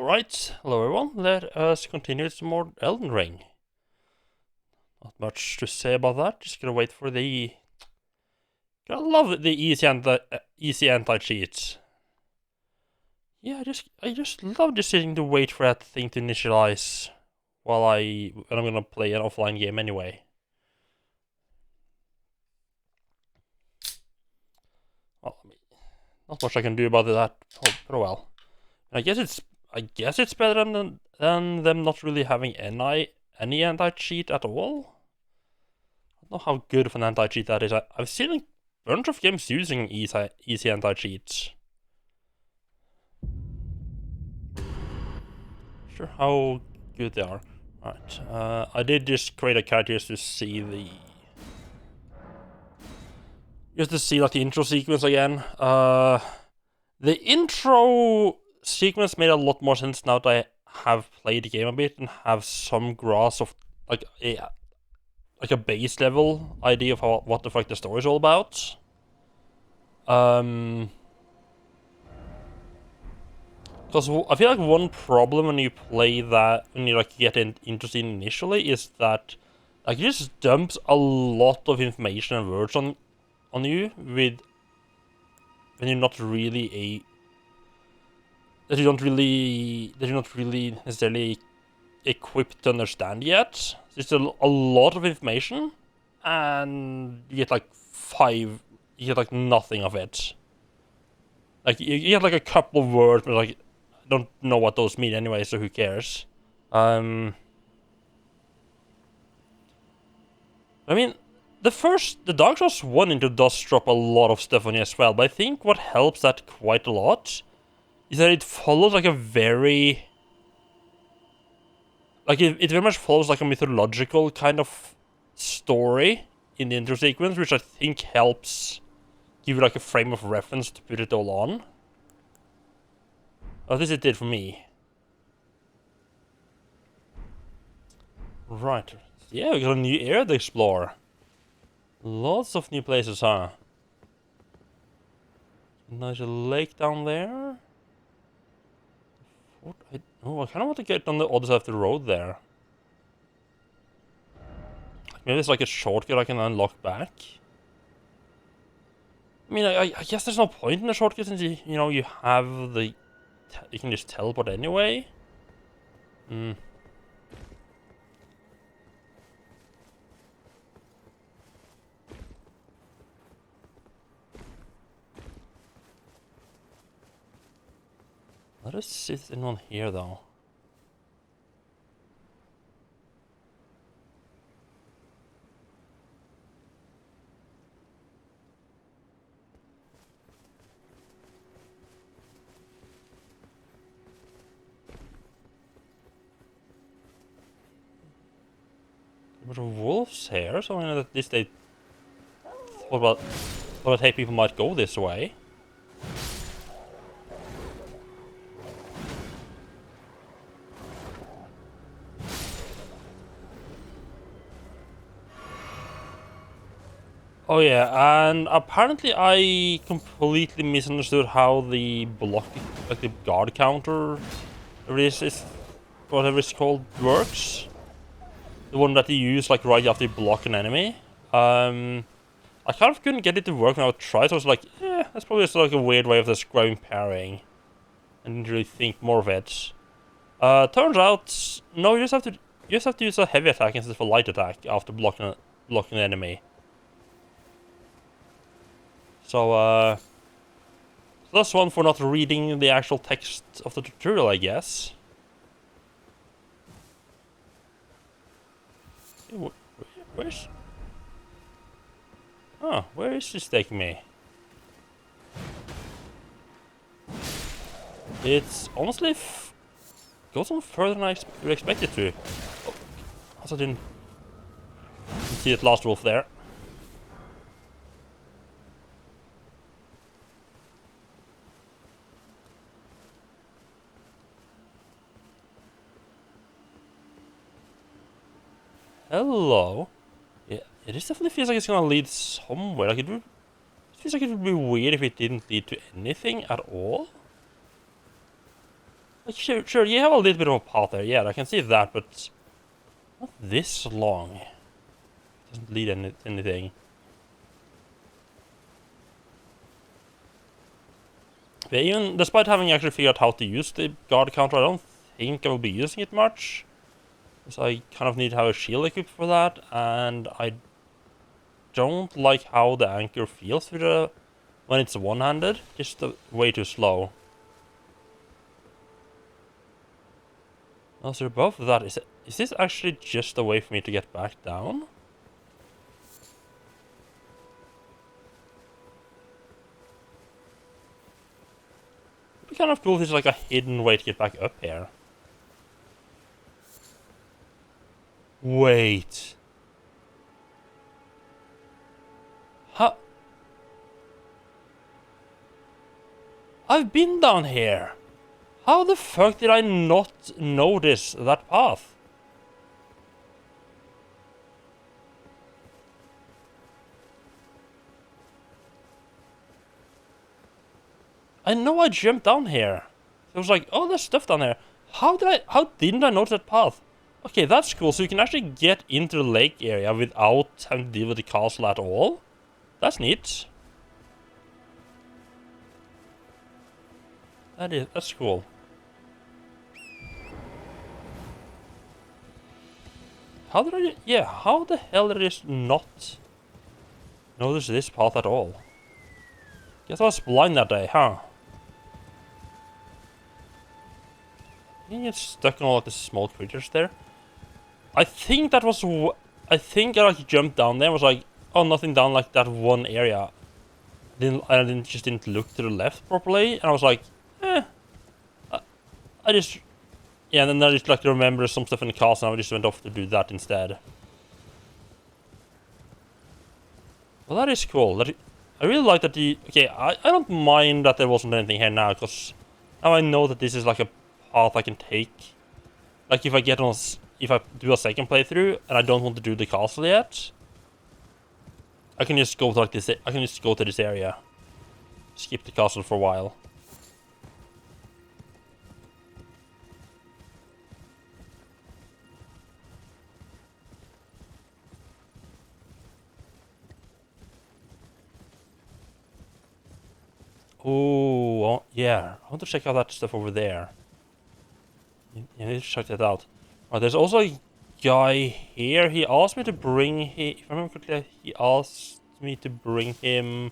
Alright, hello everyone, let us continue with some more Elden Ring. Not much to say about that, just gonna wait for the... I love the easy anti-cheats. Yeah, I just love just sitting to wait for that thing to initialize when I'm gonna play an offline game anyway. Well, I mean, not much I can do about that, but well. I guess it's better than them not really having any anti-cheat at all. I don't know how good of an anti-cheat that is. I've seen a bunch of games using easy anti-cheats. Sure how good they are. Alright, I did just create a character just to see like the intro sequence again. The intro sequence made a lot more sense now that I have played the game a bit and have some grasp of like a base level idea of what the fuck the story is all about. Because I feel like one problem when you play that, when you like get interested initially, is that like it just dumps a lot of information and words on you when you're not really that you're not really necessarily equipped to understand yet. It's a lot of information, and you get like nothing of it. Like you get like a couple of words, but like I don't know what those mean anyway, so who cares? I mean, the Dark Souls 1 intro does drop a lot of stuff on you as well, but I think what helps that quite a lot is that it follows like a very... Like, it very much follows like a mythological kind of story in the intro sequence, which I think helps give you like a frame of reference to put it all on. At least it did for me. Right. Yeah, we got a new area to explore. Lots of new places, huh? There's a lake down there. I kind of want to get on the other side of the road there. Maybe it's like a shortcut I can unlock back. I mean, I guess there's no point in the shortcut since you have the... You can just teleport anyway. Let us see if there's anyone here, though. There were wolves here, so I mean, at least they thought about hey, people might go this way. Oh yeah, and apparently I completely misunderstood how the like the guard counter, whatever it's called, works. The one that you use like right after you block an enemy. I kind of couldn't get it to work when I tried, so I was like, yeah, that's probably just like a weird way of describing parrying. I didn't really think more of it. Turns out, no, you just have to use a heavy attack instead of a light attack after blocking an enemy. So that's one for not reading the actual text of the tutorial, I guess. Where's... Oh, where is this taking me? It's honestly goes on further than I expected to. Oh, also didn't see that last wolf there. Hello. Yeah, it definitely feels like it's gonna lead somewhere. Like it feels like it would be weird if it didn't lead to anything at all. Like, sure, you have a little bit of a path there, yeah, I can see that, but not this long. Doesn't lead anything. But even despite having actually figured out how to use the guard counter, I don't think I will be using it much. So I kind of need to have a shield equipped for that, and I don't like how the anchor feels with when it's one-handed. Just way too slow. Also, above that, is this actually just a way for me to get back down? It'd be kind of cool if there's like a hidden way to get back up here. Wait. How? I've been down here. How the fuck did I not notice that path? I know I jumped down here. It was like, oh, there's stuff down there. How didn't I notice that path? Okay, that's cool. So you can actually get into the lake area without having to deal with the castle at all. That's neat. That's cool. How the hell did I just not notice this path at all? Guess I was blind that day, huh? You get stuck on all like the small creatures there. I think that was. I think I like jumped down there. And was like, oh, nothing down like that one area. Didn't look to the left properly, and I was like, I just, yeah. And then I just like remember some stuff in the castle, and I just went off to do that instead. Well, that is cool. I really like that okay, I don't mind that there wasn't anything here now, because now I know that this is like a path I can take. Like if I do a second playthrough and I don't want to do the castle yet, I can just go to like this. I can just go to this area, skip the castle for a while. Oh, yeah. I want to check out that stuff over there. Yeah, I need to check that out. Oh, there's also a guy here. He asked me to bring him. If I remember correctly, he asked me to bring him.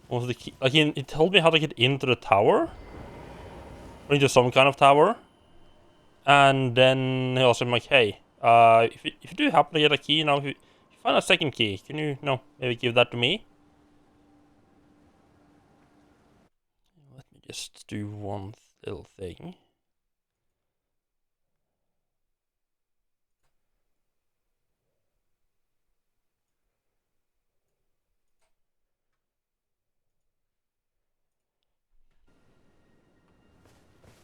What was the key? Like he told me how to get into the tower, or into some kind of tower. And then he also like, hey, if you do happen to get a key, if you find a second key, can you, maybe give that to me? Let me just do one little thing.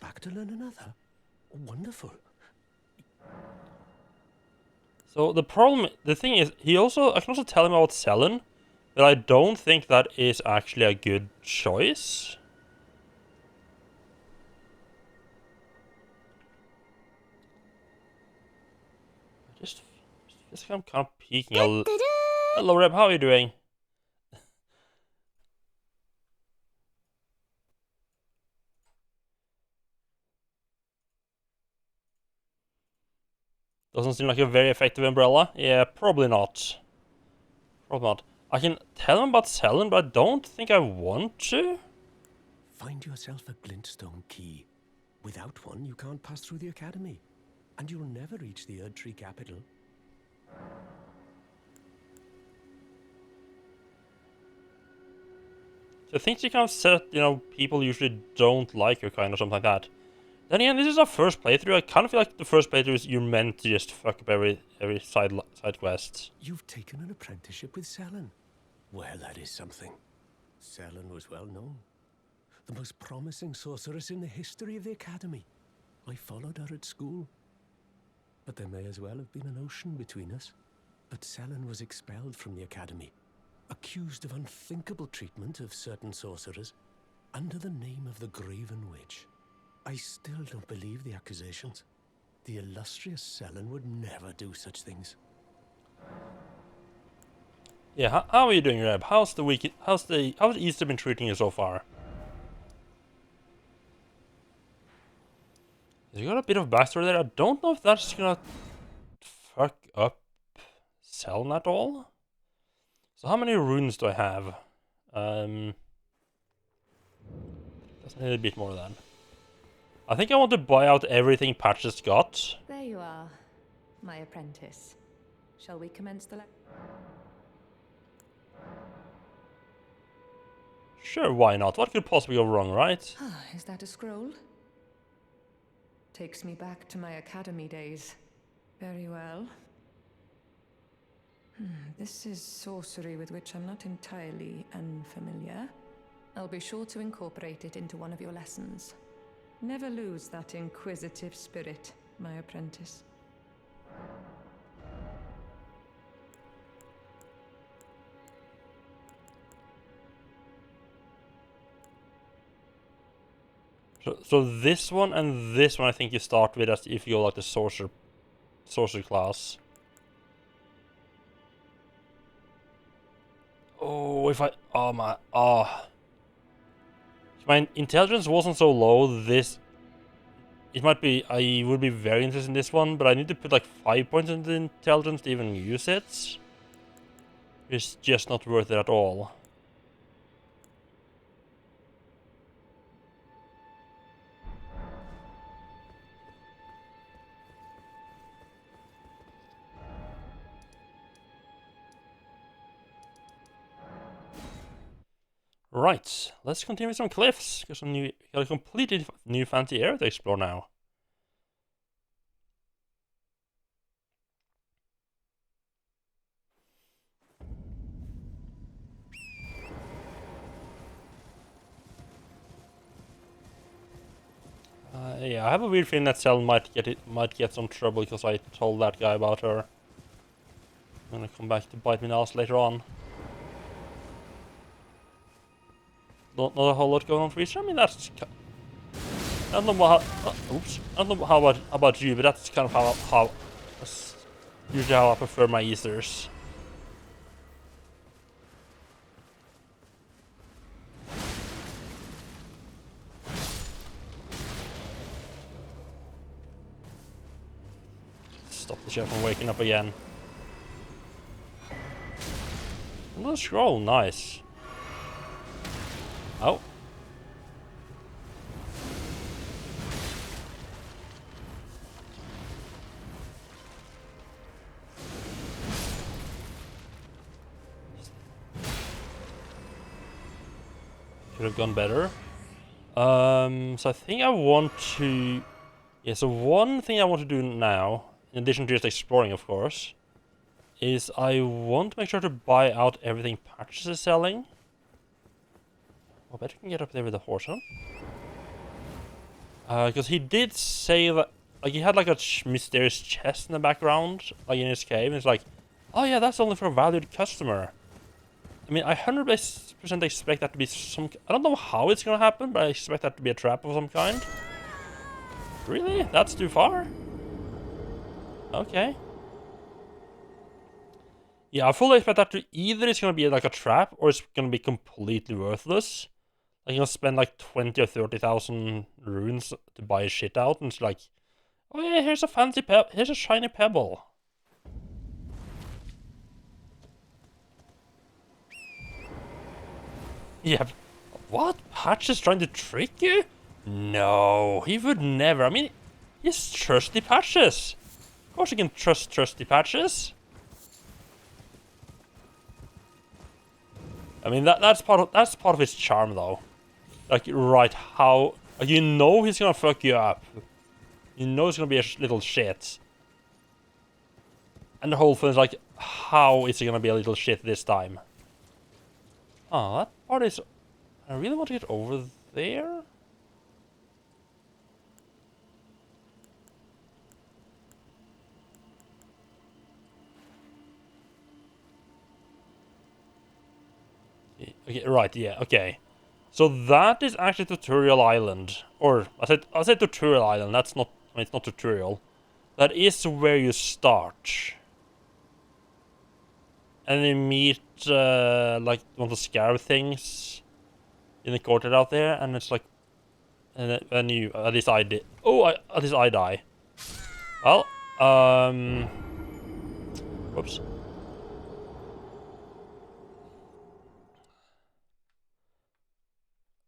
Back to learn another? Wonderful. So the thing is, I can also tell him about Selen, but I don't think that is actually a good choice. Just like I'm kind of peeking a little. Hello, Reb, how are you doing? Doesn't seem like a very effective umbrella. Yeah, probably not. Probably not. I can tell him about Selen, but I don't think I want to. Find yourself a glintstone key. Without one, you can't pass through the academy. And you'll never reach the Erdtree capital. So things you kind of said, people usually don't like or kind of something like that. Then again, this is our first playthrough. I kind of feel like the first playthrough is you're meant to just fuck up every side quest. You've taken an apprenticeship with Selen. Well, that is something. Selen was well known. The most promising sorceress in the history of the academy. I followed her at school. But there may as well have been an ocean between us. But Selen was expelled from the academy, accused of unthinkable treatment of certain sorcerers, under the name of the Graven Witch. I still don't believe the accusations. The illustrious Selen would never do such things. Yeah, how are you doing, Reb? How's Easter been treating you so far? You got a bit of backstory there. I don't know if that's gonna fuck up Selen at all. So how many runes do I have? That's a bit more than. I think I want to buy out everything Patches got. There you are, my apprentice. Shall we commence the Sure, why not? What could possibly go wrong, right? Is that a scroll? Takes me back to my academy days. Very well. This is sorcery with which I'm not entirely unfamiliar. I'll be sure to incorporate it into one of your lessons. Never lose that inquisitive spirit, my apprentice. So this one and this one I think you start with as if you go like the sorcerer class. Oh, if my intelligence wasn't so low, it might be, I would be very interested in this one, but I need to put like 5 points into intelligence to even use it. It's just not worth it at all. Right, let's continue with some cliffs. Got a completely new fancy area to explore now. Yeah, I have a weird feeling that Cell might get some trouble because I told that guy about her. I'm gonna come back to bite me in the ass later on. Not a whole lot going on for Easter. I mean, that's. I don't know oops. I don't know how about you, but that's kind of how that's usually how I prefer my Easters. Stop the ship from waking up again. Another scroll, nice. Oh. Could have gone better. So I think I want to... Yeah, so one thing I want to do now, in addition to just exploring, of course, is I want to make sure to buy out everything Patches is selling. I bet we can get up there with the horse, huh? Because he did say that, like, he had like a mysterious chest in the background, like in his cave, and it's like, oh yeah, that's only for a valued customer. I mean, I 100% expect that to be some... I don't know how it's gonna happen, but I expect that to be a trap of some kind. Really? That's too far? Okay. Yeah, I fully expect that to either it's gonna be like a trap, or it's gonna be completely worthless. Like, you're gonna spend like 20 or 30,000 runes to buy shit out, and it's like, oh yeah, here's a fancy here's a shiny pebble. Yeah, what? Patch is trying to trick you? No, he would never. I mean, he's trusty Patches. Of course you can trust trusty Patches. I mean, that's part of his charm, though. Like, right, how... Like, you know he's gonna fuck you up. You know he's gonna be a little shit. And the whole thing is like, how is he gonna be a little shit this time? Oh, that part is... I really want to get over there. Okay, right, yeah, okay. So that is actually Tutorial Island. Or, I said Tutorial Island, that's not, I mean, it's not tutorial. That is where you start. And you meet, like, one of the scarab things in the courtyard out there, and it's like, and then you, at least I did. Oh, at least I die. Well, whoops.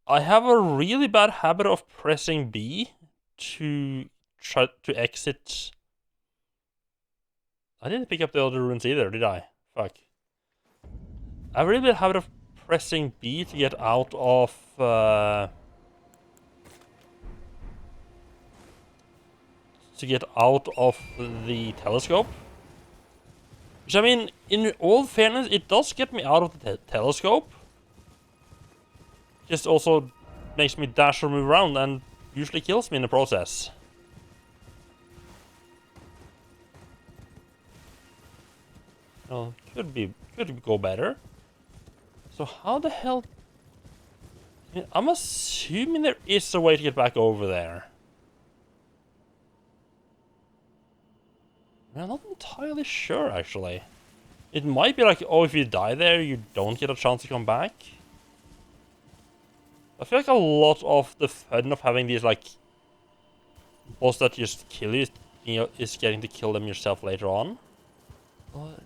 I have a really bad habit of pressing B to try to exit. I didn't pick up the other runes either, did I? Fuck. I have a really bad habit of pressing B to get out of the telescope. Which, I mean, in all fairness, it does get me out of the telescope. Just also makes me dash or move around and usually kills me in the process. Well, could go better. So how the hell? I mean, I'm assuming there is a way to get back over there. I'm not entirely sure, actually. It might be like, oh, if you die there, you don't get a chance to come back. I feel like a lot of the fun of having these, like, boss that just kill you, is getting to kill them yourself later on. But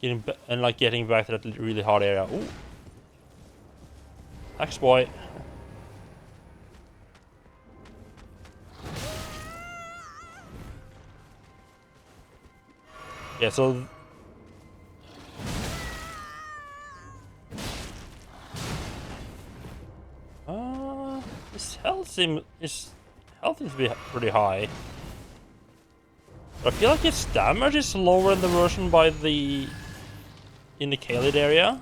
getting back to that really hard area. Ooh. Axe boy. Yeah, so his health seems to be pretty high. But I feel like its damage is lower in the version in the Kaled area.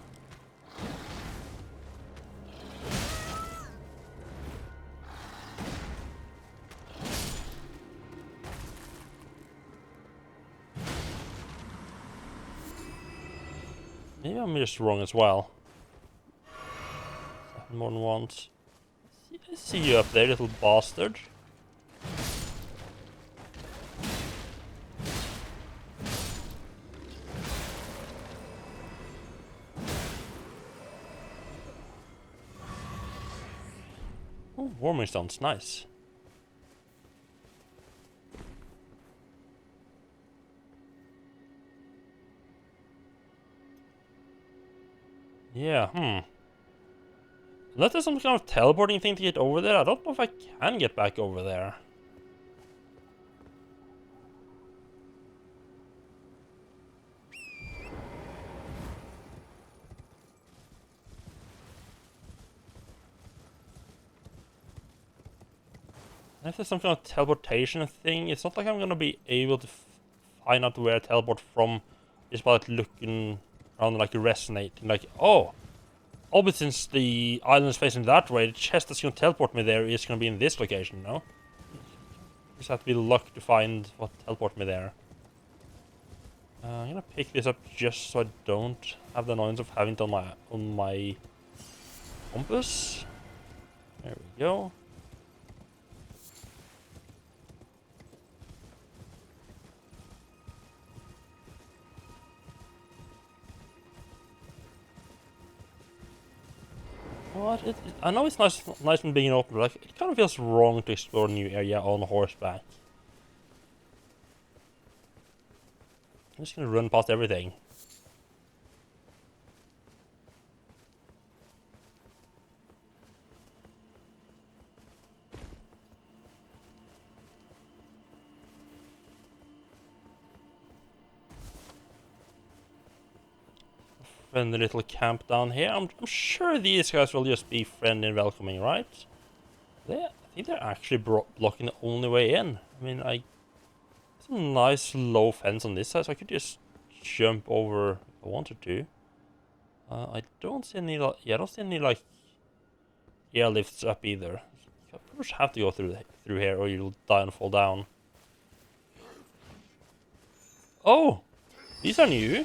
Maybe I'm just wrong as well. More than once. I see you up there, little bastard. Oh, warming stones, nice. Yeah, Unless there's some kind of teleporting thing to get over there, I don't know if I can get back over there. If there's some kind of teleportation thing, it's not like I'm gonna be able to find out where I teleport from just by like, looking around, like resonating, like, oh, but since the island is facing that way, the chest that's gonna teleport me there is gonna be in this location, no? Just have to be lucky to find what teleport me there. I'm gonna pick this up just so I don't have the annoyance of having it on my compass. There we go. What? I know it's nice and being open, but like, it kind of feels wrong to explore a new area on horseback. I'm just gonna run past everything. Friendly little camp down here. I'm sure these guys will just be friendly and welcoming, right? I think they're actually blocking the only way in. I mean, it's a nice low fence on this side, so I could just jump over if I wanted to. I don't see any, I don't see any, like, airlifts up either. You pretty much have to go through here or you'll die and fall down. Oh! These are new!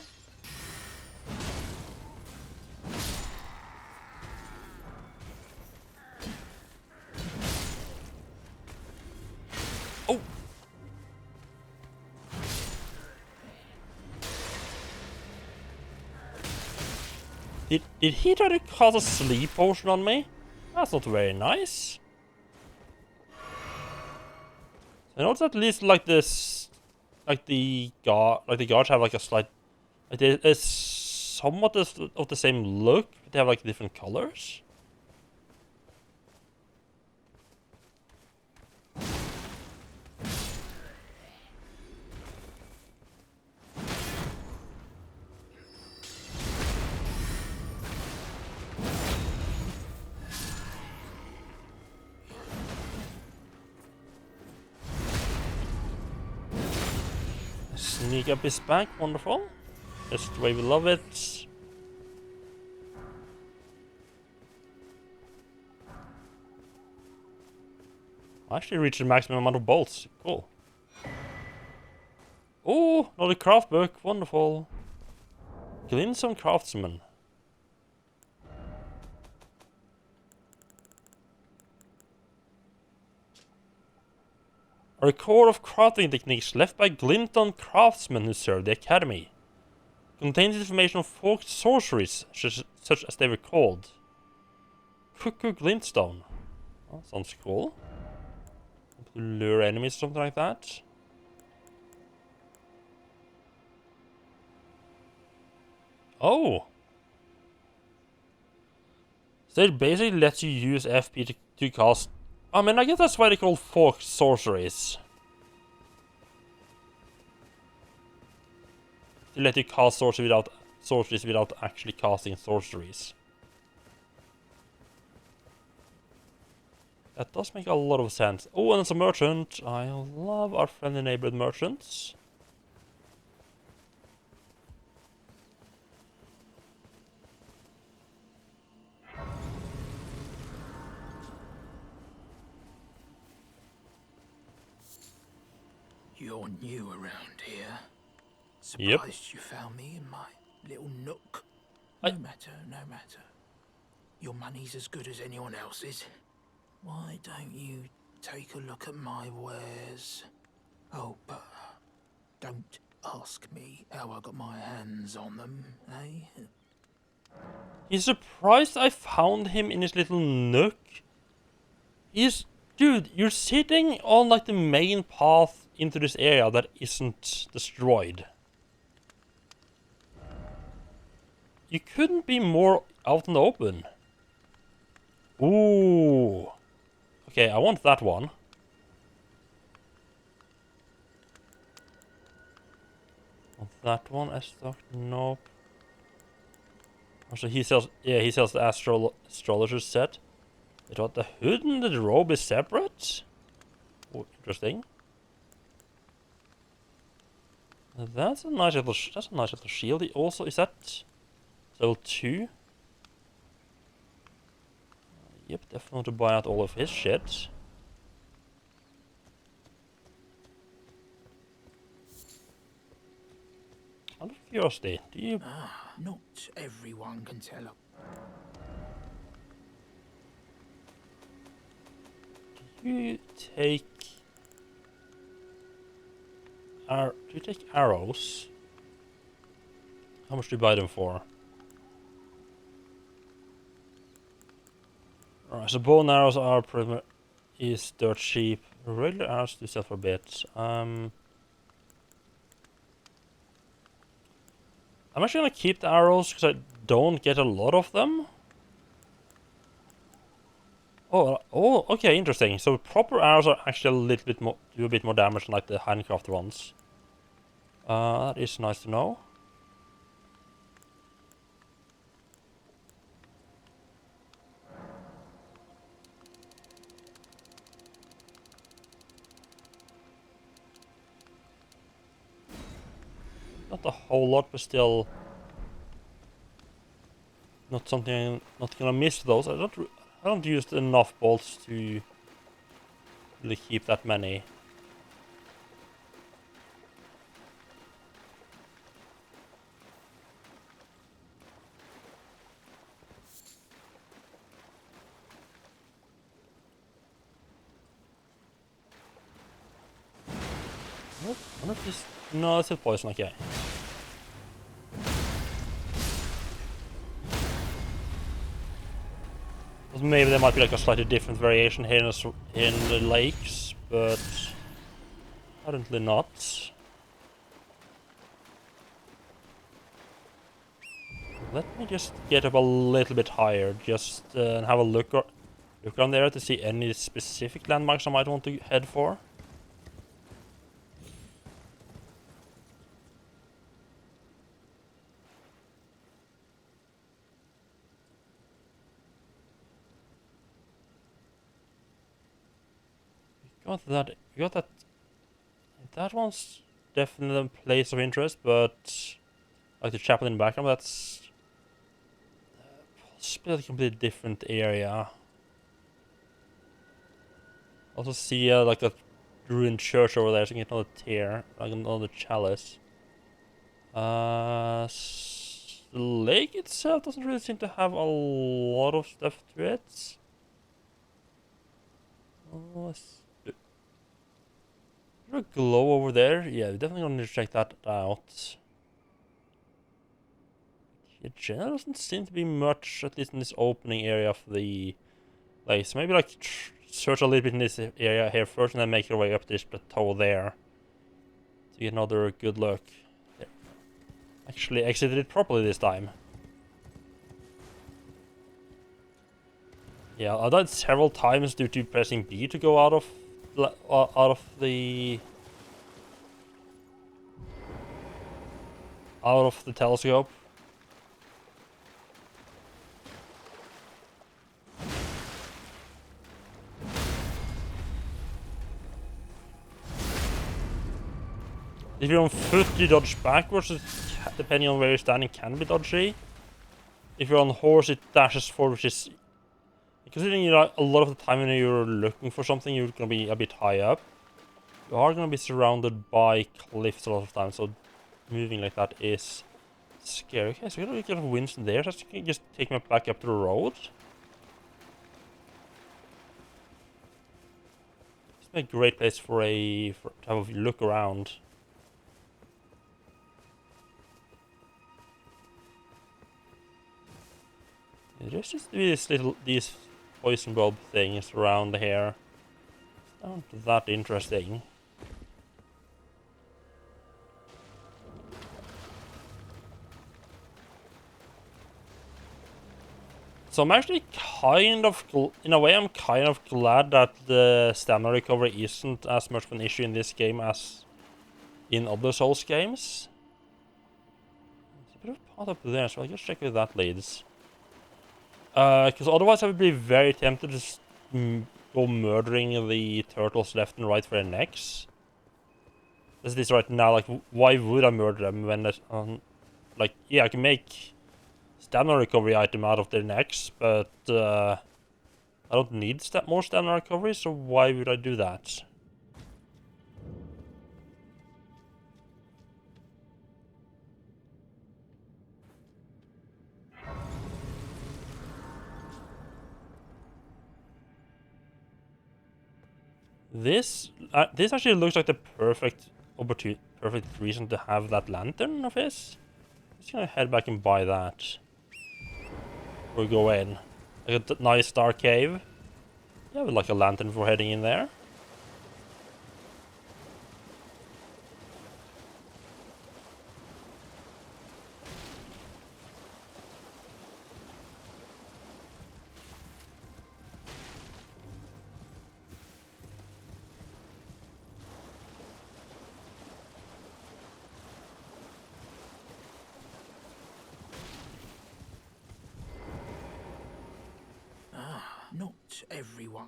Did he try to cast a sleep potion on me? That's not very nice. I notice at least like this, like the guards have like a slight, like it's somewhat of the same look, but they have like different colors. Sneak up his back, wonderful. Just the way we love it. I actually reached the maximum amount of bolts. Cool. Oh, another craft book, wonderful. Glintstone Craftsman. A record of crafting techniques left by Glintstone craftsmen who served the academy. Contains information of folk sorceries, such as they were called. Cuckoo Glintstone. Oh, sounds cool. Lure enemies, something like that. Oh! So it basically lets you use FP to cast... I mean, I guess that's why they call folk sorceries. To let you cast sorceries without actually casting sorceries. That does make a lot of sense. Oh, and it's a merchant. I love our friendly neighborhood merchants. You're new around here. Yep. Surprised you found me in my little nook. I- No matter, no matter. Your money's as good as anyone else's. Why don't you take a look at my wares? Oh, but don't ask me how I got my hands on them, eh? He's surprised I found him in his little nook. Dude, you're sitting on like the main path into this area that isn't destroyed. You couldn't be more out in the open. Ooh. Okay, I want that one. Want that one, Estoc? Nope. Also, he sells the astrologer set. I thought the hood and the robe is separate. Oh, interesting. That's a nice little shield. He also is that level 2. Yep, definitely want to buy out all of his shit. Out of curiosity, do you... Not everyone can tell a You take... do you take arrows? How much do you buy them for? Alright, so bow and arrows are is dirt cheap. Regular arrows do sell for a bit. I'm actually gonna keep the arrows because I don't get a lot of them. Oh, okay, interesting. So proper arrows are actually a little bit more, do a bit more damage than like the handcraft ones. That is nice to know. Not a whole lot, but still not something. Not gonna miss those. I don't use enough bolts to really keep that many. Nope, I wonder if this... No, it's still poison, okay. Maybe there might be like a slightly different variation here in the lakes, but apparently not. Let me just get up a little bit higher, just and have a look around there to see any specific landmarks I might want to head for. We got that. That one's definitely a place of interest, but like the chapel in the background, that's possibly a completely different area. Also see like a ruined church over there, so you can get another tear, like another chalice. The lake itself doesn't really seem to have a lot of stuff to it. Oh, is there a glow over there? Yeah, we're definitely gonna need to check that out. It generally doesn't seem to be much, at least in this opening area of the lake. So maybe like search a little bit in this area here first, and then make your way up this plateau there to get another good look. There. Actually exited it properly this time. Yeah, I died several times due to pressing B to go out of the telescope. If you're on foot, you dodge backwards, depending on where you're standing, can be dodgy. If you're on horse, it dashes forward, which is... Considering a lot of the time when you're looking for something, you're going to be a bit high up. You are going to be surrounded by cliffs a lot of times, so moving like that is scary. Okay, so we got a bit of Winston there, so you can just take me back up to the road. It's a great place for to have a look around. There's just these poison bulb things around here. Not that interesting. So I'm actually kind of, in a way, I'm kind of glad that the stamina recovery isn't as much of an issue in this game as in other Souls games. There's a bit of path up there, so I'll just check where that leads. Because otherwise I would be very tempted to just go murdering the turtles left and right for their necks. As it is right now, like, why would I murder them when there's, like, yeah, I can make stamina recovery item out of their necks, but I don't need more stamina recovery, so why would I do that? This actually looks like the perfect reason to have that lantern of his. Just gonna head back and buy that. Or go in. Like a nice dark cave. Yeah, I would like a lantern for heading in there. Not everyone.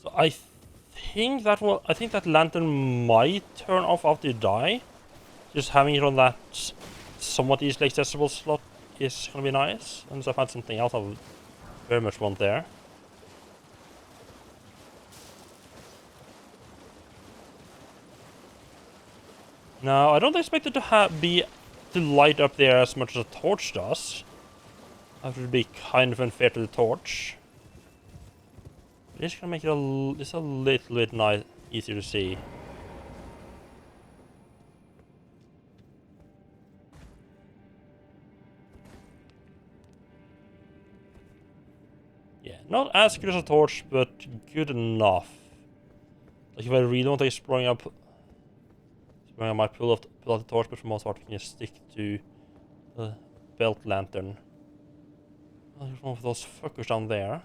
So I think that lantern might turn off after you die. Just having it on that somewhat easily accessible slot is gonna be nice. Unless I find something else I would very much want there. No, I don't expect it to be to light up there as much as a torch does. That would be kind of unfair to the torch. This is gonna make it just a little bit easier to see. Yeah, not as good as a torch, but good enough. Like if I really want to exploring up, I might pull out the torch, but for most part we can just stick to the belt lantern. Oh, there's one of those fuckers down there.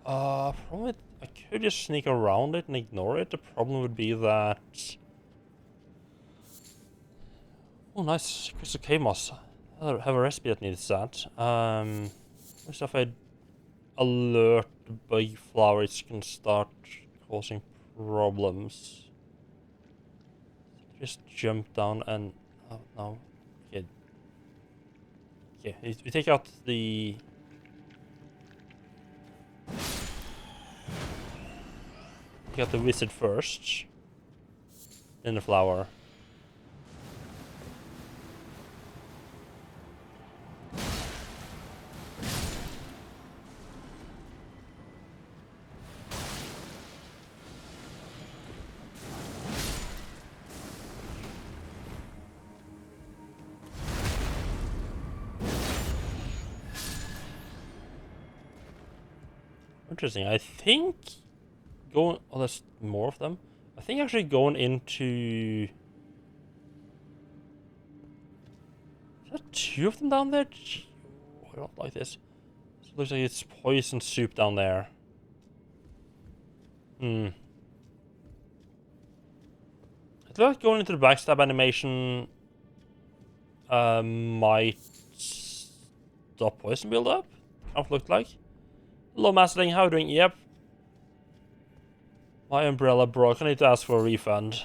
Probably I could just sneak around it and ignore it. The problem would be that. Oh, nice crystal cave moss. I have a recipe that needs that. First if I alert the big flower, it's gonna start causing problems. Just jump down and oh no, okay. Yeah, we take out the. Take out the wizard first, then the flower. Interesting. I think going. Oh, there's more of them. I think actually going into. Is there 2 of them down there? Oh, I don't like this. It looks like it's poison soup down there. I feel like going into the backstab animation might stop poison build up. Kind of looked like. Hello, Mastering. How are you doing? Yep. My umbrella broke. I need to ask for a refund.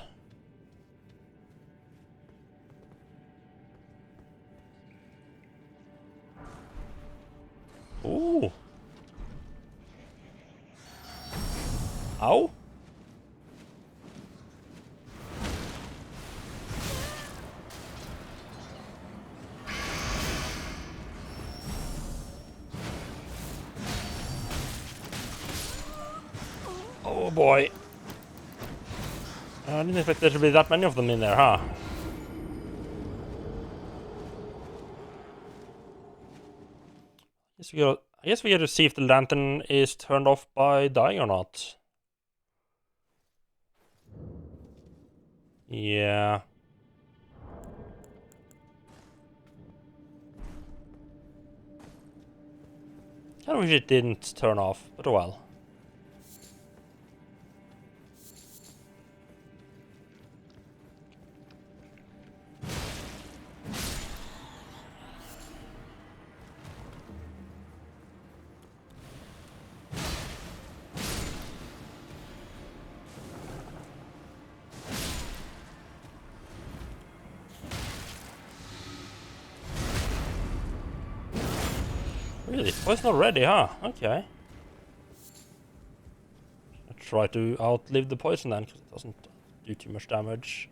Ooh. Ow. Oh boy. I didn't expect there to be that many of them in there, huh? I guess we get to see if the lantern is turned off by dying or not. Yeah. Kind of wish it didn't turn off, but oh well. Really? Poison already, huh? Okay. I'll try to outlive the poison then, because it doesn't do too much damage.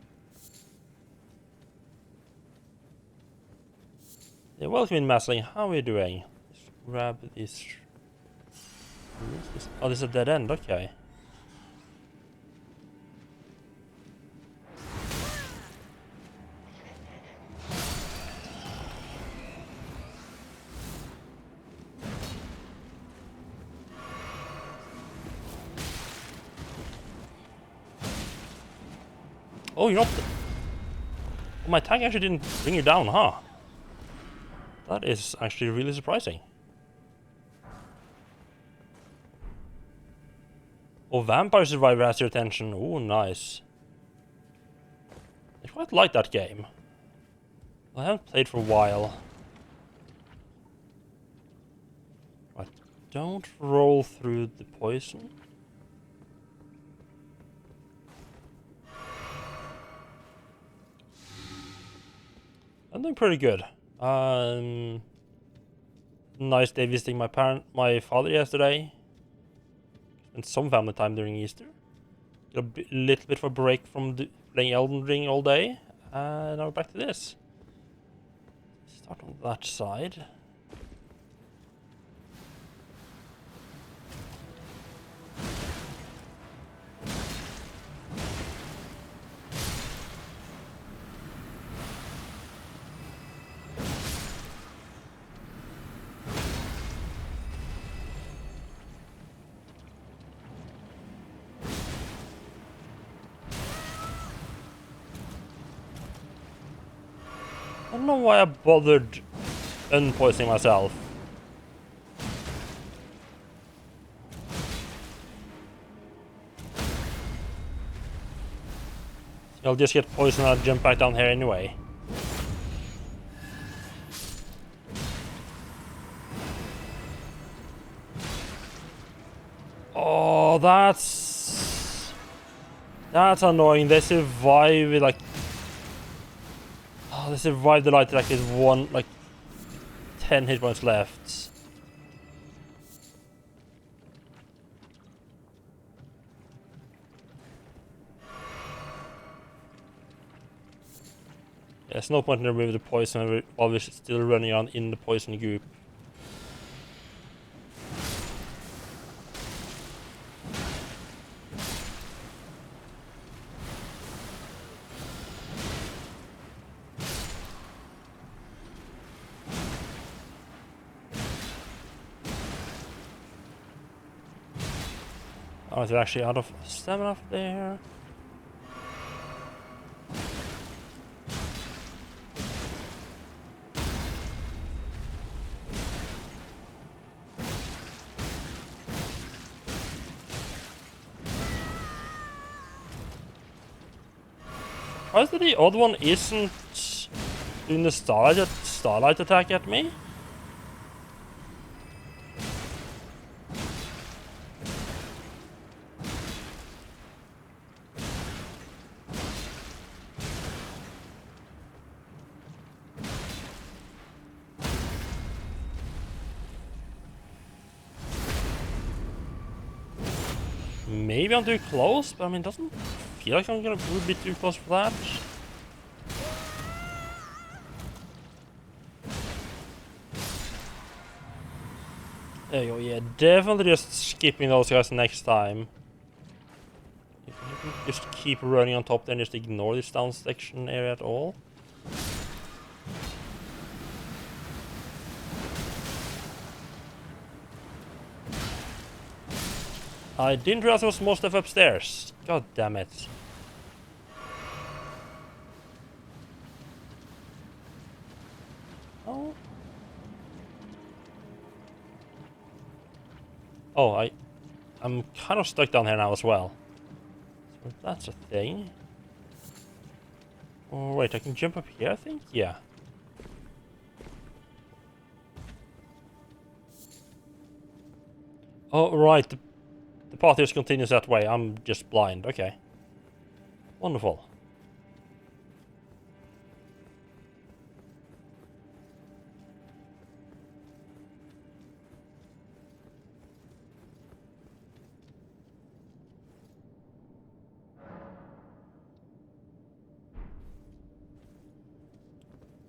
Yeah, welcome in, Massling. How are you doing? Let's grab this. Oh, this is a dead end, okay. Oh, you're not. Oh, my tank actually didn't bring you down, huh? That is actually really surprising. Oh, Vampire Survivor has your attention. Oh, nice. I quite like that game. I haven't played for a while. Right, don't roll through the poison. I'm doing pretty good. Nice day visiting my father yesterday. Spent some family time during Easter. Got a little bit of a break from playing Elden Ring all day, And now we're back to this. Start on that side. I don't know why I bothered unpoisoning myself. I'll just get poisoned and I'll jump back down here anyway. Oh, that's annoying. They survive with like... Oh, they survived the light attack with 10 hit points left. There's no point in removing the poison while we're still running on in the poison group. Oh, is it actually out of stamina up there? Why is it the odd one isn't doing the starlight attack at me? Maybe I'm too close, but I mean, it doesn't feel like I'm gonna be too close for that. There you go, yeah, definitely just skipping those guys next time. If you can just keep running on top there and just ignore this down section area at all. I didn't realize there was more stuff upstairs. God damn it. Oh. Oh, I'm kind of stuck down here now as well. So that's a thing. Oh wait, I can jump up here, I think? Yeah. Oh right, the path just continues that way. I'm just blind. Okay. Wonderful.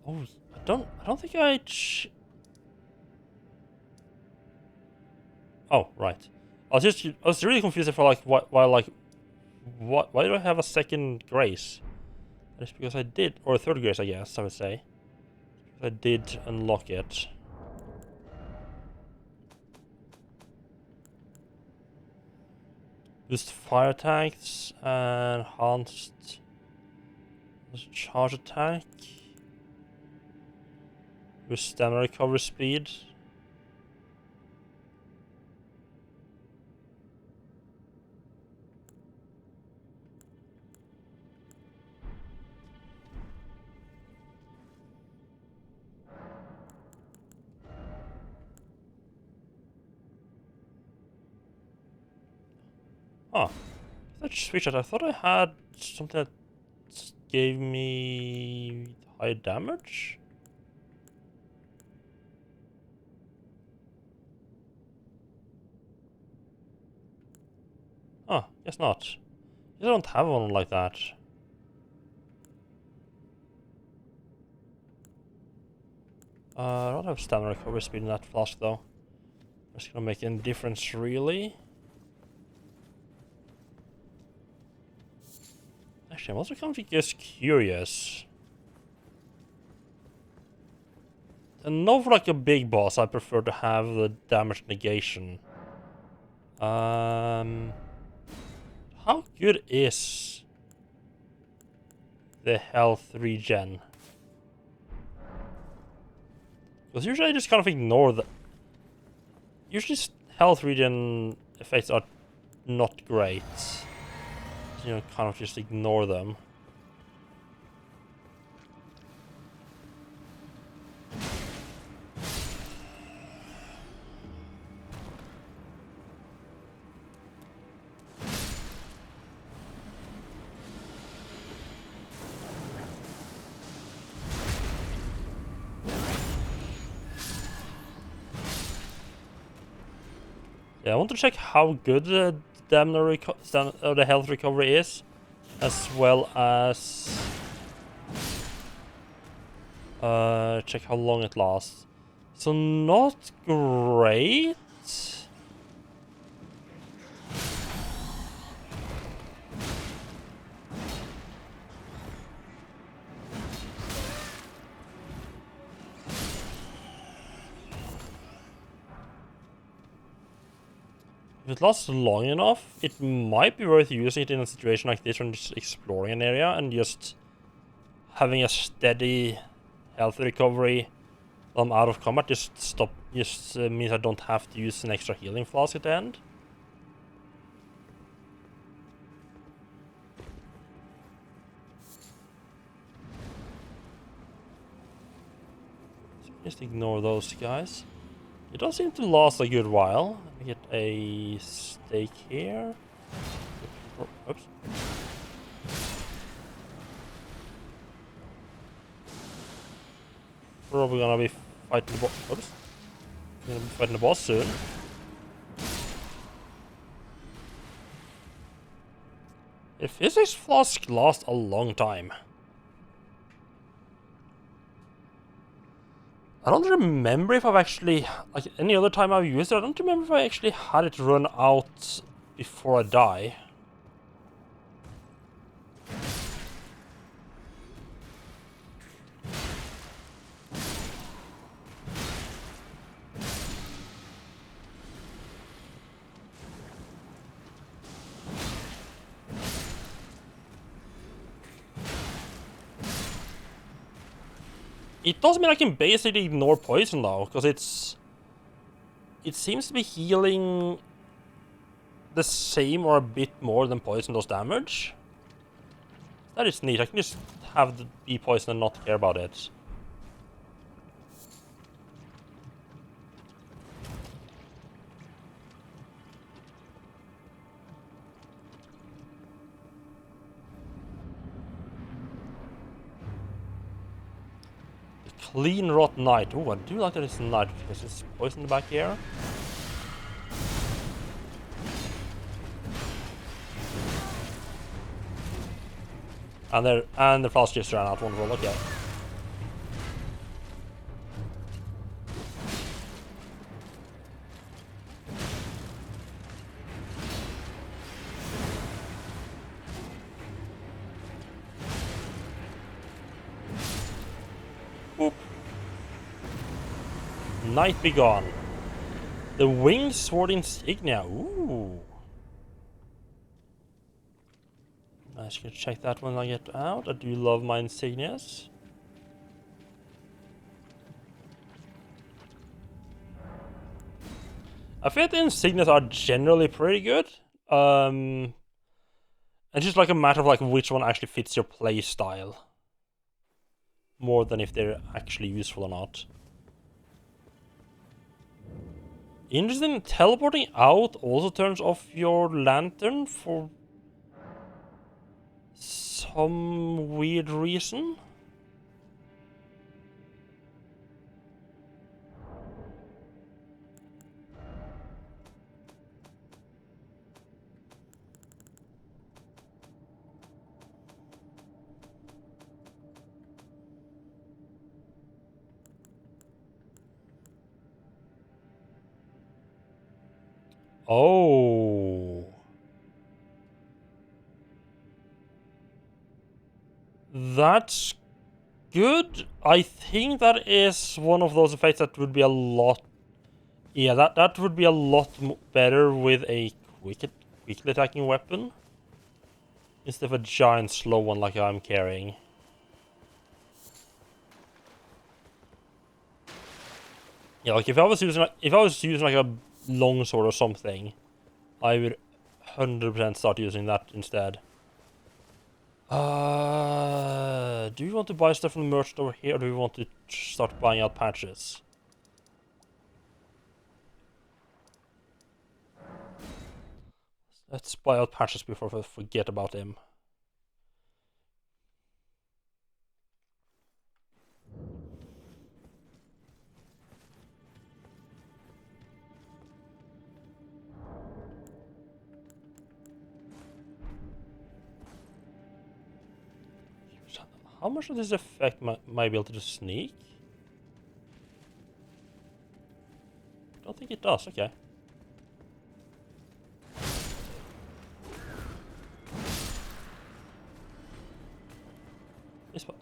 Oh, I don't think Oh, right. I was really confused for like why do I have a second grace? That's because I did, or a third grace, I guess I would say. I did unlock it. Boost fire attacks and enhanced charge attack. Boost stamina recovery speed. Oh, let's switch it. I thought I had something that gave me high damage. Oh, guess not. I don't have one like that. I don't have stamina recovery speed in that flask though. It's gonna make any difference really. Actually, I'm also kind of just curious. And not for like a big boss, I prefer to have the damage negation. How good is the health regen? Because usually I just kind of ignore the... Usually health regen effects are not great. So, you know, kind of just ignore them. Yeah, I want to check how good the the health recovery is, as well as check how long it lasts. So not great. If it lasts long enough, it might be worth using it in a situation like this when just exploring an area and just having a steady health recovery while I'm out of combat. Just means I don't have to use an extra healing flask at the end. So just ignore those guys. It does seem to last a good while. Let me get a stake here. Oops. Probably gonna be fighting the boss. Oops. Gonna be fighting the boss soon. The physics flask lasts a long time. I don't remember if I've actually, like any other time I've used it, I don't remember if I actually had it run out before I die. It does mean I can basically ignore poison though, because it seems to be healing the same or a bit more than poison does damage. That is neat. I can just have the be poison and not care about it. Clean rot night. Oh, I do like that it's night because it's poison in the back here. And the flask just ran out. Wonderful. Okay. Boop. Night be gone. The winged sword insignia. Ooh. I should check that when I get out. I do love my insignias. I feel like the insignias are generally pretty good. It's just like a matter of like which one actually fits your play style. More than if they're actually useful or not. Interesting, teleporting out also turns off your lantern for some weird reason. Oh. That's good. I think that is one of those effects that would be a lot... Yeah, that would be a lot better with a quickly attacking weapon. Instead of a giant slow one like I'm carrying. Yeah, like if I was using like a longsword or something, I would 100% start using that instead. Do you want to buy stuff from the merchant over here, or do we want to start buying out patches? Let's buy out patches before I forget about him. How much of this effect might I be able to just sneak? Don't think it does, okay.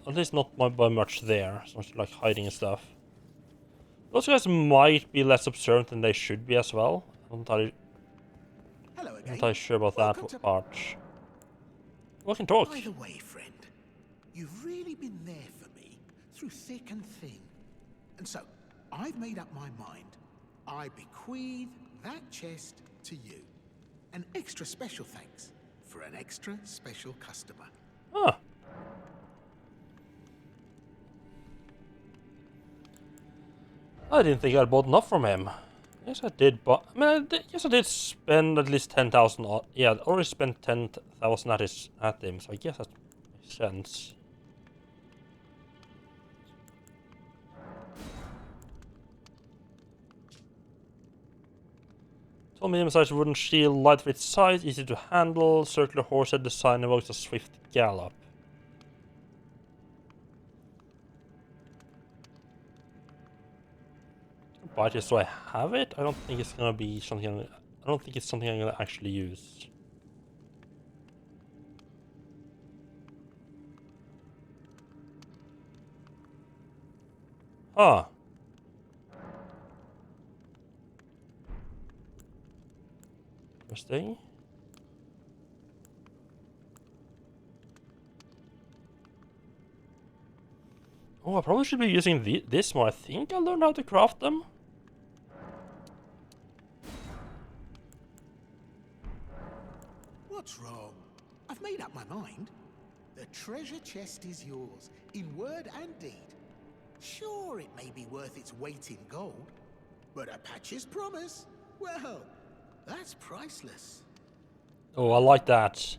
At least not by much there, so much like hiding and stuff. Those guys might be less observant than they should be as well. I'm not entirely sure about that part. We can talk. By the way, friend, you've really been there for me through thick and thin. And so, I've made up my mind. I bequeath that chest to you. An extra special thanks for an extra special customer. Huh. I didn't think I'd bought enough from him. Yes, I did, but I mean, I did spend at least 10,000. Yeah, I already spent 10,000 at him, so I guess that makes sense. Tall medium-sized wooden shield, lightweight size, easy to handle, circular horsehead design evokes a swift gallop. Buy it so I have it? I don't think it's gonna be something. I don't think it's something I'm gonna actually use. Huh. Interesting. Oh, I probably should be using this more. I think I learned how to craft them. What's wrong? I've made up my mind. The treasure chest is yours, in word and deed. Sure, it may be worth its weight in gold, but a patch's promise, well, that's priceless. Oh, I like that.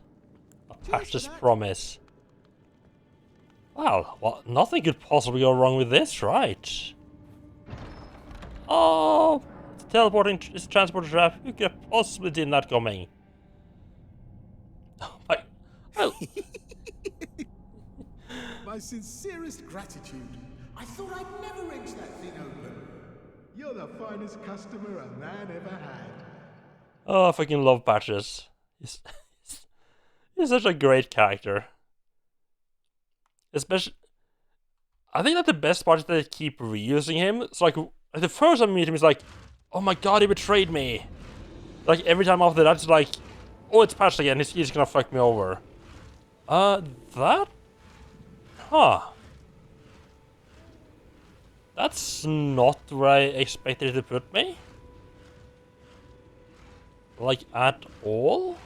A patch's promise. Well, nothing could possibly go wrong with this, right? Oh, it's teleporting, it's a transporter trap. Who could have possibly seen that coming? Oh my... My sincerest gratitude. I thought I'd never wrench that thing open. You're the finest customer a man ever had. Oh, I fucking love Patches. He's such a great character. Especially, I think that the best part is that they keep reusing him. It's like the first time I meet him, he's like, "Oh my god, he betrayed me." Like every time after that, it's like, "Oh, it's Patch again. He's gonna fuck me over." That, huh? That's not where I expected it to put me. Like at all.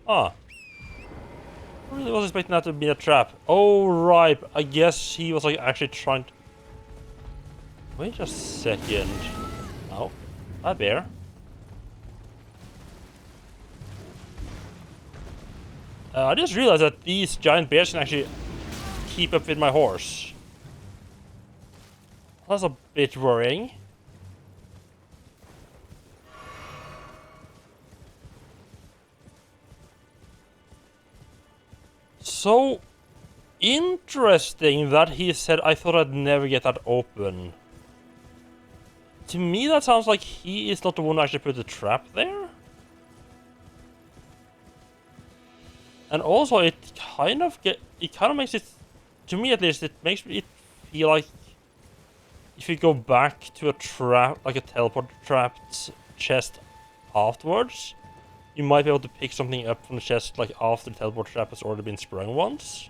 Huh. I really was expecting that to be a trap. Oh, right. I guess he was like actually trying to... Wait a second. Oh, a bear. I just realized that these giant bears can actually keep up with my horse. That's a bit worrying. So interesting that he said I thought I'd never get that open. To me, that sounds like he is not the one who actually put the trap there. And also, it kind of makes it, to me at least, it makes it feel like if you go back to a trap, like a teleport trapped chest afterwards, you might be able to pick something up from the chest like after the teleport trap has already been sprung once.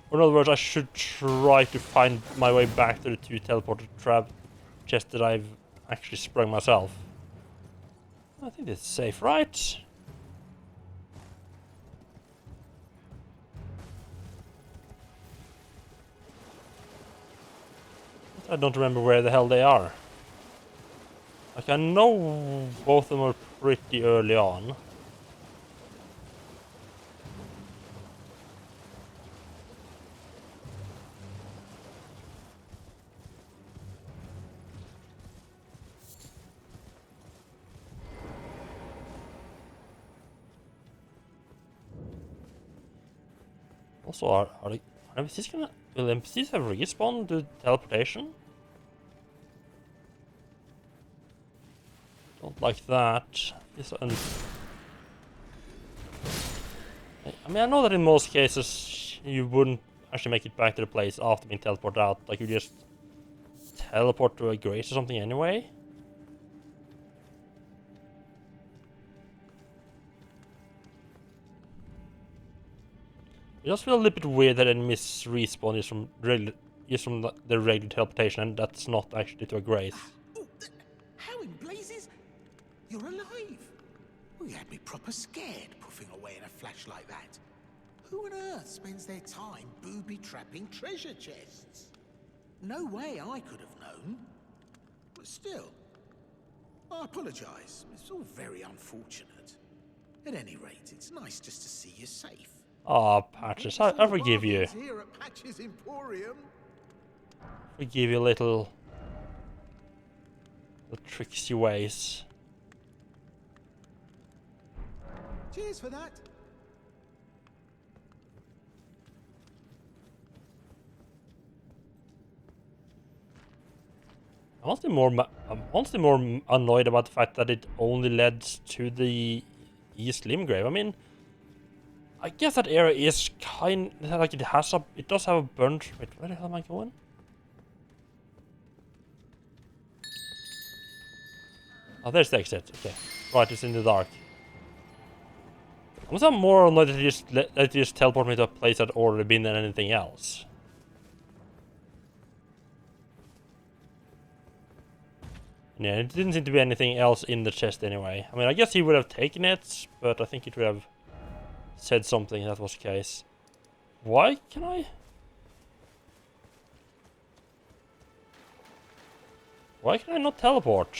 Or in other words, I should try to find my way back to the 2 teleport trap chests that I've actually sprung myself. I think it's safe, right? I don't remember where the hell they are. Like, I know both of them are pretty early on. Also, are NPCs gonna... Will NPCs have respawn to teleportation? Don't like that. I mean, I know that in most cases you wouldn't actually make it back to the place after being teleported out. Like, you just teleport to a grace or something anyway. It does feel a little bit weird that enemies respawn is from the regular teleportation, and that's not actually to a grace. Oh, how in blazes? You're alive. Well, you had me proper scared, puffing away in a flash like that. Who on earth spends their time booby-trapping treasure chests? No way I could have known. But still, I apologise. It's all very unfortunate. At any rate, it's nice just to see you safe. Ah, Patches, I forgive you. Here at Patches Emporium. Forgive you little tricksy ways. Cheers for that. I'm honestly more annoyed about the fact that it only led to the East Limgrave. I mean, I guess that area is kind like it does have a bunch. Wait, where the hell am I going? Oh, there's the exit. Okay, right, it's in the dark. I'm more annoyed that it just teleport me to a place I'd already been than anything else. Yeah, it didn't seem to be anything else in the chest anyway. I mean, I guess he would have taken it, but I think it would have said something if that was the case. Why can I? Why can I not teleport?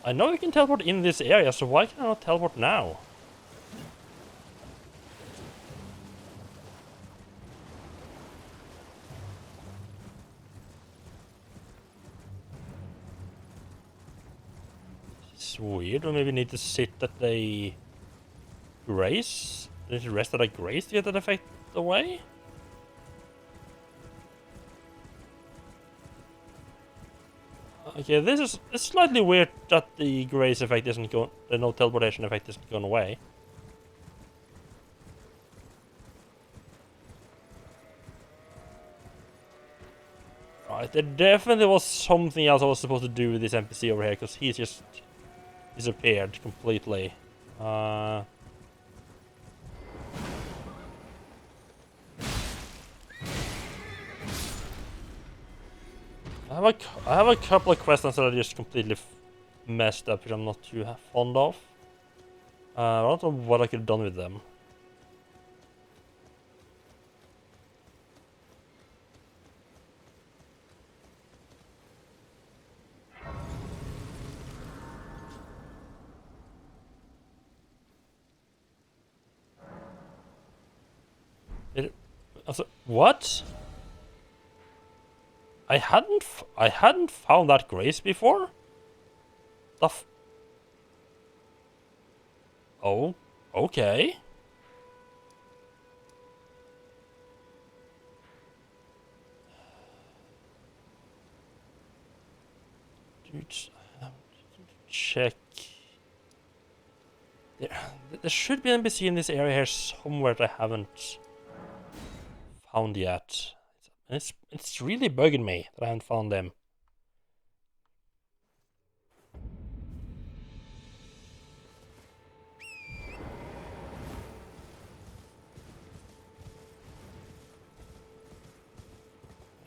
I know you can teleport in this area, so why can I not teleport now? It's weird. Or maybe need to sit at a grace? Need to rest at a grace to get that effect away? Okay, it's slightly weird that the grace effect isn't going, the no teleportation effect isn't going away. Right, there definitely was something else I was supposed to do with this NPC over here, because he's just disappeared completely. I have a couple of questions that are just completely messed up, which I'm not too fond of. I don't know what I could have done with them. What? I hadn't found that grace before. Oh, okay. Dude, check. There should be an NPC in this area here somewhere that I haven't found yet. It's really bugging me that I haven't found them.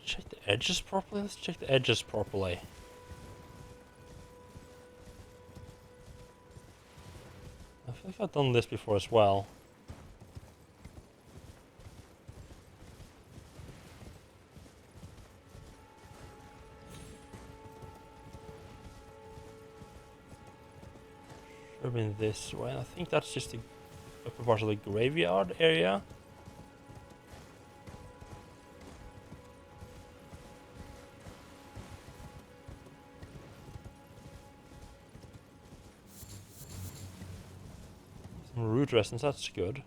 Check the edges properly. Let's check the edges properly. I feel like I've done this before as well. Should have been this way. I think that's just the upper part of the graveyard area. Some root resins, that's good.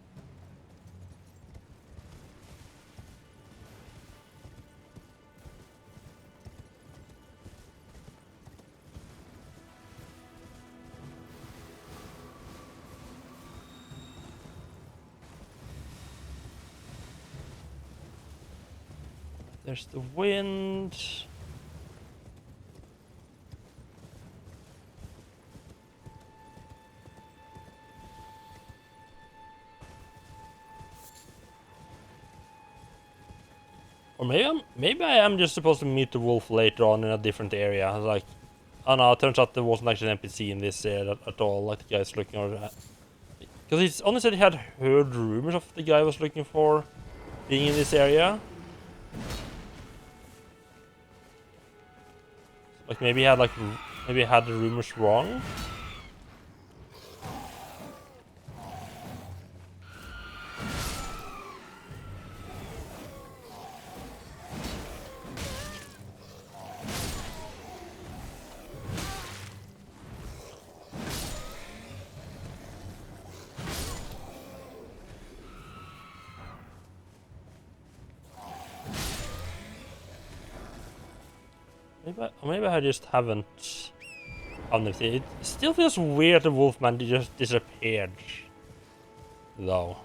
There's the wind. Or maybe I am just supposed to meet the wolf later on in a different area. Like, oh no, it turns out there wasn't actually an NPC in this area at all. Like the guy's looking over. Because he's only said he had heard rumors of the guy was looking for being in this area. Like maybe he had the rumors wrong. Maybe I just haven't found it. It still feels weird the Wolfman just disappeared, though.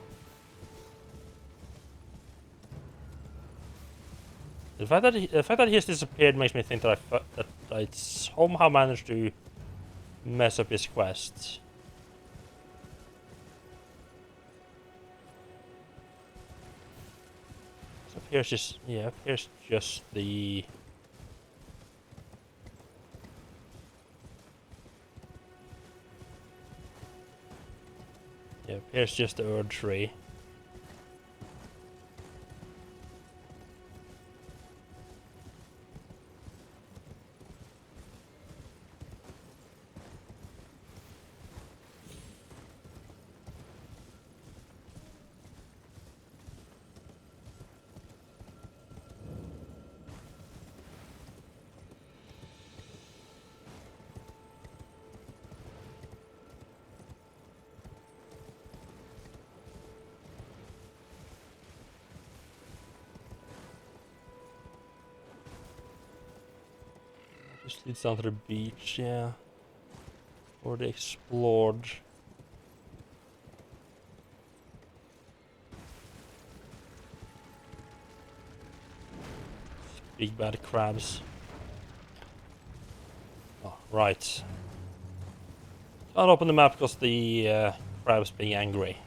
The fact that he has disappeared makes me think that I somehow managed to mess up his quest. So here's just the. Yeah, here's just the Erd tree. Just leads down to the beach, yeah. Already explored. Big bad crabs. Oh, right. Can't open the map because the crab's being angry.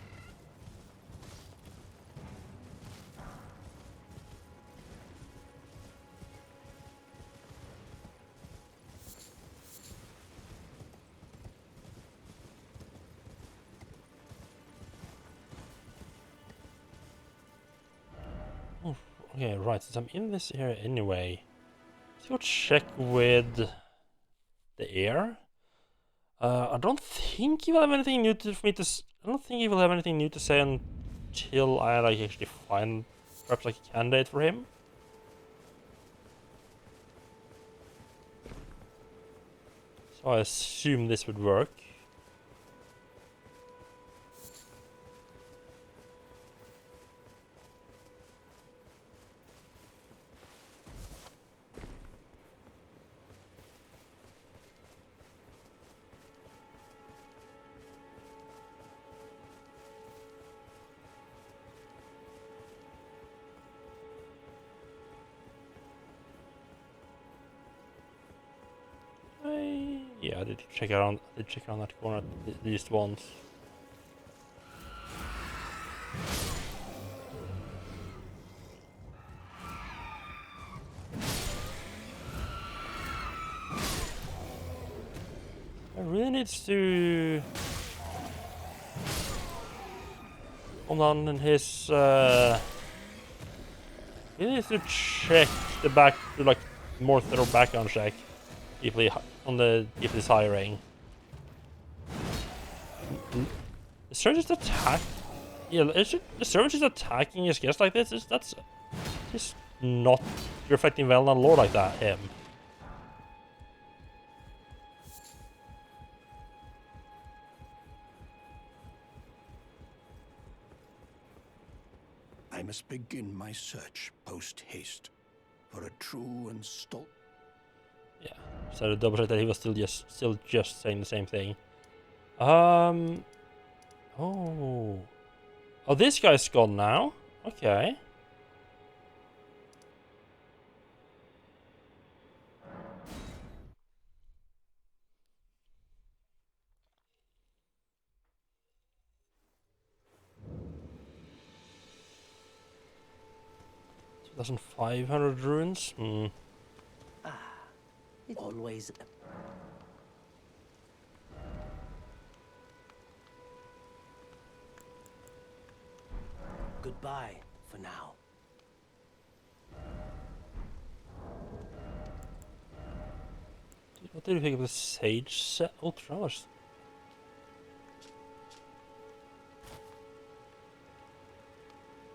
Okay, right, since I'm in this area anyway, let's go check with the air. I don't think he will have anything new to for me to. I don't think he will have anything new to say until I like actually find perhaps like a candidate for him. So I assume this would work. Yeah, I did check around. I did check around that corner at least once. I really needs to hold on in his. He needs to check the back, like more thorough background check, deeply on the deeply hiring. The servant just attack. Yeah, the servant just attacking his guest like this. That's just not reflecting well on a lord like that. Him. I must begin my search post-haste for a true and stalwart. Yeah. So to double check that he was still just saying the same thing. Oh. Oh, this guy's gone now. Okay. Doesn't 500 runes? Hmm. Always. Goodbye for now. What did you think of the Sage set? Oh, flowers.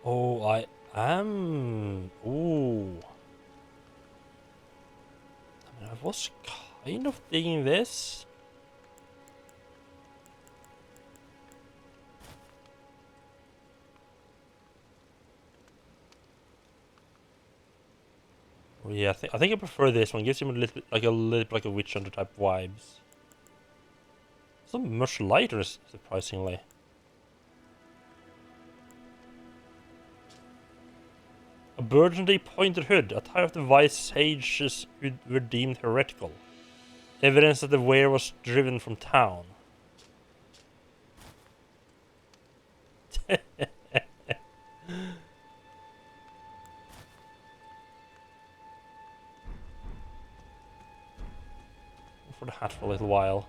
Oh, I am. Ooh. I mean, I was kind of digging this. Oh, yeah, I think I prefer this one. Gives him a little bit like a witch hunter type vibes. It's not much lighter, surprisingly. A burgundy pointed hood, a tie of the wise sages who were deemed heretical. Evidence that the wearer was driven from town. For the hat for a little while.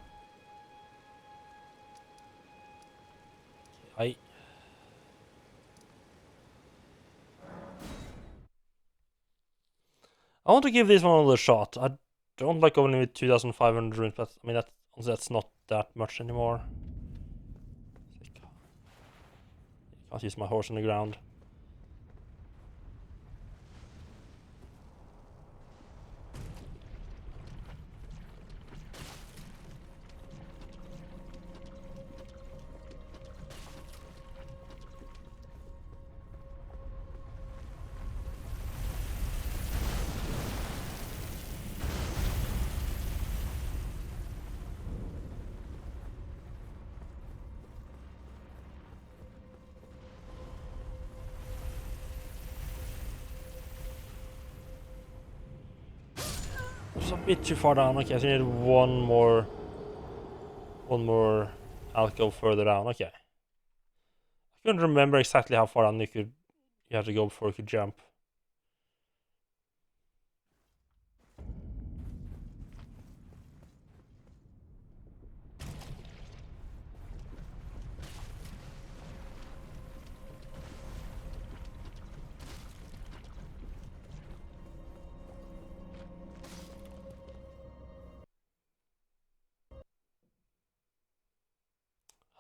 I want to give this one another shot. I don't like going with 2,500 runes, but I mean that's not that much anymore. Can't use my horse on the ground. It's a bit too far down. Okay, so I need one more alcove further down. Okay. I couldn't remember exactly how far down you had to go before you could jump.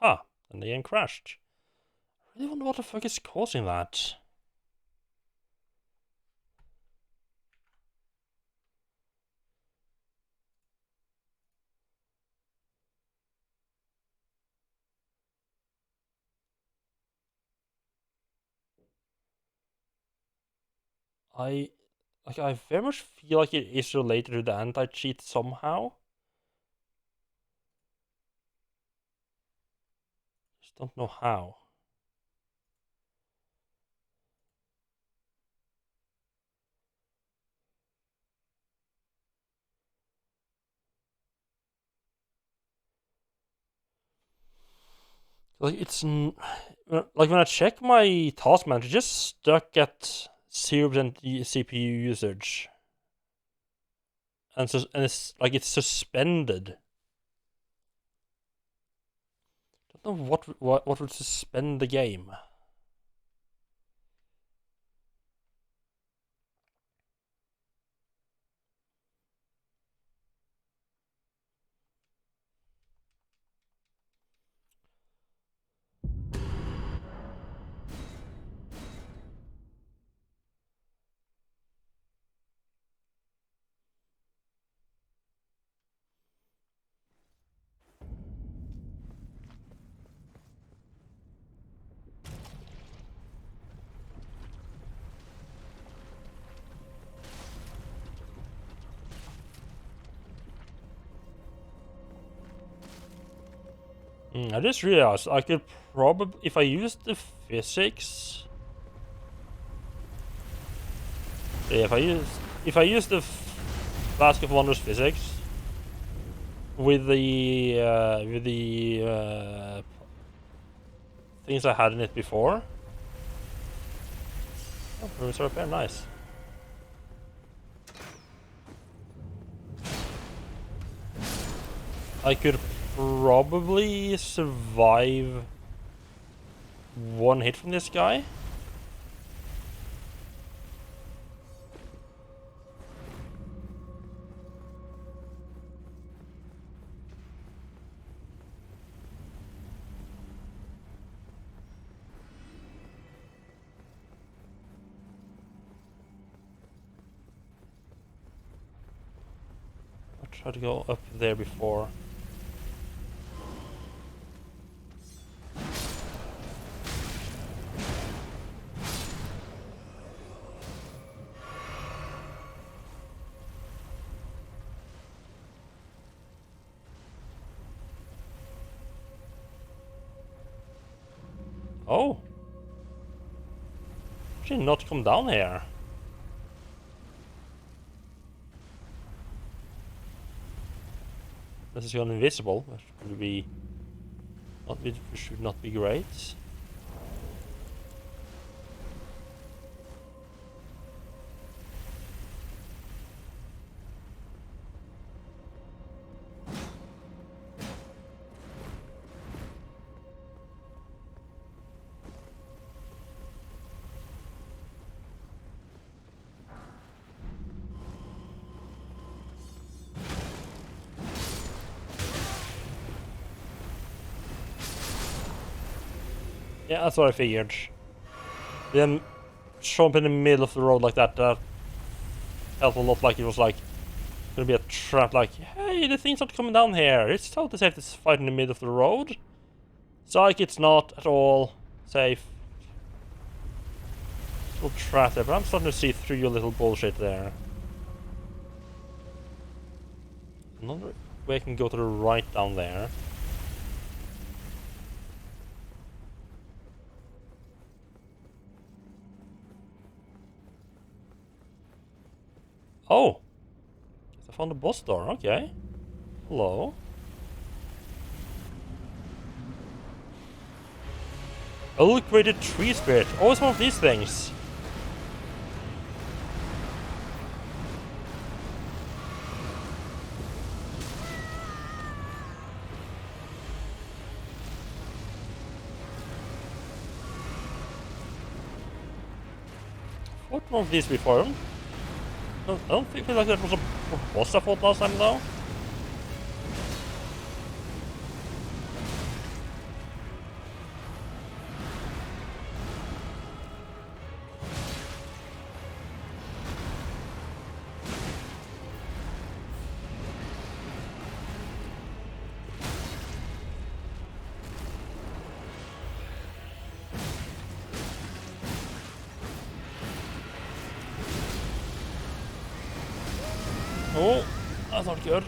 Huh, and the game crashed. I really wonder what the fuck is causing that. I very much feel like it is related to the anti-cheat somehow. Just don't know how. Like like when I check my task manager, it's just stuck at 0% CPU usage, and it's like it's suspended. Don't know what would suspend the game. I just realized I could probably, if I use the physics. Yeah, if I use the Flask of Wonders physics with the things I had in it before. Oh, rooms are repair, nice. I could probably survive one hit from this guy. I'll try to go up there before. Oh! Should not come down here. This is gone invisible, which would be should not be great. Yeah, that's what I figured. Then show up in the middle of the road like that, that felt a lot like it was like gonna be a trap, like, hey, the thing's not coming down here. It's totally safe to fight in the middle of the road. Psych, it's not at all safe. Little trap there, but I'm starting to see through your little bullshit there. Another way I can go to the right down there. Oh! I found the boss door, okay. Hello. Ulcrated tree spirit. Oh, it's one of these things. What one of these before? I don't feel like that was a boss I fought last time though. Oh, that's not good.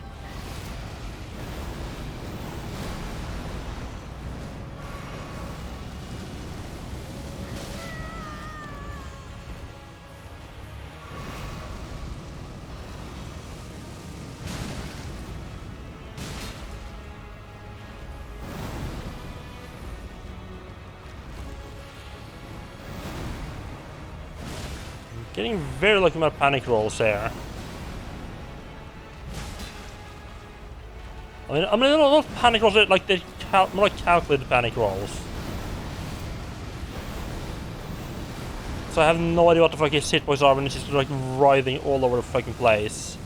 Getting very lucky with my panic rolls here. I mean, not panic rolls, like they're more like calculated panic rolls. So I have no idea what the fuck his hitbox are when he's just like writhing all over the fucking place.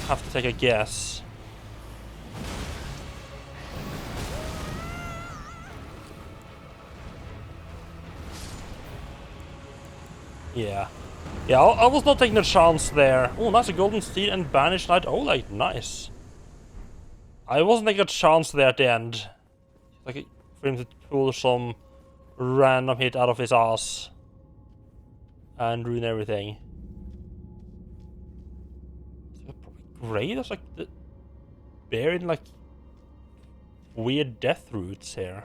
I have to take a guess. Yeah. Yeah, I was not taking a chance there. Oh, that's a golden steel and banished knight. Oh, like, nice. I wasn't taking a chance there at the end. Like, for him to pull some random hit out of his ass. And ruin everything. Probably great. That's like buried in like weird death roots here.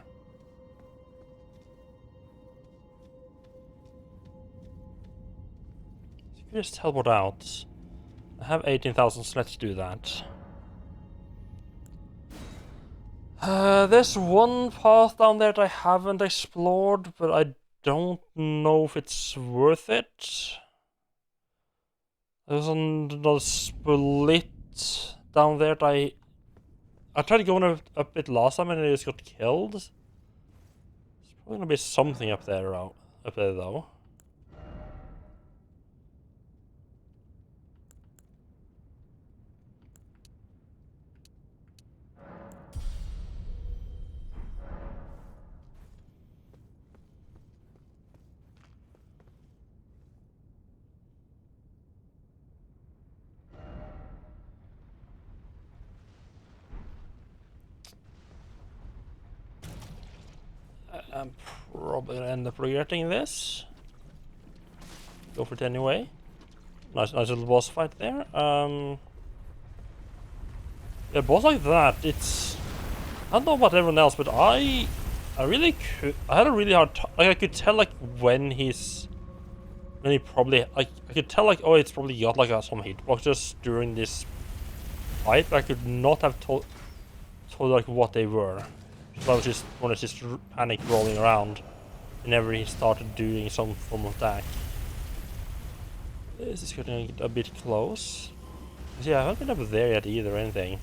So you can just teleport out. I have 18,000, so let's do that. There's one path down there that I haven't explored, but I don't know if it's worth it. There's another split down there that I tried going up it last time and it just got killed. There's probably gonna be something up there though. I'm probably gonna end up regretting this. Go for it anyway. Nice little boss fight there. Yeah, boss like that, it's... I don't know about everyone else, but I really could... I had a really hard time... Like, I could tell, like, when he probably... Like, I could tell, like, oh, it's probably got, like, some hitboxes during this fight, but I could not have told like, what they were. So I was just panic rolling around whenever he started doing some form of attack. This is getting a bit close. Yeah, I haven't been up there yet either or anything.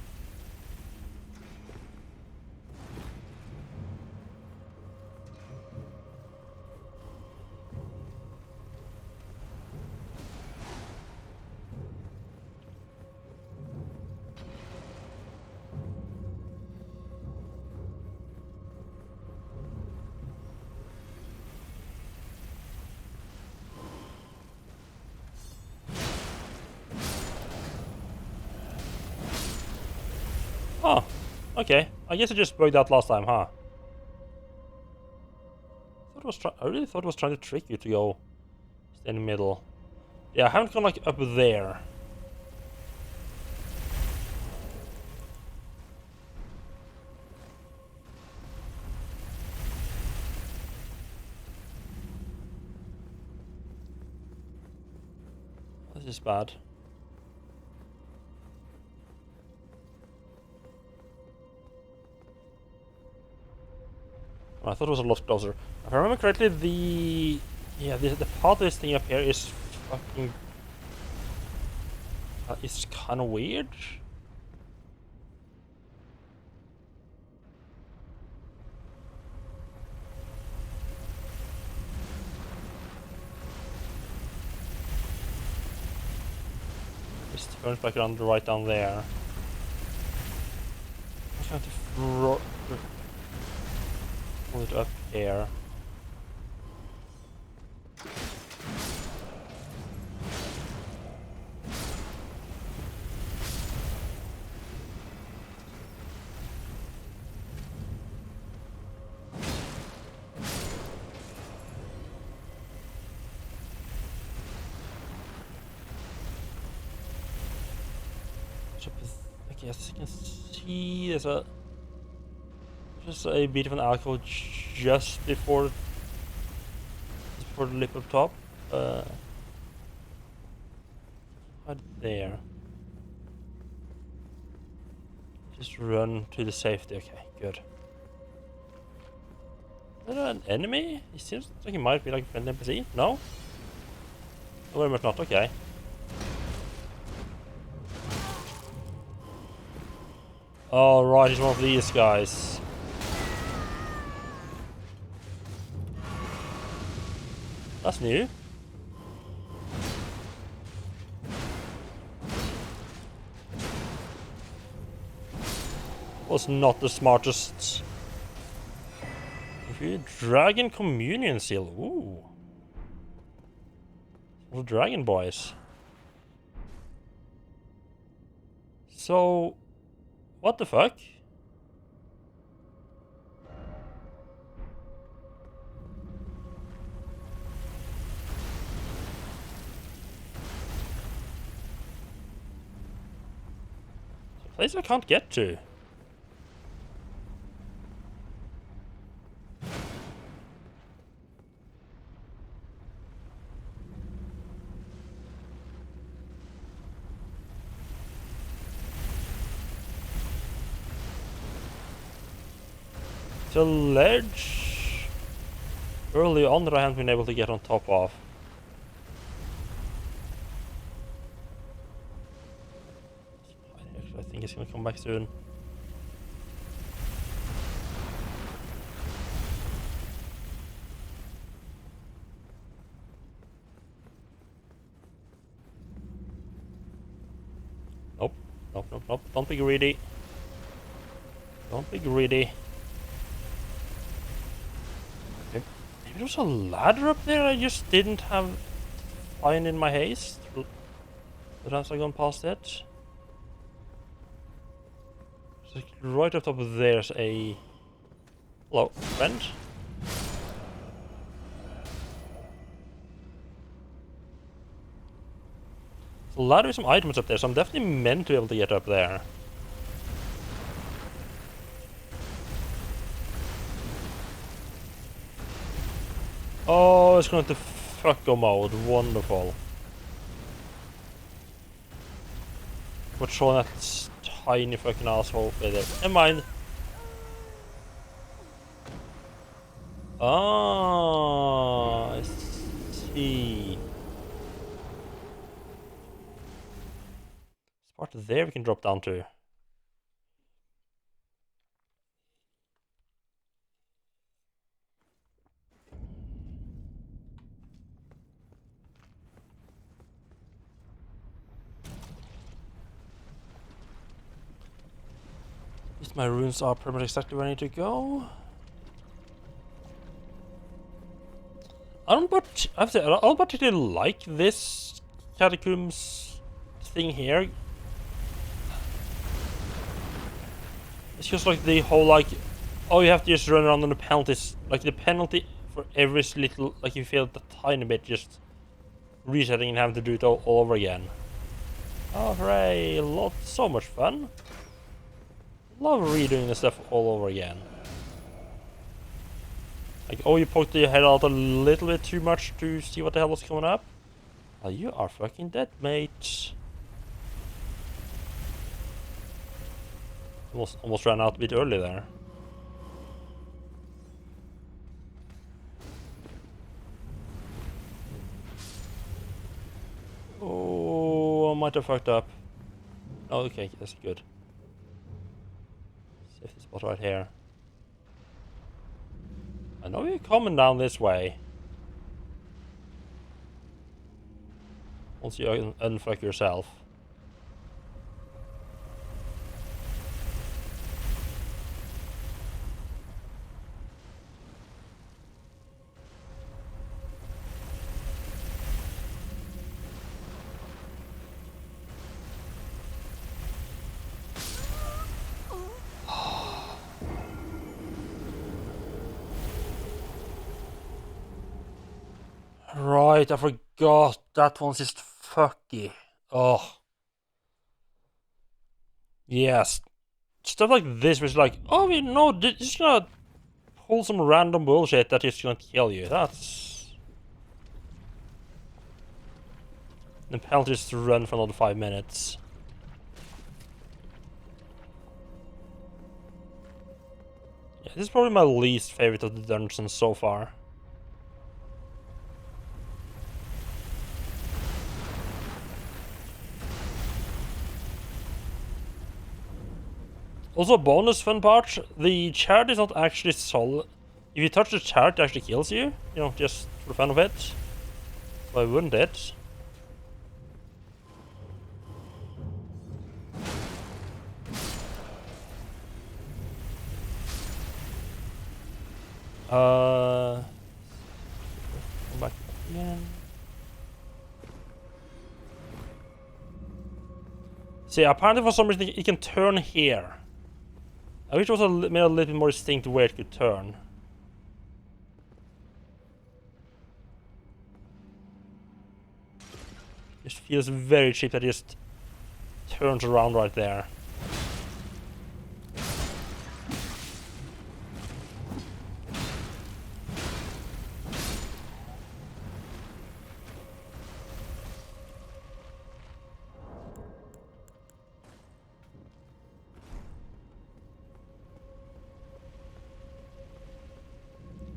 Oh, okay. I guess I just broke that last time, huh? I really thought it was trying to trick you to go stay in the middle. Yeah, I haven't gone like up there. This is bad. I thought it was a lot closer. If I remember correctly, the part of this thing up here is fucking... it's kind of weird. Just turns back around right down there. I'm trying to pull it up here. I guess you can see there's just a bit of an alcove just before the lip up top. Right there. Just run to the safety. Okay, good. Is that an enemy? He seems like he might be like a friendly NPC. No? Oh, very much not. Okay. All right, he's one of these guys. That's new. Was not the smartest. If you dragon communion seal. Ooh. Well, dragon boys. So, what the fuck? A place I can't get to. The ledge early on that I haven't been able to get on top of. Actually, I think it's gonna come back soon. Nope. Nope, nope, nope. Don't be greedy. Don't be greedy. Maybe there was a ladder up there I just didn't have find in my haste. But as I gone past it. So right up top of there's a... Hello, friend? So a ladder with some items up there, so I'm definitely meant to be able to get up there. Oh, it's going to fucko mode. Wonderful. But showing that tiny fucking asshole with it. Never mind. Ah, I see. It's part of there we can drop down to. At least my runes are pretty much exactly where I need to go. I don't particularly like this catacombs thing here. It's just like the whole like, oh, you have to just run around on the penalties. Like the penalty for every little, like you feel the tiny bit, just resetting and having to do it all over again. Oh, hooray! So much fun. Love redoing the stuff all over again. Like, oh, you poked your head out a little bit too much to see what the hell was coming up? Well, you are fucking dead, mate. Almost ran out a bit early there. Oh, I might have fucked up. Oh, okay, that's good. Safety spot right here. I know you're coming down this way. Once you unfuck yourself. Right, I forgot. That one's just fucky. Oh. Yes. Stuff like this was like, oh, you know, just gonna pull some random bullshit that is gonna kill you. That's... The penalty is to run for another 5 minutes. Yeah, this is probably my least favorite of the dungeons so far. Also, bonus fun part, the chariot is not actually solid. If you touch the chariot, it actually kills you. You know, just for the fun of it. Why wouldn't it? Come back again. See, apparently for some reason it can turn here. I wish it was made a little bit more distinct where it could turn. Just feels very cheap that it just turns around right there.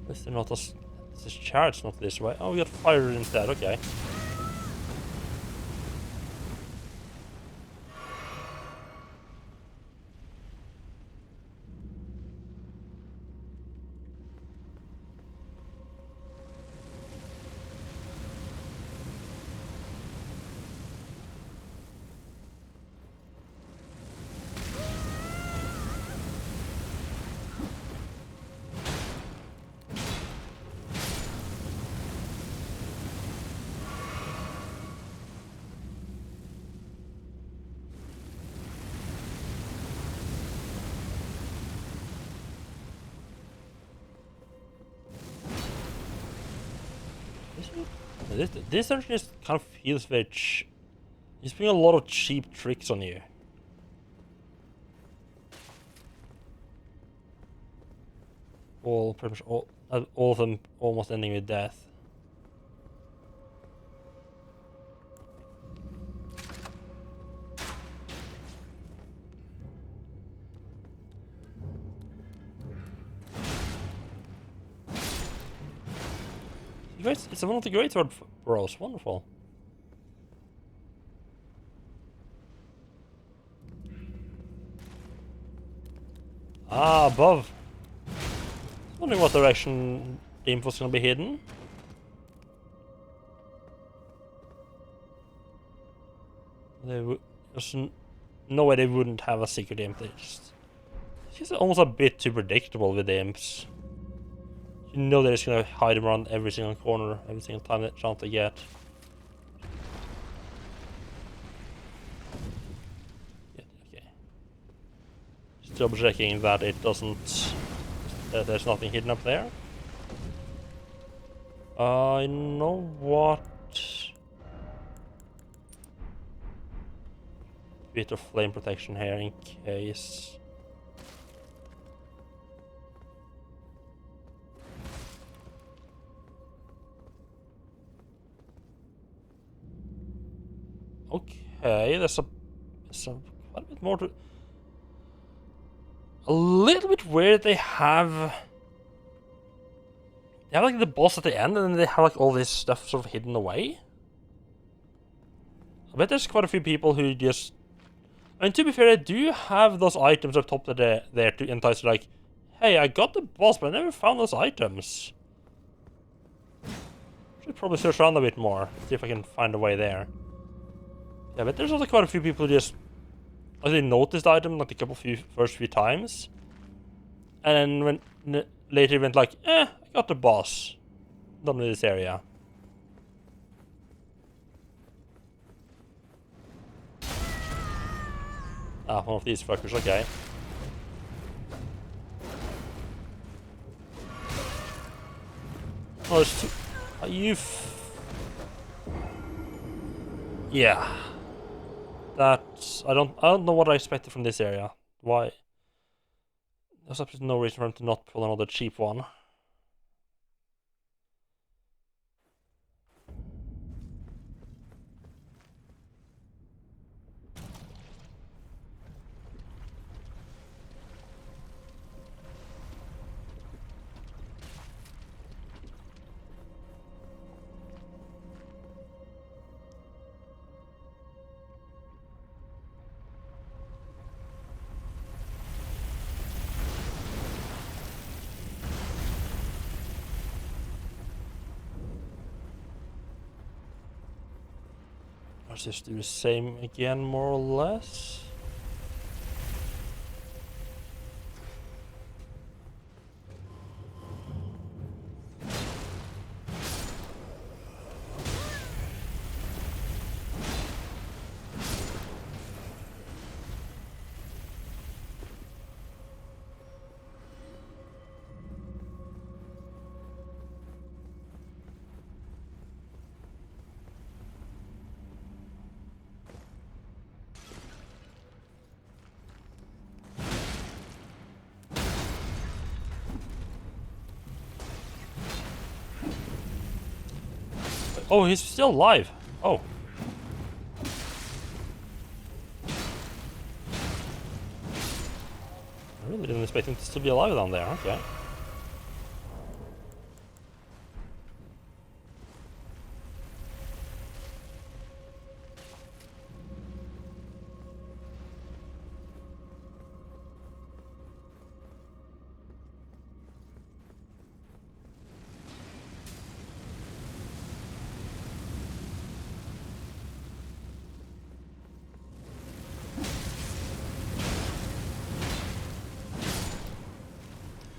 Is there not a... This chariot's not this way. Oh, we got fire instead, okay. This actually just kind of feels very he's putting a lot of cheap tricks on you. Pretty much all of them almost ending with death. It's one of the great sword bros. Wonderful. Ah, above. Wondering what direction the info's gonna be hidden. There's no way they wouldn't have a secret imp. It's just almost a bit too predictable with the imps. You know they're just gonna hide around every single corner, every single time that chance they get. Yeah, okay. Just double checking that it doesn't. That there's nothing hidden up there. You know what? Bit of flame protection here in case. Okay, there's quite a bit more to... A little bit weird they have like the boss at the end and then they have like all this stuff sort of hidden away. I bet there's quite a few people who just... I mean, to be fair, they do have those items up top there to entice you, like, hey, I got the boss, but I never found those items. Should probably search around a bit more, see if I can find a way there. Yeah, but there's also quite a few people who just... Like, they noticed the item like first few times. And then when later went like, I got the boss. Done with this area. Ah, one of these fuckers, okay. Oh, there's two... Are you yeah. That's... I don't know what I expected from this area. Why? There's absolutely no reason for him to not pull another cheap one. Let's just do the same again, more or less. Oh, he's still alive. Oh. I really didn't expect him to still be alive down there. Okay.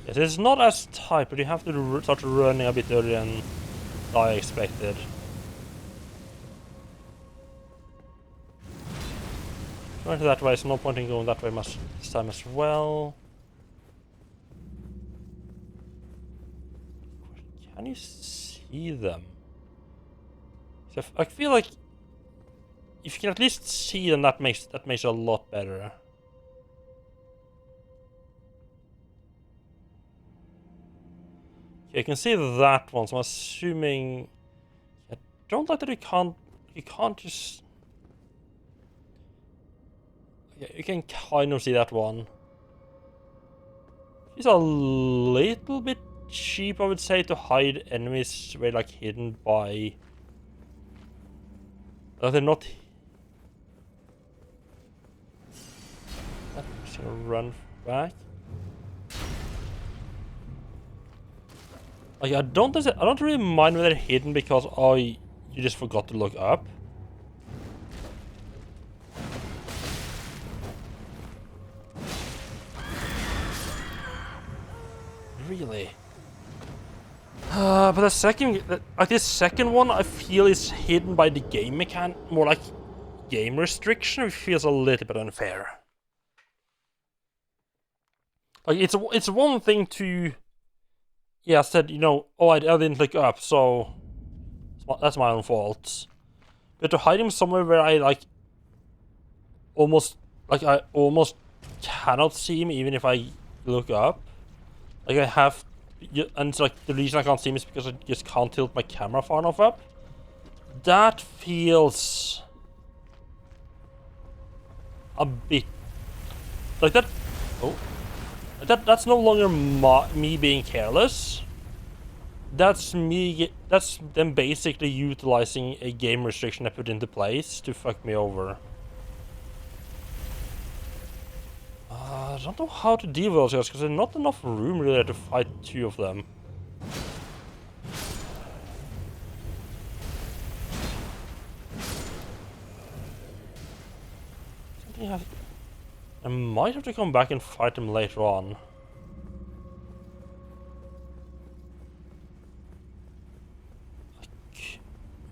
Yes, it's not as tight, but you have to start running a bit earlier than I expected. Going that way, so no point in going that way much this time as well. Can you see them? So I feel like if you can at least see them, that makes it a lot better. Okay, you can see that one, so I'm assuming. I don't like that you can't just. Okay, you can kind of see that one. It's a little bit cheap, I would say, to hide enemies where like hidden by. They're not. I'm just gonna run back. Like I don't really mind when they're hidden because you just forgot to look up. Really? But the this second one, I feel is hidden by the game more like game restriction, which feels a little bit unfair. Like it's one thing to, yeah, I said, you know, oh, I didn't look up, so that's my own fault. But to hide him somewhere where I I almost cannot see him even if I look up. Like I have, and it's like the reason I can't see him is because I just can't tilt my camera far enough up. That feels a bit like that. Oh, that's no longer me being careless. That's me. That's them basically utilizing a game restriction I put into place to fuck me over. I don't know how to deal with those guys because there's not enough room really to fight two of them. I might have to come back and fight them later on.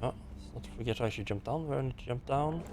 Oh, let's not forget to actually jump down where I need to jump down.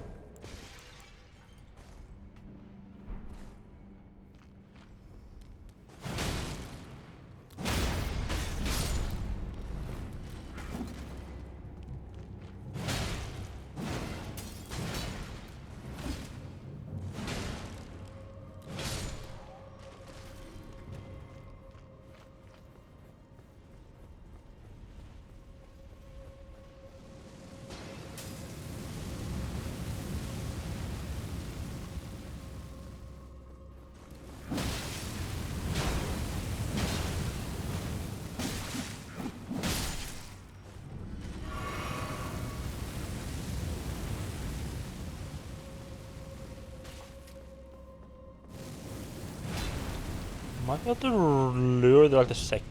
Might be able to lure like the second.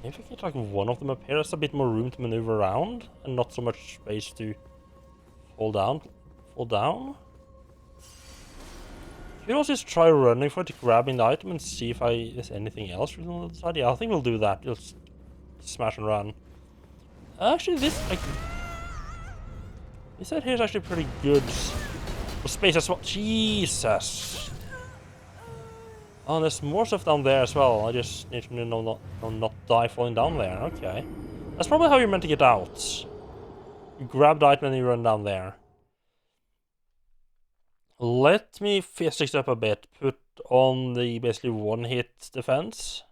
Maybe if I get like one of them up here, there's a bit more room to maneuver around and not so much space to fall down. Fall down? You could also just try running for it, grabbing the item, and see if there's anything else on the other side. Yeah, I think we'll do that. Just smash and run. Actually, this side here is actually pretty good for space as well. Jesus! Oh, there's more stuff down there as well. I just need to not die falling down there. Okay. That's probably how you're meant to get out. You grab the item and you run down there. Let me physics up a bit. Put on the basically one-hit defense.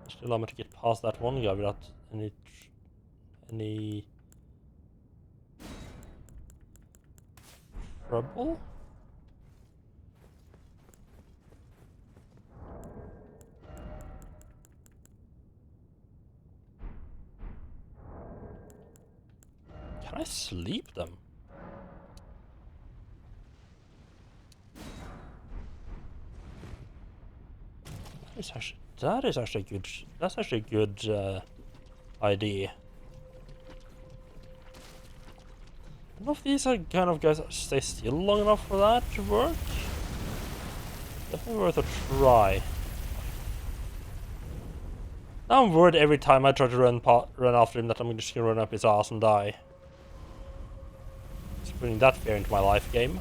Still allow me to get past that one guy without any trouble. Can I sleep them? That is actually good. That's actually a good idea. I don't know if these are kind of guys that stay still long enough for that to work. Definitely worth a try. Now I'm worried every time I try to run after him that I'm just gonna run up his ass and die. Just bringing that fear into my life game.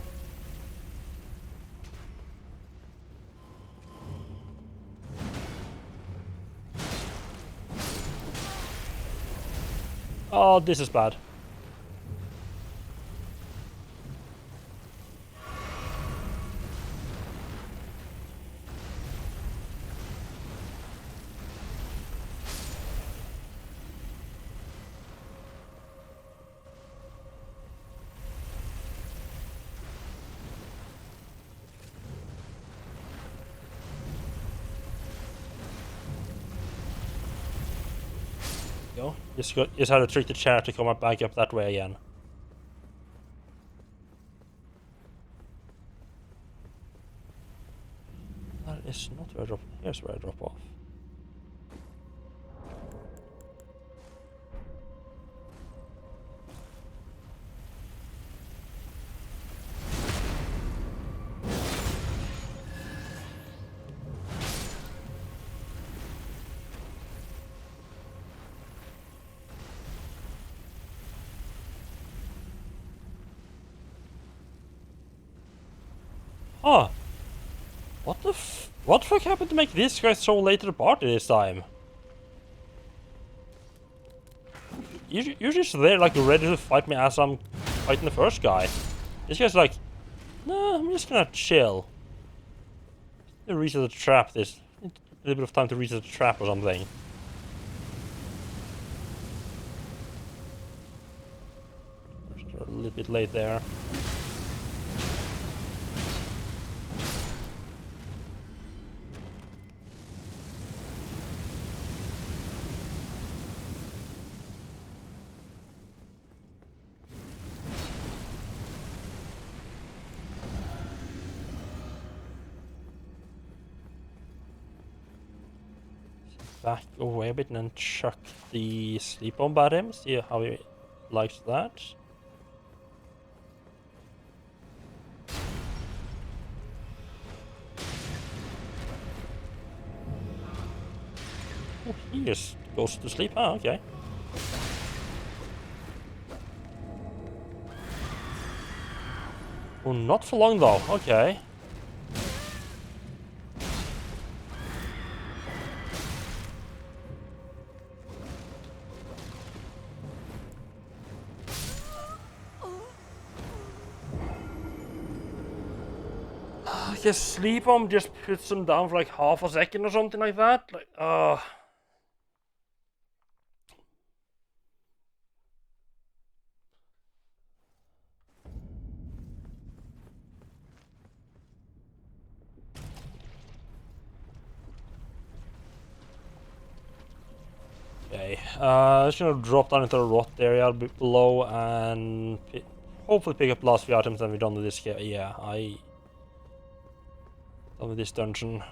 Oh, this is bad. Go. Just had to trick the chair to come back up that way again. That is not where I drop. Here's where I drop off. Huh. What the fuck happened to make this guy so late to the party this time? You're just there like ready to fight me as I'm fighting the first guy. This guy's like, nah, I'm just gonna chill. Reset the trap, there's a little bit of time to reset the trap or something. Just a little bit late there. Back away a bit and then chuck the sleep bomb at him, see how he likes that. Oh, he just goes to sleep. Ah, okay. Oh, not for long though. Okay. I guess sleep bomb just puts him down for like half a second or something like that. Like, Okay, just gonna drop down into the rot area a bit below and hopefully pick up the last few items and we're done with this. Yeah, done with this dungeon.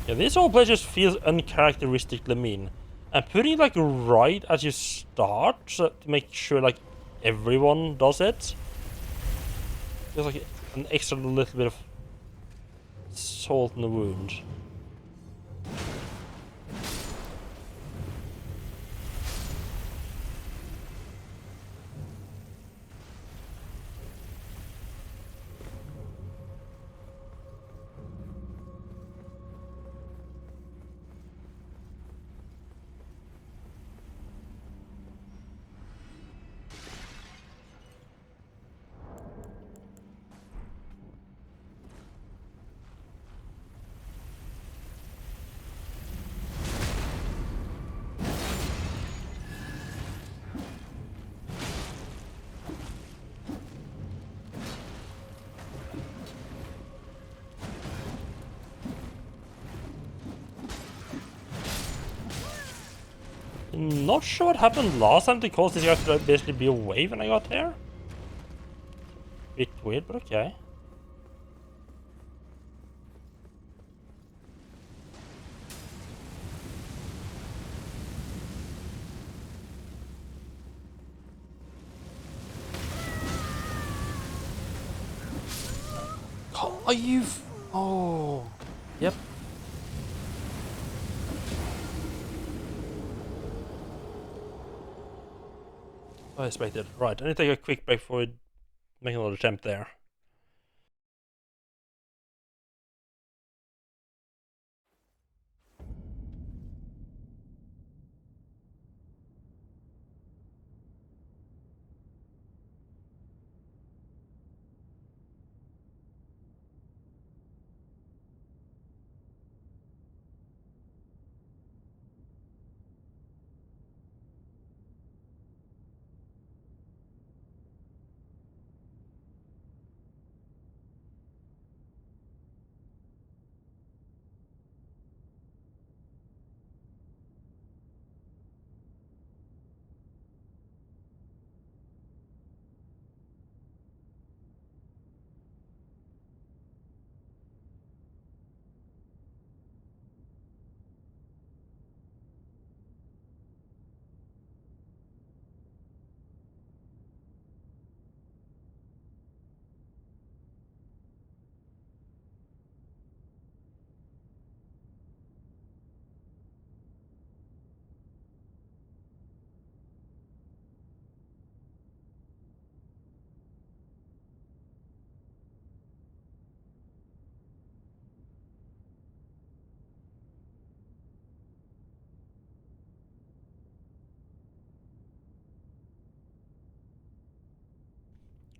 Yeah, this whole place just feels uncharacteristically mean. And putting it like right as you start, so to make sure like everyone does it. Feels like an extra little bit of salt in the wound. Not sure what happened last time to cause this guy to basically be away when I got here. Bit weird, but okay. Are you? Oh, yep. I expected. Right, I need to take a quick break before we make another attempt there.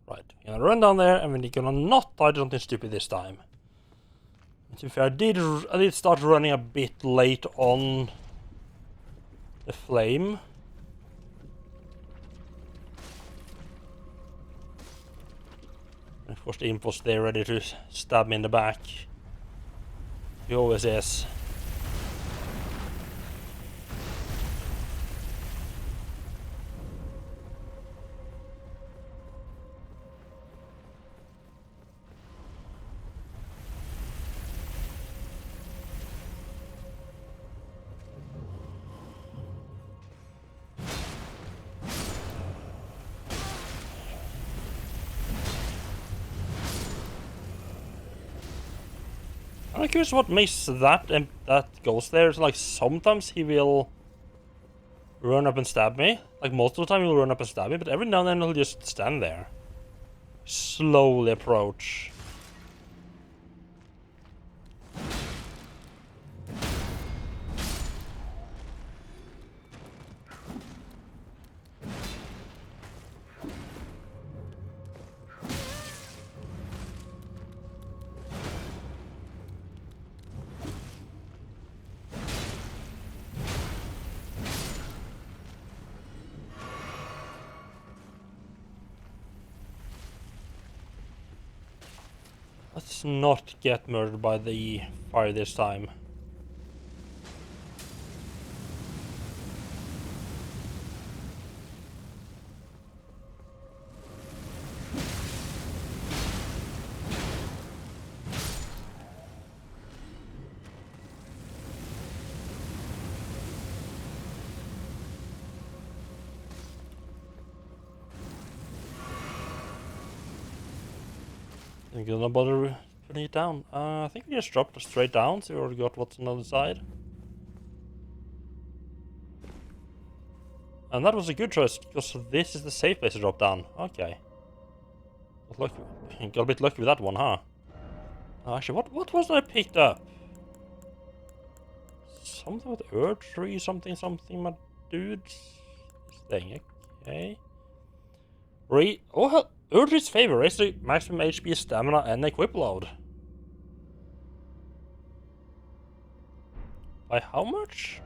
Right, we're gonna run down there and we're gonna not die to something stupid this time. To be fair, I did start running a bit late on the flame. And of course the imp was there ready to stab me in the back. He always is. I'm curious what makes that goes there. It's like sometimes he will run up and stab me. Like most of the time he'll run up and stab me, but every now and then he'll just stand there. Slowly approach. Let's not get murdered by the fire this time. I'm gonna bother putting it down. I think we just dropped it straight down, so we already got what's on the other side. And that was a good choice, because this is the safe place to drop down. Okay. Got a bit lucky with that one, huh? Actually, what was that I picked up? Something with Earth Tree, something, my dudes. This thing, okay. Oh, hell, Earth Tree's favor. Raise the maximum HP, stamina, and equip load. By how much?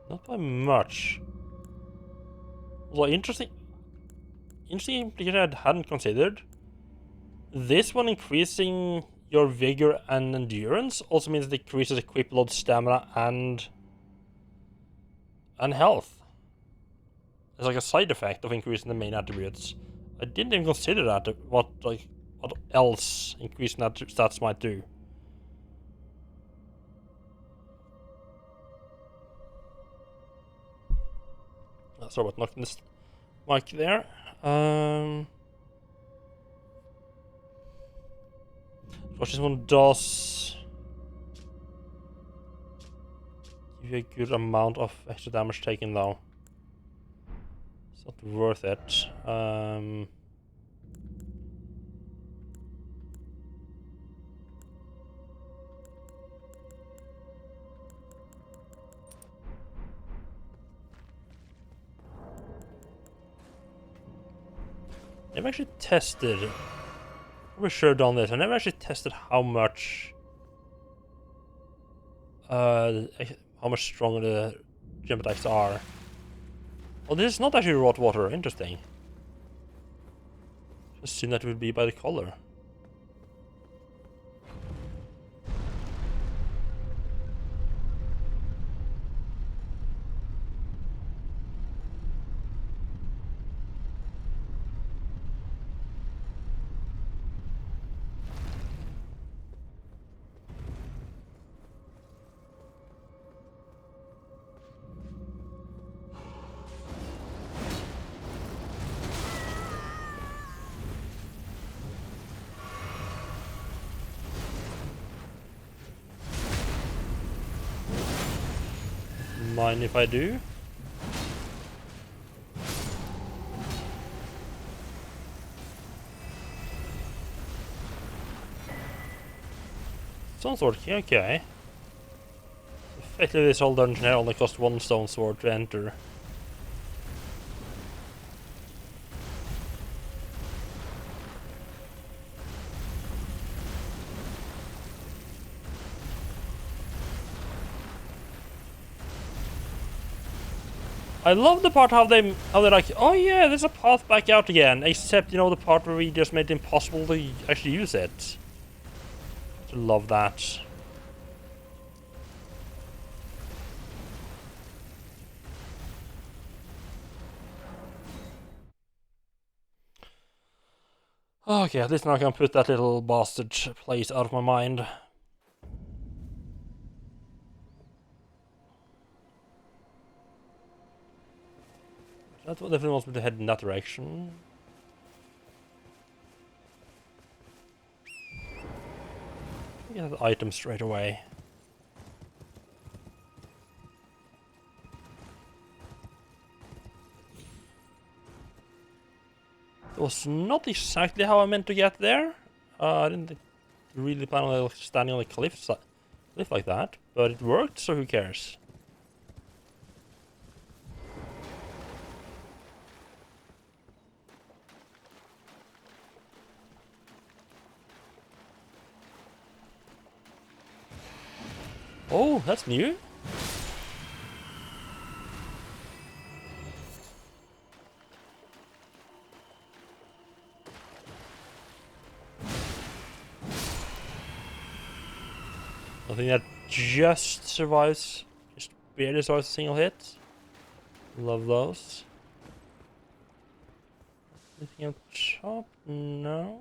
Not by much. Well, interesting implication I hadn't considered. This one increasing your vigor and endurance also means it increases equip load, stamina, and health. It's like a side effect of increasing the main attributes. I didn't even consider that. What else increasing that stats might do. Sorry about knocking this mic there. What this one does give you a good amount of extra damage taken though. It's not worth it. I've actually tested. Probably should have done this. I never actually tested how much stronger the jump attacks are. Well, this is not actually raw water. Interesting. Just assume that it would be by the color. Mind if I do? Sounds working, okay. Effectively this whole dungeon here only cost one stone sword to enter. I love the part how they're like, oh yeah, there's a path back out again, except, you know, the part where we just made it impossible to actually use it. I love that. Okay, at least now I can put that little bastard place out of my mind. That definitely wants me to head in that direction. Get that item straight away. It was not exactly how I meant to get there. I didn't really plan on standing on a cliff like that, but it worked, so who cares? Oh, that's new. I think that just barely survives a single hit. Love those. Anything up top? No.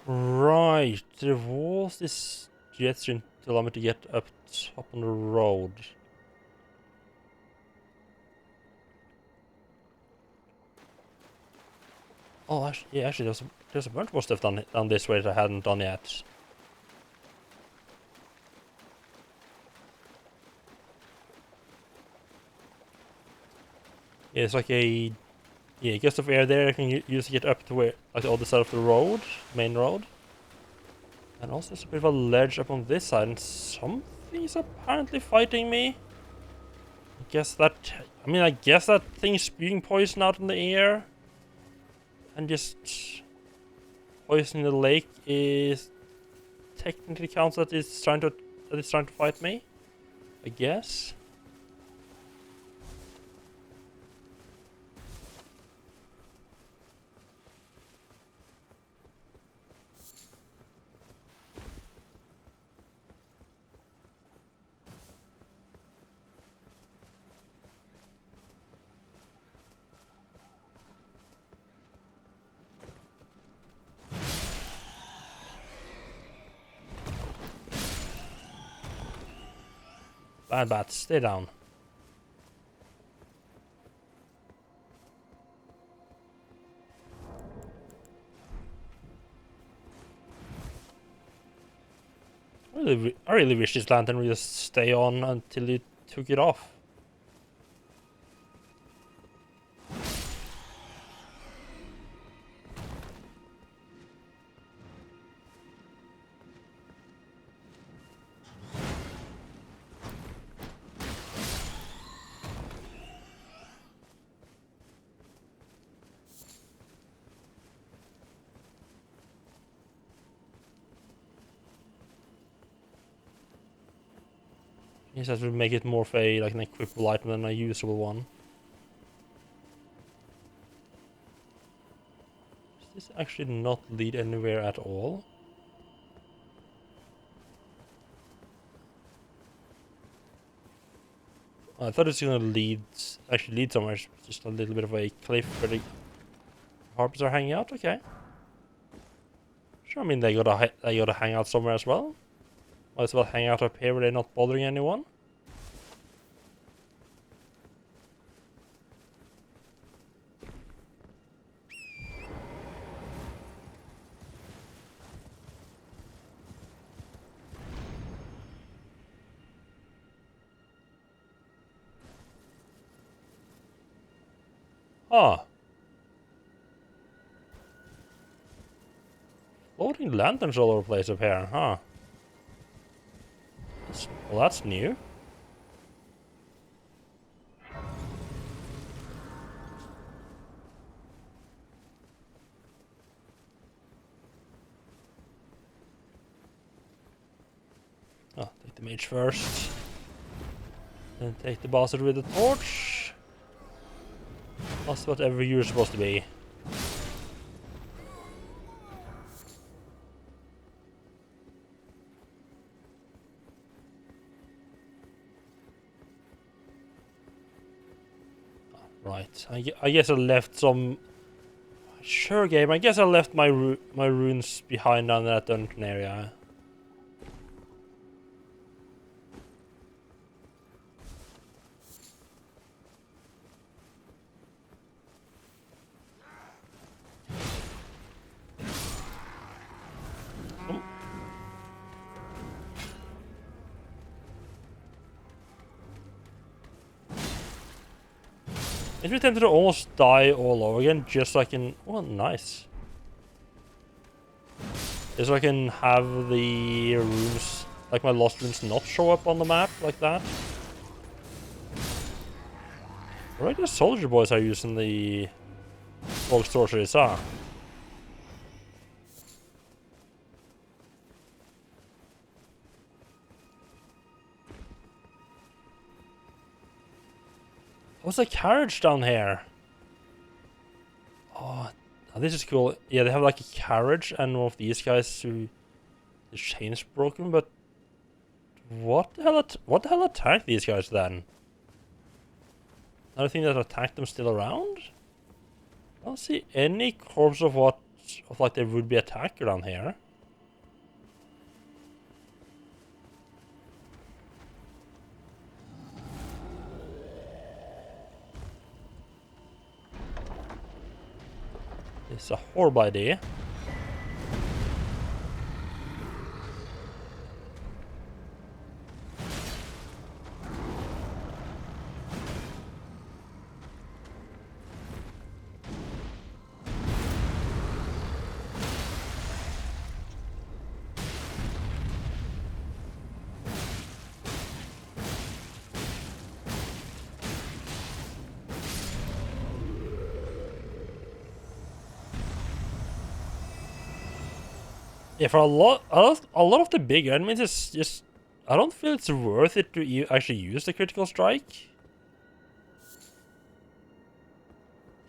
Right, there was this gesture to allow me to get up top on the road. Oh, actually, yeah, actually, there's a bunch more stuff done this way that I hadn't done yet. Yeah, it's like a gust of air there I can use to get up to where, like the other side of the road, main road. And also there's a bit of a ledge up on this side, and something's apparently fighting me. I guess that thing spewing poison out in the air and just poisoning the lake is technically counts that it's trying to fight me, I guess. Bad bats, stay down. I really wish this lantern would just stay on until you took it off. Yes, that would make it more of a like an equipable item than a usable one. Does this actually not lead anywhere at all? I thought it was gonna actually lead somewhere. It's just a little bit of a cliff where the harpies are hanging out. Okay. Sure, I mean they gotta hang out somewhere as well. Might as well hang out up here where they're not bothering anyone. Ah. Floating lanterns all over the place up here, huh? Well, that's new. Oh, take the mage first. Then take the bastard with the torch. That's whatever you're supposed to be. Right, I guess I left some... Sure game, I guess I left my runes behind on that dungeon area. Makes me tempted to almost die all over again, just so I can... Oh, nice. Just so I can have the runes, like my lost runes, not show up on the map like that. Right, the soldier boys are using the Rogue Sorceries, huh? What's a carriage down here? Oh, this is cool. Yeah, they have like a carriage and one of these guys who the chain's broken, but what the hell attacked these guys then? Another thing that attacked them still around? I don't see any corpse of like there would be attack around here. It's a horrible idea. Yeah, for a lot of the big enemies, it's just I don't feel it's worth it to actually use the critical strike.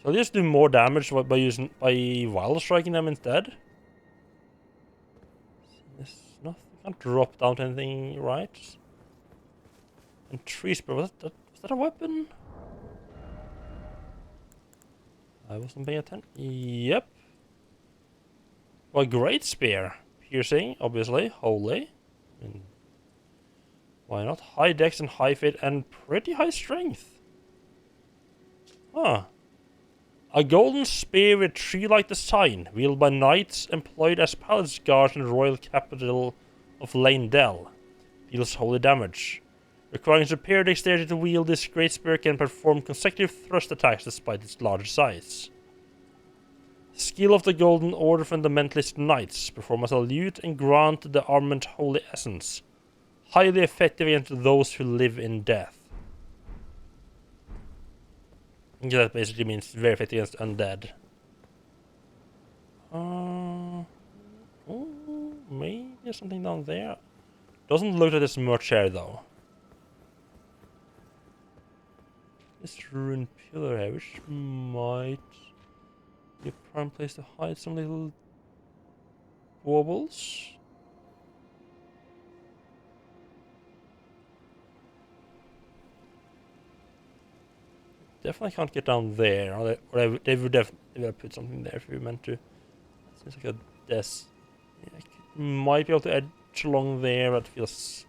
So I'll just do more damage by wild striking them instead. There's nothing. Can't drop down to anything, right? And tree spear, was that a weapon? I wasn't paying attention. Yep. Well, great spear. Piercing, obviously. Holy. Why not? High dex and high fit and pretty high strength. Huh. A golden spear with tree-like design, wielded by knights employed as palace guards in the royal capital of Lane-Dell. Deals holy damage. Requiring superior dexterity to wield this great spear can perform consecutive thrust attacks despite its large size. Skill of the Golden Order Fundamentalist Knights. Perform as a salute and grant the armament holy essence. Highly effective against those who live in death. Yeah, that basically means very effective against undead. Oh, maybe there's something down there. Doesn't look like there's much here though. This ruined pillar here, which might be a prime place to hide some little wobbles. Definitely can't get down there. Or they would definitely put something there if we meant to. Seems like a desk. Yeah, might be able to edge along there, but it feels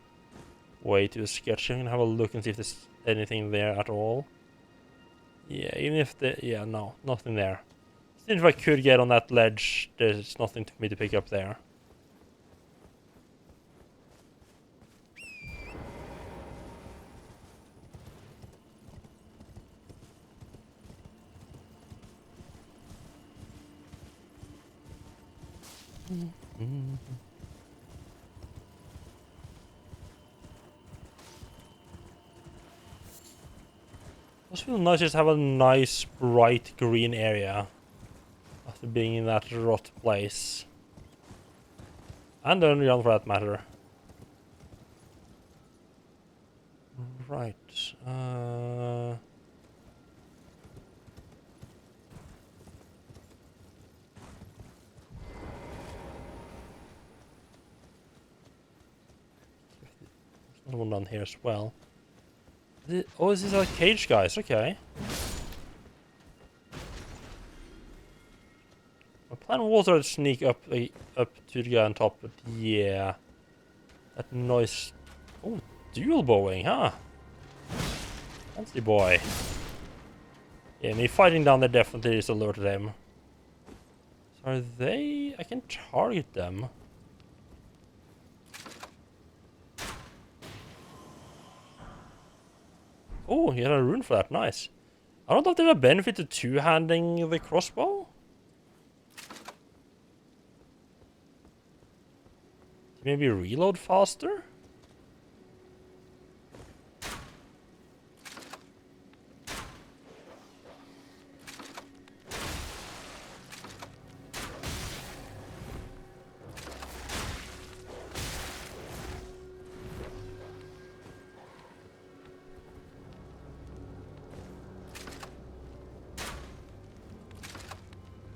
way too sketchy. I'm gonna have a look and see if there's anything there at all. Yeah, even if yeah, no, nothing there. Even if I could get on that ledge, there's nothing for me to pick up there. It feels nice just to have a nice bright green area after being in that rot place. And the underground for that matter. Right. There's another one down here as well. Oh, is this like cage guys? Okay. My plan was to sneak up to the guy on top, but yeah. That noise. Oh, dual bowing, huh? Fancy boy. Yeah, me fighting down there definitely is alerted him. So are they... I can target them. Oh, he had a rune for that. Nice. I don't know if there's a benefit to two-handing the crossbow. Maybe reload faster?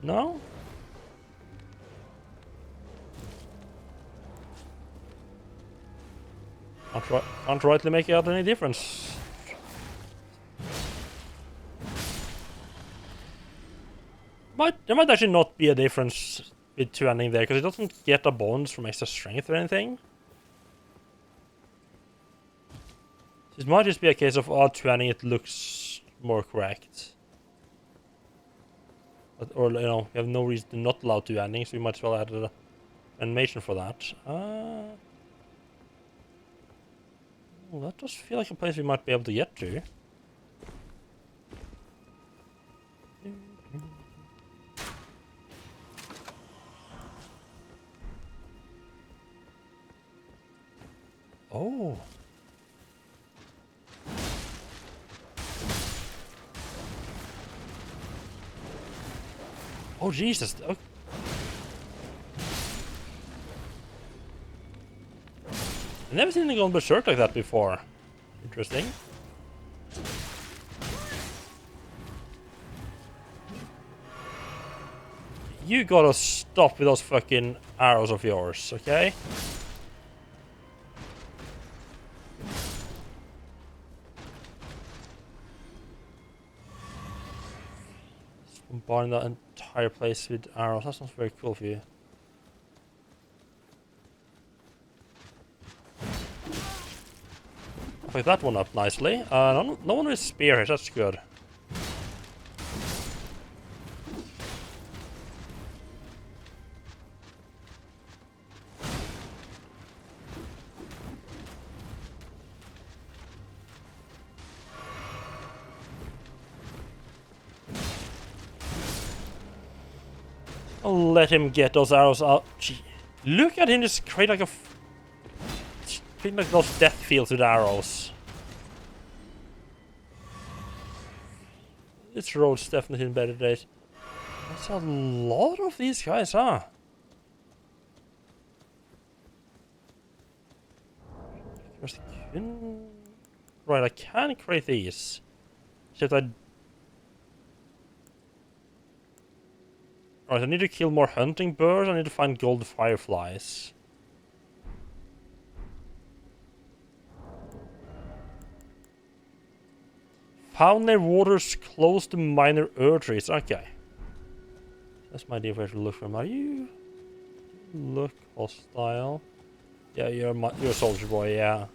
No? Can't rightly make out any difference. There might actually not be a difference with two ending there, because it doesn't get a bonus from extra strength or anything. So it might just be a case of two ending it looks more correct. But, or, you know, we have no reason to not allow two endings, so we might as well add an animation for that. Well, that does feel like a place we might be able to get to. Oh. Oh, Jesus. Okay. I've never seen anyone go berserk like that before. Interesting. You gotta stop with those fucking arrows of yours, okay? Bombarding the entire place with arrows. That sounds very cool for you. I picked that one up nicely. No one with spears, that's good. I'll let him get those arrows out. Gee, look at him just create like create like those death fields with arrows. This road's definitely in better days. That's a lot of these guys, huh? Right, I can create these. Except Right, I need to kill more hunting birds. I need to find gold fireflies. Found near waters close to minor arteries. Okay. That's my idea where to look for them. Are you... Look hostile. Yeah, you're a soldier boy, yeah.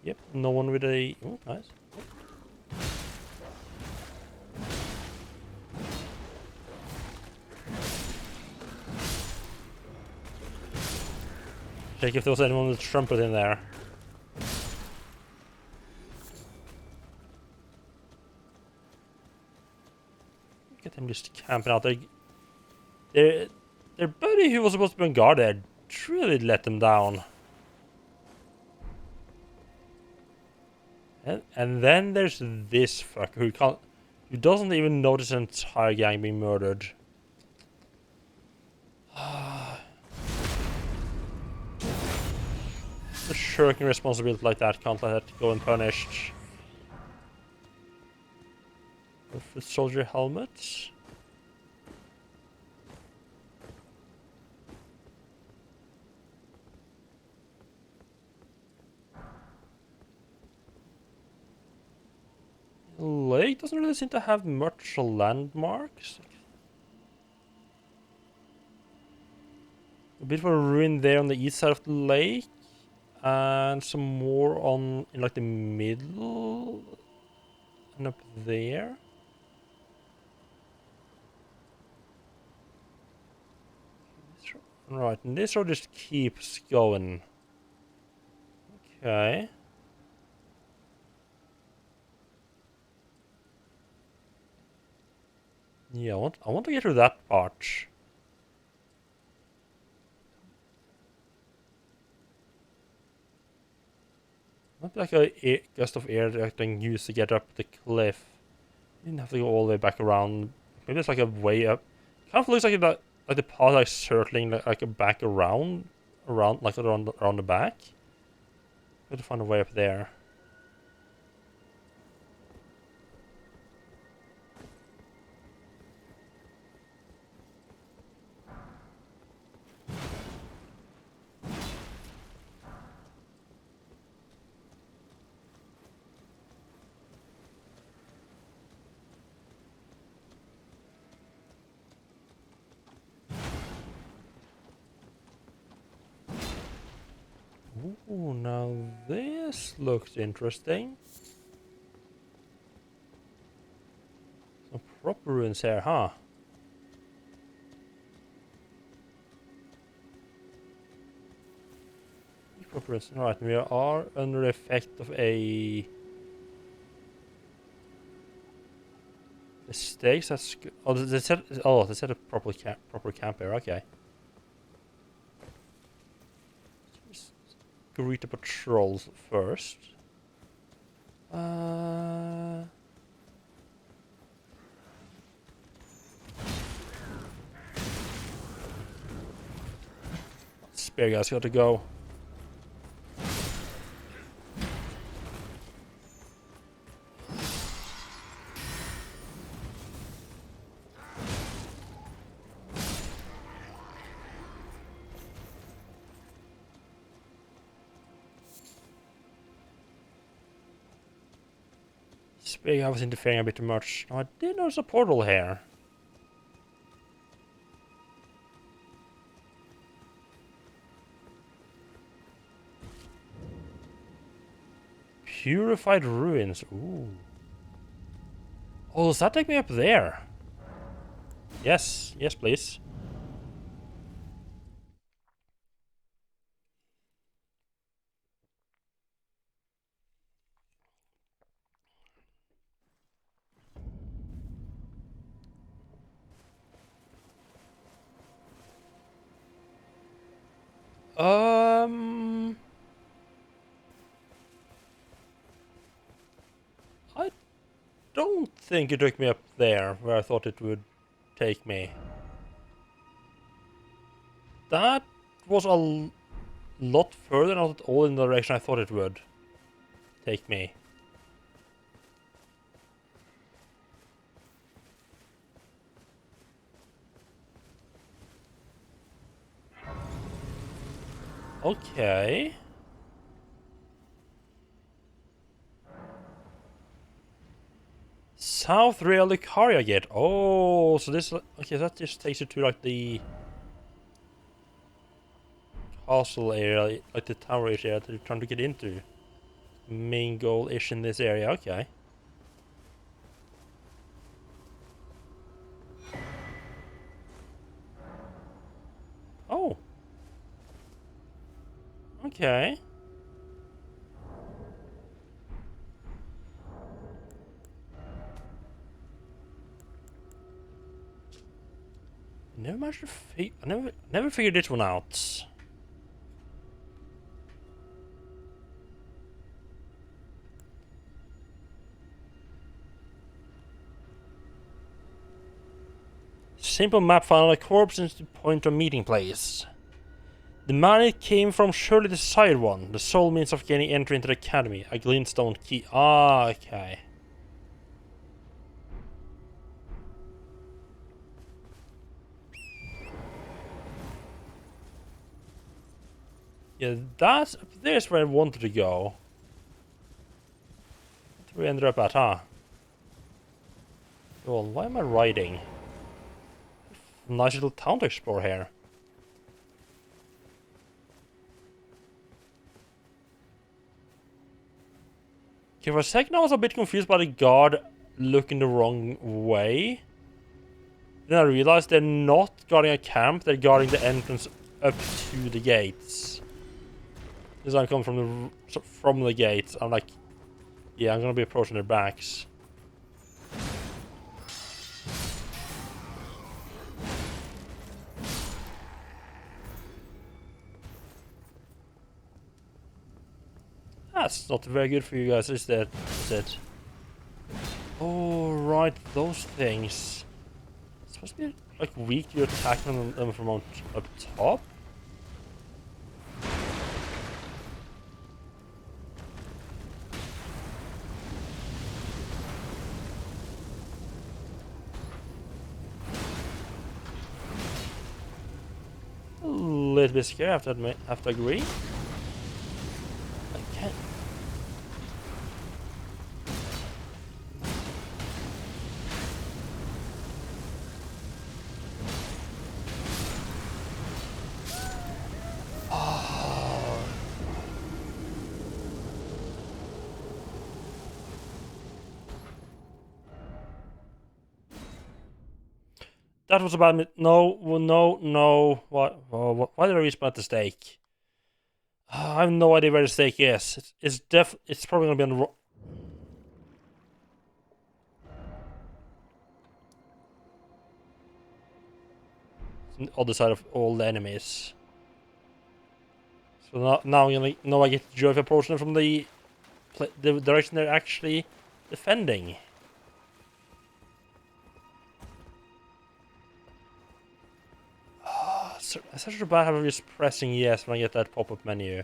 Yep, no one with a... Oh, nice. Check if there was anyone with a trumpet in there. Look at them just camping out there. Their buddy who was supposed to be on guard there truly let them down. And then there's this fucker who doesn't even notice an entire gang being murdered. The shirking responsibility like that, can't let it go unpunished. With the soldier helmet. The lake doesn't really seem to have much landmarks. A bit of a ruin there on the east side of the lake. And some more in like the middle. And up there. Right, and this road just keeps going. Okay. Yeah, I want to get to that part. Not like a gust of air that I can use to get up the cliff. You didn't have to go all the way back around. Maybe it's like a way up. Kind of looks like that, like the path like circling like a back around the back. Got to find a way up there. Ooh, now this looks interesting. Some proper ruins here, huh? Proper ruins. Right, we are under the effect of a mistakes. That's good. Oh, they said. Oh, they said a proper camp here. Okay. Just greet the patrols first. Spear guys got to go. Spear guy was interfering a bit too much. No, I did notice a portal here. Purified ruins. Ooh. Oh, does that take me up there? Yes. Yes, please. I don't think it took me up there where I thought it would take me. That was a lot further, not at all in the direction I thought it would take me. Okay. South Rail Lucaria Gate. Oh, so this... Okay, that just takes you to, like, the castle area, like the tower area that you're trying to get into. Main goal-ish in this area, okay. Oh. Okay. Never managed to I never figured this one out. Simple map found a corpse in the point of meeting place. The man it came from surely the side one. The sole means of gaining entry into the academy. A glintstone key. Ah, okay. Yeah, there's where I wanted to go. That's where we ended up at, huh? Well, why am I riding? Nice little town to explore here. Okay, for a second I was a bit confused by the guard looking the wrong way. Then I realized they're not guarding a camp, they're guarding the entrance up to the gates. As I come from the gates, I'm like, yeah, I'm gonna be approaching their backs. That's not very good for you guys, is that? Is it? Oh, right, those things. It's supposed to be like weak to attack them from up top. A little bit scared, have to agree. I can't. That was a bad. No, no, no. Why did I respawn at the stake? I have no idea where the stake is. It's probably gonna be on the other side of all the enemies. So now I get the joy of approaching them from the direction they're actually defending. It's such a bad habit of just pressing yes when I get that pop-up menu.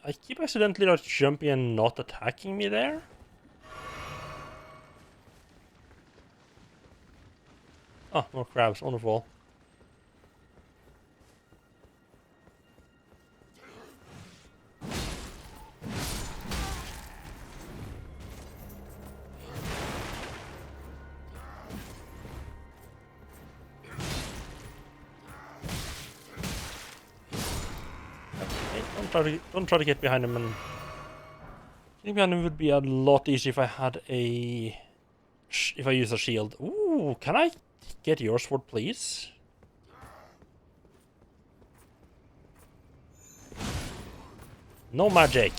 I keep accidentally like jumping and not attacking me there. Oh, more crabs, wonderful. Okay, don't try to get behind him. And getting behind him would be a lot easier if I had if I use a shield. Ooh, can I get your sword, please? No magic.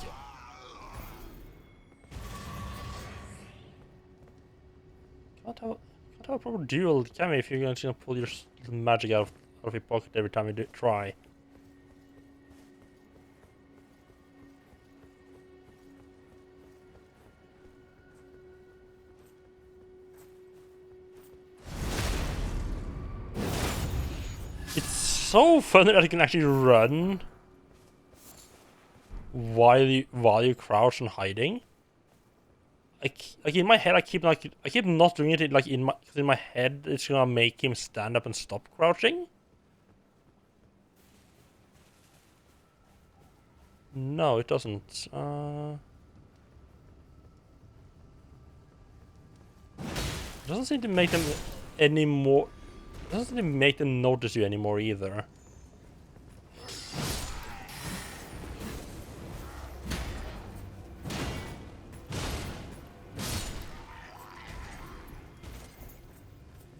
Can't have a proper duel, can we? If you're going to pull your magic out of your pocket every time you try. It's so funny that you can actually run while you crouch and hiding. Like in my head, I keep not doing it. Like in my head, it's gonna make him stand up and stop crouching. No, it doesn't. It doesn't seem to make them any more. It doesn't seem to make them notice you anymore either.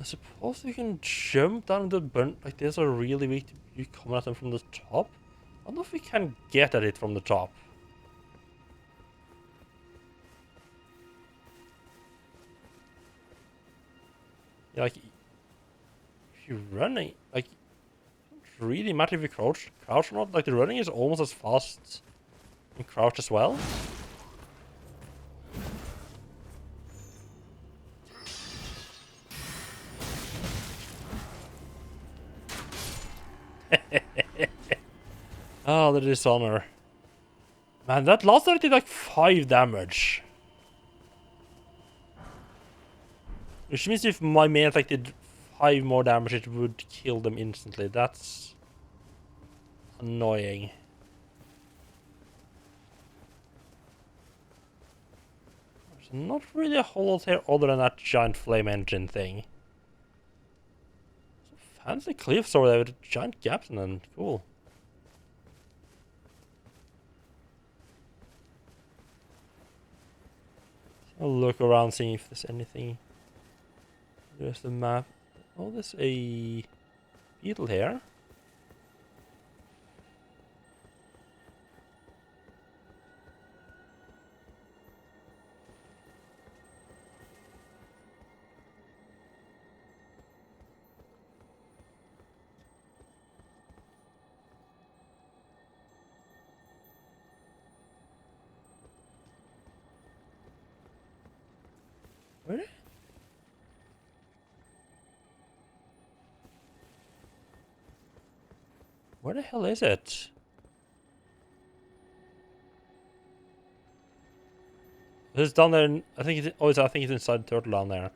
I suppose you can jump down the burn like this are really weak to you coming at them from the top. I don't know if we can get at it from the top. Yeah, like if you're running, like it doesn't really matter if you crouch or not. Like the running is almost as fast and crouch as well. Oh, the dishonor. Man, that last one did like 5 damage. Which means if my main attack did 5 more damage, it would kill them instantly. That's annoying. There's not really a whole lot here other than that giant flame engine thing. Fancy cliffs over there with giant gaps in them. Cool. I'll look around, seeing if there's anything. There's the map. Oh, there's a beetle here. Where Where the hell is it? It's down there. I think it's. Oh, I think it's inside the turtle down there.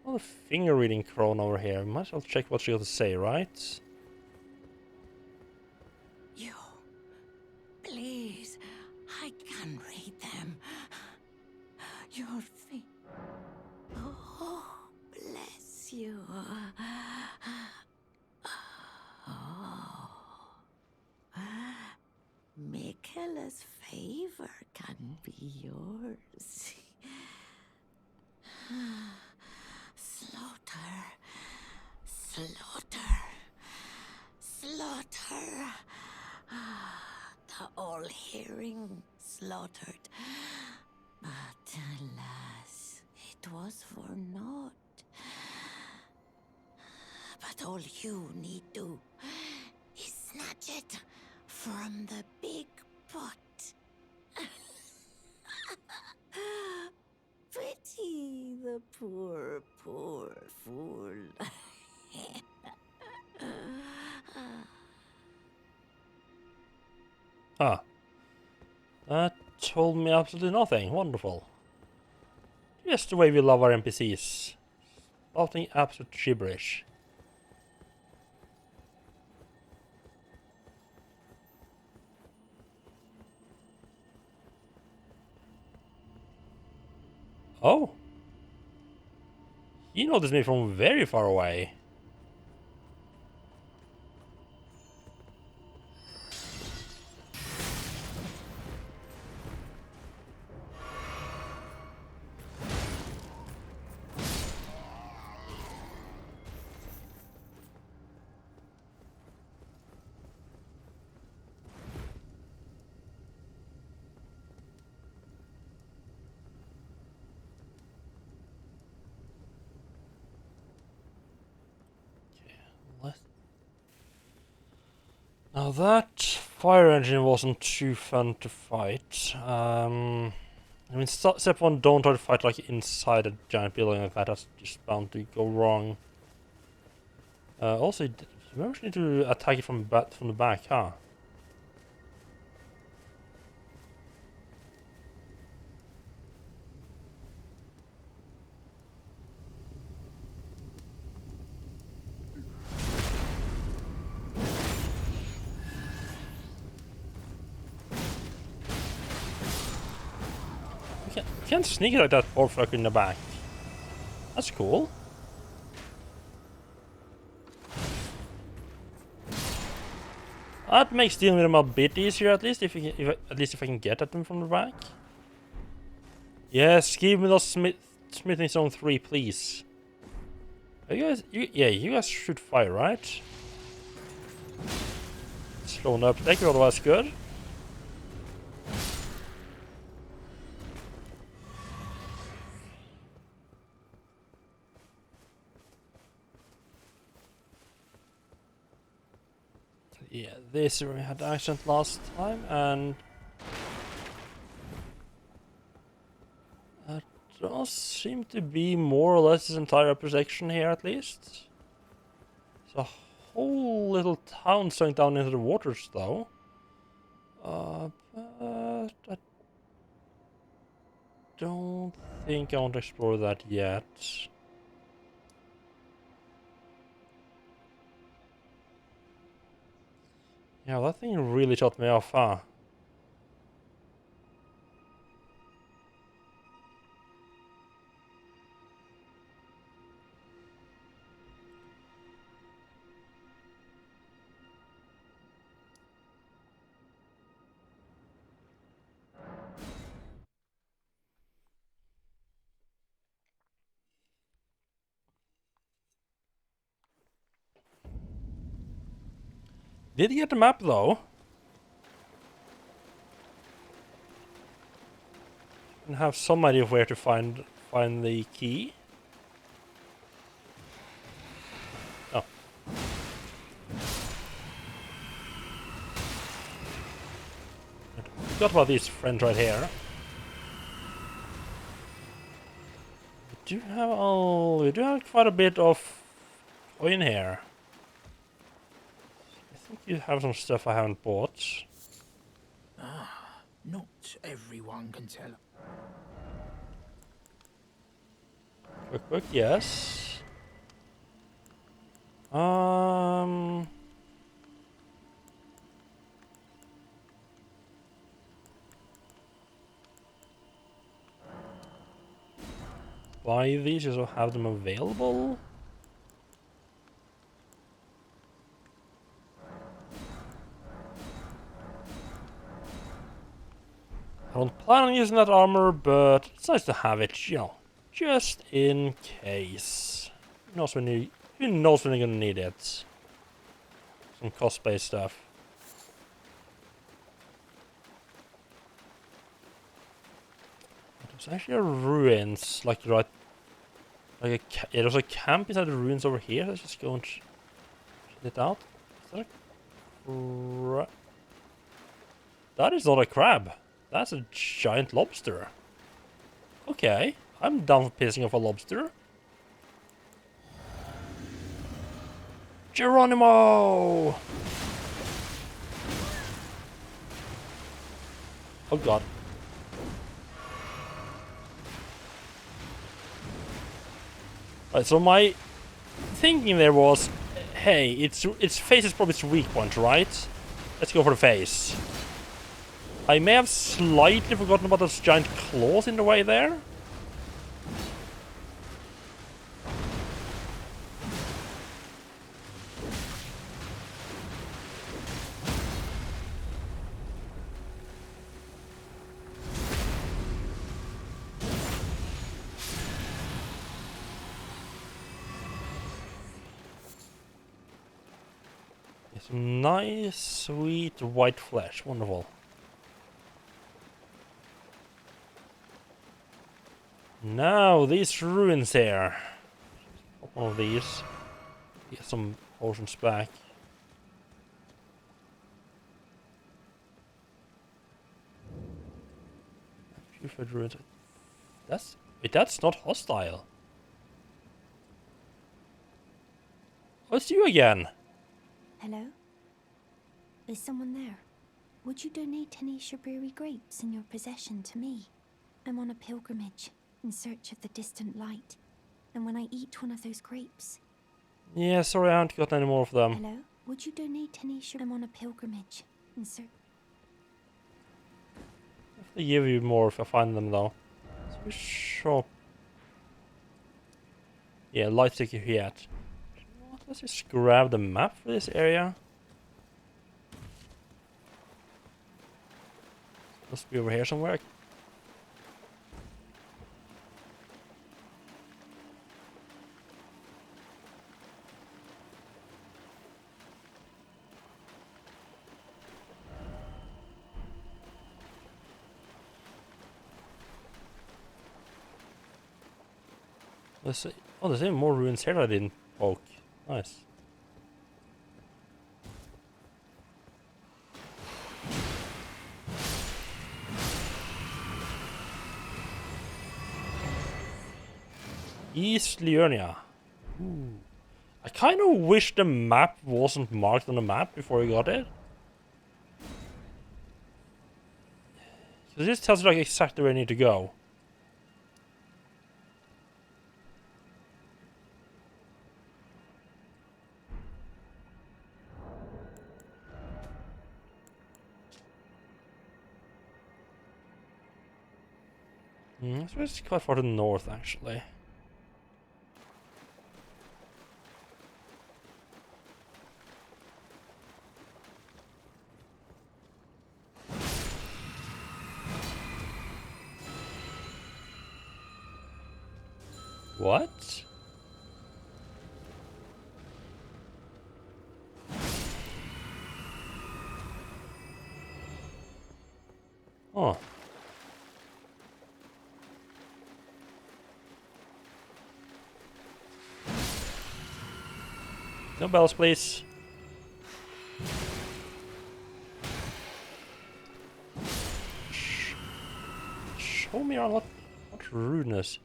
Oh, the finger reading crone over here. Might as well check what she got to say, right? You, please, I can read them. Your feet. Oh, bless you. Oh. Michaela's favor can be yours. Slaughter. Slaughter. Slaughter. The all-hearing slaughtered. But alas, it was for naught. But all you need do is snatch it from the big pot. Pity the poor, poor fool. Ah. That told me absolutely nothing. Wonderful. Just the way we love our NPCs. Spouting absolute gibberish. Oh. He noticed me from very far away. Now that fire engine wasn't too fun to fight. I mean, step one, don't try to fight like inside a giant building like that. That's just bound to go wrong. Also, you actually need to attack it from the back, huh? You can't sneak it like that, poor fucker in the back. That's cool. That makes dealing with them a bit easier, at least if I can get at them from the back. Yes, give me those smithing zone 3, please. You guys should fire, right? Slowing up, thank you, otherwise good. Yeah, this we had accent last time, and that does seem to be more or less this entire upper section here, at least. It's a whole little town sunk down into the waters, though. But I don't think I want to explore that yet. Yeah, that thing really shot me off, huh? Did you get the map, though? And have some idea of where to find the key. Oh. Forgot about these friends right here. We do have quite a bit of coin here. you have some stuff I haven't bought. Not everyone can tell. Quick, yes. Um. Buy these just to have them available. I don't plan on using that armor, but it's nice to have it, you know, just in case. Who knows when you're gonna need it? Some cost-based stuff. There's actually a ruins, like right, like yeah, there's a camp inside the ruins over here. Let's just go and check it out. Is that a crab? That is not a crab. That's a giant lobster. Okay, I'm down for pissing off a lobster. Geronimo! Oh god. Right, so my thinking there was, hey, its face is probably its weak point, right? Let's go for the face. I may have slightly forgotten about those giant claws in the way there. Some nice, sweet white flesh. Wonderful. Now, these ruins here. Pop one of these. Get some potions back. Purified ruins. That's not hostile. Oh, it's you again. Hello? Is someone there? Would you donate any Shabiri grapes in your possession to me? I'm on a pilgrimage in search of the distant light. And when I eat one of those grapes... Yeah, sorry, I haven't got any more of them. Hello? Would you donate any I'm on a pilgrimage in search... They give you more if I find them, though. So shop. Yeah, light sticky yet. Let's just grab the map for this area. Must be over here somewhere. Let's see. Oh, there's even more ruins here I didn't poke. Nice. East Liurnia. Ooh. I kind of wish the map wasn't marked on the map before we got it. Because this tells you like exactly where I need to go. So it's quite far to the north, actually. What? Oh. No bells, please. Show me on what rudeness.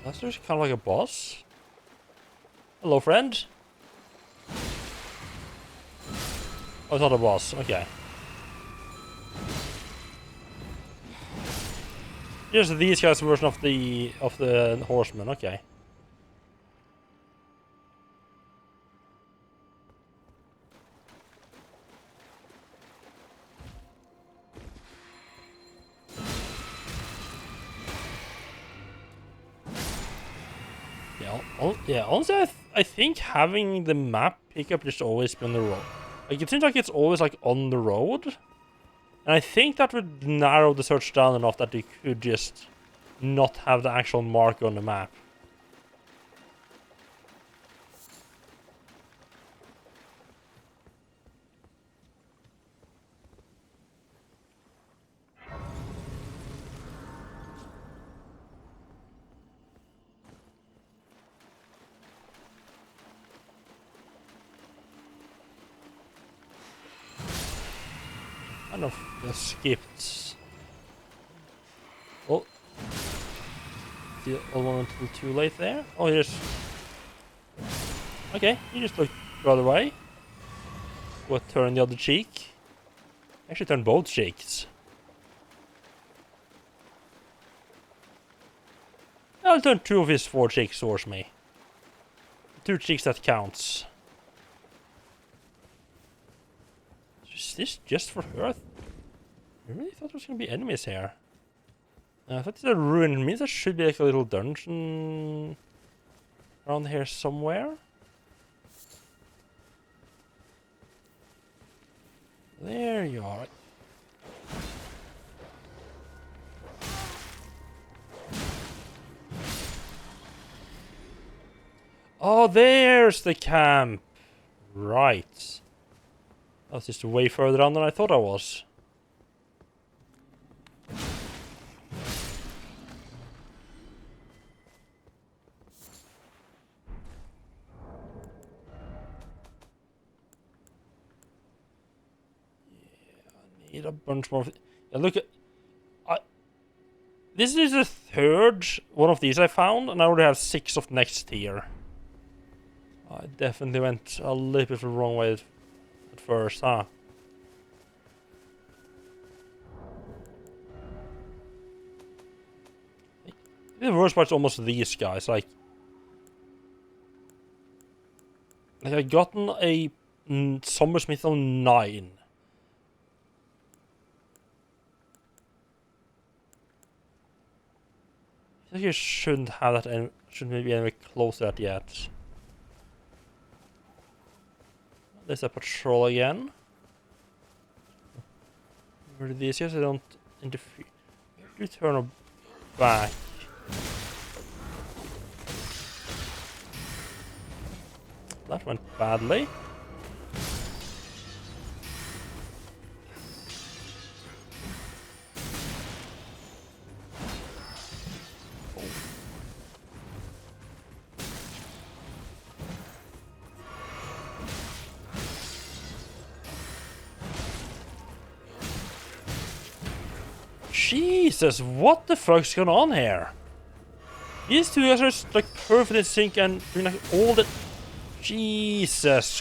That's just kind of like a boss. Hello, friend. Oh, it's not a boss. Okay. Just these guys' version of the horseman. Okay. Yeah, honestly, I think having the map pickup just always been the road. Like, it seems like it's always, like, on the road. And I think that would narrow the search down enough that you could just not have the actual marker on the map. I don't know if I skipped. Oh. The old one until too late there? Oh, he just... Okay, he just looked the other way. What, turn the other cheek? Actually turn both cheeks. I'll turn 2 of his 4 cheeks towards me. 2 cheeks that counts. Is this just for her? I really thought there was gonna be enemies here. I thought it's a ruin. It means there should be like a little dungeon around here somewhere. There you are. Oh, there's the camp. Right. That was just way further down than I thought I was. Need a bunch more. Yeah, look at. This is the 3rd one of these I found, and I already have 6 of next tier. I definitely went a little bit the wrong way at first, huh? The worst part's almost these guys. Like I gotten a Sombersmith on 9. I think you shouldn't have that. Shouldn't be anywhere close to that yet. There's a patrol again. Where these guys? They don't interfere. You turn back. That went badly. Jesus, what the fuck's going on here? These two guys are just like perfect in sync and doing like all the... Jesus.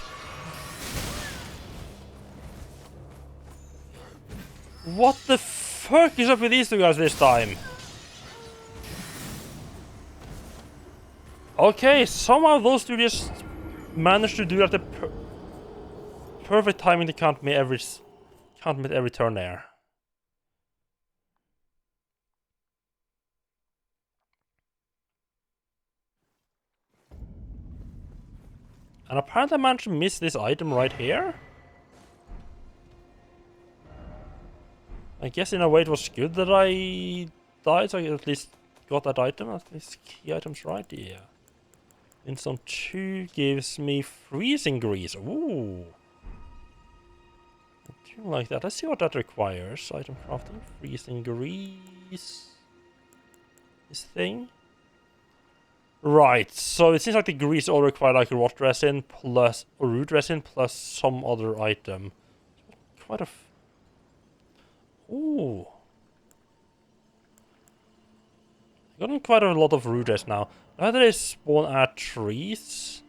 What the fuck is up with these two guys this time? Okay, somehow those two just managed to do that the perfect timing to count me every turn there. And apparently I managed to miss this item right here. I guess in a way it was good that I died, so I at least got that item. At least key items right, yeah. Instant 2 gives me freezing grease. Ooh. I do like that. Let's see what that requires. Item crafting, freezing grease. This thing. Right, so it seems like the grease all require like rot resin plus or root resin plus some other item. Quite a ooh. Gotten quite a lot of rooters now. How do they spawn at trees?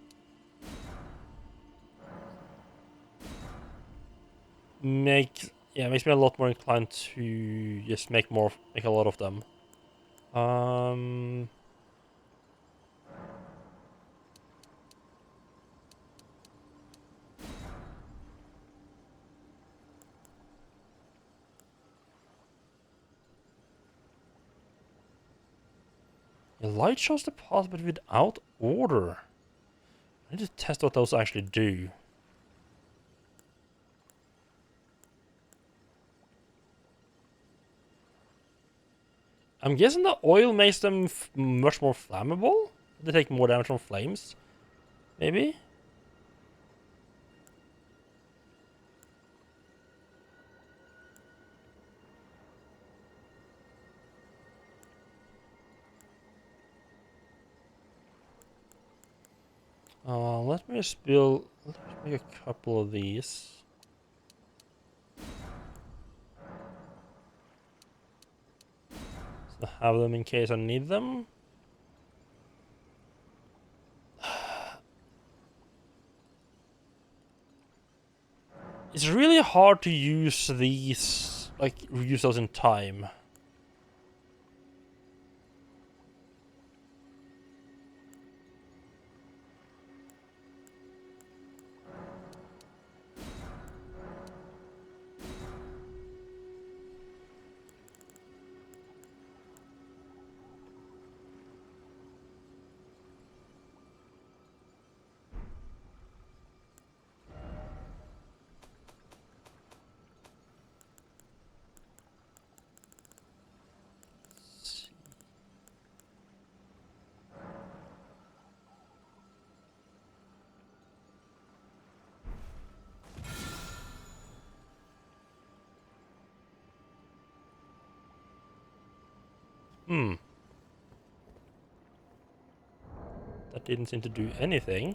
Makes me a lot more inclined to just make a lot of them. The light shows the path, but without order. I need to test what those actually do. I'm guessing the oil makes them much more flammable? They take more damage from flames? Maybe? Let me make a couple of these. So I have them in case I need them. It's really hard to use these, like, reuse those in time. That didn't seem to do anything.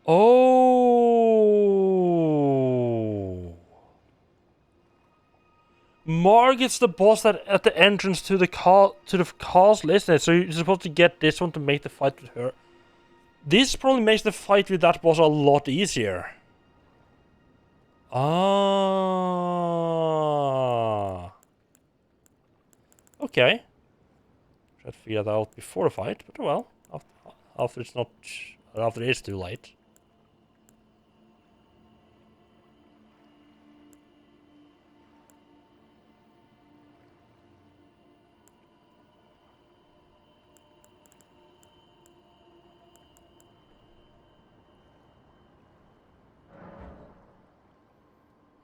Oh! Margit's the boss that at the entrance to the castle, isn't it? So you're supposed to get this one to make the fight with her. This probably makes the fight with that boss a lot easier. Ah. Okay. Should figure that out before the fight, but well, after it is too late.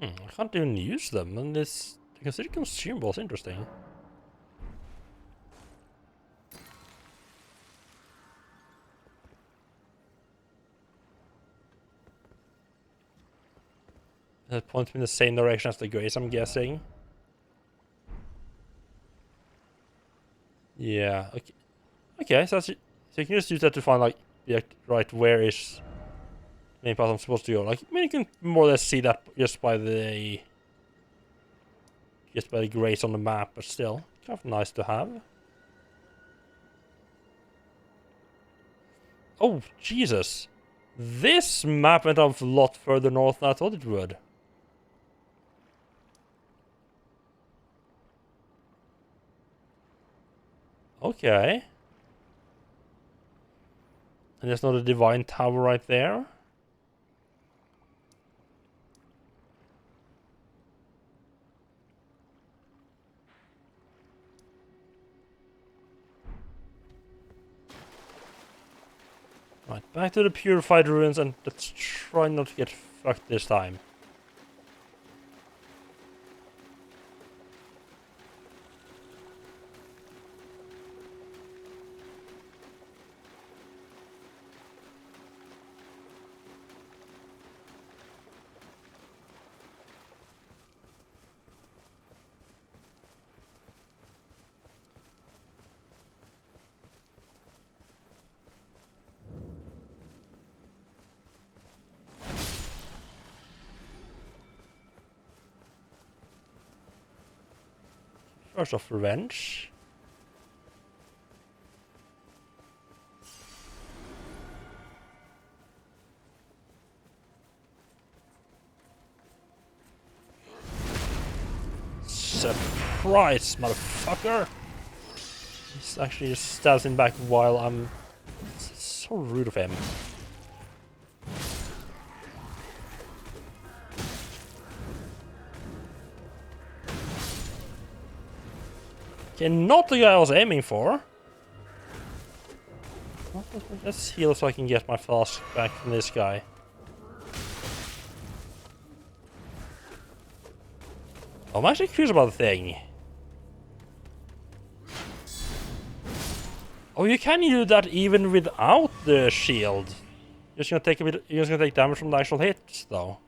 I can't even use them, and this consider consumables interesting. That points me in the same direction as the grace, I'm guessing. Yeah. Okay. Okay. So you can just use that to find like right where is the main path I'm supposed to go. Like, I mean, you can more or less see that just by the grace on the map, but still kind of nice to have. Oh Jesus! This map went off a lot further north than I thought it would. Okay. And there's not a divine tower right there. Right, back to the purified ruins, and let's try not to get fucked this time. First off, revenge. Surprise, motherfucker! He's actually just stabs him back while I'm... It's so rude of him. Okay, not the guy I was aiming for. Let's heal so I can get my flask back from this guy. I'm actually curious about the thing. Oh, you can do that even without the shield. You're just gonna take a bit. You're just gonna take damage from the actual hits, though.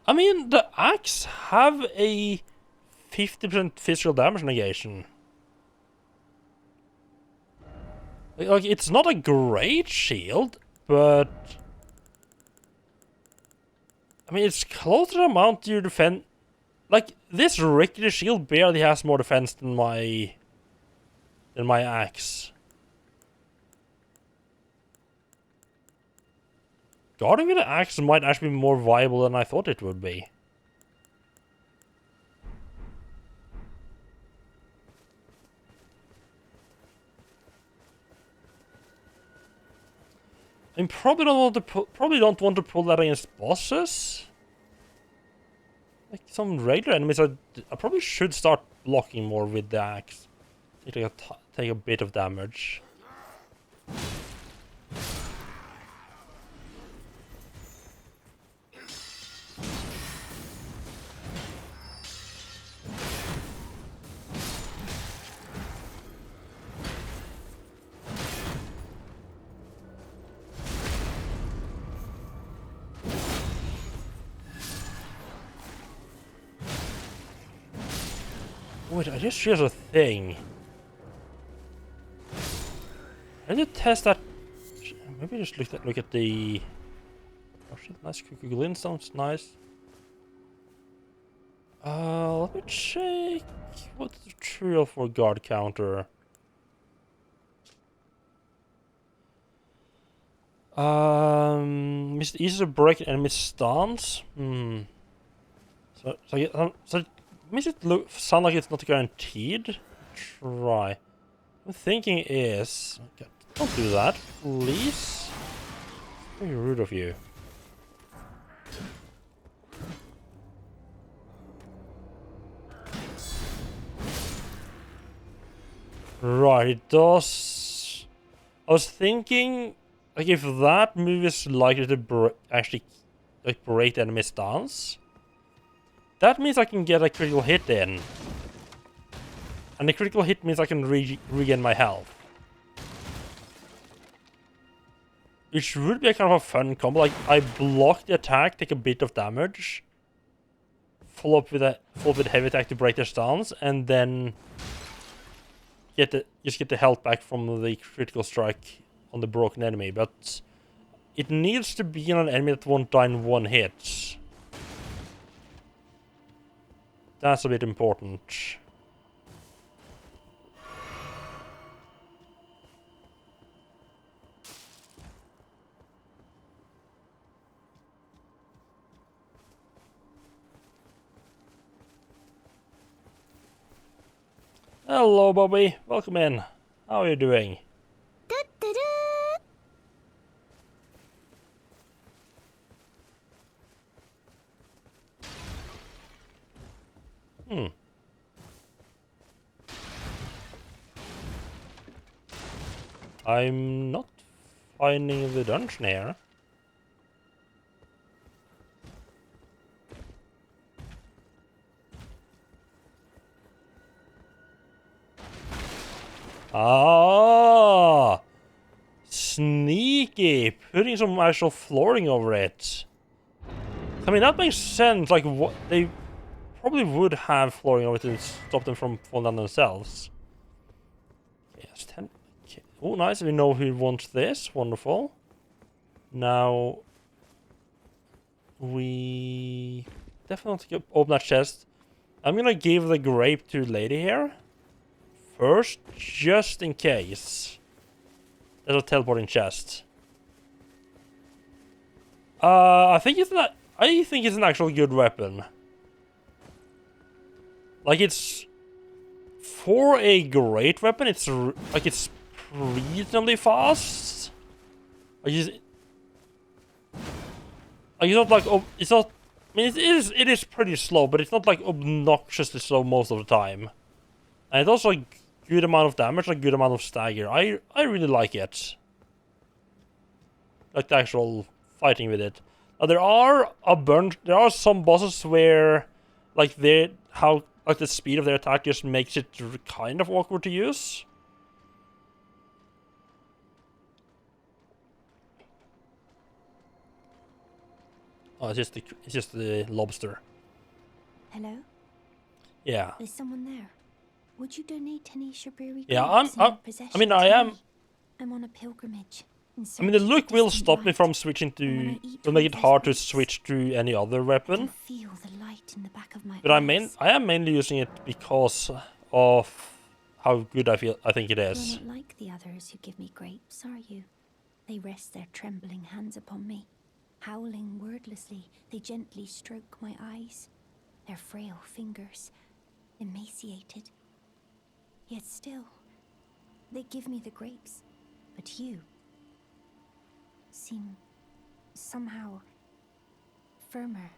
I mean, the axe have a 50% physical damage negation. Like, it's not a great shield, but I mean, it's close to the amount you defend. Like, this rickety shield barely has more defense than my axe. Guarding with the axe might actually be more viable than I thought it would be. I probably don't want to pull that against bosses. Like some regular enemies, I probably should start blocking more with the axe. Take a bit of damage. Wait, I just realized a thing. I need to test that. Maybe just look at the. Oh shit! Nice cookie glintstones, nice. Let me check. What's the trial for guard counter? Missed easy to break an enemy stance. So makes it sound like it's not guaranteed. Try. I'm thinking is... Okay, don't do that, please. Very rude of you. Right, it does... I was thinking... Like, if that move is likely to actually... Like, break the enemy stance... That means I can get a critical hit in. And the critical hit means I can regain my health. Which would be a kind of a fun combo. Like, I block the attack, take a bit of damage, follow up with heavy attack to break their stance, and then just get the health back from the critical strike on the broken enemy. But it needs to be on an enemy that won't die in one hit. That's a bit important. Hello, Bobby. Welcome in. How are you doing? I'm not finding the dungeon here. Ah! Sneaky! Putting some actual flooring over it. I mean, that makes sense. Like, what they probably would have flooring over it to stop them from falling down themselves. Yes, 10. Okay. Oh, nice. We know who wants this. Wonderful. Now, we definitely open that chest. I'm gonna give the grape to lady here first, just in case. There's a teleporting chest. I think it's not. I think it's an actual good weapon. Like, it's for a great weapon. It's like it's reasonably fast. Like it's not like it's not. I mean, it is pretty slow, but it's not like obnoxiously slow most of the time. And it's also a good amount of damage, and a good amount of stagger. I really like it. Like the actual fighting with it. Now, there are some bosses where, like the speed of their attack just makes it kind of awkward to use. Oh, it's just the lobster. Hello? Yeah. Is someone there? Would you donate any Shabiri Yeah, grapes in your possession I mean, to I am. me? I'm on a pilgrimage. I mean, the look will stop me from switching to. Will make it hard to switch to any other I weapon. can feel the light in the back of my But eyes. I am mainly using it because of how good I think it You're is. not like the others who give me grapes, are you? They rest their trembling hands upon me. Howling wordlessly, they gently stroke my eyes. Their frail fingers, emaciated. Yet still, they give me the grapes. But you seem somehow firmer.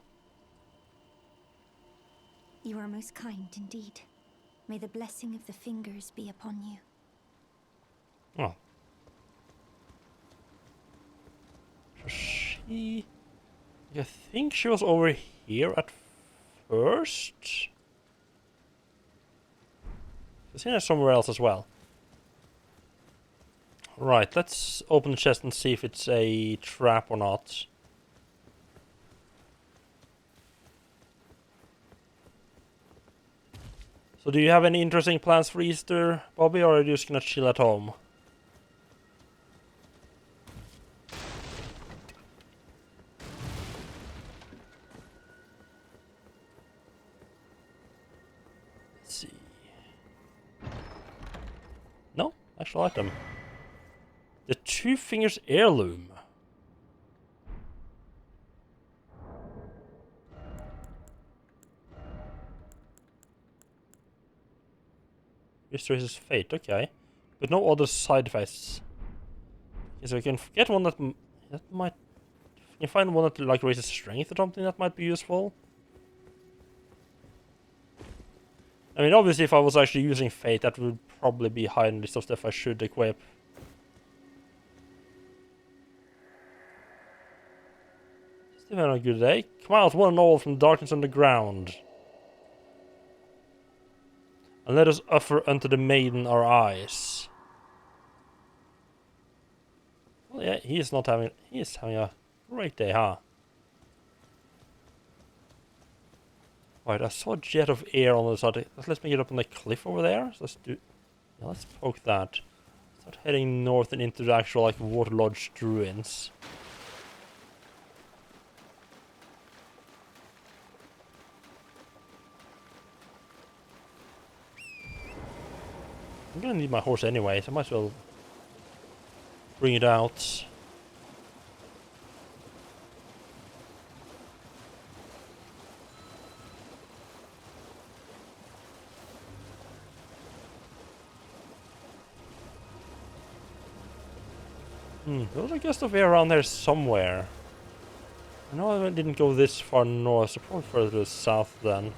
You are most kind indeed. May the blessing of the fingers be upon you. Oh. She... I think she was over here at first. I've seen her somewhere else as well. Right, let's open the chest and see if it's a trap or not. So do you have any interesting plans for Easter, Bobby, or are you just gonna chill at home? Let's see. No, actual item. The Two Fingers Heirloom. Restores his fate, okay. But no other side effects. Okay, so we can get one that might... Can you find one that like raises strength or something that might be useful? I mean, obviously if I was actually using fate, that would probably be high on the list of stuff I should equip. Still having a good day. Come out, one and all, from darkness underground. And let us offer unto the maiden our eyes. Well, yeah, he is having a great day, huh? Right, I saw a jet of air on the side. Let's make it up on the cliff over there. So let's poke that. Start heading north and into the actual like waterlogged ruins. I'm gonna need my horse anyway, so I might as well bring it out. There was a gust of air around there somewhere. I know I didn't go this far north, so probably further to the south then.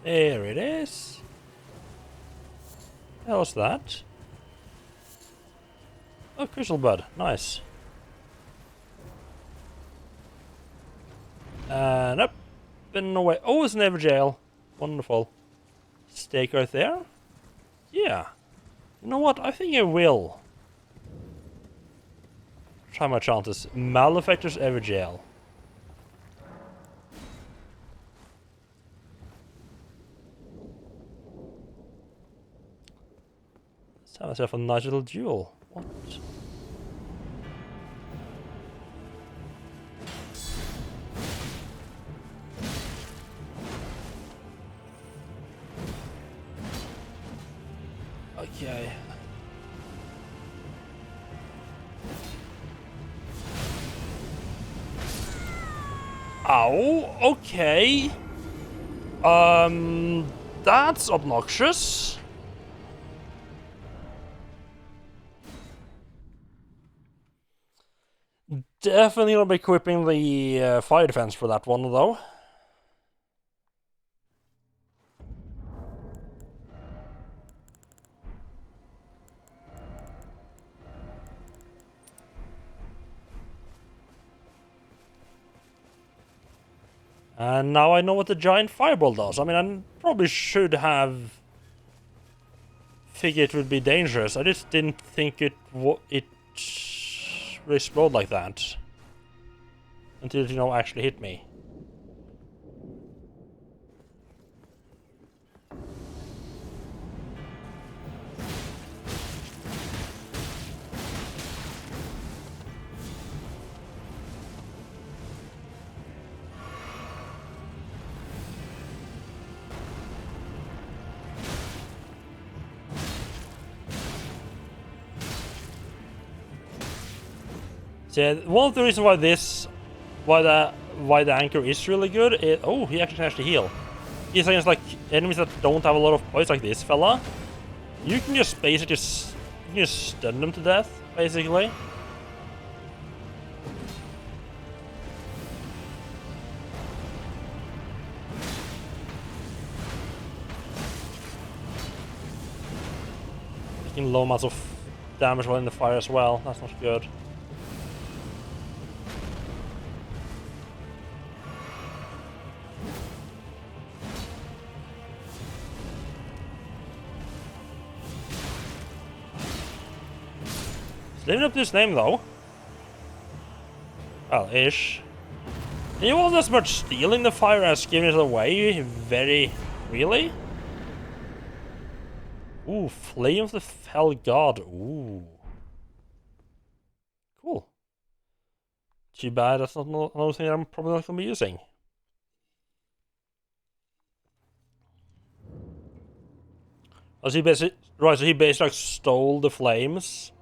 There it is. How's that? Oh, crystal bud. Nice. And up and away. Oh, it's never jail. Wonderful. Stake right there. Yeah. You know what? I think I will. Try my chances. Malefactors ever jail. Let's have myself a nice little duel. What? Okay. Ow, okay. That's obnoxious. Definitely gonna be equipping the fire defense for that one, though. And now I know what the giant fireball does. I mean, I probably should have figured it would be dangerous. I just didn't think it would explode like that until it, actually hit me. So one of the reasons why the anchor is really good is, oh, he actually can heal. He's against like enemies that don't have a lot of points, like this fella. You can just basically just stun them to death, basically. Taking low amounts of damage while in the fire as well. That's not good. Living up to his name, though. Well, ish. And he wasn't as much stealing the fire as giving it away. Very... Really? Ooh, Flame of the Fell God. Ooh. Cool. Too bad that's not another thing I'm probably not going to be using. Oh, so he basically... Right, so he basically like stole the flames.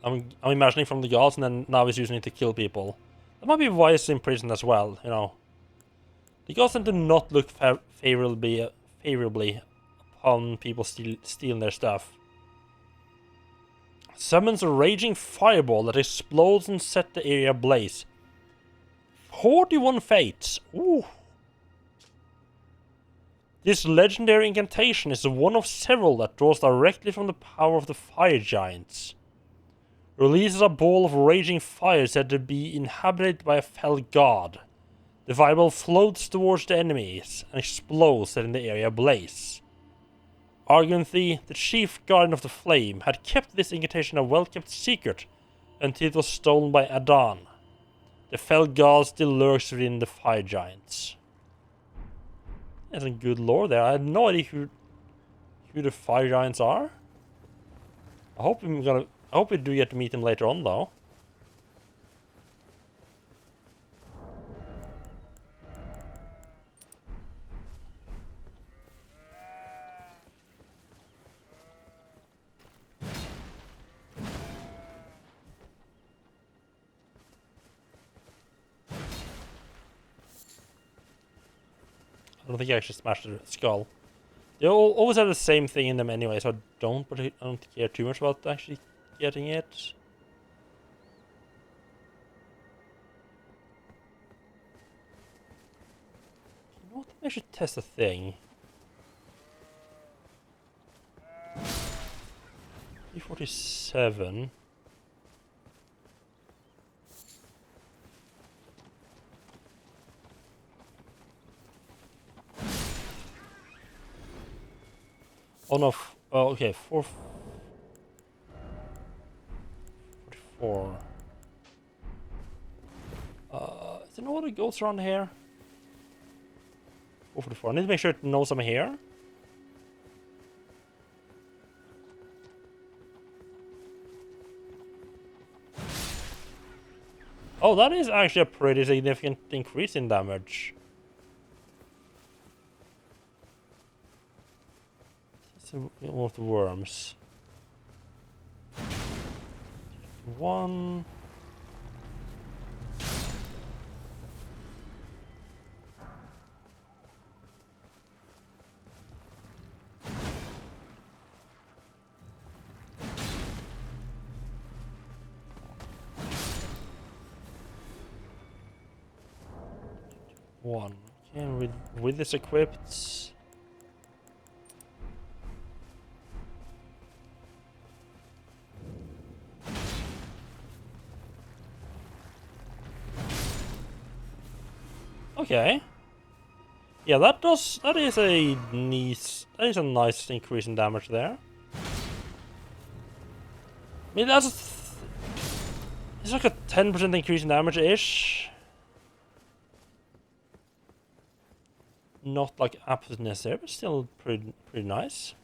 I'm imagining from the gods, and then now he's using it to kill people. That might be why he's in prison as well, The gods tend to not look favorably upon people stealing their stuff. Summons a raging fireball that explodes and sets the area ablaze. 41 fates. Ooh. This legendary incantation is one of several that draws directly from the power of the fire giants. Releases a ball of raging fire said to be inhabited by a fell god. The fireball floats towards the enemies and explodes, setting the area ablaze. Arguably, the chief guardian of the flame had kept this incantation a well-kept secret until it was stolen by Adan. The fell god still lurks within the fire giants. There's some good lore there. I had no idea who the fire giants are. I hope we do get to meet him later on, though. I don't think I actually smashed the skull. They always have the same thing in them anyway, so I don't care too much about actually getting it. You know what? I should test a thing. 347. Oh no, oh, okay, 444. Is there no other ghosts around here? 444. I need to make sure it knows I'm here. Oh, that is actually a pretty significant increase in damage. It's one of the worms. One. One. Okay, with this equipped. Okay. Yeah, that is a nice increase in damage there. I mean, it's like a 10% increase in damage-ish. Not like absolutely necessary, but still pretty nice.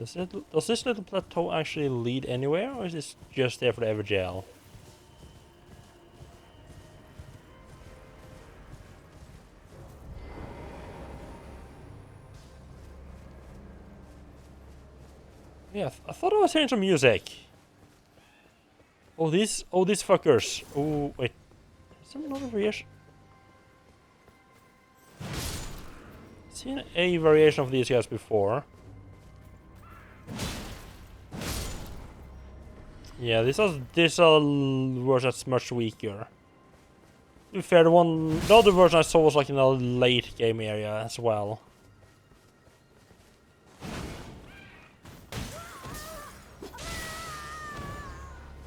So does this little plateau actually lead anywhere, or is this just there for the Evergel? Yeah, I thought I was hearing some music. Oh, these fuckers. Oh, wait. Is there another variation? I've seen a variation of these guys before. Yeah, this are version that's much weaker. To be fair, the other version I saw was like in a late game area as well.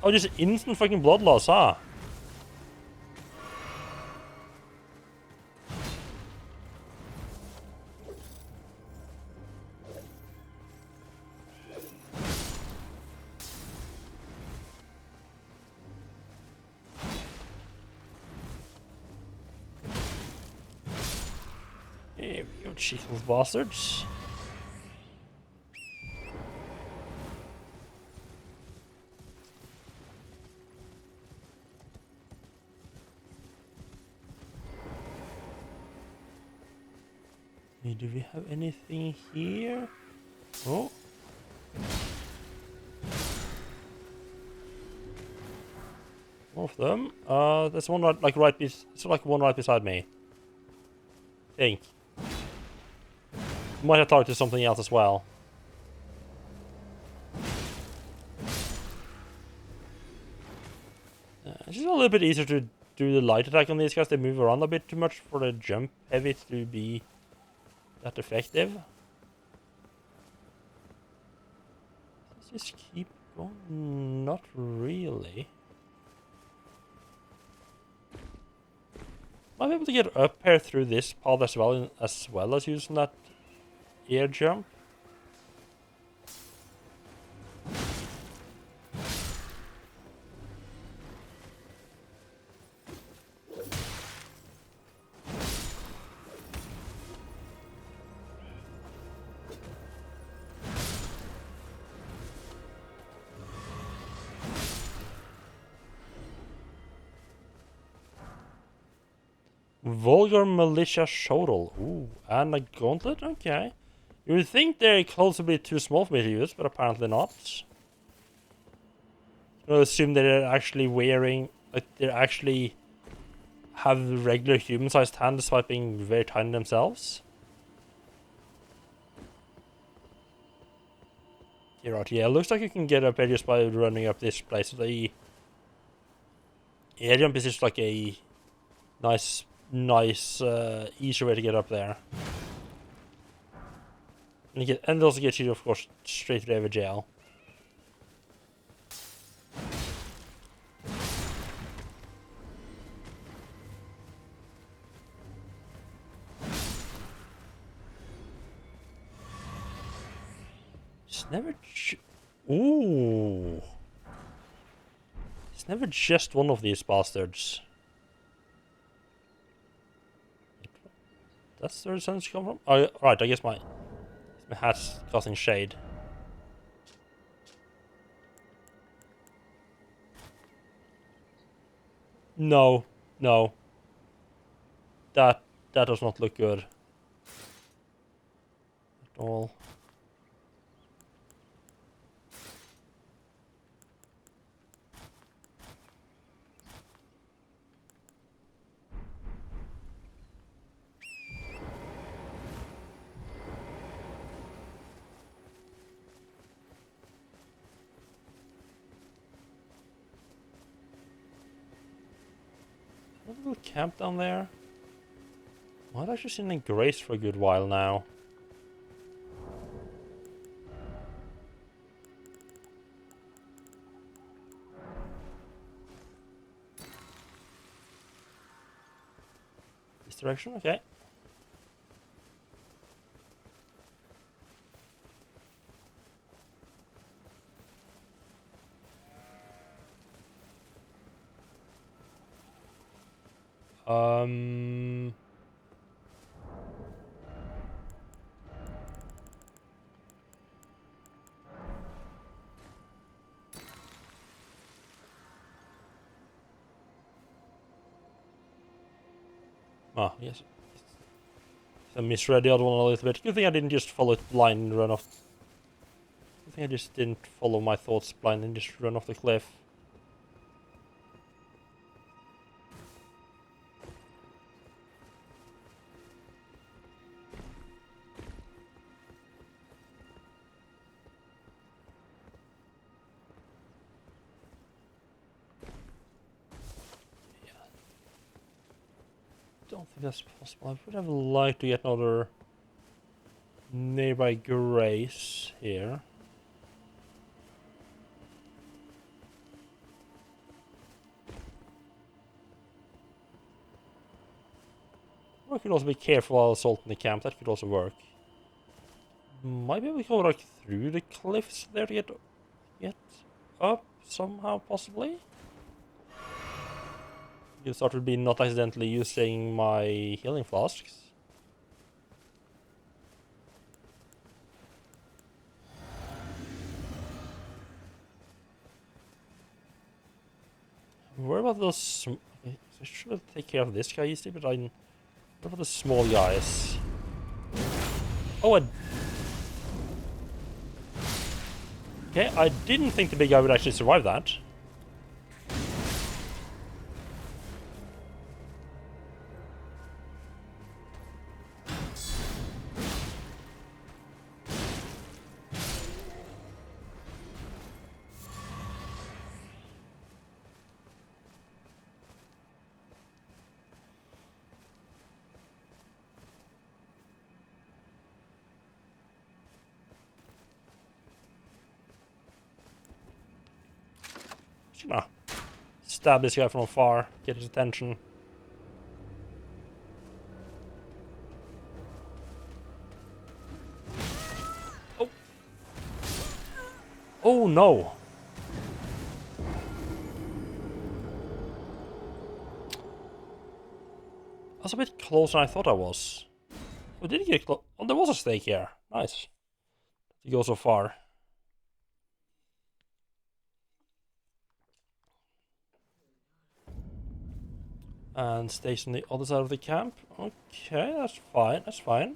Oh, just instant fucking blood loss, huh? Here we go, cheeky little bastards. Do we have anything here? Oh. More of them. There's one one right beside me. I think. Might have targeted something else as well. It's just a little bit easier to do the light attack on these guys. They move around a bit too much for the jump heavy to be that effective. Let's just keep going. Not really. Might be able to get up here through this path as well as using that air jump. Vulgar Militia Shodel. Ooh, and a gauntlet? Okay. You would think they're close to be too small for me to use, but apparently not. I assume they're actually wearing, like, they actually have regular human-sized hands despite being very tiny themselves. You're right, yeah, it looks like you can get up there just by running up this place. The air jump is just like a nice, easier way to get up there. And it also gets you, of course, straight to the Evergel. It's never ooh. It's never just one of these bastards. That's where the sun's come from? Oh, right, I guess my hat's casting shade. No, no. That does not look good. At all. A little camp down there. I've actually seen in Grace for a good while now. This direction, okay. Um. Ah, yes. I misread the other one a little bit. Good thing I didn't just follow it blind and run off. Good thing I just didn't follow my thoughts blind and just run off the cliff. Don't think that's possible. I would have liked to get another nearby Grace here. Or I could also be careful while assaulting the camp. That could also work. Might be able to go like through the cliffs there to get up somehow, possibly. You started being not accidentally using my healing flasks. Where about those? Okay, so I should take care of this guy easily, but what about the small guys? Oh, okay, I didn't think the big guy would actually survive that. Just gonna stab this guy from afar, get his attention. Oh. Oh no. I was a bit closer than I thought I was. Oh, did he get close? Oh, there was a snake here. Nice. He goes so far. And stays on the other side of the camp. Okay, that's fine. That's fine.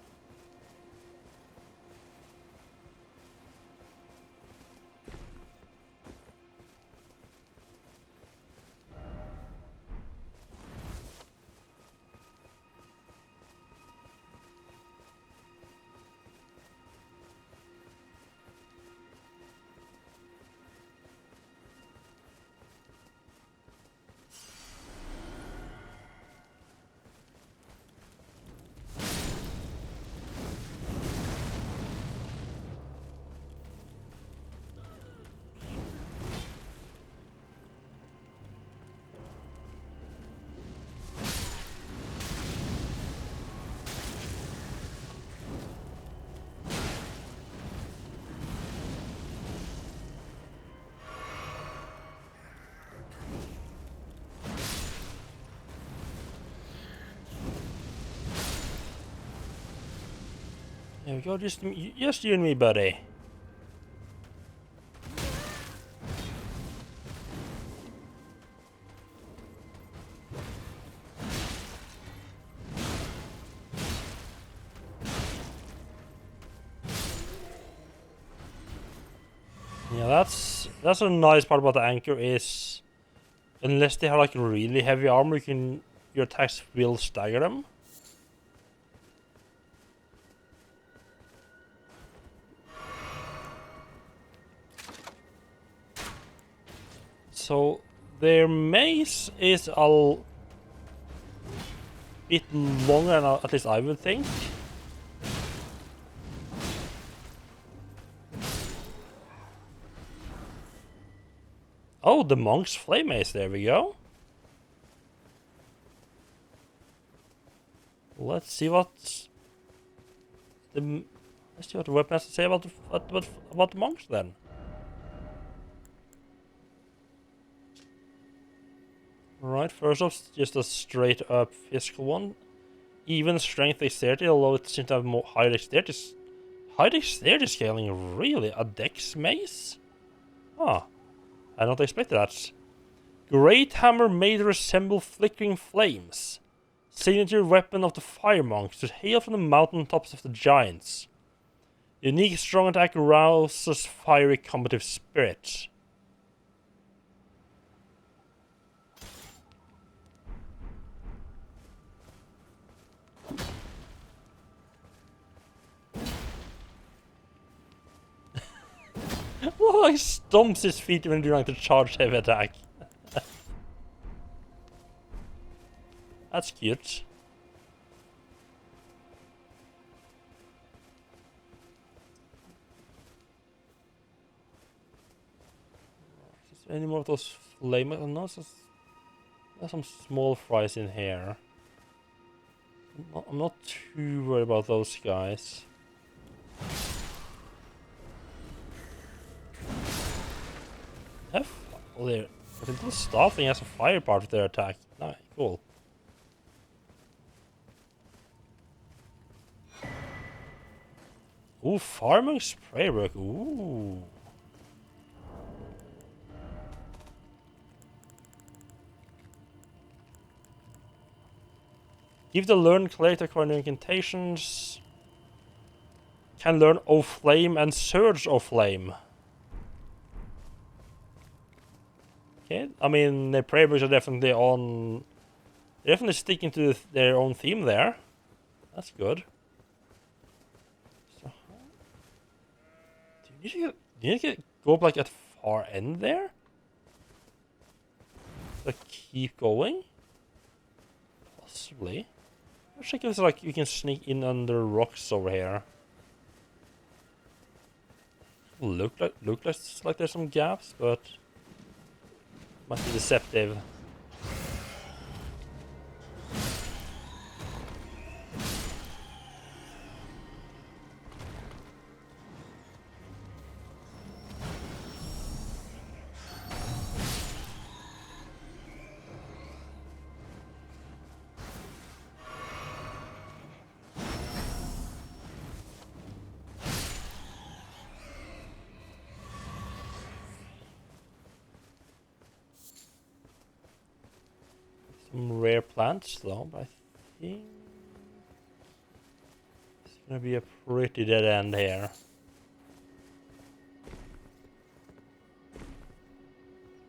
There we go, just you and me, buddy. Yeah, that's a nice part about the anchor is, unless they have like really heavy armor, your attacks will stagger them. So their mace is a bit longer than at least I would think. Oh, the monk's flame mace, there we go. Let's see what the weapon has to say about the monks then. Right, first off, just a straight up physical one. Even strength dexterity, although it seems to have more high dexterity. High dexterity scaling, really? A dex mace? Ah, I not expected that. Great hammer made to resemble flickering flames. Signature weapon of the fire monks to hail from the mountaintops of the giants. Unique strong attack rouses fiery combative spirit. Well, he stomps his feet when doing like the charged heavy attack. That's cute. Is there any more of those flame? No, there's some small fries in here. I'm not too worried about those guys. Well, the little staff thing has a fire part of their attack. Nice, cool. Ooh, farming spray work. Ooh. Give the learned cleric acquiring incantations. Can learn O Flame and Surge O Flame. Okay, I mean, the prayer books are definitely on. They're definitely sticking to their own theme there. That's good. So, do you need to go up like at far end there? Like keep going? Possibly. Let's check if it's like you can sneak in under rocks over here. Look like there's some gaps, but must be deceptive. Some rare plants though, but I think it's gonna be a pretty dead end here.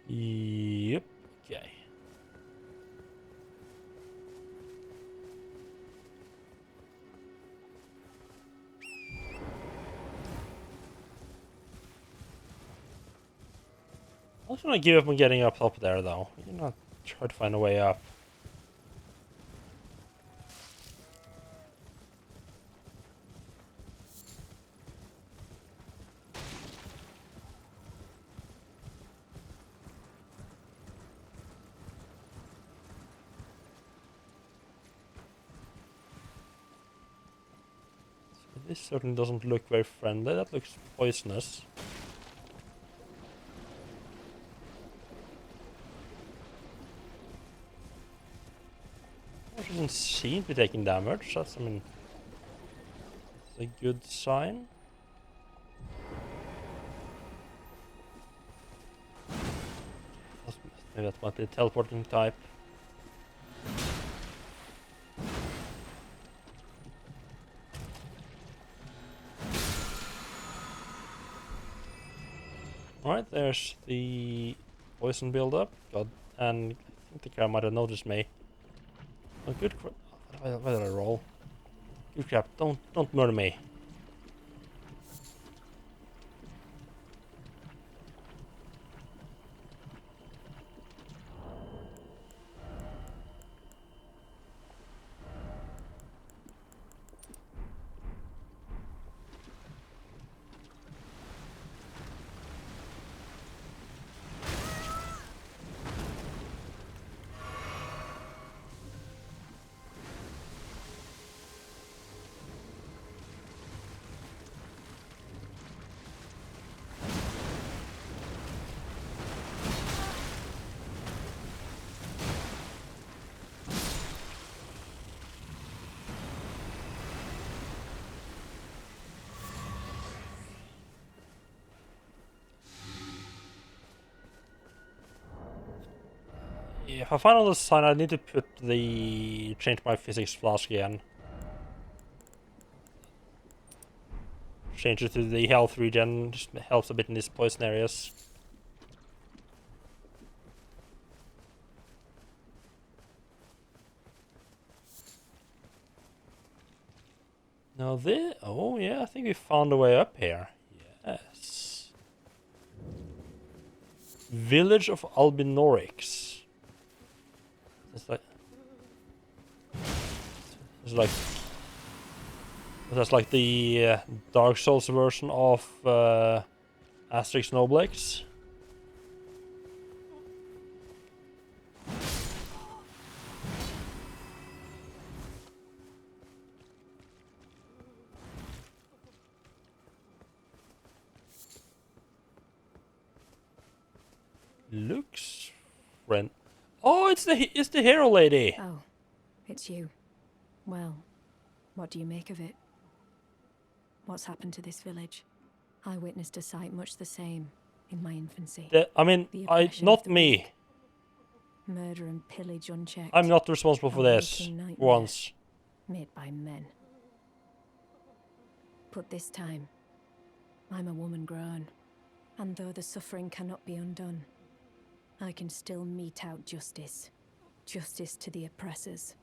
Yep, okay. I was gonna give up on getting up there though. You know, try to find a way up. This certainly doesn't look very friendly. That looks poisonous. It doesn't seem to be taking damage. That's, I mean, a good sign. Maybe that might be a teleporting type. Alright, there's the poison buildup. God, and I think the guy might have noticed me. Oh, good crap. Why did I roll? Good crap, don't murder me. If I find all the sign, I need to change my physics flask again. Change it to the health regen, just helps a bit in these poison areas. Now this, oh yeah, I think we found a way up here. Yes. Village of Albinorix. It's like that's like the Dark Souls version of Asterix Noblex. Looks friend. Oh, it's the hero lady. Oh, it's you. Well, what do you make of it? What's happened to this village? I witnessed a sight much the same in my infancy. The The oppression not of the me. weak. Murder and pillage unchecked. I'm not responsible for A this. waking nightmare. Once. Made by men. But this time, I'm a woman grown. And though the suffering cannot be undone, I can still mete out justice. Justice to the oppressors.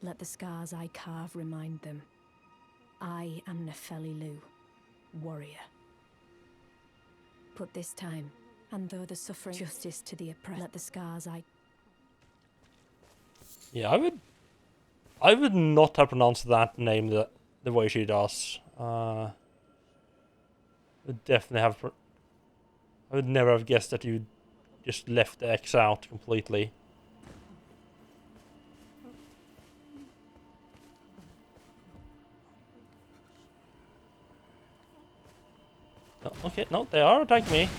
Let the scars I carve remind them. I am Nefeli Lu, warrior. But this time, and though the suffering justice to the oppressed, let the scars I... Yeah, I would not have pronounced that name the way she does. Would definitely have. I would never have guessed that you just left the X out completely. No, okay, no, they are attacking me.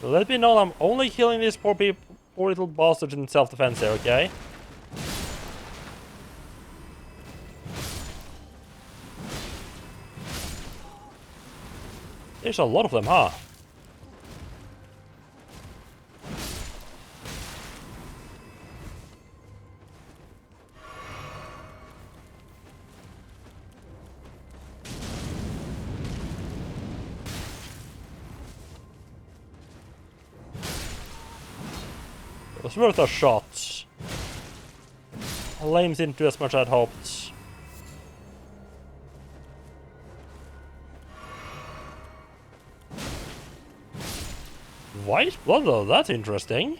Let me know I'm only killing these poor little bastards in self-defense here, okay? There's a lot of them, huh? It was worth a shot. Lames into as much as I'd hoped. White blood though, that's interesting.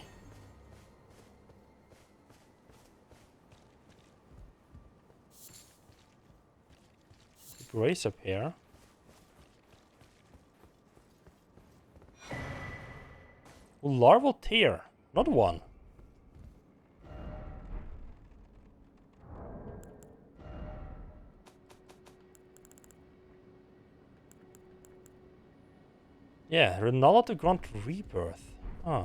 Grace up here. Larval tear, not one. Yeah, Renala to grant rebirth. Huh.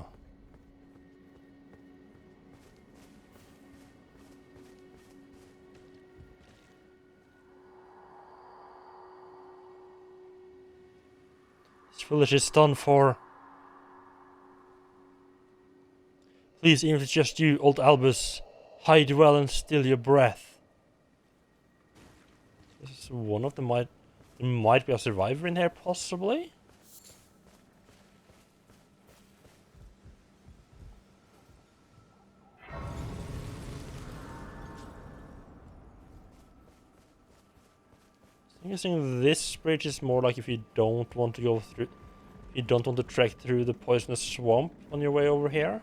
village is done for. Please, even if it's just you, old Albus, hide well and still your breath. This is one of them. There might be a survivor in here, possibly. I'm guessing this bridge is more like if you don't want to go through, if you don't want to trek through the poisonous swamp on your way over here.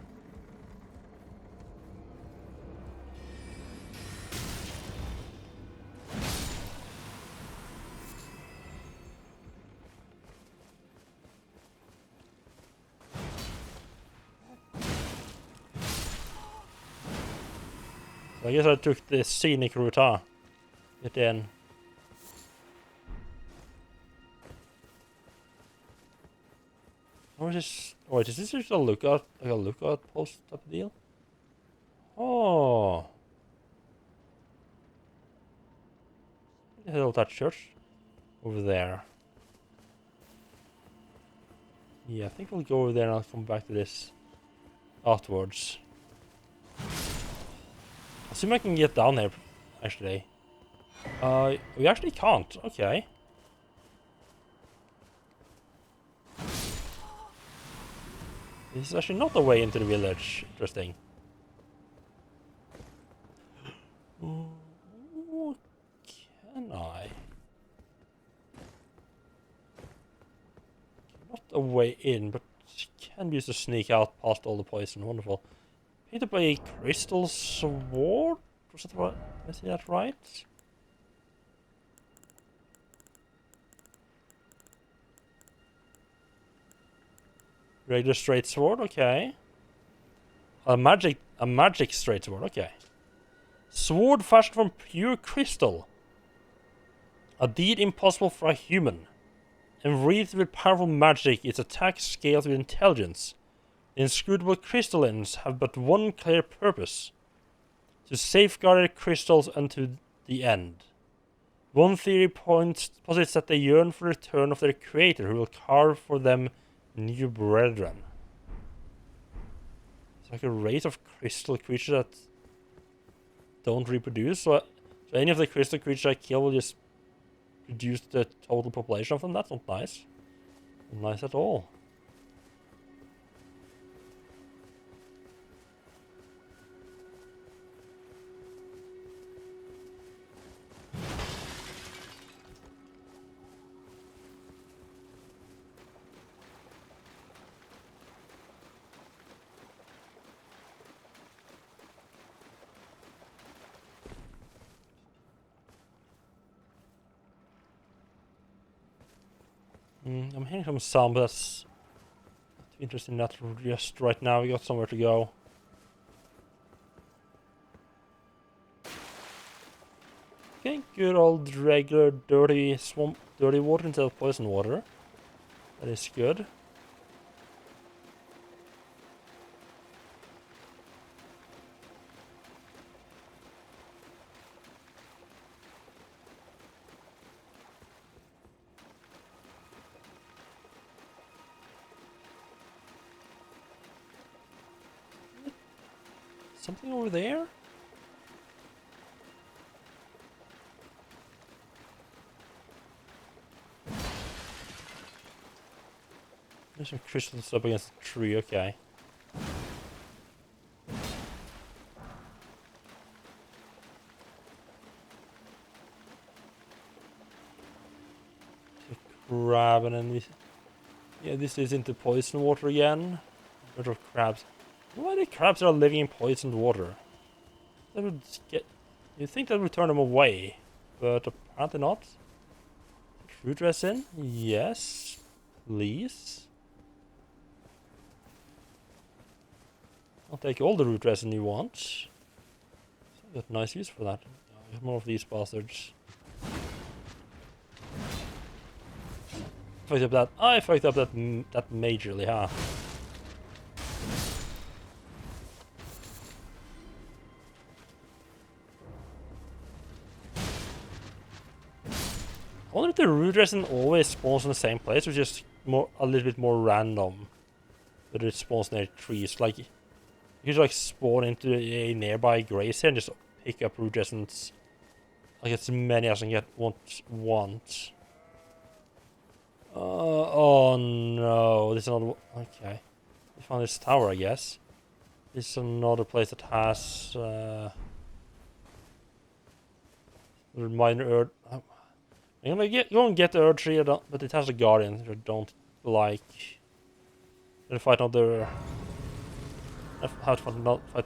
So I guess I took the scenic route, huh? Get in. Or is this... Wait, is this just a lookout? Like a lookout post type of deal? Oh. The hell is that church? Over there. Yeah, I think we'll go over there and I'll come back to this afterwards. I assume I can get down there, actually. We actually can't. Okay. This is actually not the way into the village. Interesting. Oh, can I? Not a way in, but can be used to sneak out past all the poison. Wonderful. Picked up a crystal sword? Was that right? Did I see that right? Regular straight sword, okay. A magic straight sword, okay. Sword fashioned from pure crystal. A deed impossible for a human. Enwreathed with powerful magic, its attack scales with intelligence. The inscrutable crystallines have but one clear purpose. To safeguard their crystals unto the end. One theory posits that they yearn for the return of their creator, who will carve for them new brethren. It's like a race of crystal creatures that don't reproduce. So any of the crystal creatures I kill will just reduce the total population of them. That's not nice. Not nice at all. I'm hearing some sound, but that's not too interesting. Not just right now. We got somewhere to go. Okay, good old regular dirty swamp, dirty water instead of poison water. That is good. Something over there? There's some crystals up against the tree, okay. Crab, and then we... Yeah, this is into poison water again. A bunch of crabs. Why the crabs are living in poisoned water? That would get... You'd think that would turn them away, but apparently not. Root resin? Yes, please. I'll take all the root resin you want. Got nice use for that. More of these bastards. Fucked up that. I fucked up that majorly, huh? I wonder if the root resin always spawns in the same place, or just a little bit more random, but it spawns near trees. Like you could like spawn into a nearby grace here and just pick up root essence, like as many as I can get once. Oh no, this is another. Okay, we found this tower, I guess. This is another place that has minor earth. I'm gonna go and get the Earth Tree, but it has a Guardian, which I don't like. Gonna fight another. I have to fight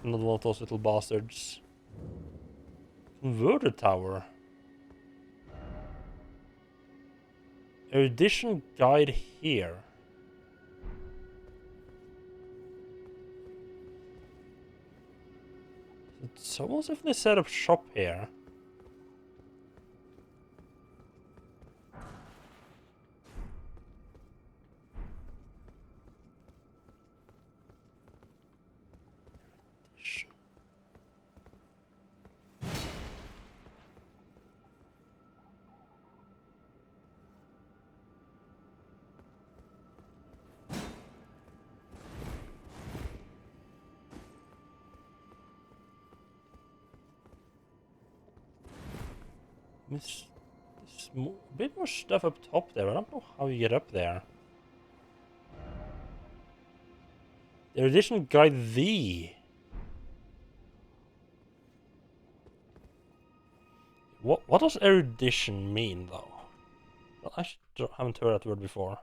another one of those little bastards. Converted Tower. Erudition guide here. Someone's definitely set up shop here. There's a bit more stuff up top there. I don't know how you get up there. The erudition guide thee. What does erudition mean though? Well, I haven't heard that word before.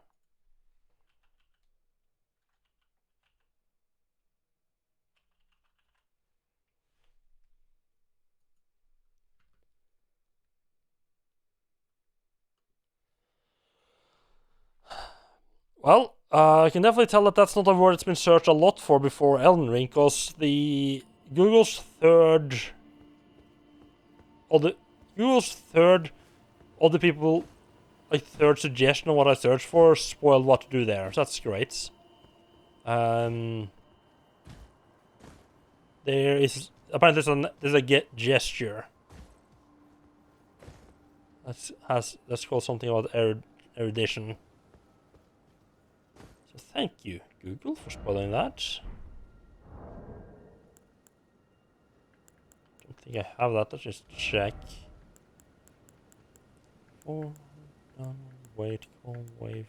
Well, I can definitely tell that that's not a word that's been searched a lot for before Elden Ring, because the Google's third, other people, like third suggestion of what I searched for spoiled what to do there. So that's great. There is apparently there's a get gesture. That's called something about erudition. So thank you, Google, for spoiling that. Don't think I have that. Let's just check. Oh, wait, call wave.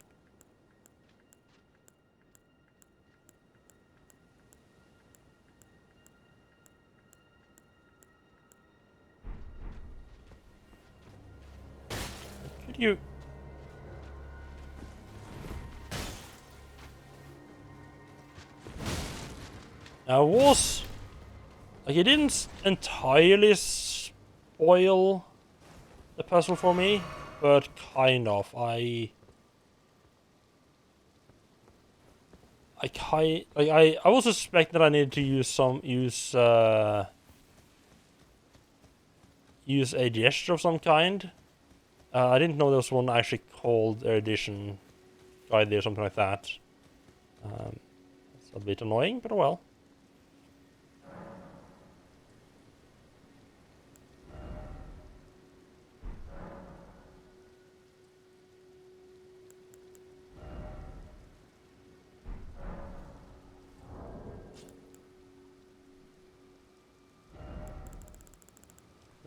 Could you? I was like, it didn't entirely spoil the puzzle for me, but kind of. I was suspecting that I needed to use a gesture of some kind. I didn't know there was one actually called Erudition Guide or something like that. It's a bit annoying, but well.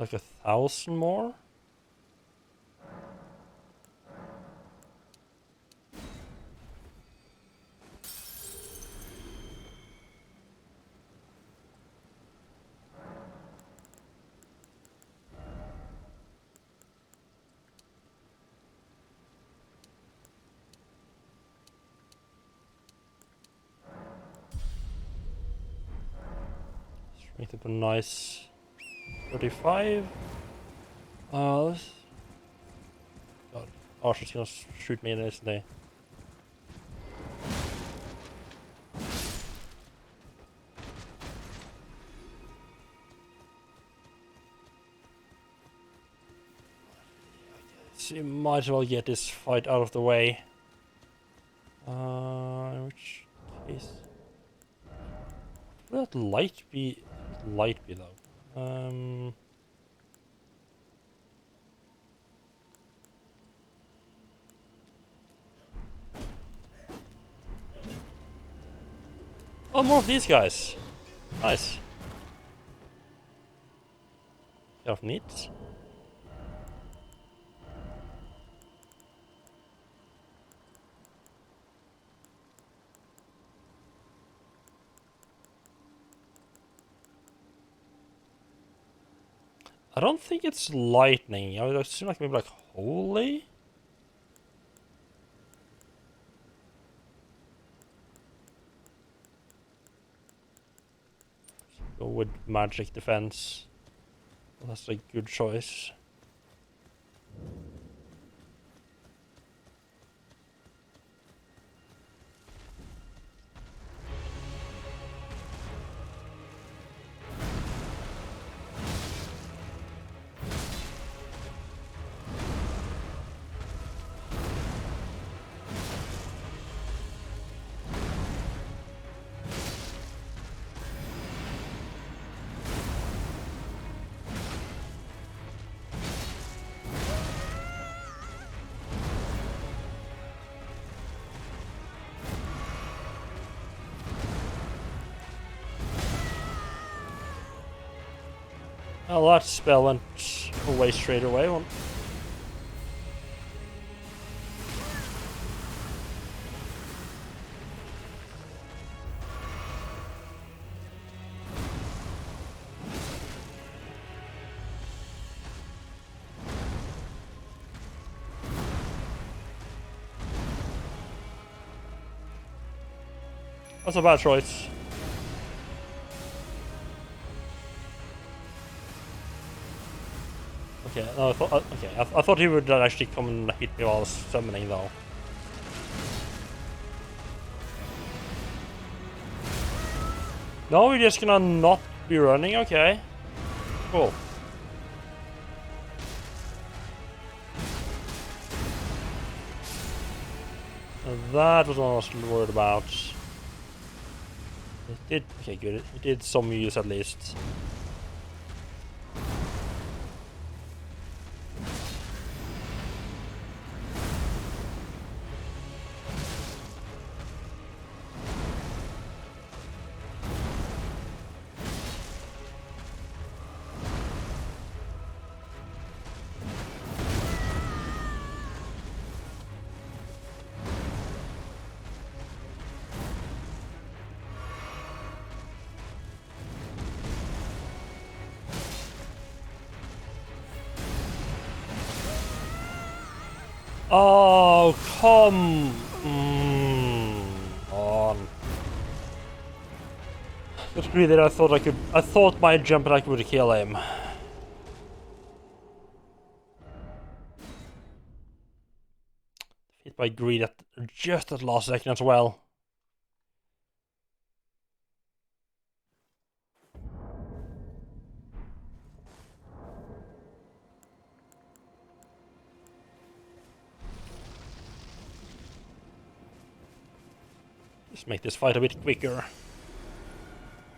Like 1,000 more? Make it a nice 35. God, Archer's gonna shoot me in this day. So you might as well get this fight out of the way. In which case, would that light be? Light be though. Oh, more of these guys. Nice. Kind of neat. I don't think it's lightning. I would assume like maybe like holy. Go with magic defense. Well, that's a good choice. Well, that spell went away straight away. That's a bad choice. Okay, no, I thought he would actually come and hit me while I was summoning though. No, we're just gonna not be running. Okay, cool. That was what I was worried about. It did, okay, good. It did some use at least. Oh, come on. Just agree that I thought my jump attack would kill him. Hit by greed at just at last second as well. Just make this fight a bit quicker.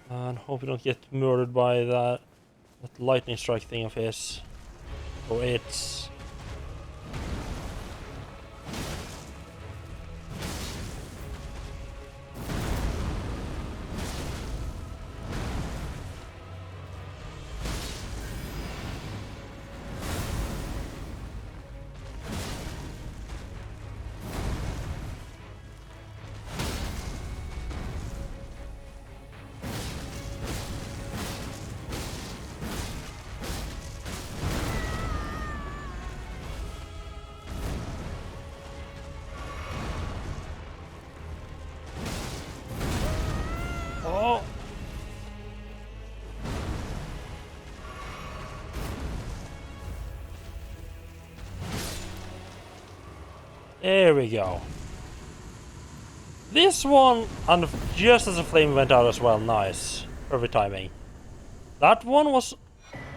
And hope we don't get murdered by that lightning strike thing of his. Or it's... Oh! There we go. This one, and just as the flame went out as well, nice. Perfect timing. That one was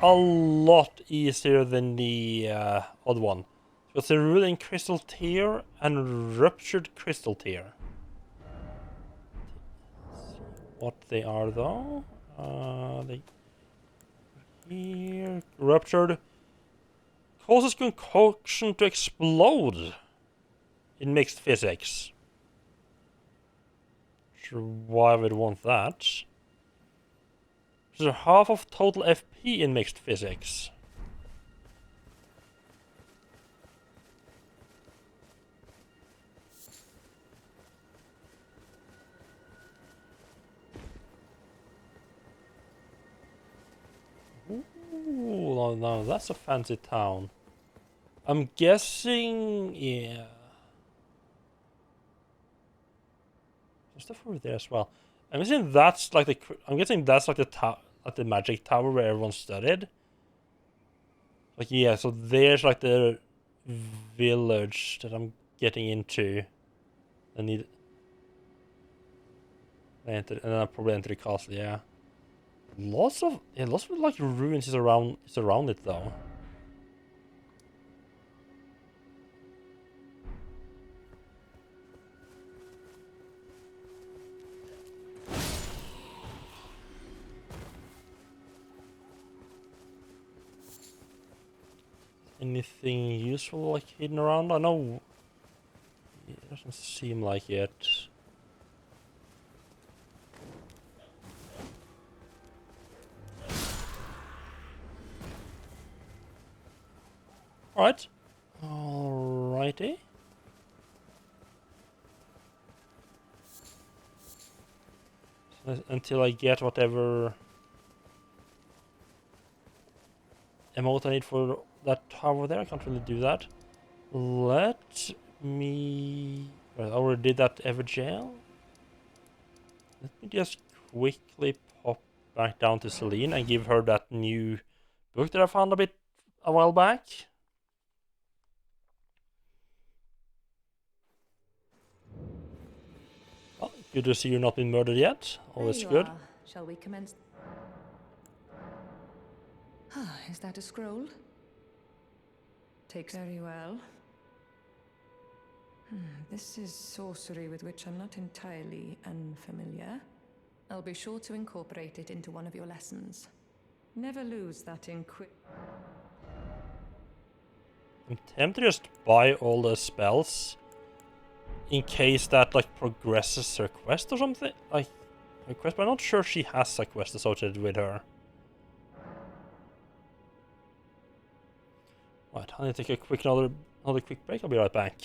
a lot easier than the other one. It's a ruling crystal tear and ruptured crystal tear. What they are though? They here ruptured causes concoction to explode in mixed physics. sure why we'd want that. So half of total FP in mixed physics. Ooh, no, that's a fancy town. I'm guessing, yeah. There's stuff over there as well. I'm guessing that's like the magic tower where everyone studied. Like yeah, so there's like the village that I'm getting into. I need. And then I'll probably enter the castle. Yeah. Lots of like ruins is around it though. Anything useful like hidden around? I know it doesn't seem like it. Alright. Alrighty. Until I get whatever emote I need for that tower there, I can't really do that. Let me... I already did that ever jail. Let me just quickly pop back down to Celine and give her that new book that I found a while back. Well, good to see you've not been murdered yet. Always There you good. are. Shall we commence? Ah, is that a scroll? Takes very well. This is sorcery with which I'm not entirely unfamiliar. I'll be sure to incorporate it into one of your lessons. Never lose that I'm tempted to just buy all the spells in case that like progresses her quest or something. Like her quest, but I'm not sure she has a quest associated with her. Right, I need to take a quick another quick break. I'll be right back.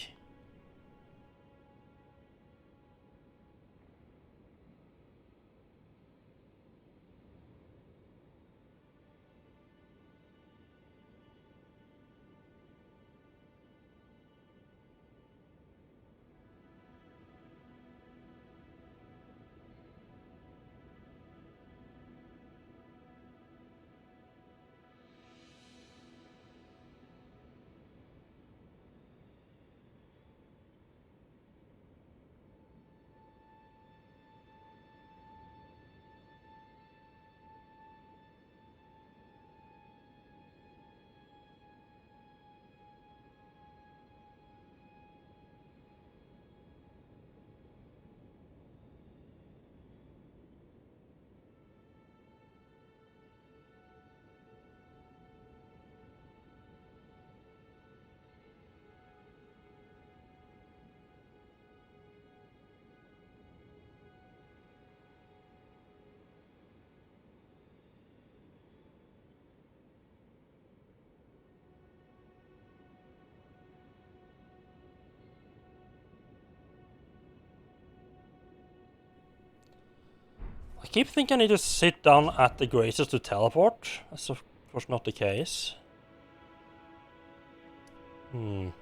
I keep thinking I need to sit down at the Graces to teleport. That's of course not the case. Just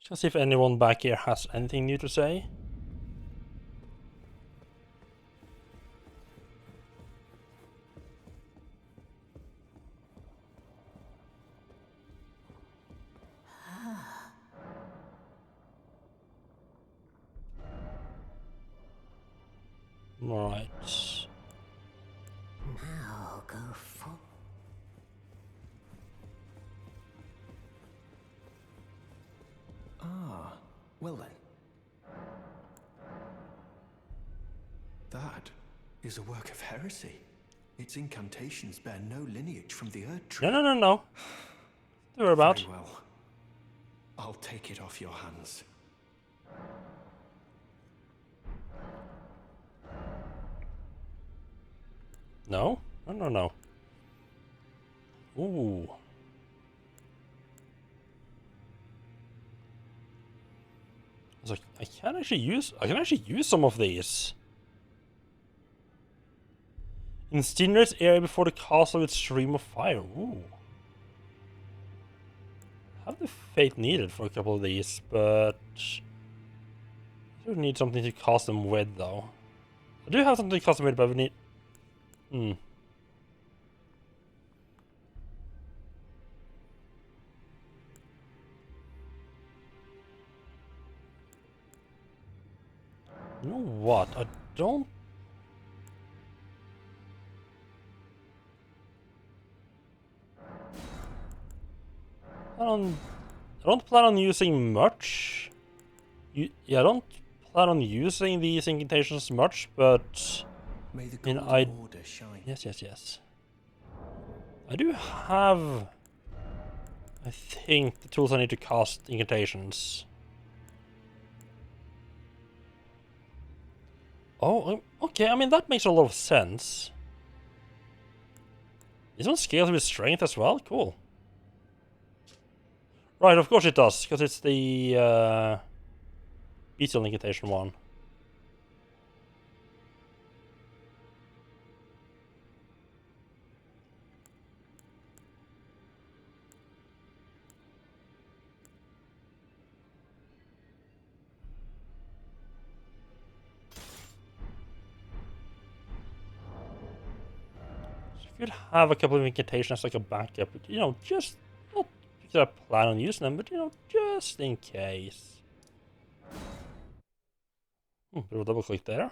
gonna see if anyone back here has anything new to say. Right. Now go for. Ah, well then. That is a work of heresy. Its incantations bear no lineage from the Erd Tree. No, no, no, no. Don't worry about. Very well. I'll take it off your hands. No? No, no, no. Ooh. I was like, I can actually use some of these. Incinerate area before the castle with stream of fire. Ooh. I have the fate needed for a couple of these, but I do need something to cast them with, though. I do have something to cast them with, but we need. You know what? I don't plan on using much. Yeah, I don't plan on using these incantations much, but May the I mean, golden order shine. yes. I do have, I think, the tools I need to cast incantations. Oh, okay. I mean, that makes a lot of sense. This one scales with strength as well. Cool. Right, of course it does, because it's the beetle incantation one. So if you'd have a couple of incantations like a backup, you know, just not because I plan on using them, but you know, just in case. Bit of a double click there.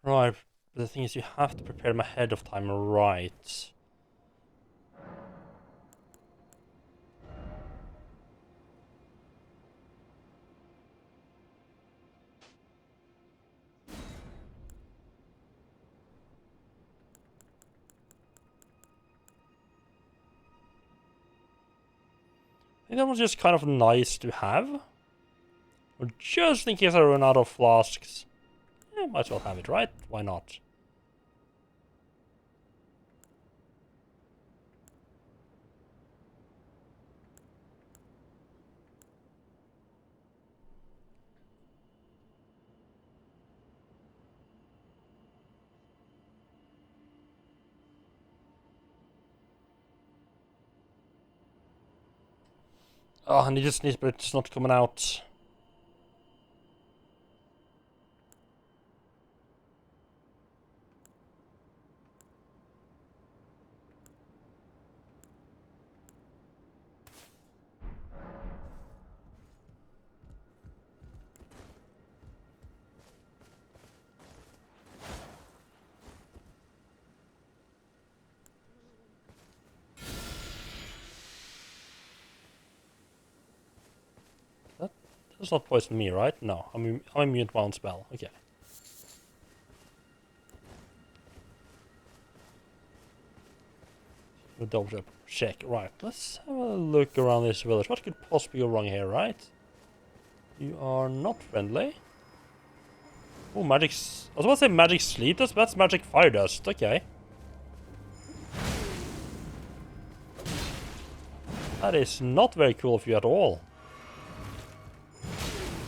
Right, but the thing is, you have to prepare them ahead of time, right? I think that was just kind of nice to have. Or just in case I run out of flasks. Might as well have it, right? Why not? Oh, and it just needs, but it's not coming out. That does not poison me, right? No, I'm immune to one spell. Okay. We'll double check. Right, let's have a look around this village. What could possibly go wrong here, right? You are not friendly. Oh, magic. I was about to say magic sleep dust, but that's magic fire dust. Okay. That is not very cool of you at all.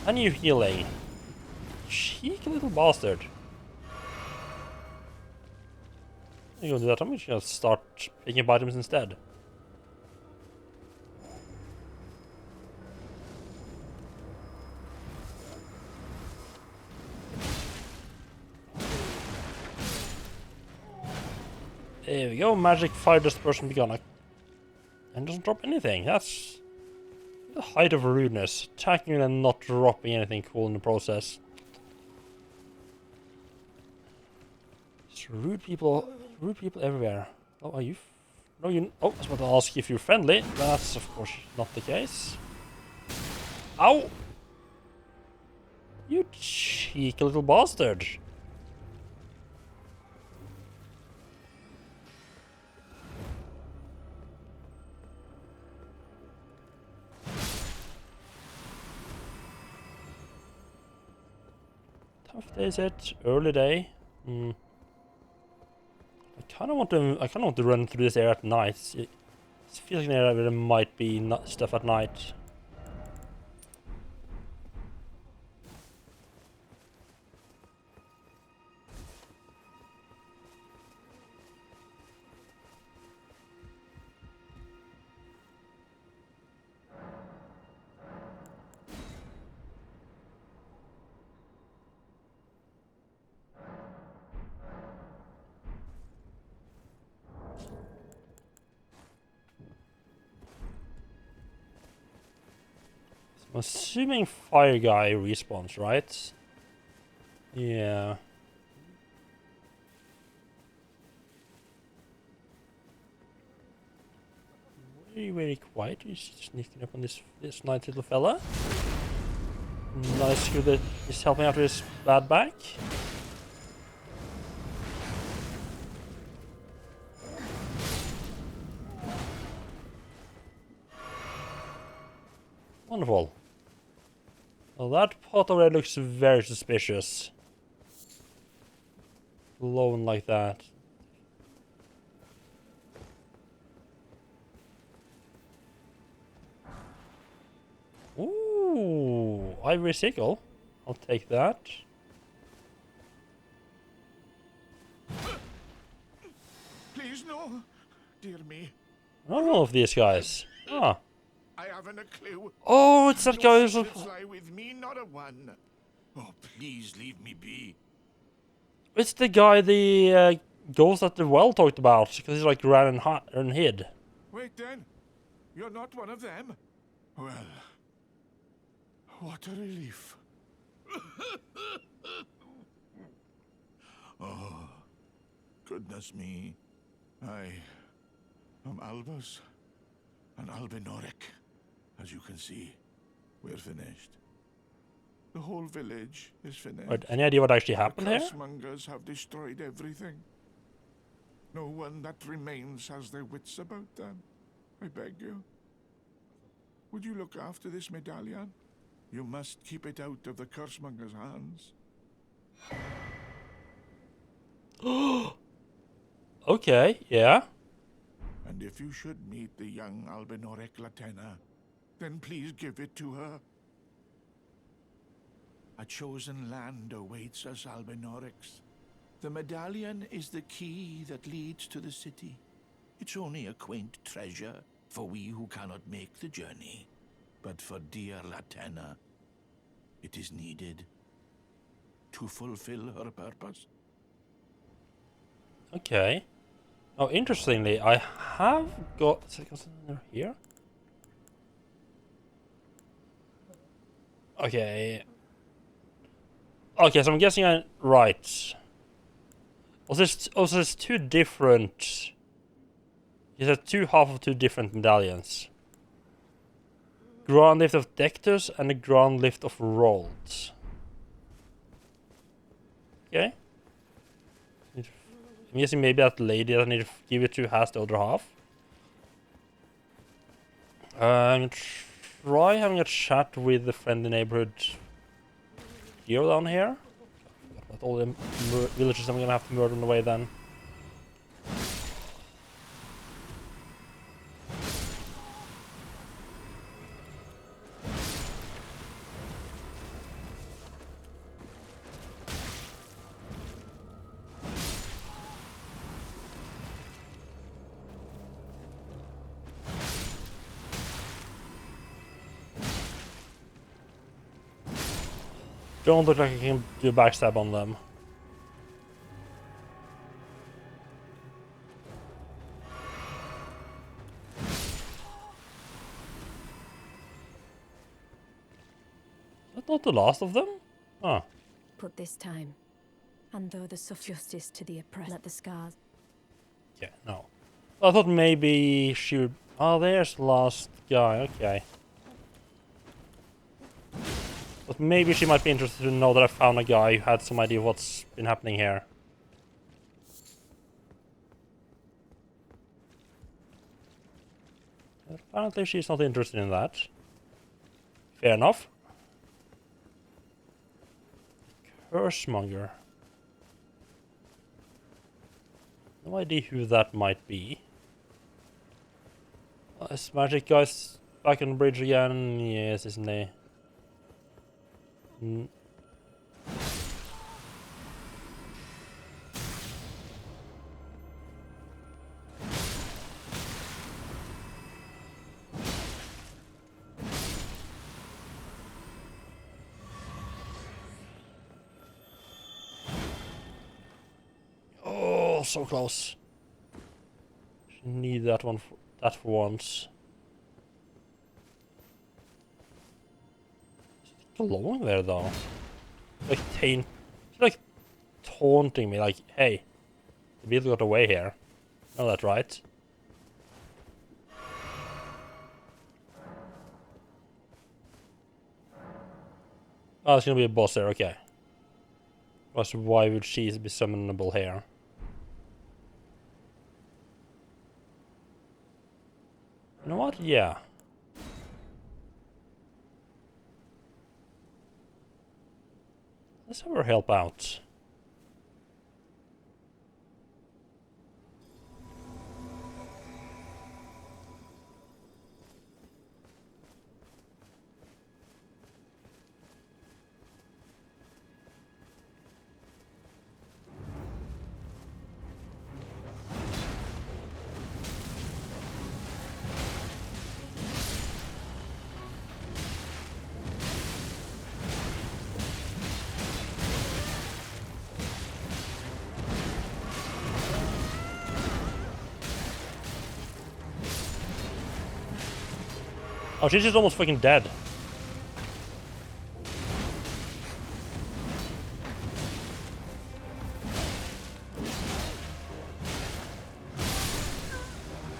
And you healing. Cheeky little bastard. You gonna do that? I'm just gonna start picking up items instead. There we go. Magic fire dust person be gone. And doesn't drop anything. That's the height of rudeness. Attacking and not dropping anything cool in the process. Just rude people everywhere. Oh, are you? No, you. Oh, I was about to ask if you're friendly. That's of course not the case. Ow! You cheeky little bastard. Tough day, is it? Early day. I kind of want to run through this area at night. It feels like an area where there might be stuff at night. I'm assuming fire guy respawns, right? Yeah. Very, very quiet. He's sneaking up on this nice little fella. Nice crew that is helping out with his bad back. Wonderful. Well, that pot already looks very suspicious. Glowing like that. Ooh, ivory sickle. I'll take that. Please no, dear me. I don't know of these guys. Ah. I haven't a clue. Oh, it's that guy Your who's... secrets lie with me, not a one. Oh, please leave me be. It's the guy the ghost at the well talked about, because he's like ran and hid. Wait then, you're not one of them? Well, what a relief. Oh, goodness me. I am Albus and Albinoric. As you can see, we're finished. The whole village is finished. Wait, any idea what actually happened The here? cursemongers have destroyed everything. No one that remains has their wits about them. I beg you. Would you look after this medallion? You must keep it out of the cursemonger's hands. Okay, yeah. And if you should meet the young Albinoric Latenna, then please give it to her. A chosen land awaits us Albinorics. The medallion is the key that leads to the city. It's only a quaint treasure for we who cannot make the journey. But for dear Latenna, it is needed to fulfill her purpose. Okay. Oh, interestingly, I have got... here? Okay. Okay, so I'm guessing I'm right. Also, there's two different... You said half of two different medallions. Grand Lift of Dectus and the Grand Lift of Rolls. Okay. I'm guessing maybe that lady that I need to give it to has the other half. I'm gonna try having a chat with the friendly neighborhood hero down here. About all the villagers I'm gonna have to murder on the way then. Don't look like I can do a backstab on them. That's not the last of them? Huh. Put this time, and though the justice to the oppressed, let the scars. Yeah, no. I thought maybe she would... Oh, there's the last guy, okay. But like, maybe she might be interested to know that I found a guy who had some idea what's been happening here. Apparently she's not interested in that. Fair enough. Cursemonger. No idea who that might be. Is magic guys back on the bridge again? Yes, isn't he? Oh, so close. Need that one for once. Glowing there though. Like like taunting me, like, hey, the beetle got away here. Know that, right? Oh, it's gonna be a boss there, okay. Because why would she be summonable here? You know what? Yeah. Let's have her help out. Oh, she's just almost fucking dead.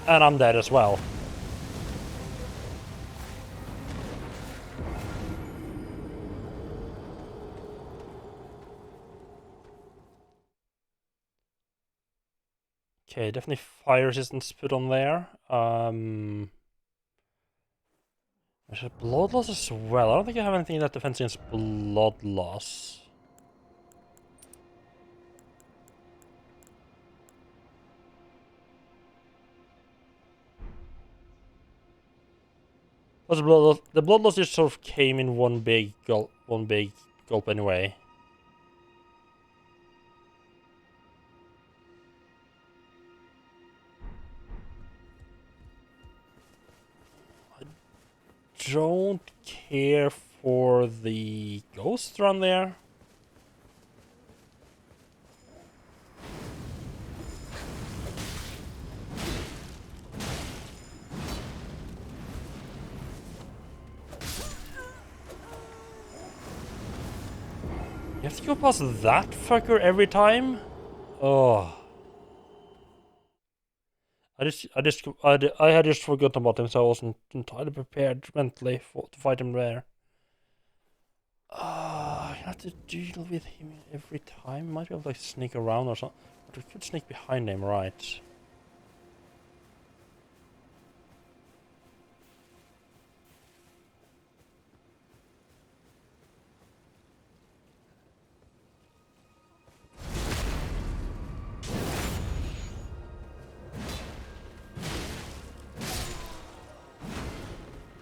And I'm dead as well. Okay, definitely fire resistance put on there. There's a blood loss as well. I don't think I have anything that defends against blood loss. But the blood loss just sort of came in one big gulp anyway. Don't care for the ghost run there. You have to go past that fucker every time? Oh. I had just forgotten about him, so I wasn't entirely prepared mentally to fight him there. You have to deal with him every time. Might be able to like sneak around or something. But we could sneak behind him, right?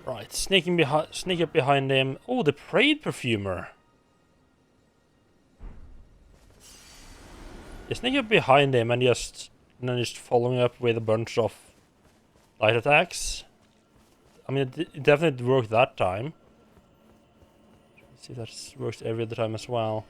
Right, sneak up behind him. Oh, the Parade Perfumer. You sneak up behind him and then just following up with a bunch of light attacks. I mean, it definitely worked that time. Let's see if that works every other time as well.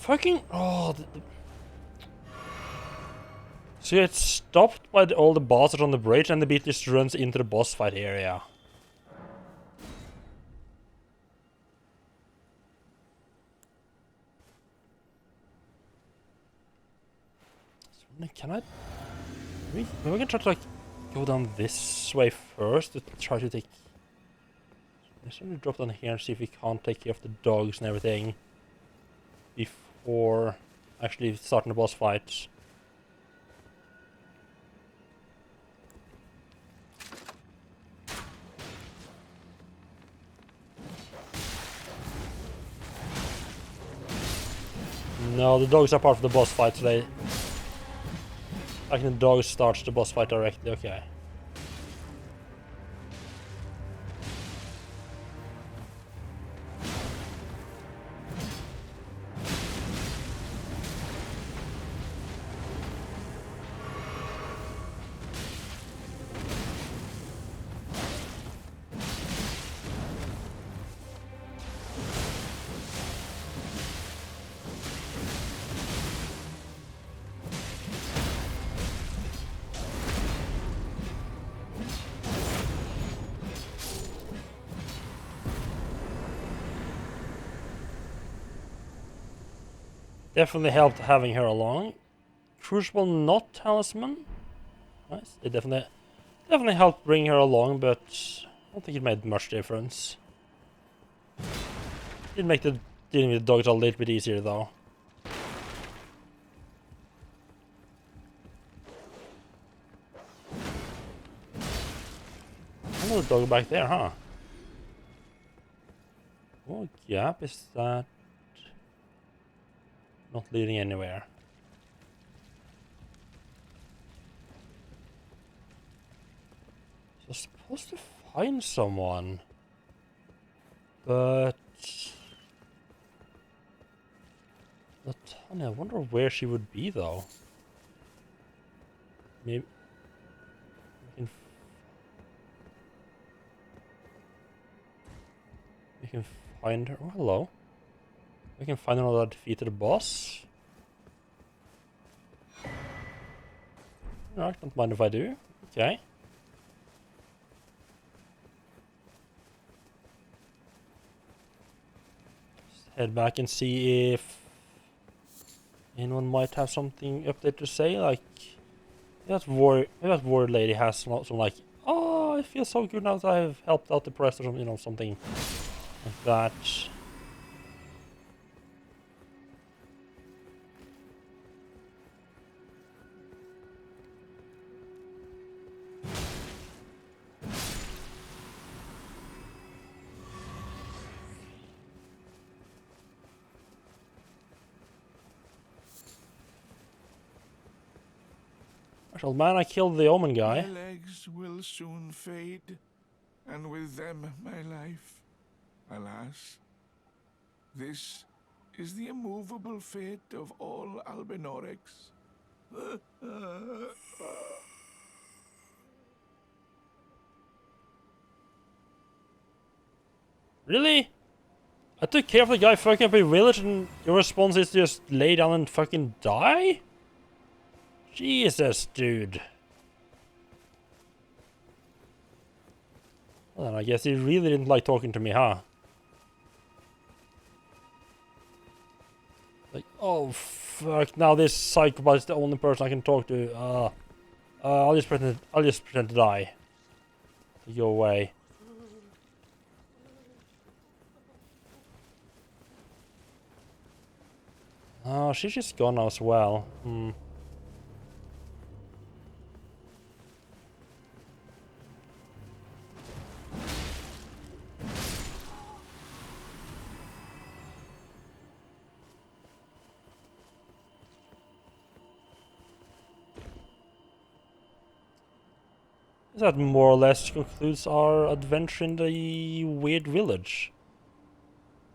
Fucking so it's stopped by all the bosses on the bridge, and the beat just runs into the boss fight area. Can I? Maybe we can try to like go down this way first to try to take. Let's try to drop down here and see if we can't take care of the dogs and everything before actually starting the boss fight. No, the dogs are part of the boss fight today. I think the dogs starts the boss fight directly, okay. Definitely helped having her along. Crucible not talisman. Nice. It definitely helped bring her along, but I don't think it made much difference. Did make the dealing with the dogs a little bit easier though. Another dog back there, huh? What gap is that? Not leading anywhere. So I'm supposed to find someone. But Latanya, I wonder where she would be though. Maybe we can find her. Oh, hello. We can find another defeated boss. Alright, don't mind if I do. Okay. Just head back and see if anyone might have something update to say. Like, that warrior lady has some like, oh, I feel so good now that I've helped out the press or something, you know, something like that. Marshal, man, I killed the Omen guy. My legs will soon fade, and with them my life. Alas, this is the immovable fate of all Albinorics. Really? I took care of the guy fucking up a village and your response is to just lay down and fucking die? Jesus, dude. Well, then I guess he really didn't like talking to me, huh? Like, oh fuck, now this psychopath is the only person I can talk to. I'll just pretend to die. Go away. Oh, she's just gone now as well. That more or less concludes our adventure in the weird village.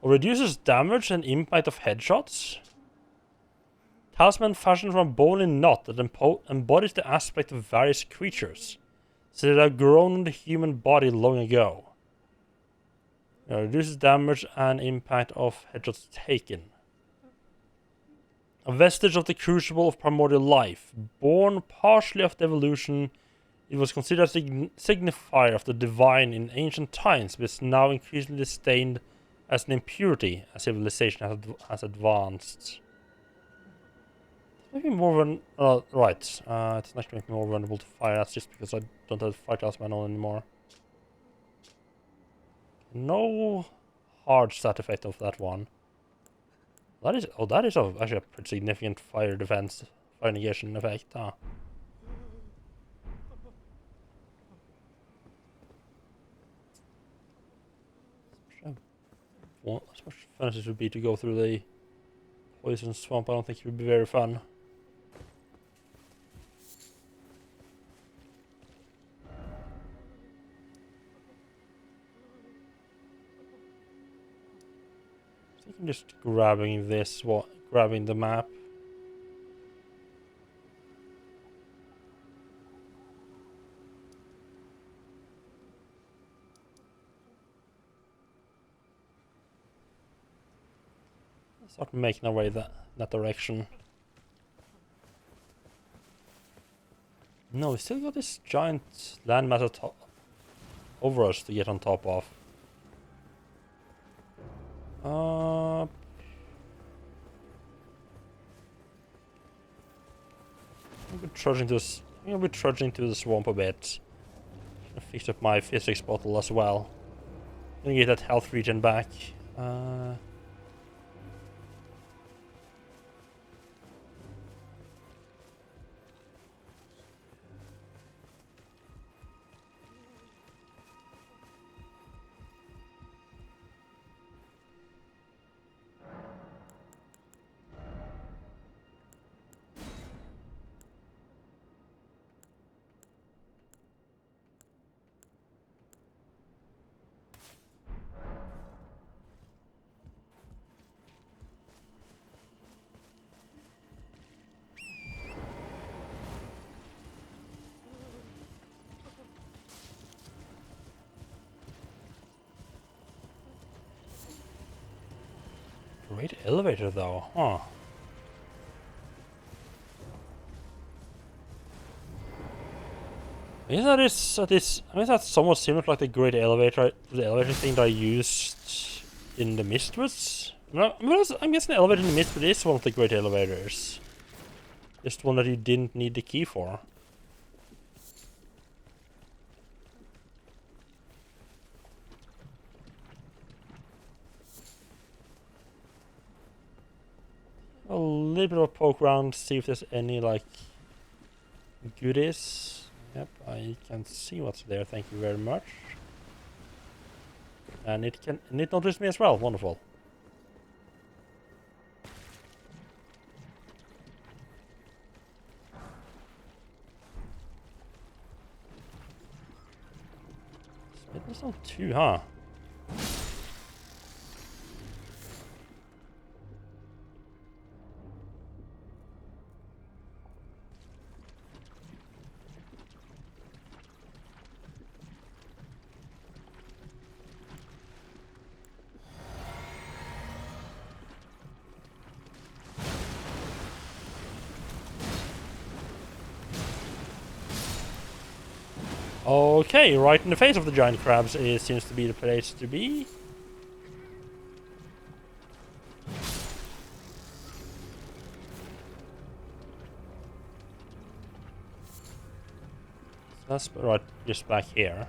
Reduces damage and impact of headshots. Talisman fashioned from bone and knot that embodies the aspect of various creatures, so that have grown in the human body long ago. Reduces damage and impact of headshots taken. A vestige of the crucible of primordial life, born partially of the evolution. It was considered a signifier of the divine in ancient times, but is now increasingly stained as an impurity as civilization has advanced. Maybe more than right. It's not making me more vulnerable to fire. That's just because I don't have fire class man on anymore. No hard stat effect of that one. That is actually a pretty significant fire defense, fire negation effect. Huh? Well, as much fun as it would be to go through the poison swamp, I don't think it would be very fun. I think I'm just grabbing this, grabbing the map. Start making our way that direction. No, we still got this giant landmass over us to get on top of. I'll be trudging to this. I'll be trudging to the swamp a bit. Gonna fix up my physics bottle as well. Gonna get that health regen back. Great elevator though, huh? I guess I guess that's somewhat similar to like the the elevator thing that I used in the Mistwoods. No, I'm guessing the elevator in the Mistwood is one of the great elevators. Just one that you didn't need the key for. A little bit of a poke around, see if there's any like goodies. Yep, I can see what's there. Thank you very much. And it noticed me as well. Wonderful. There's not two, huh? Okay, right in the face of the giant crabs seems to be the place to be. That's right, just back here.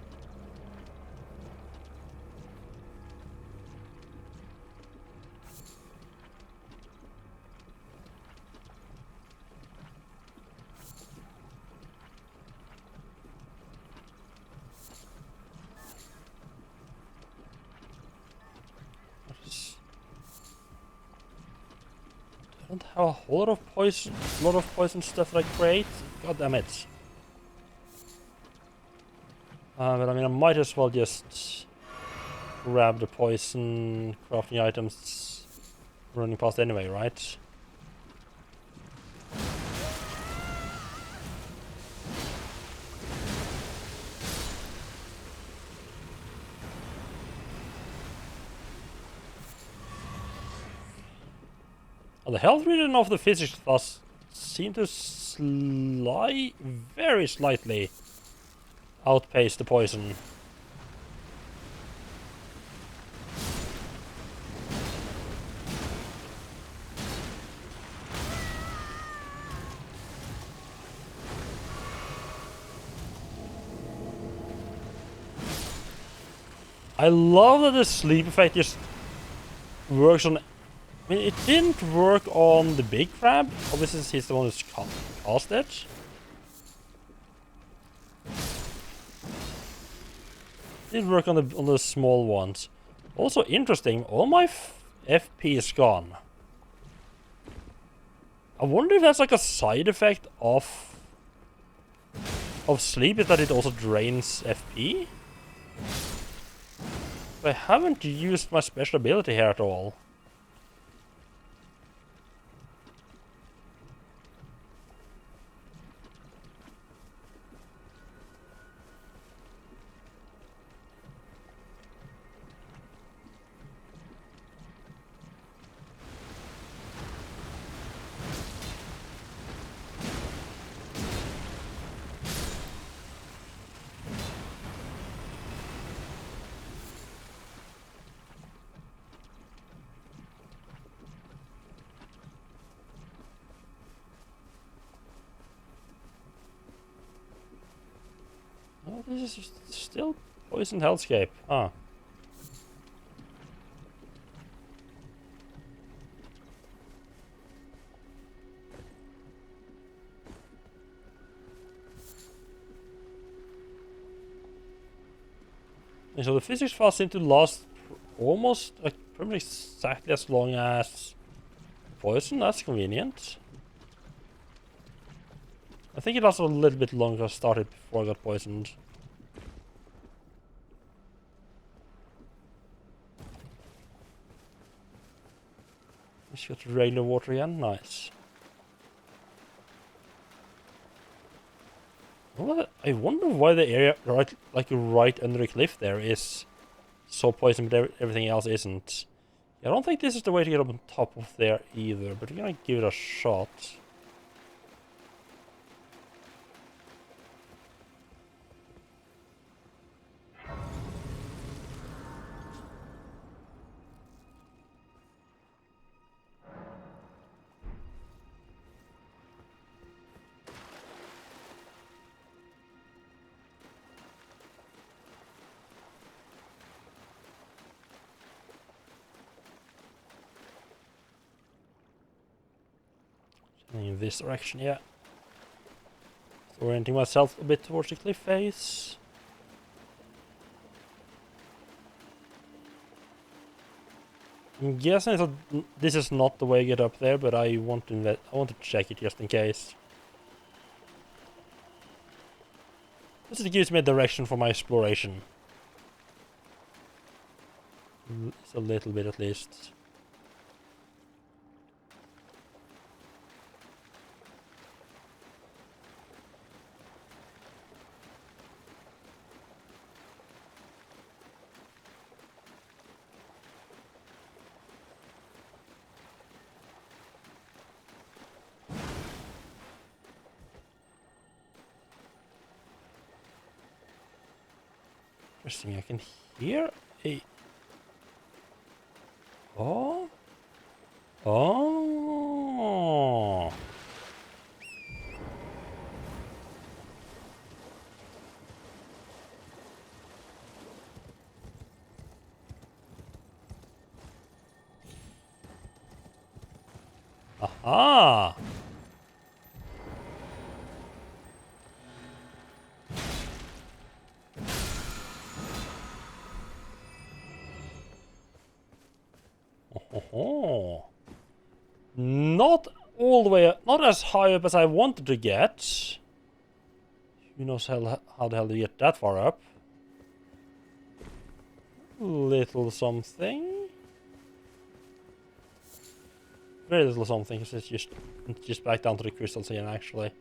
I don't have a whole lot of poison stuff that I create. God damn it. But I mean, I might as well just grab the poison crafting items running past anyway, right? The health regen of the physics class seem to very slightly outpace the poison. I love that the sleep effect just works on... I mean, it didn't work on the big crab. Obviously, he's the one who's cast it. It did work on the small ones. Also interesting, all my FP is gone. I wonder if that's like a side effect of sleep, is that it also drains FP? I haven't used my special ability here at all. Oh, this is still poisoned hellscape. Ah. And so the physics files seem to last almost like pretty much exactly as long as poison. That's convenient. I think it lasted a little bit longer. I started before I got poisoned. Just got regular water again. Nice. Well, I wonder why the area right under the cliff there is so poisoned, but everything else isn't. I don't think this is the way to get up on top of there either, but we're gonna give it a shot. In this direction, yeah. Orienting myself a bit towards the cliff face. I'm guessing this is not the way to get up there, but I want to check it just in case. This gives me a direction for my exploration. It's a little bit at least. Interesting, I can hear a... Oh? Oh! Aha! Oh, not all the way up, not as high up as I wanted to get. Who knows how the hell to get that far up? Little something. Very little something, because it's just back down to the crystals again, actually.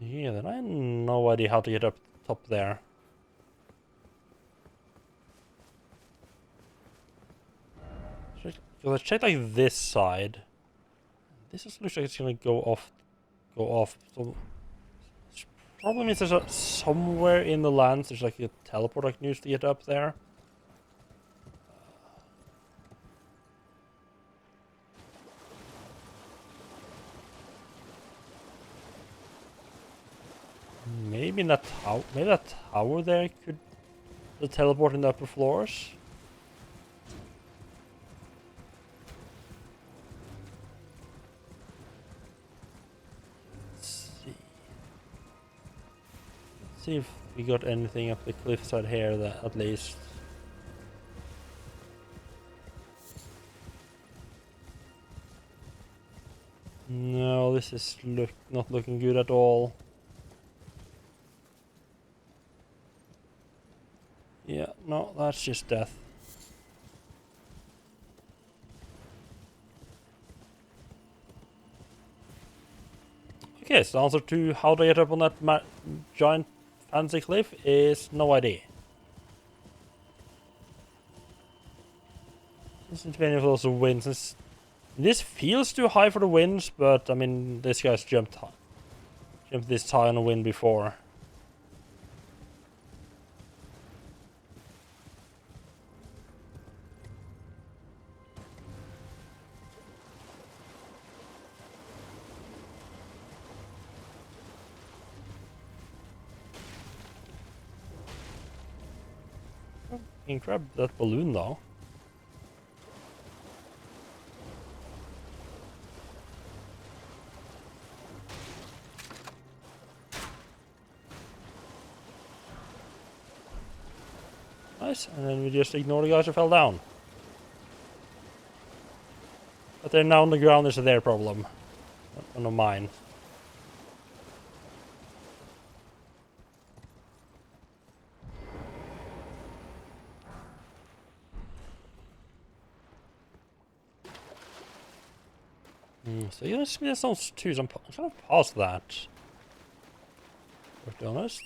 Yeah, then I have no idea how to get up top there. So let's check like this side. This looks like it's gonna go off. So probably means there's somewhere in the lands there's like a teleport I can use to get up there. Maybe in that tower. Maybe that tower there could teleport in the upper floors. Let's see. Let's see if we got anything up the cliffside here that at least. No, this is not looking good at all. Yeah, no, that's just death. Okay, so the answer to how to get up on that giant fancy cliff is no idea. Doesn't any of those winds. This feels too high for the winds, but I mean, this guy's jumped this high on a wind before. You can grab that balloon though. Nice, and then we just ignore the guys who fell down. But they're now on the ground is their problem, not mine. So yeah, this sounds too. So I'm kind of past that. To be honest.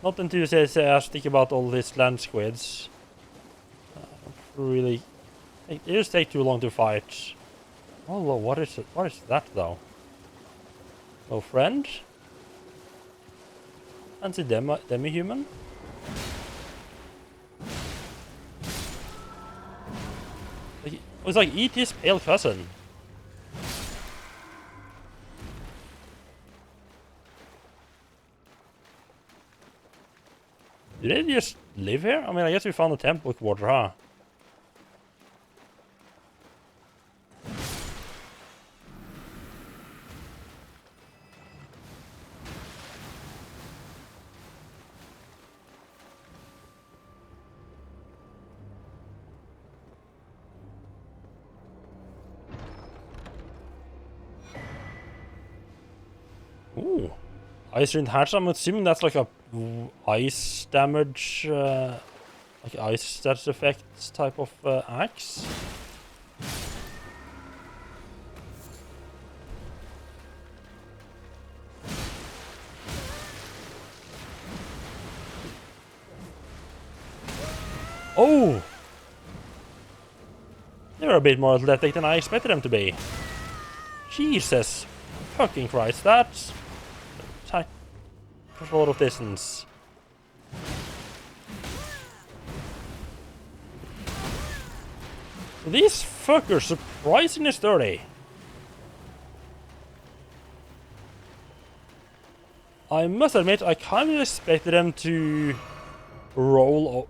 Not enthusiastic about all these land squids. Really, they just take too long to fight. Oh, well, what is it? What is that though? No friend? Fancy demi-human? It was like E.T.'s pale cousin. Do they just live here? I mean, I guess we found the temple quarter, huh? Ooh. Ice Ring Hatch, I'm assuming that's like a ice damage, like ice status effects type of axe. Oh! They're a bit more athletic than I expected them to be. Jesus fucking Christ, that's a lot of distance. These fuckers surprisingly sturdy. I must admit, I kind of expected them to roll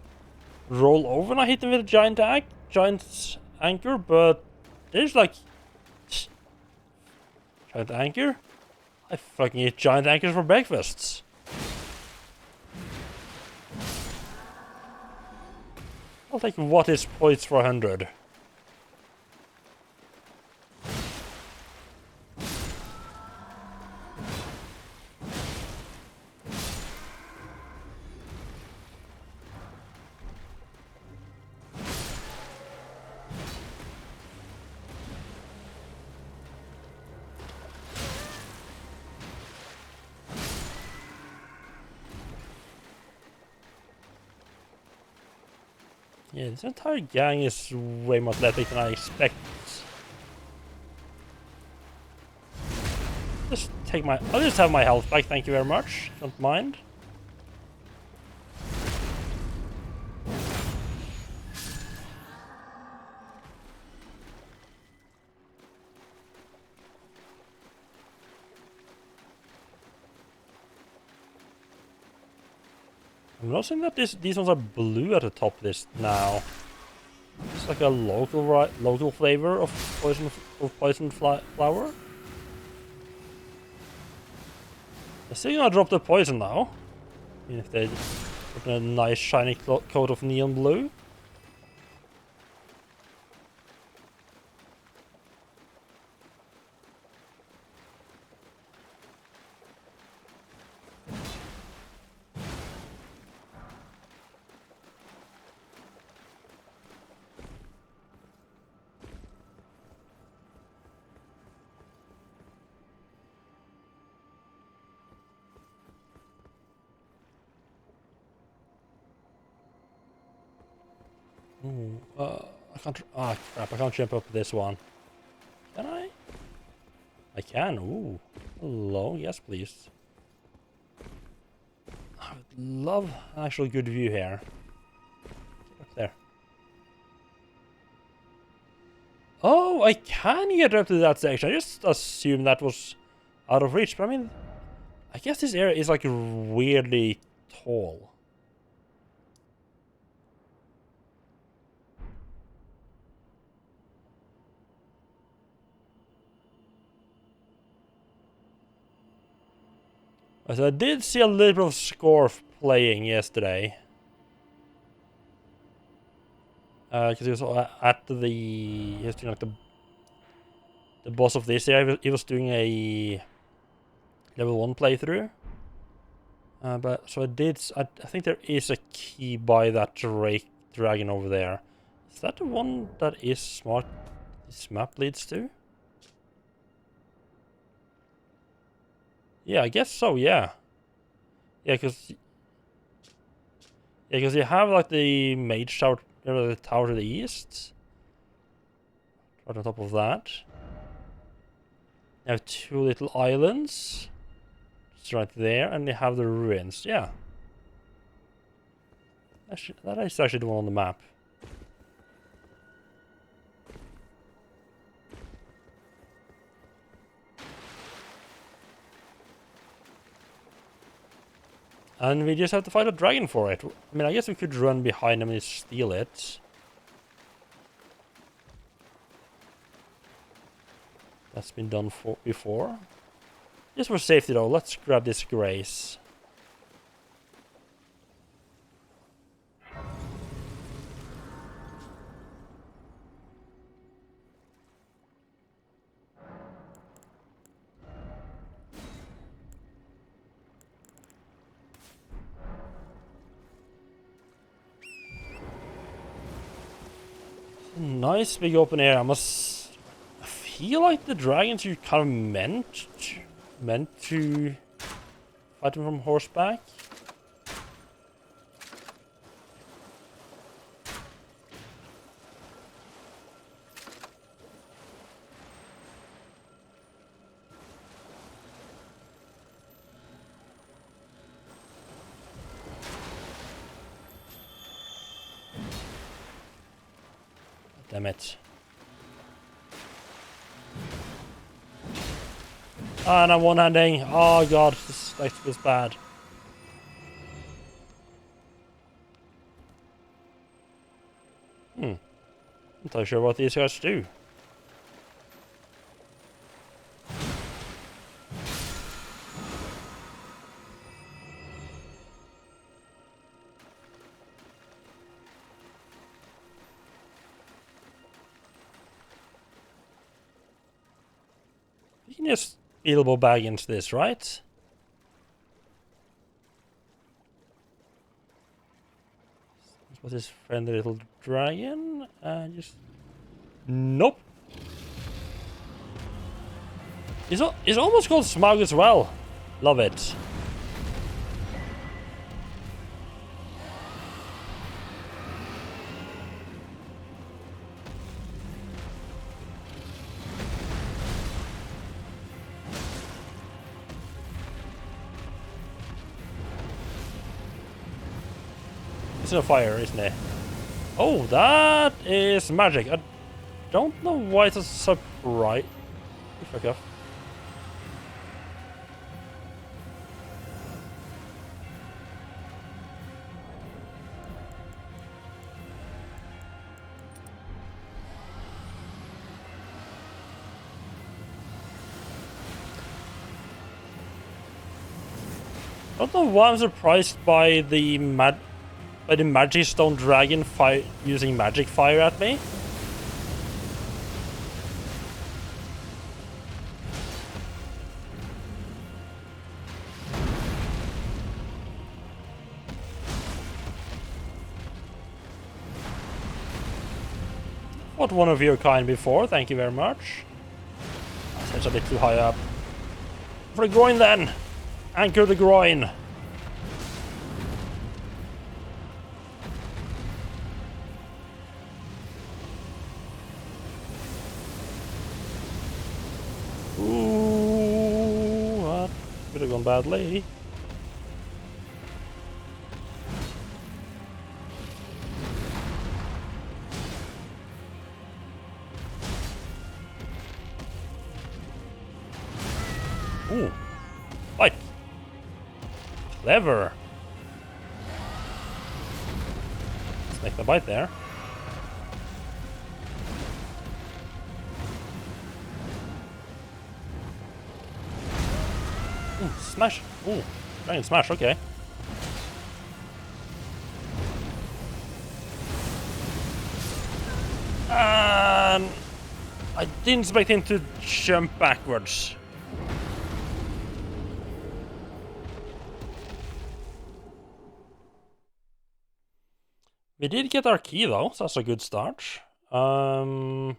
over when I hit them with a giant anchor, but there's like giant anchor. I fucking eat giant anchors for breakfasts. I'll take what is points for 100. Yeah, this entire gang is way more athletic than I expect. I'll just have my health back, thank you very much. Don't mind. I'm noticing that these ones are blue at the top this now. It's like a local flavor of poison flower. They're still gonna drop the poison now. Even if they put a nice shiny coat of neon blue. Ooh, I can't. Ah, crap! I can't jump up this one. Can I? I can. Ooh. Hello. Yes, please. I would love an actual good view here. Get up there. Oh, I can get up to that section. I just assumed that was out of reach. But I mean, I guess this area is like weirdly tall. So I did see a little bit of Scorf playing yesterday. Because he was at he was doing like the boss of this area. He was doing a level 1 playthrough. But so I think there is a key by that dragon over there. Is that the one that is smart? This map leads to? Yeah, I guess so. Yeah. Yeah, because you have like the mage tower, the tower to the east. Right on top of that, you have two little islands. It's right there, and they have the ruins. Yeah. That is actually the one on the map. And we just have to fight a dragon for it. I mean, I guess we could run behind him and steal it. That's been done before. Just for safety though, let's grab this grace. Nice big open area. I feel like the dragons you kind of meant to fight them from horseback. Damn it. Ah, and I'm one-handing. Oh god, this was bad. Not entirely sure what these guys do. You can just elbow back into this, right? What's this friendly little dragon? Just... Nope. It's almost called Smaug as well. Love it. It's a fire, isn't it? Oh, that is magic. I don't know why it's a surprise. Fuck off. I don't know why I'm surprised by the Magic Stone Dragon using magic fire at me. Fought one of your kind before, thank you very much. Seems a bit too high up. For the groin then! Anchor the groin! Ooh, that could have gone badly. Ooh, fight! Clever! Let's make the bite there. Ooh, smash! Ooh, dragon smash, okay. And I didn't expect him to jump backwards. We did get our key though, so that's a good start. I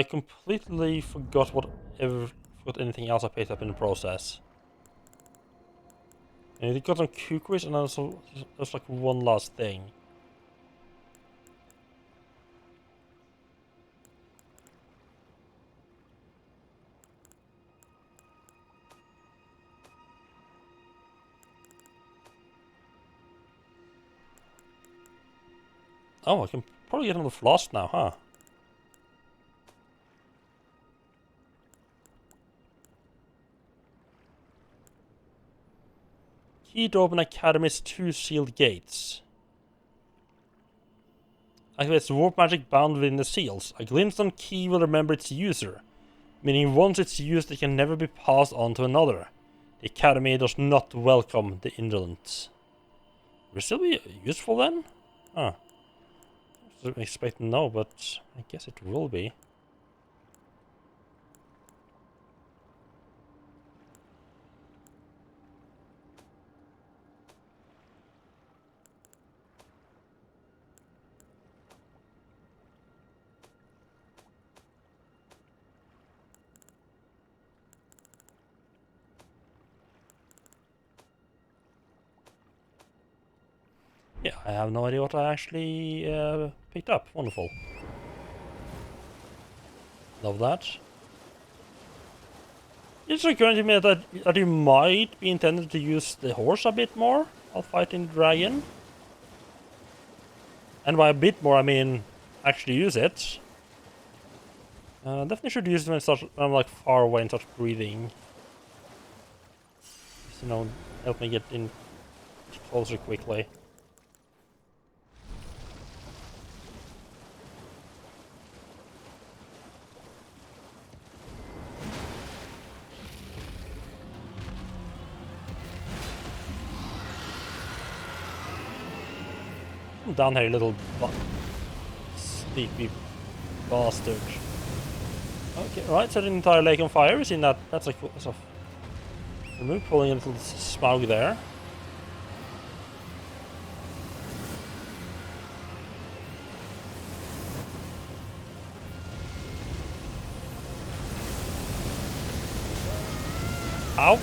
completely forgot anything else I picked up in the process. And we got some kukris and also there's like one last thing. Oh, I can probably get another flask now, huh? Key to open Academy's 2 sealed gates. Activates warp magic bound within the seals. A glintstone key will remember its user, meaning once it's used it can never be passed on to another. The Academy does not welcome the indolent. Will it still be useful then? Huh. I didn't expect no, but I guess it will be. Yeah, I have no idea what I actually picked up. Wonderful. Love that. It's occurring to me that you might be intended to use the horse a bit more while fighting the dragon. And by a bit more, I mean actually use it. Definitely should use it when I'm like far away and start breathing. Just, you know, help me get in closer quickly. Down here, little sleepy bastard. Okay, right, set an entire lake on fire. We've seen that. That's a cool stuff. Remove, pulling a little smog there. Ow.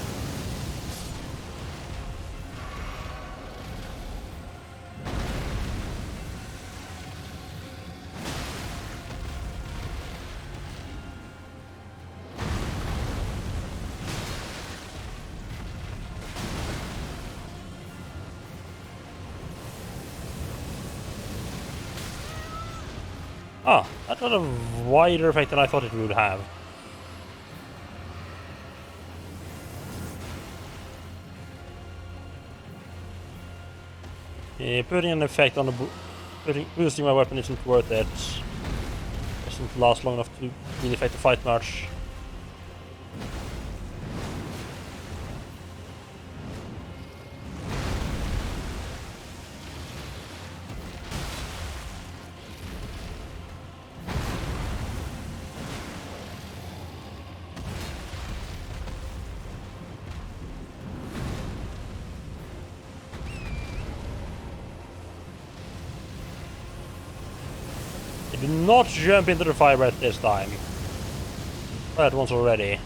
Ah, that had a wider effect than I thought it would have. Yeah, putting an effect on boosting my weapon isn't worth it. It doesn't last long enough to really affect the fight much. Do not jump into the fire breath this time. That once already.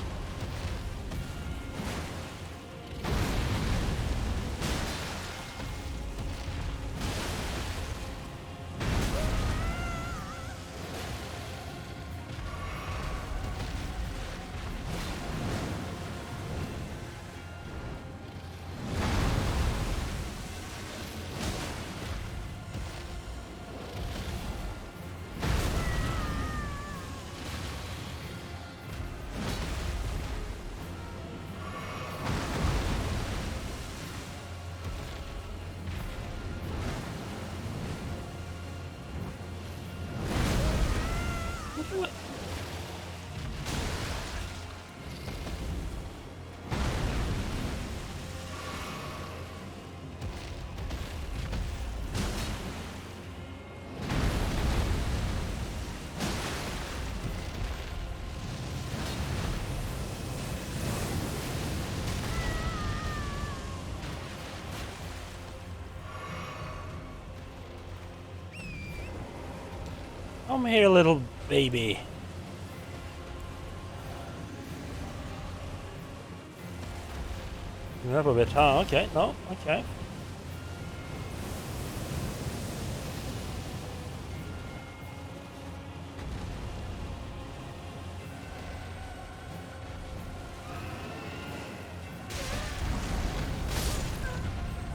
Come here, little baby. You have a bit, huh? Okay, no, okay.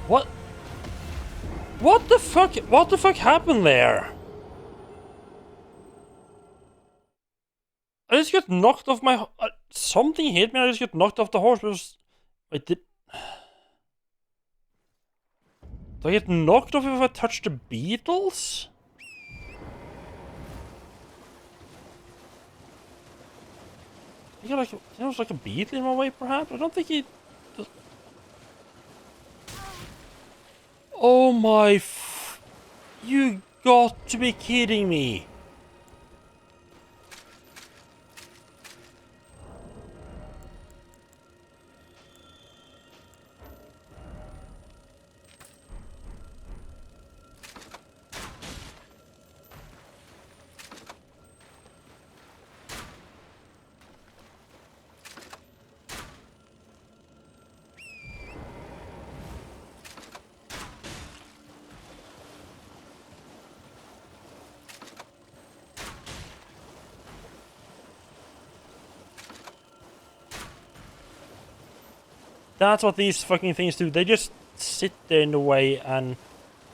What? What the fuck? What the fuck happened there? I just got knocked off my... something hit me, I just got knocked off the horse, but I did... Do I get knocked off if I touch the beetles? I got like... There was like a beetle in my way, perhaps? I don't think he... Oh my... You got to be kidding me! That's what these fucking things do. They just sit there in the way and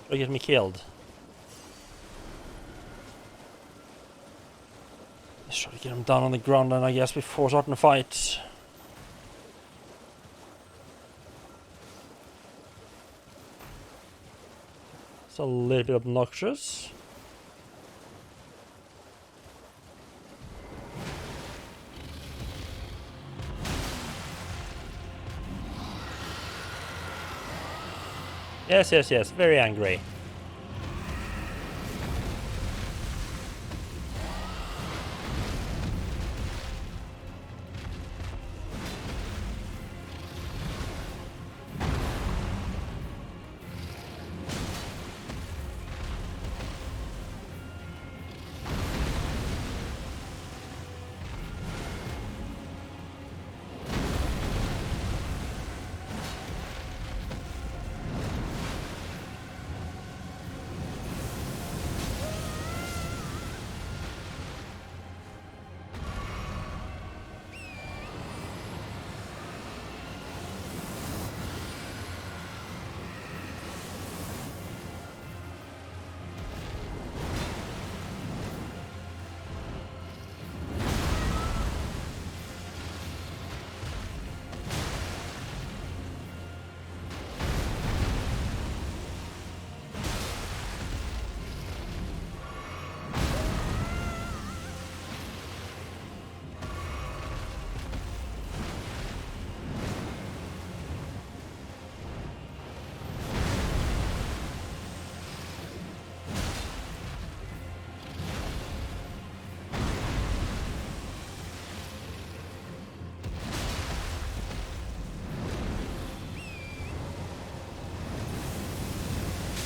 try to get me killed. Let's try to get them down on the ground then, I guess, before starting the fight. It's a little bit obnoxious. Yes, yes, yes. Very angry.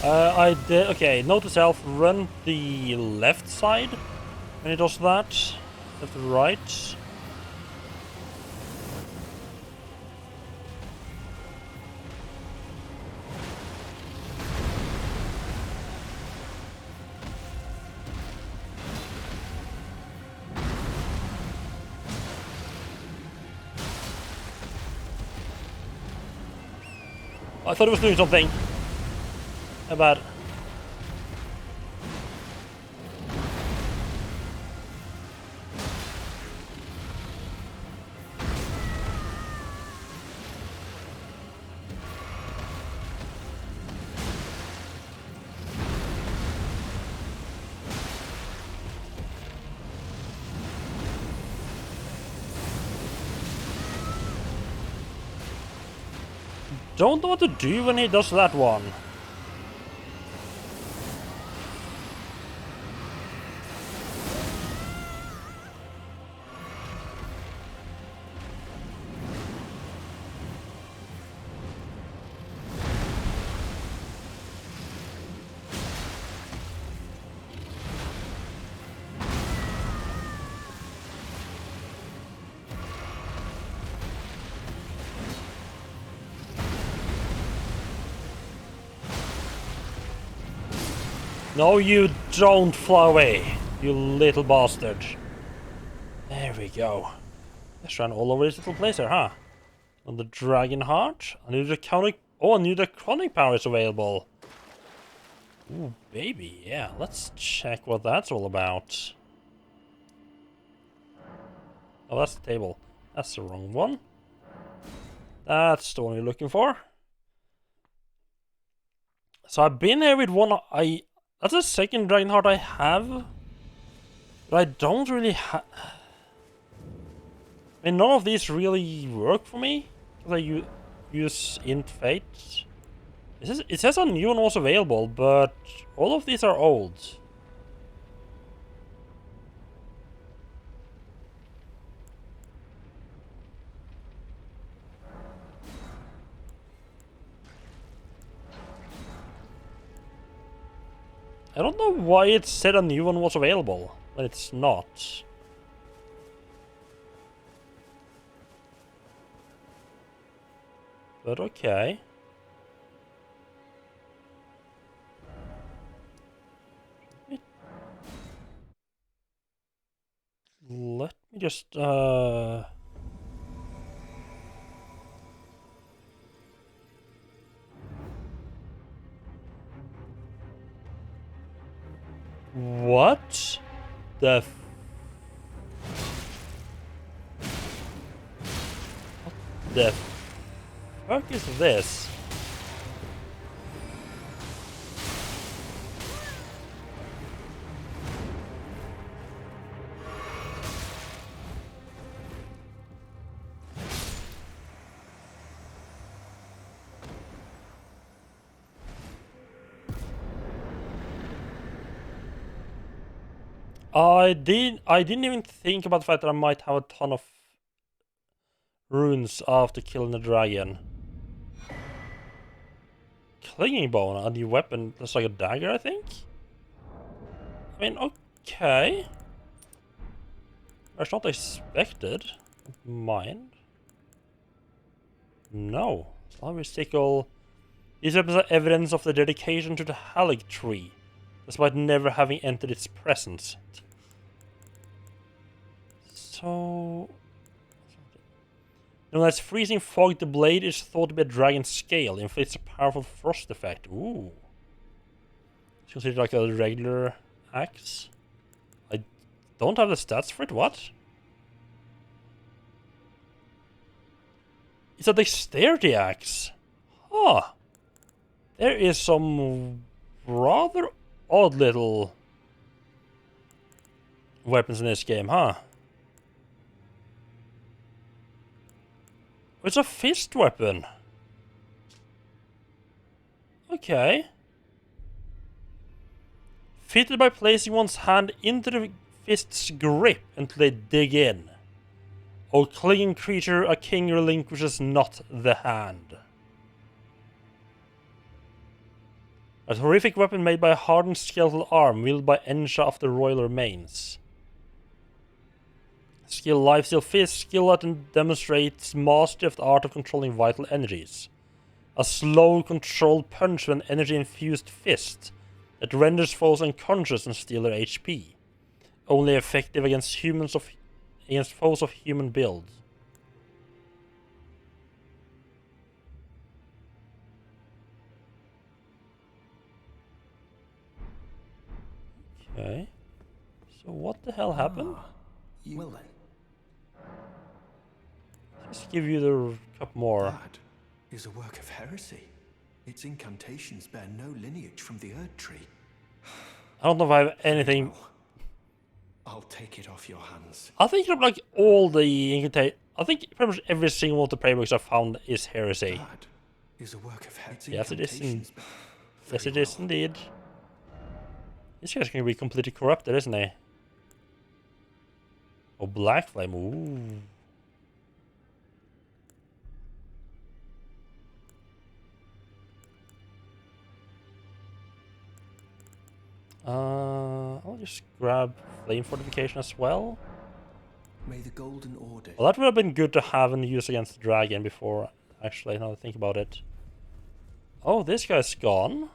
I did. Okay, note to self: run the left side when it does that. Left to right. I thought it was doing something. How bad? Don't know what to do when he does that one. No, you don't fly away, you little bastard. There we go. Let's run all over this little place here, huh? On the Dragon Heart. A new draconic. Oh, a new draconic power is available. Ooh, baby, yeah. Let's check what that's all about. Oh, that's the table. That's the wrong one. That's the one you're looking for. So I've been here with one. That's the second Dragon Heart I have. But I don't really have. I mean, none of these really work for me. Because I use Int Fate. It says a new one was available, but all of these are old. I don't know why it said a new one was available, but it's not. But okay. Let me just, What the What the fuck is this? I didn't even think about the fact that I might have a ton of runes after killing the dragon. Clinging bone, a new weapon. That's like a dagger, I think? I mean, okay. That's not expected. Mind? No. Salvage sickle. These weapons are evidence of the dedication to the Hallig tree, despite never having entered its presence. So... Known as freezing fog, the blade is thought to be a dragon's scale, inflicts a powerful frost effect. Ooh. It's considered like a regular axe. I don't have the stats for it, what? It's a dexterity axe. Huh. There is some rather odd little weapons in this game, huh? It's a fist weapon. Okay. Fitted by placing one's hand into the fist's grip until they dig in. O clinging creature, a king relinquishes not the hand. A horrific weapon made by a hardened skeletal arm wielded by Ensha of the royal remains. Skill Lifesteal Fist. Skill that demonstrates mastery of the art of controlling vital energies. A slow, controlled punch with an energy-infused fist that renders foes unconscious and steals their HP. Only effective against foes of human build. Okay. So what the hell happened? Well then, Just give you the cup more. that is a work of heresy. Its incantations bear no lineage from the Erd Tree. I don't know if I have anything. Well, I'll take it off your hands. I think like all the I think pretty much every single one of the playbooks I found is heresy. That is a work of heresy. Yes, it is. Incantations bear- Yes, Very it is well. indeed. This guy's gonna be completely corrupted, isn't he? Oh, Black Flame. Ooh. I'll just grab Flame Fortification as well. May the Golden Order. Well, that would have been good to have and use against the dragon before, actually, now that I think about it. Oh, this guy's gone.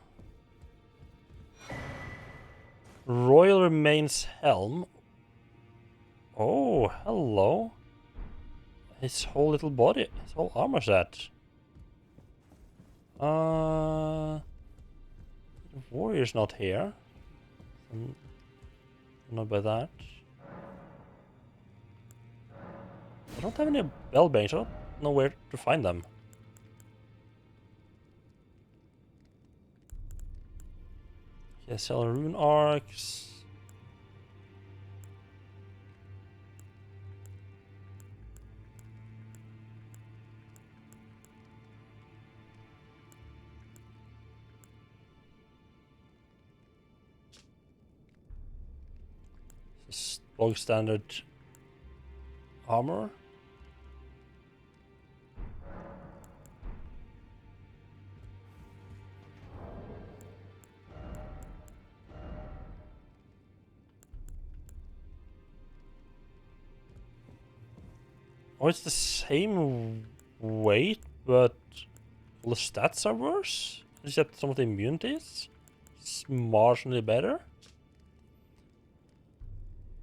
Royal Remains Helm. Oh, hello. His whole little body, his whole armor set. Warrior's not here. Not by that. I don't have any bell bangs. I don't know where to find them. Yeah, sell rune arcs. Bog standard armor. Oh, it's the same weight, but all the stats are worse? Except some of the immunities? It's marginally better?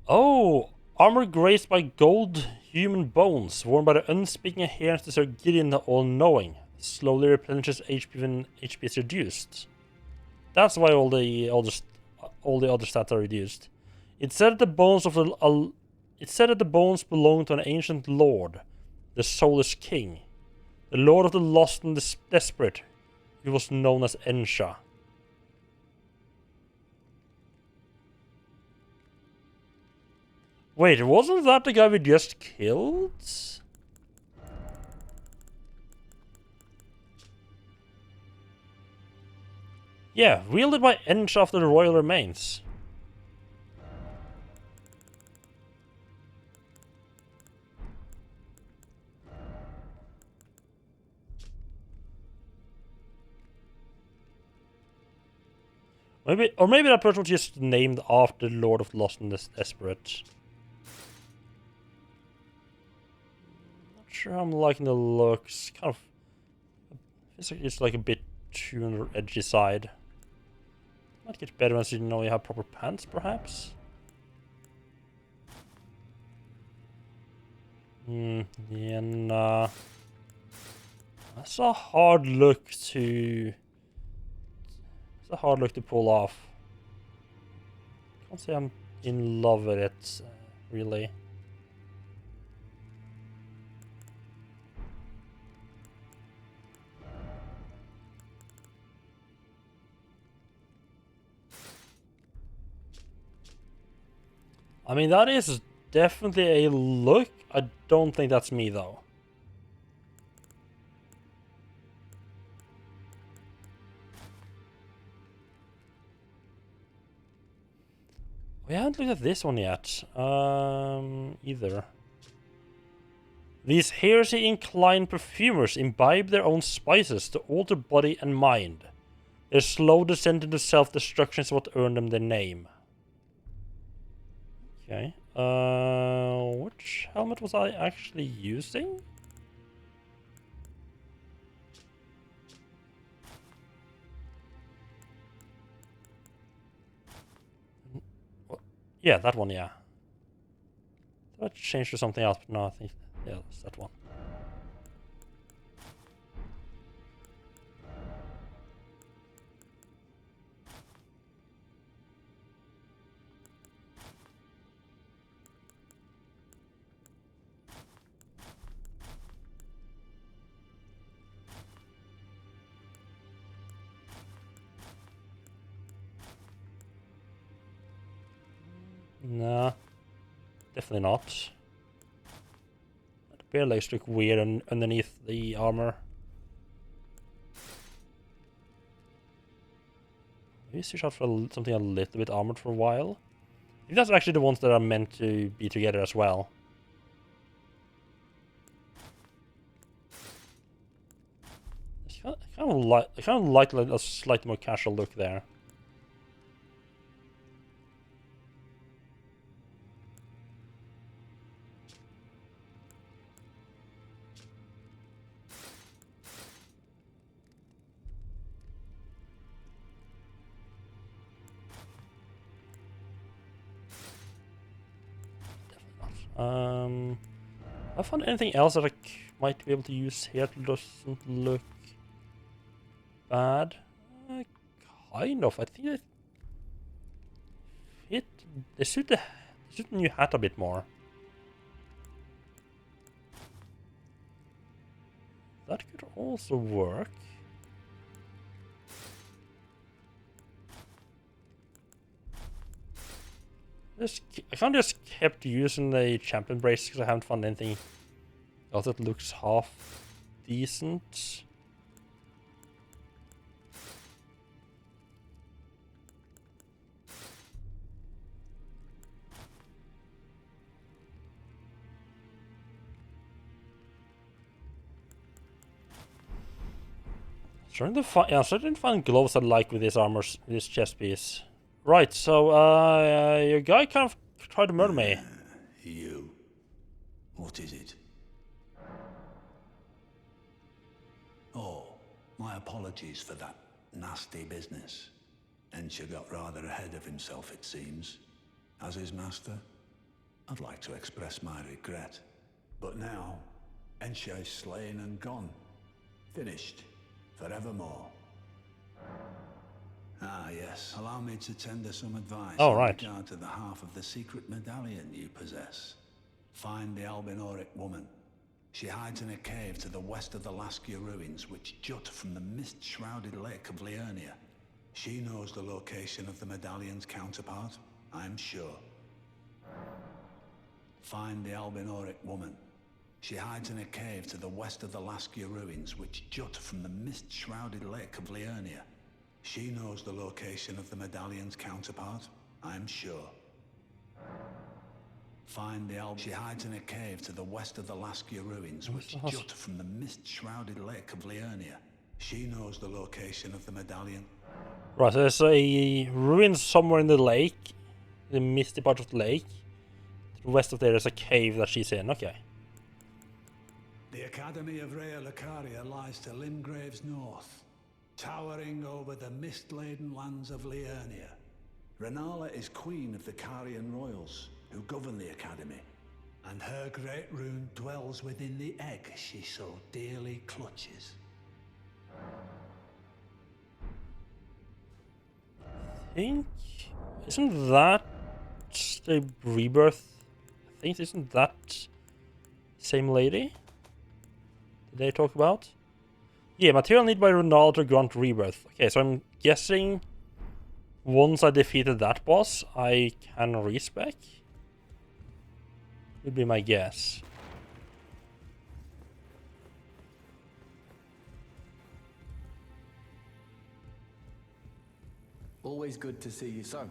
Oh! Armor graced by gold human bones, worn by the unspeaking adherents to Sir Gideon the All-Knowing. Slowly replenishes HP when HP is reduced. That's why all the other stats are reduced. It said that the bones of the bones belonged to an ancient lord, the Soulless King, the Lord of the Lost and the Desperate, who was known as Ensha. Wait, wasn't that the guy we just killed? Yeah, wielded by Ensha of the Royal Remains. Maybe that person was just named after the Lord of the Lost and the Desperate. Not sure I'm liking the looks. Kind of, it's like a bit too on the edgy side. Might get better once you know you have proper pants, perhaps. Yeah, nah. That's a hard look to. It's a hard look to pull off. Can't say I'm in love with it, really. I mean, that is definitely a look. I don't think that's me, though. We haven't looked at this one yet, either. These heresy-inclined perfumers imbibe their own spices to alter body and mind. Their slow descent into self-destruction is what earned them their name. Okay. Which helmet was I actually using? Yeah, that one, yeah. That changed to something else, but no, I think, yeah, it's that one. Nah, definitely not. The bare legs look weird underneath the armor. Maybe switch out for something a little bit armored for a while. I think that's actually the ones that are meant to be together as well. I kind of like a slightly more casual look there. I found anything else that I might be able to use here that doesn't look bad. Kind of. I think they suit the new hat a bit more. That could also work. I kind of just kept using the champion brace because I haven't found anything else that looks half decent. I'm starting to find gloves I like with this armor, this chest piece. Right, so your guy kind of tried to murder me. You. What is it? Oh, my apologies for that nasty business. Ensha got rather ahead of himself, it seems. As his master, I'd like to express my regret. But now, Ensha is slain and gone. Finished. Forevermore. Ah, yes. Allow me to tender some advice in regard to the half of the secret medallion you possess. Find the Albinoric woman. She hides in a cave to the west of the Laskia ruins, which jut from the mist-shrouded lake of Liurnia. She knows the location of the medallion's counterpart, I'm sure. Find the Albinoric woman. She hides in a cave to the west of the Laskia ruins, which jut from the mist-shrouded lake of Liurnia. She knows the location of the medallion's counterpart, I'm sure. Find the She hides in a cave to the west of the Laskia ruins, which jut from the mist-shrouded lake of Liurnia. She knows the location of the medallion. Right, so there's a ruin somewhere in the lake, the misty part of the lake. To the west of there is a cave that she's in, okay. The Academy of Rea Lucaria lies to Limgrave's north, towering over the mist-laden lands of Liurnia. Renala is queen of the Carian royals, who govern the Academy, and her great rune dwells within the egg she so dearly clutches. Isn't that the rebirth? I think isn't that same lady they talk about? Yeah, material needed by Renal to grant rebirth. Okay, so I'm guessing once I defeated that boss, I can respec. Would be my guess. Always good to see you so.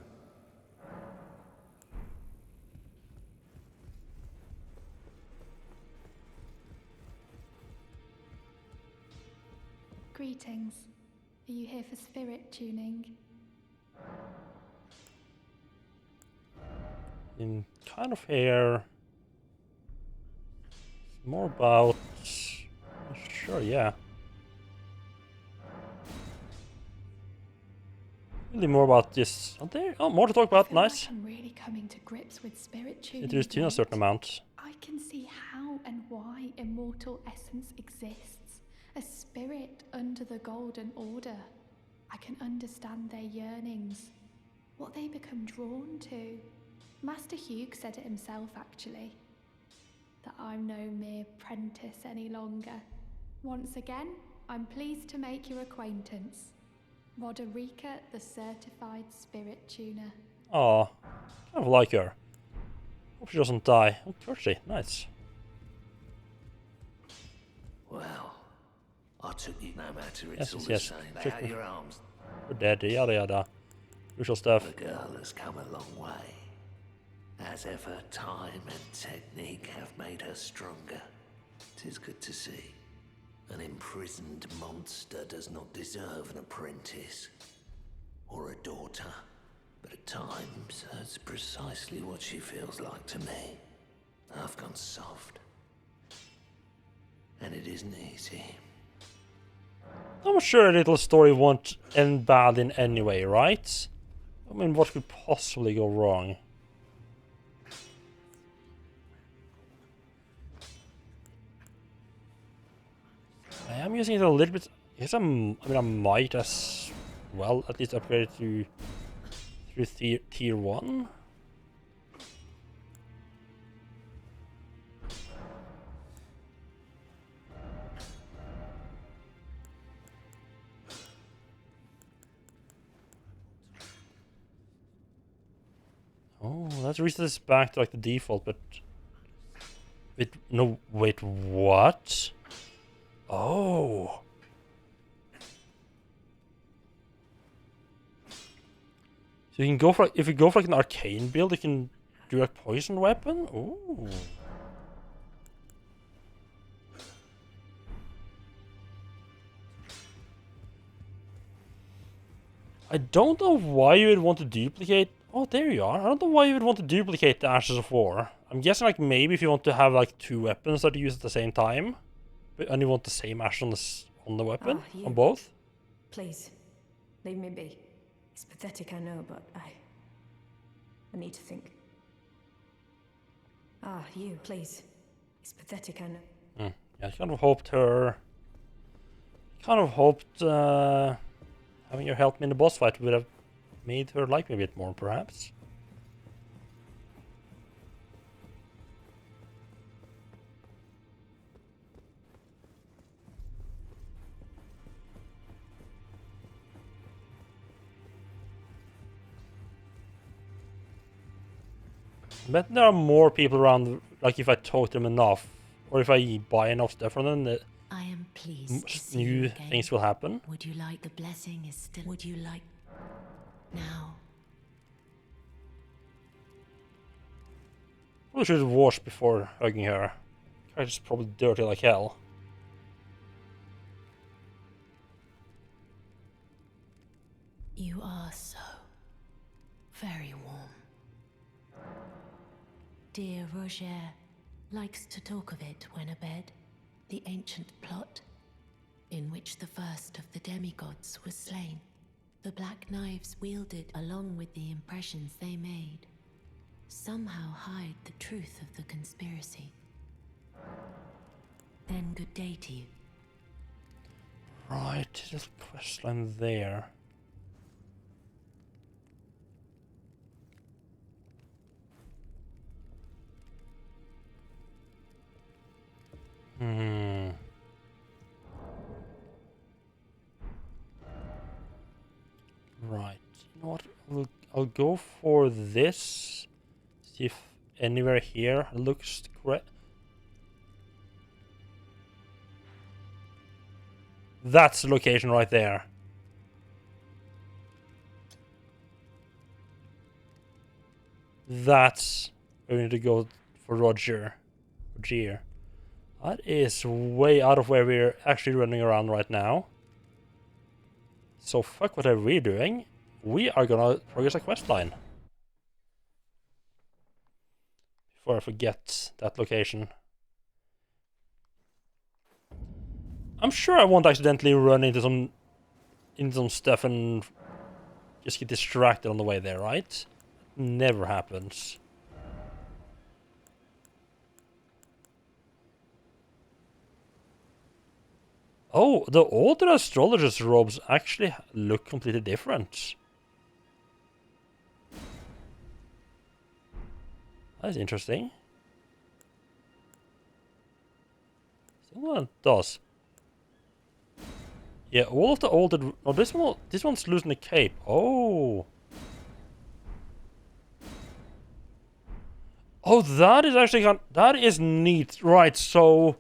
Greetings. Are you here for spirit tuning? In kind of here. More about. Sure, yeah. Really more about this. Are there? Oh, more to talk about. Nice. Like I'm really coming to grips with spirit tuning. It is to a certain amount. I can see how and why immortal essence exists. A spirit under the Golden Order. I can understand their yearnings, what they become drawn to. Master Hugh said it himself, actually, that I'm no mere apprentice any longer. Once again, I'm pleased to make your acquaintance. Roderica, the certified spirit tuner. Aw, kind of like her. Hope she doesn't die. Oh, Percy, nice. Well, I took you no matter, it's all Yes, the yes. same. Check Lay out me. your arms. We're dead, yada yada. Usual stuff. The girl has come a long way. As ever, time and technique have made her stronger. 'Tis good to see. An imprisoned monster does not deserve an apprentice. Or a daughter. But at times, that's precisely what she feels like to me. I've gone soft. And it isn't easy. I'm sure a little story won't end bad in any way, right? I mean, what could possibly go wrong? I am using it a little bit. Yes, I mean, I might as well at least upgrade it to through tier 1. Oh, let's reset this back to like the default, but no, wait, what? Oh. So you can go for, if you go for like an arcane build, you can do like poison weapon? Ooh. I don't know why you would want to duplicate. Oh, there you are. I don't know why you would want to duplicate the Ashes of War. I'm guessing like maybe if you want to have like 2 weapons that you use at the same time, and you want the same ash on the weapon, on both. Please, leave me be. It's pathetic, I know, but I need to think. You, please. It's pathetic, I know. Yeah, I kind of hoped having her help me in the boss fight would have made her like me a bit more, perhaps. But there are more people around, like if I talk to them enough, or if I buy enough stuff from them, that I am pleased to see new you again. things will happen. Would you like the blessing is still? Would you like now? Probably should wash before hugging her. She's probably dirty like hell. You are so very warm. Dear Roger likes to talk of it when abed. The ancient plot in which the first of the demigods was slain. The black knives wielded along with the impressions they made somehow hide the truth of the conspiracy. Then good day to you. Right, there's a questline there. Right. You know what? I'll go for this. See if anywhere here looks correct. That's the location right there. That's where we need to go for Roger. That is way out of where we're actually running around right now. So fuck whatever we're doing. We are gonna progress a quest line. Before I forget that location. I'm sure I won't accidentally run into some stuff and just get distracted on the way there, right? Never happens. Oh, the older astrologer's robes actually look completely different. That's interesting. Someone does. Yeah, all of the older. Oh, this one's losing the cape. Oh. Oh, that is actually that is neat, right? So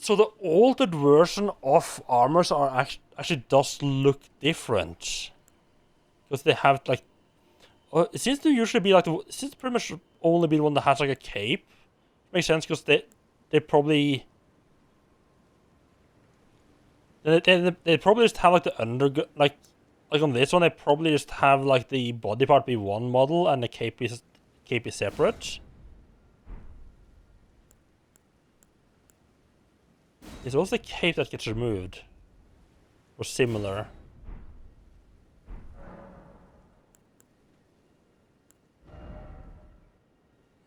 the altered version of armors are actually does look different because they have like. It seems to usually be like it seems to pretty much only be the one that has like a cape. Makes sense because they probably. They probably just have like the like on this one they probably just have like the body part be one model and the cape is separate. It's also the cape that gets removed. Or similar.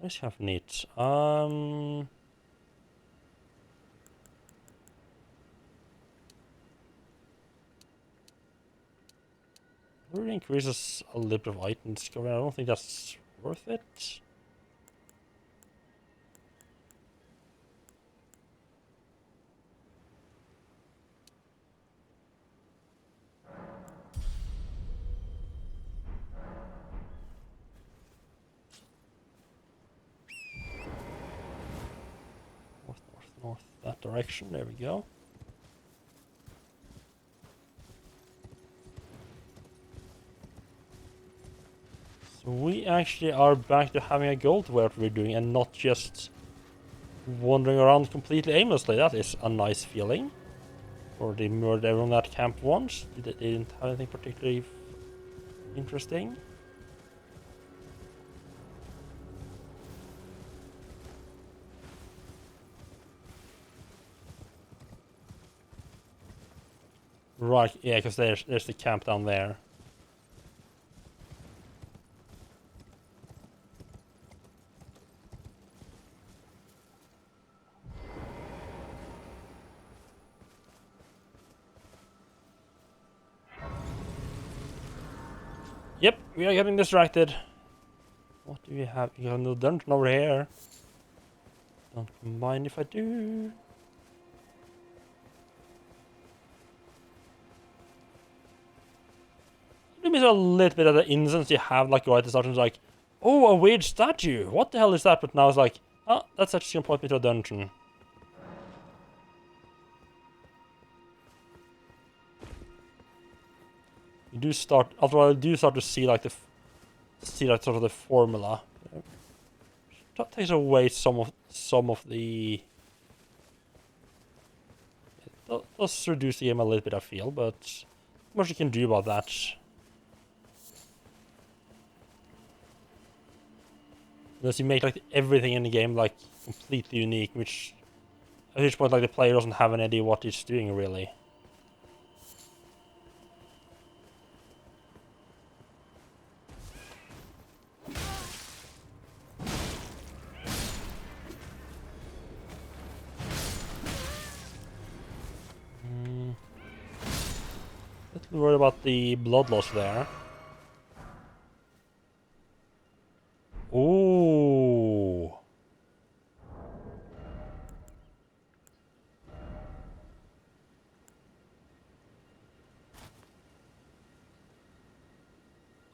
That's kind of neat. Really increases a little bit of item discovery. I don't think that's worth it. North, that direction. There we go. So we actually are back to having a goal to what we're doing and not just wandering around completely aimlessly. That is a nice feeling. Or they murdered everyone at camp once. They didn't have anything particularly interesting. Right, yeah, because there's the camp down there. Yep, we are getting distracted. What do we have? We got no dungeon over here. Don't mind if I do. It means a little bit of the instance you have, like right at the start, and it's like, oh, a weird statue. What the hell is that? But now it's like, oh, that's actually gonna point me to a dungeon. You do start, after a while, you do start to see like sort of the formula. That takes away some of the. It does reduce the game a little bit, I feel, but not much you can do about that. Unless you make like everything in the game like completely unique, which at which point like the player doesn't have an idea what it's doing really. Little worried about the blood loss there. Ooh.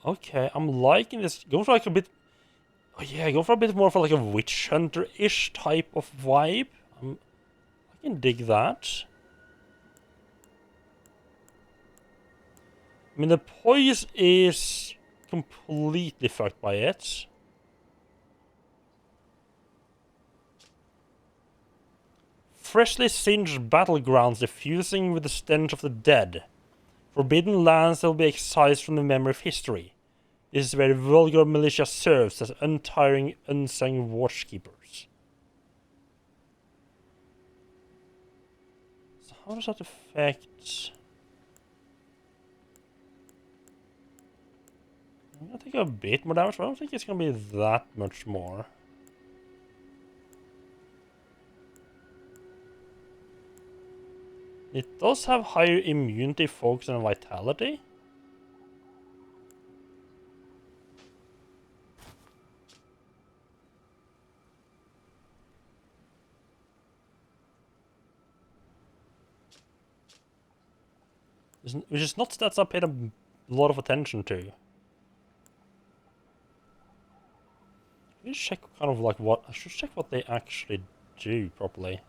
Okay, I'm liking this. Go for like a bit. Oh yeah, go for a bit more for like a witch hunter-ish type of vibe. I can dig that. I mean, the poise is completely fucked by it. freshly singed battlegrounds diffusing with the stench of the dead. Forbidden lands that will be excised from the memory of history. This is where the vulgar militia serves as untiring, unsung watchkeepers. So how does that affect... I'm gonna take a bit more damage, but I don't think it's gonna be that much more. It does have higher immunity, focus, and vitality. Which is not stats I paid a lot of attention to. Let me check kind of like what... I should check what they actually do properly.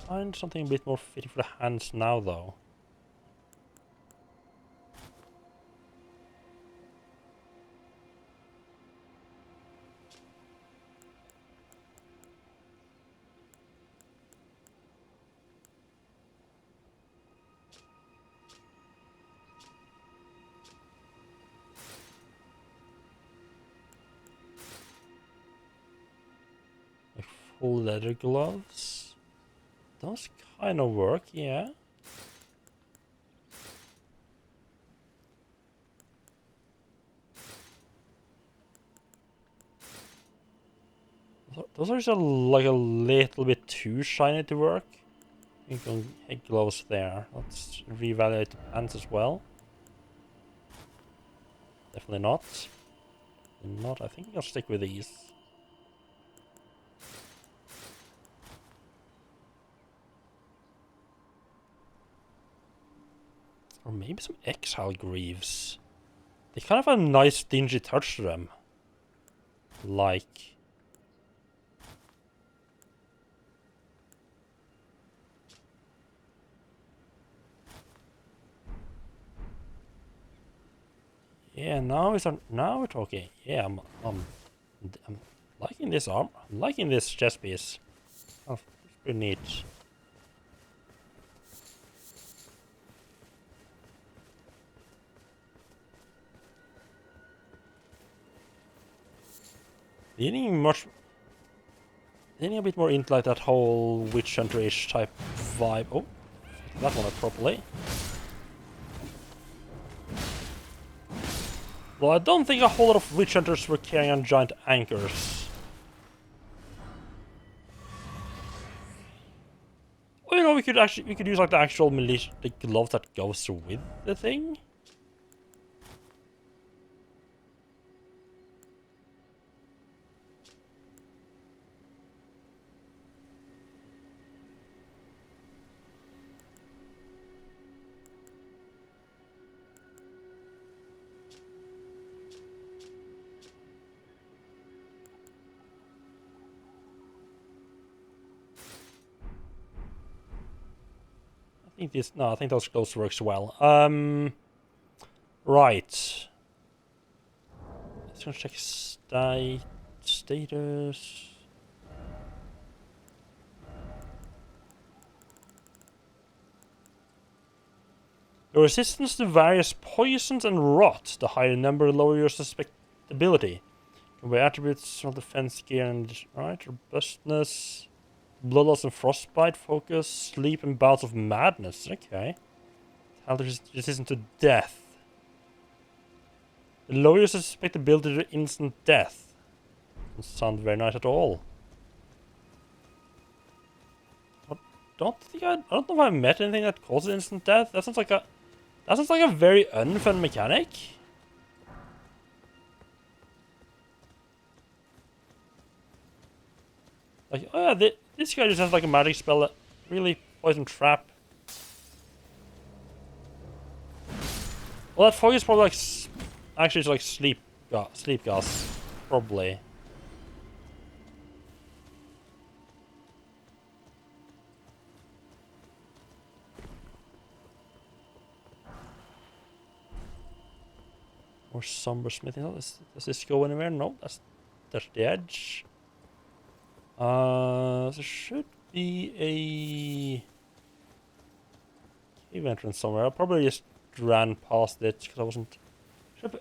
Find something a bit more fitting for the hands now, though. Like full leather gloves. Those kind of work, yeah. Those are just like a little bit too shiny to work. You can hit gloves there. Let's reevaluate the pants as well. Definitely not. Not. I think I'll stick with these. Or maybe some exile greaves. They kind of have a nice dingy touch to them. Like... Yeah, now we're talking. Yeah, I'm liking this arm. I'm liking this chest piece. Oh, it's pretty neat. Leaning a bit more into like that whole witch hunter-ish type vibe. Oh, that one up properly. Well, I don't think a whole lot of witch hunters were carrying on giant anchors. Well, you know, we could use like the actual militia, the glove that goes with the thing. I think those gloves works well. Right. Let's go check status. Your resistance to various poisons and rot. The higher number, the lower your susceptibility. By attributes of defense gear and right, robustness, bloodlust and frostbite, focus, sleep, and bouts of madness. Okay. Health resistant to death. Lower your susceptibility to instant death. Doesn't sound very nice at all. I don't know if I've met anything that causes instant death. That sounds like a very unfun mechanic. Like, oh yeah, this guy just has like a magic spell that really poison trap. Well, that fog is probably like actually it's like sleep gas, probably. Or somber smithing. Does this go anywhere? No, touch the edge. There should be a cave entrance somewhere. I probably just ran past it because I wasn't.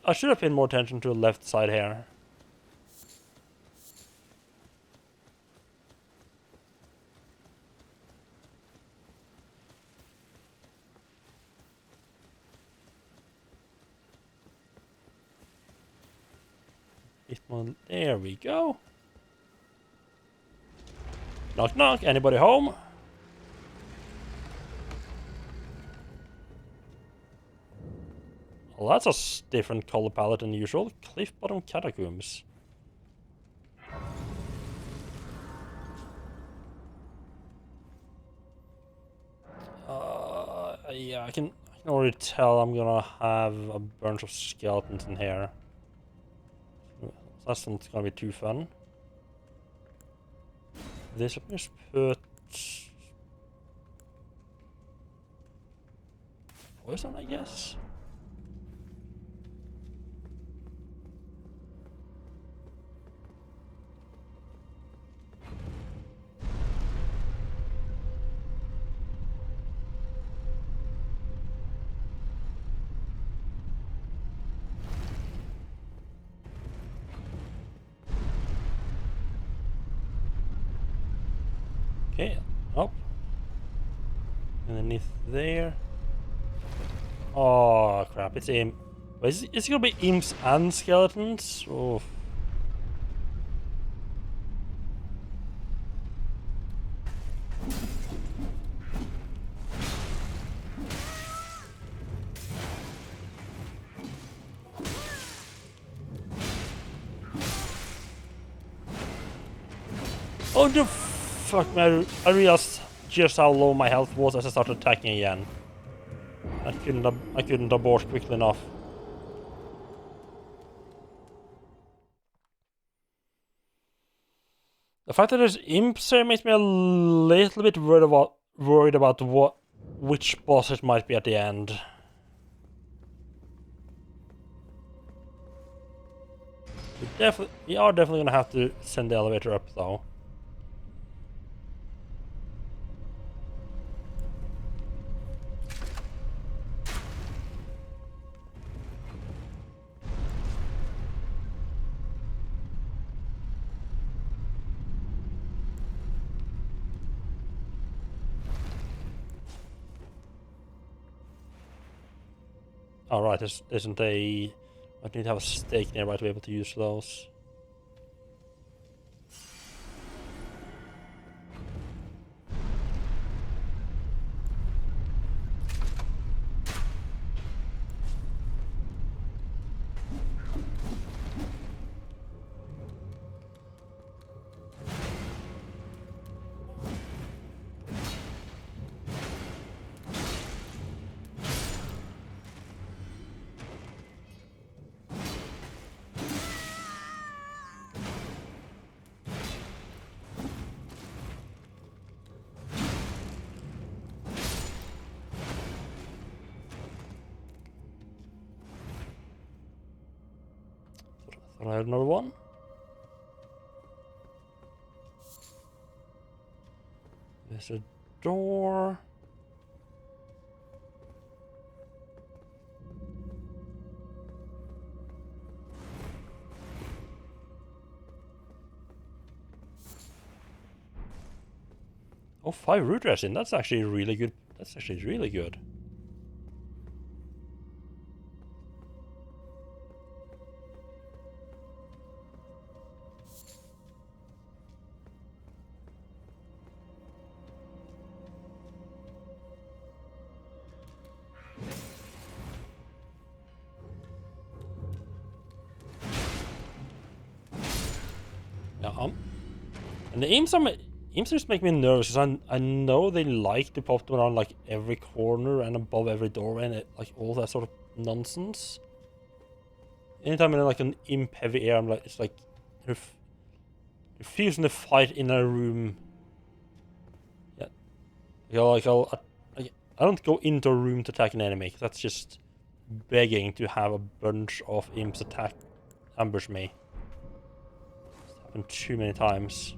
I should have paid more attention to the left side here. There we go. Knock knock, anybody home? Well, that's a different color palette than usual. Cliff bottom catacombs. Yeah, I can already tell I'm gonna have a bunch of skeletons in here. That's not gonna be too fun. This I can just put poison, I guess. Okay, up. Underneath there. Oh crap, it's imp. Is it gonna be imps and skeletons? Oh. Oh the fuck man, I realized just how low my health was as I started attacking again. I couldn't abort quickly enough. The fact that there's imps here makes me a little bit worried about which boss it might be at the end. We are definitely gonna have to send the elevator up though. Oh right, isn't a... I need to have a stake nearby to be able to use those. I have another one. There's a door. Oh, 5 root resin. That's actually really good. That's actually really good. And the imps just make me nervous because I know they like to pop them around like every corner and above every doorway and like all that sort of nonsense. Anytime in like an imp heavy area, I'm like, it's like refusing to fight in a room. Yeah, I don't go into a room to attack an enemy because that's just begging to have a bunch of imps ambush me. happened too many times.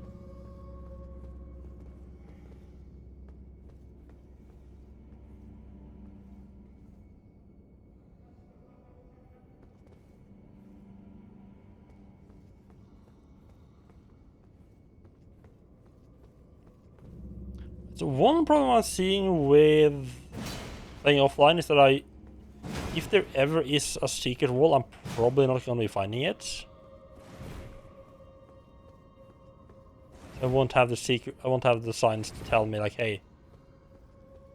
So one problem I'm seeing with playing offline is that if there ever is a secret wall, I'm probably not going to be finding it. I won't have the secret. I won't have the signs to tell me like, "Hey,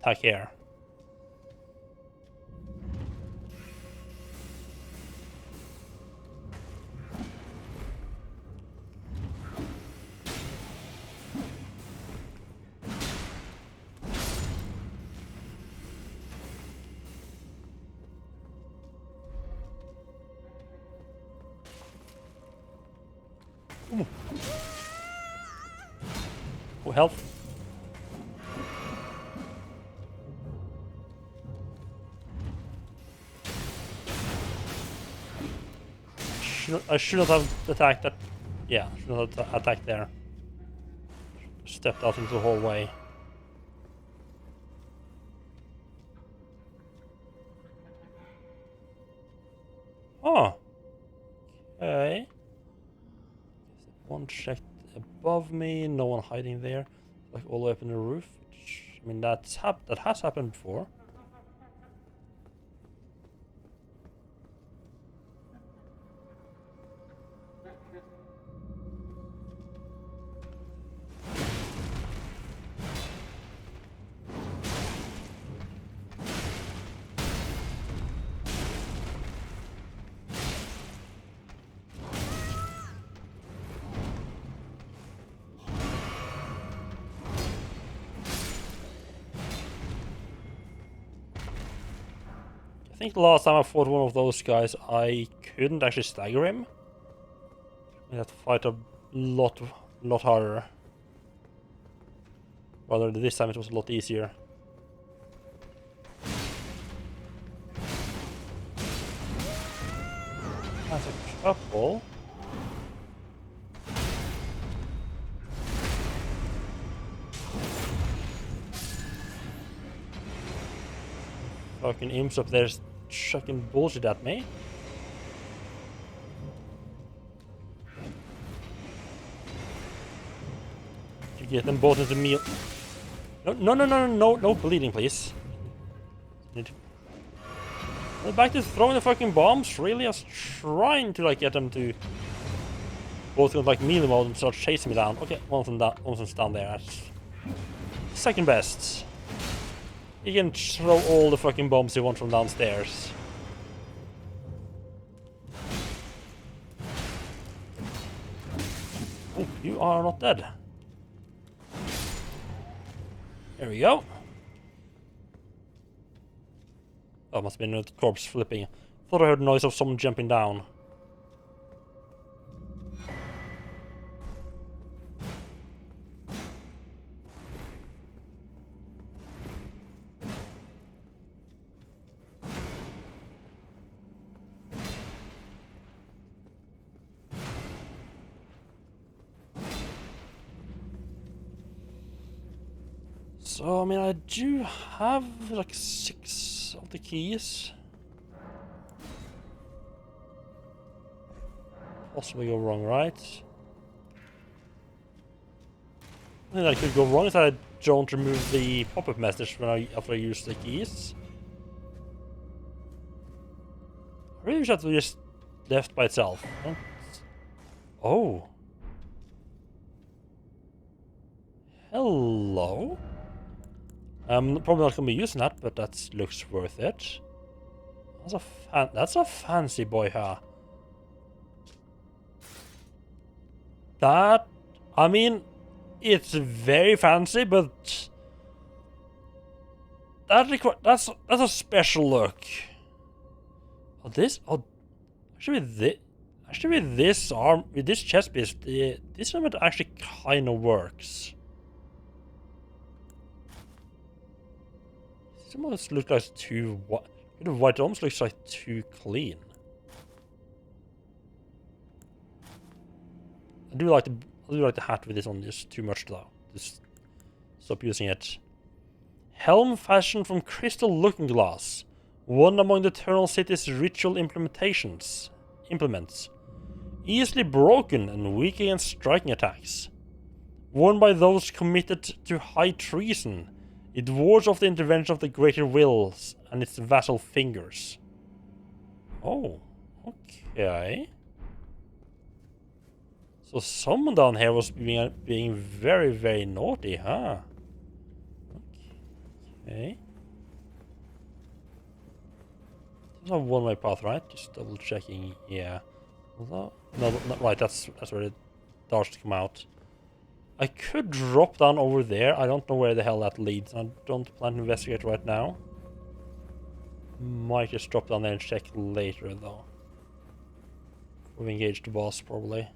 attack here." Ooh. Oh, health. I should not have attacked that. Yeah, I should not have attacked there. Stepped out into the hallway. Oh. Okay. One checked above me, no one hiding there. Like all the way up in the roof. I mean, that has happened before. I think the last time I fought one of those guys, I couldn't actually stagger him. I had to fight a lot harder. Rather, this time it was a lot easier. That's a couple. Fucking imps up there chucking bullshit at me. To get them both into meal. No bleeding, please. Need to... Back to throwing the fucking bombs. Really, I was trying to like get them to both go like melee mode and start chasing me down. Okay, one of them's down there. That's second best. You can throw all the fucking bombs you want from downstairs. Oh, you are not dead. There we go. Oh, must have been a corpse flipping. Thought I heard the noise of someone jumping down. So, I mean, I do have like 6 of the keys. Possibly go wrong, right? I think that could go wrong if I don't remove the pop-up message after I use the keys. I really wish that was just left by itself. Oh. Hello? I'm probably not gonna be using that, but that looks worth it. That's a fancy boy, huh? That, I mean, it's very fancy, but that's a special look. Actually with this arm, with this chest piece, this helmet actually kind of works. It almost looks like too white. The white almost looks like too clean. I do like the hat with this on, just too much though. Just stop using it. Helm fashioned from crystal looking glass. One among the Eternal City's ritual implements. Easily broken and weak against striking attacks. Worn by those committed to high treason, it wards off the intervention of the greater wills and its vassal fingers. Oh, okay. So someone down here was being very, very naughty, huh? Okay. There's a one-way path, right? Just double checking. Yeah. No, not right. That's where the darts come out. I could drop down over there. I don't know where the hell that leads. I don't plan to investigate right now. Might just drop down there and check later, though. We've engaged the boss, probably.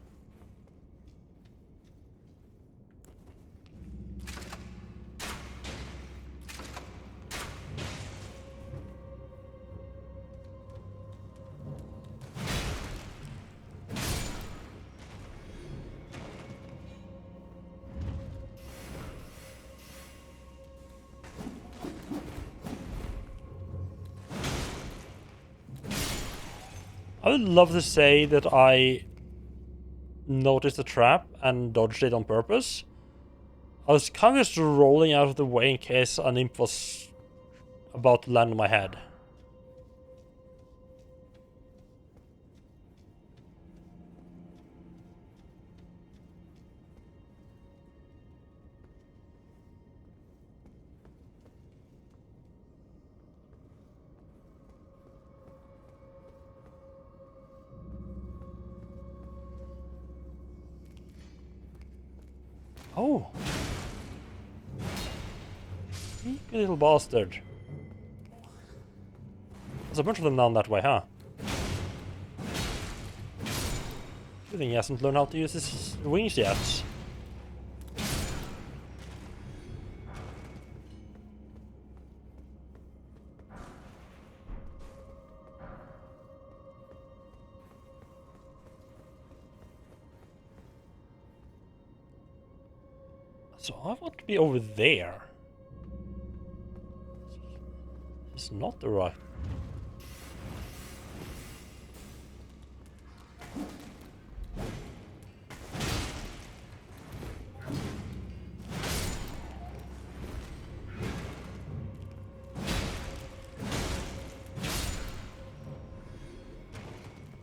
I would love to say that I noticed the trap and dodged it on purpose. I was kind of just rolling out of the way in case an imp was about to land on my head. Oh. You little bastard. There's a bunch of them down that way, huh? Good thing he hasn't learned how to use his wings yet. So I want to be over there. It's not the right.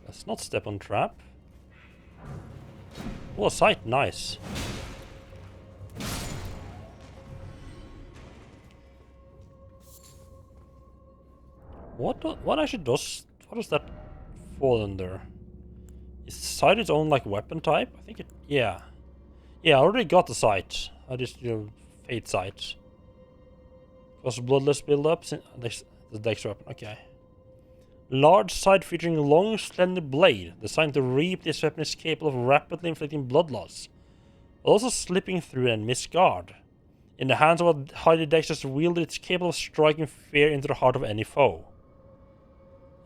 Let's not step on trap. Oh, a sight, nice. What actually does, what does that fall under? Is sight its own like weapon type? I think it, yeah. Yeah, I already got the sight. I just do fate sight. Cause bloodless build-ups in the dex weapon, okay. Large sight featuring a long slender blade. Designed to reap, this weapon is capable of rapidly inflicting blood loss. Also slipping through and misguard. In the hands of a highly dexterous wielder, it's capable of striking fear into the heart of any foe.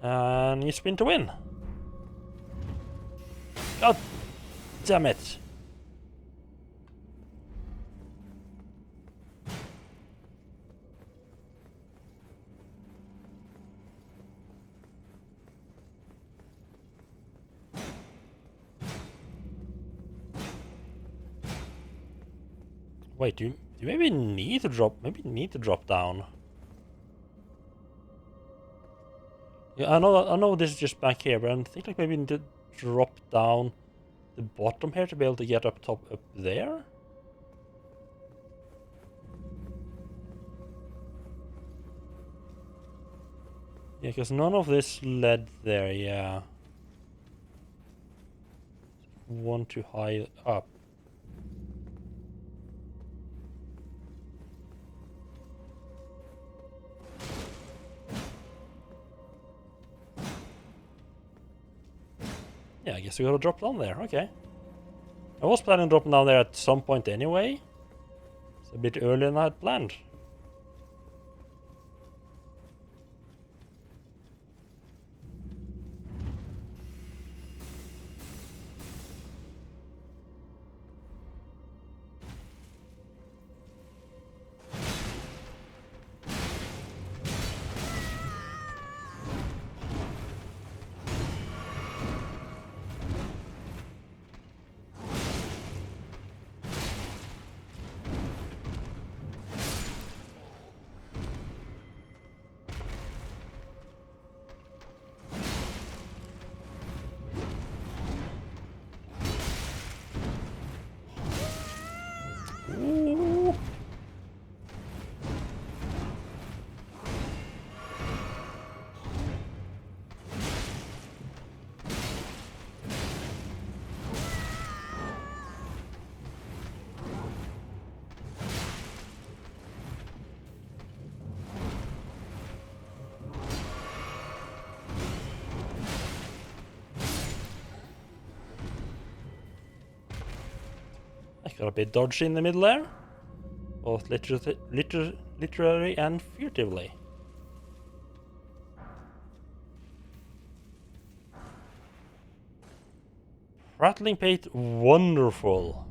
And you spin to win. God damn it. Wait, do you maybe need to drop down? Yeah, I know this is just back here, but I think like maybe you need to drop down the bottom here to be able to get up there. Yeah, because none of this led there, yeah. One too high up. Yeah, I guess we gotta drop down there, okay. I was planning on dropping down there at some point anyway. It's a bit earlier than I had planned. I got a bit dodgy in the middle there. Both literary and furtively. Rattling Pate, wonderful.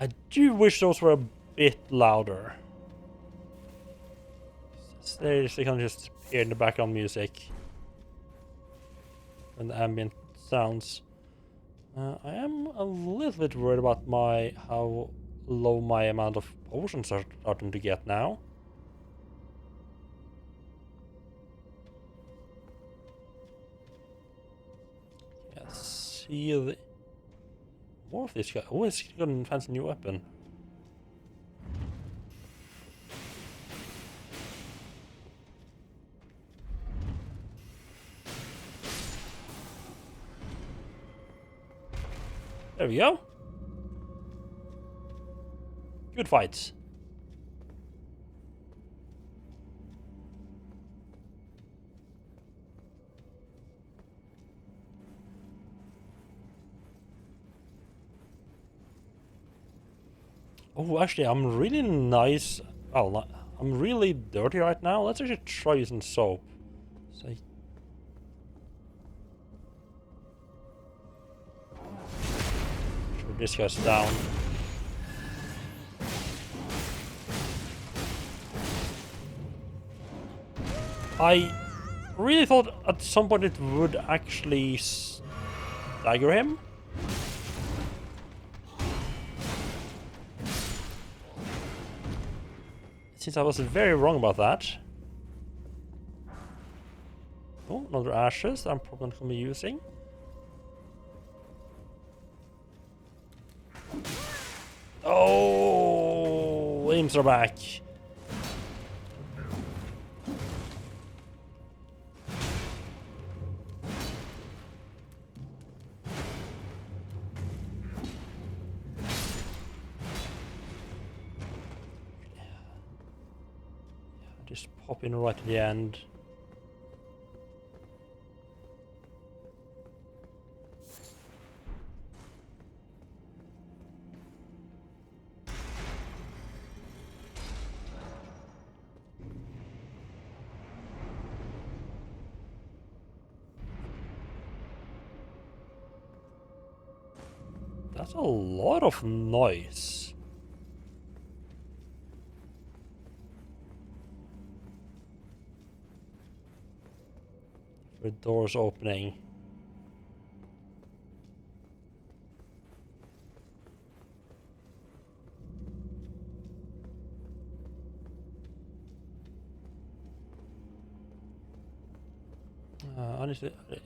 I do wish those were a bit louder. Seriously, can just hear in the background music and the ambient sounds. I am a little bit worried about how low my amount of potions are starting to get now. Yeah, see the more of this guy. Oh, he's got a fancy new weapon. There we go. Good fights. Oh, actually, I'm really nice. Well, I'm really dirty right now. Let's actually try using soap. So this guy's down. I really thought at some point it would actually stagger him. Since I was very wrong about that. Oh, another ashes I'm probably not going to be using. Oh, aims are back. Just pop in right at the end. That's a lot of noise. With doors opening.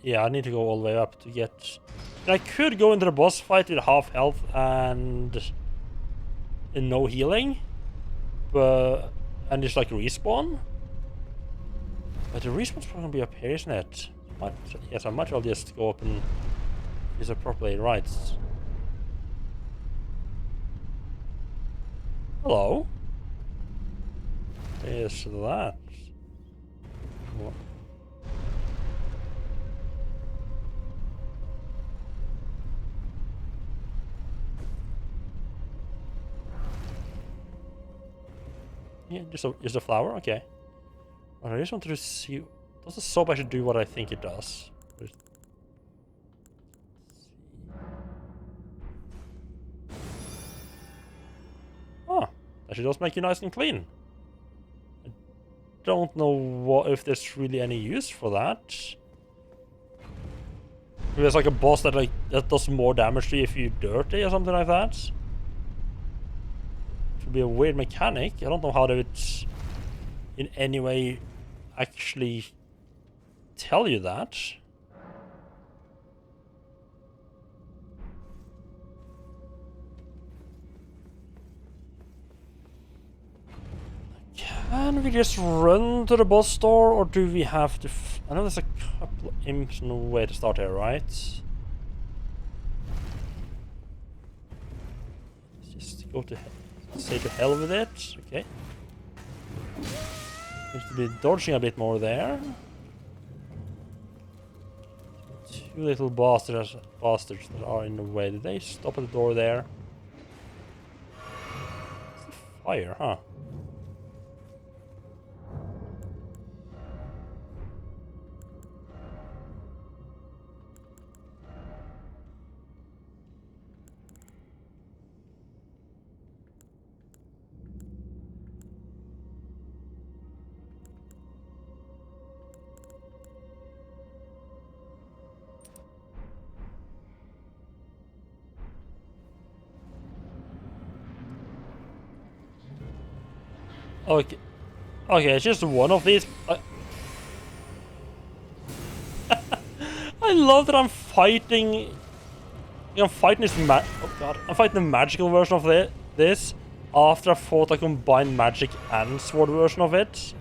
I need to go all the way up to get. I could go into the boss fight with half health and no healing, and just like respawn. But the respawn's probably gonna be up here, isn't it? Yes, I might as well just go up and use it properly. Right. Hello. There's that. What? Yeah, just a flower? Okay. Well, I just wanted to see... Does the soap actually do what I think it does? Oh, actually does make you nice and clean. I don't know if there's really any use for that. If there's like a boss that does more damage to you if you're dirty or something like that. Be a weird mechanic. I don't know how they would in any way actually tell you that. Can we just run to the boss door, or do we have to... I know there's a couple of imps no way to start here, right? Let's just go to... Say to hell with it. Okay. Seems to be dodging a bit more there. Two little bastards that are in the way. Did they stop at the door there? It's the fire, huh? Okay, okay, it's just one of these. I love that I'm fighting. I'm fighting this oh god, I'm fighting the magical version of this after I fought a combined magic and sword version of it.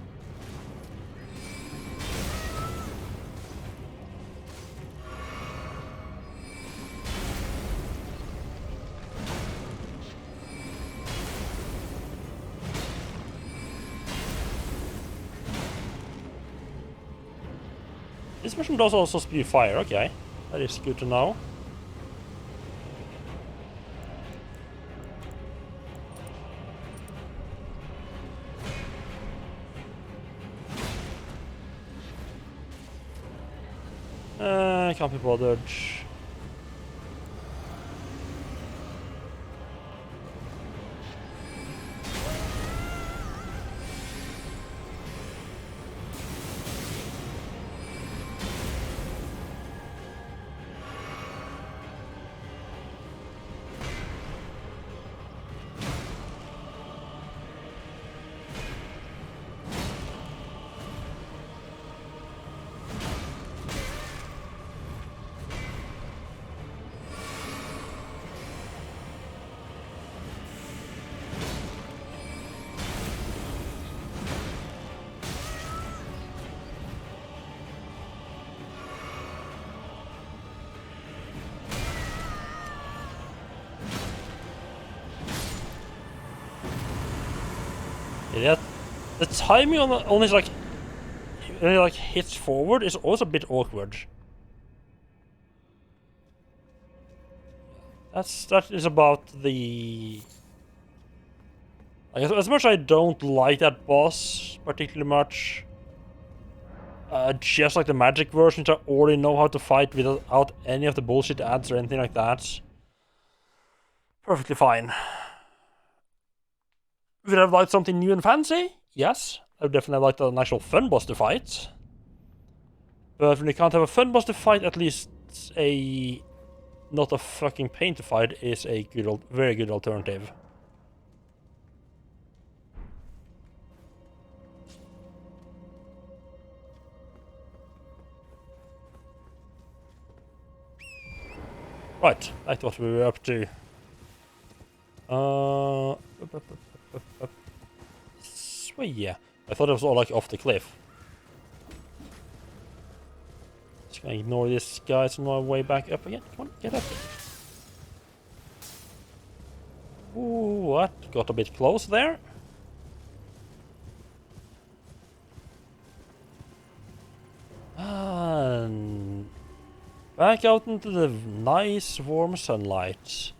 This version does also spew fire, okay. That is good to know. Can't be bothered. Yeah, the timing on his when he like hits forward is also a bit awkward. That is about the. As much as I don't like that boss particularly much, just like the magic versions, I already know how to fight without any of the bullshit ads or anything like that. Perfectly fine. Would I have liked something new and fancy? Yes. I would definitely like an actual fun boss to fight. But when you can't have a fun boss to fight, at least a not a fucking pain to fight is a very good alternative. Right, I thought we were up to. So yeah, I thought it was all like off the cliff. Just gonna ignore this guys on my way back up again. Come on, get up. Ooh, what? Got a bit close there. And back out into the nice warm sunlight.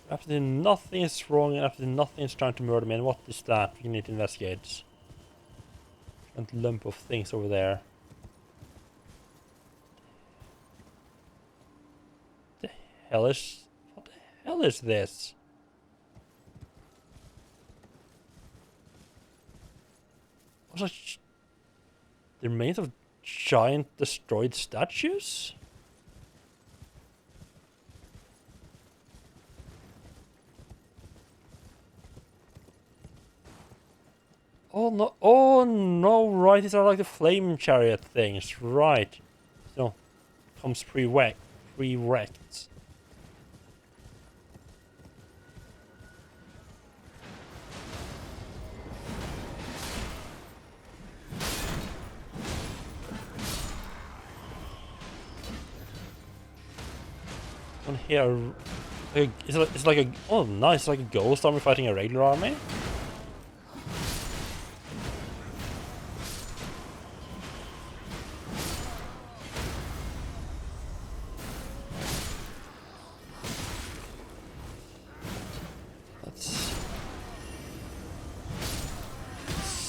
Absolutely nothing is wrong and absolutely nothing is trying to murder me. And what is that? We need to investigate. And lump of things over there. What the hell is this? What's that? The remains of giant destroyed statues? Oh no, right, these are like the flame chariot things, right. So, comes pre-wrecked. On here, it's like a, oh nice, it's like a ghost army fighting a regular army.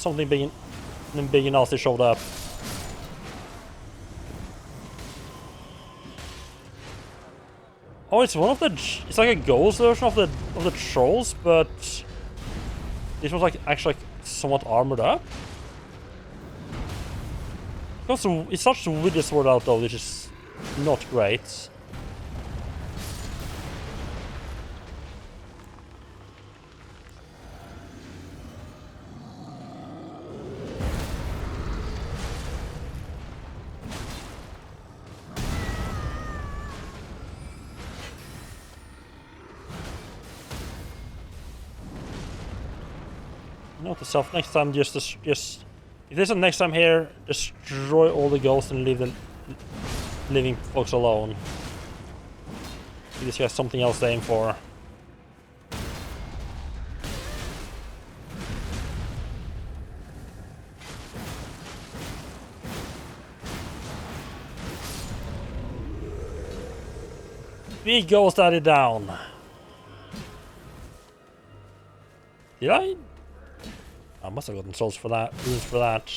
something big and nasty showed up. Oh, it's one of the. It's like a ghost version of the trolls, but this was like actually like somewhat armored up. Because it's such with the sword out though, which is not great. Note to self, next time just if there's a next time here, destroy all the ghosts and leave the living folks alone. This guy's something else to aim for. Big ghost daddy down. Did I? I must have gotten souls for that, runes for that.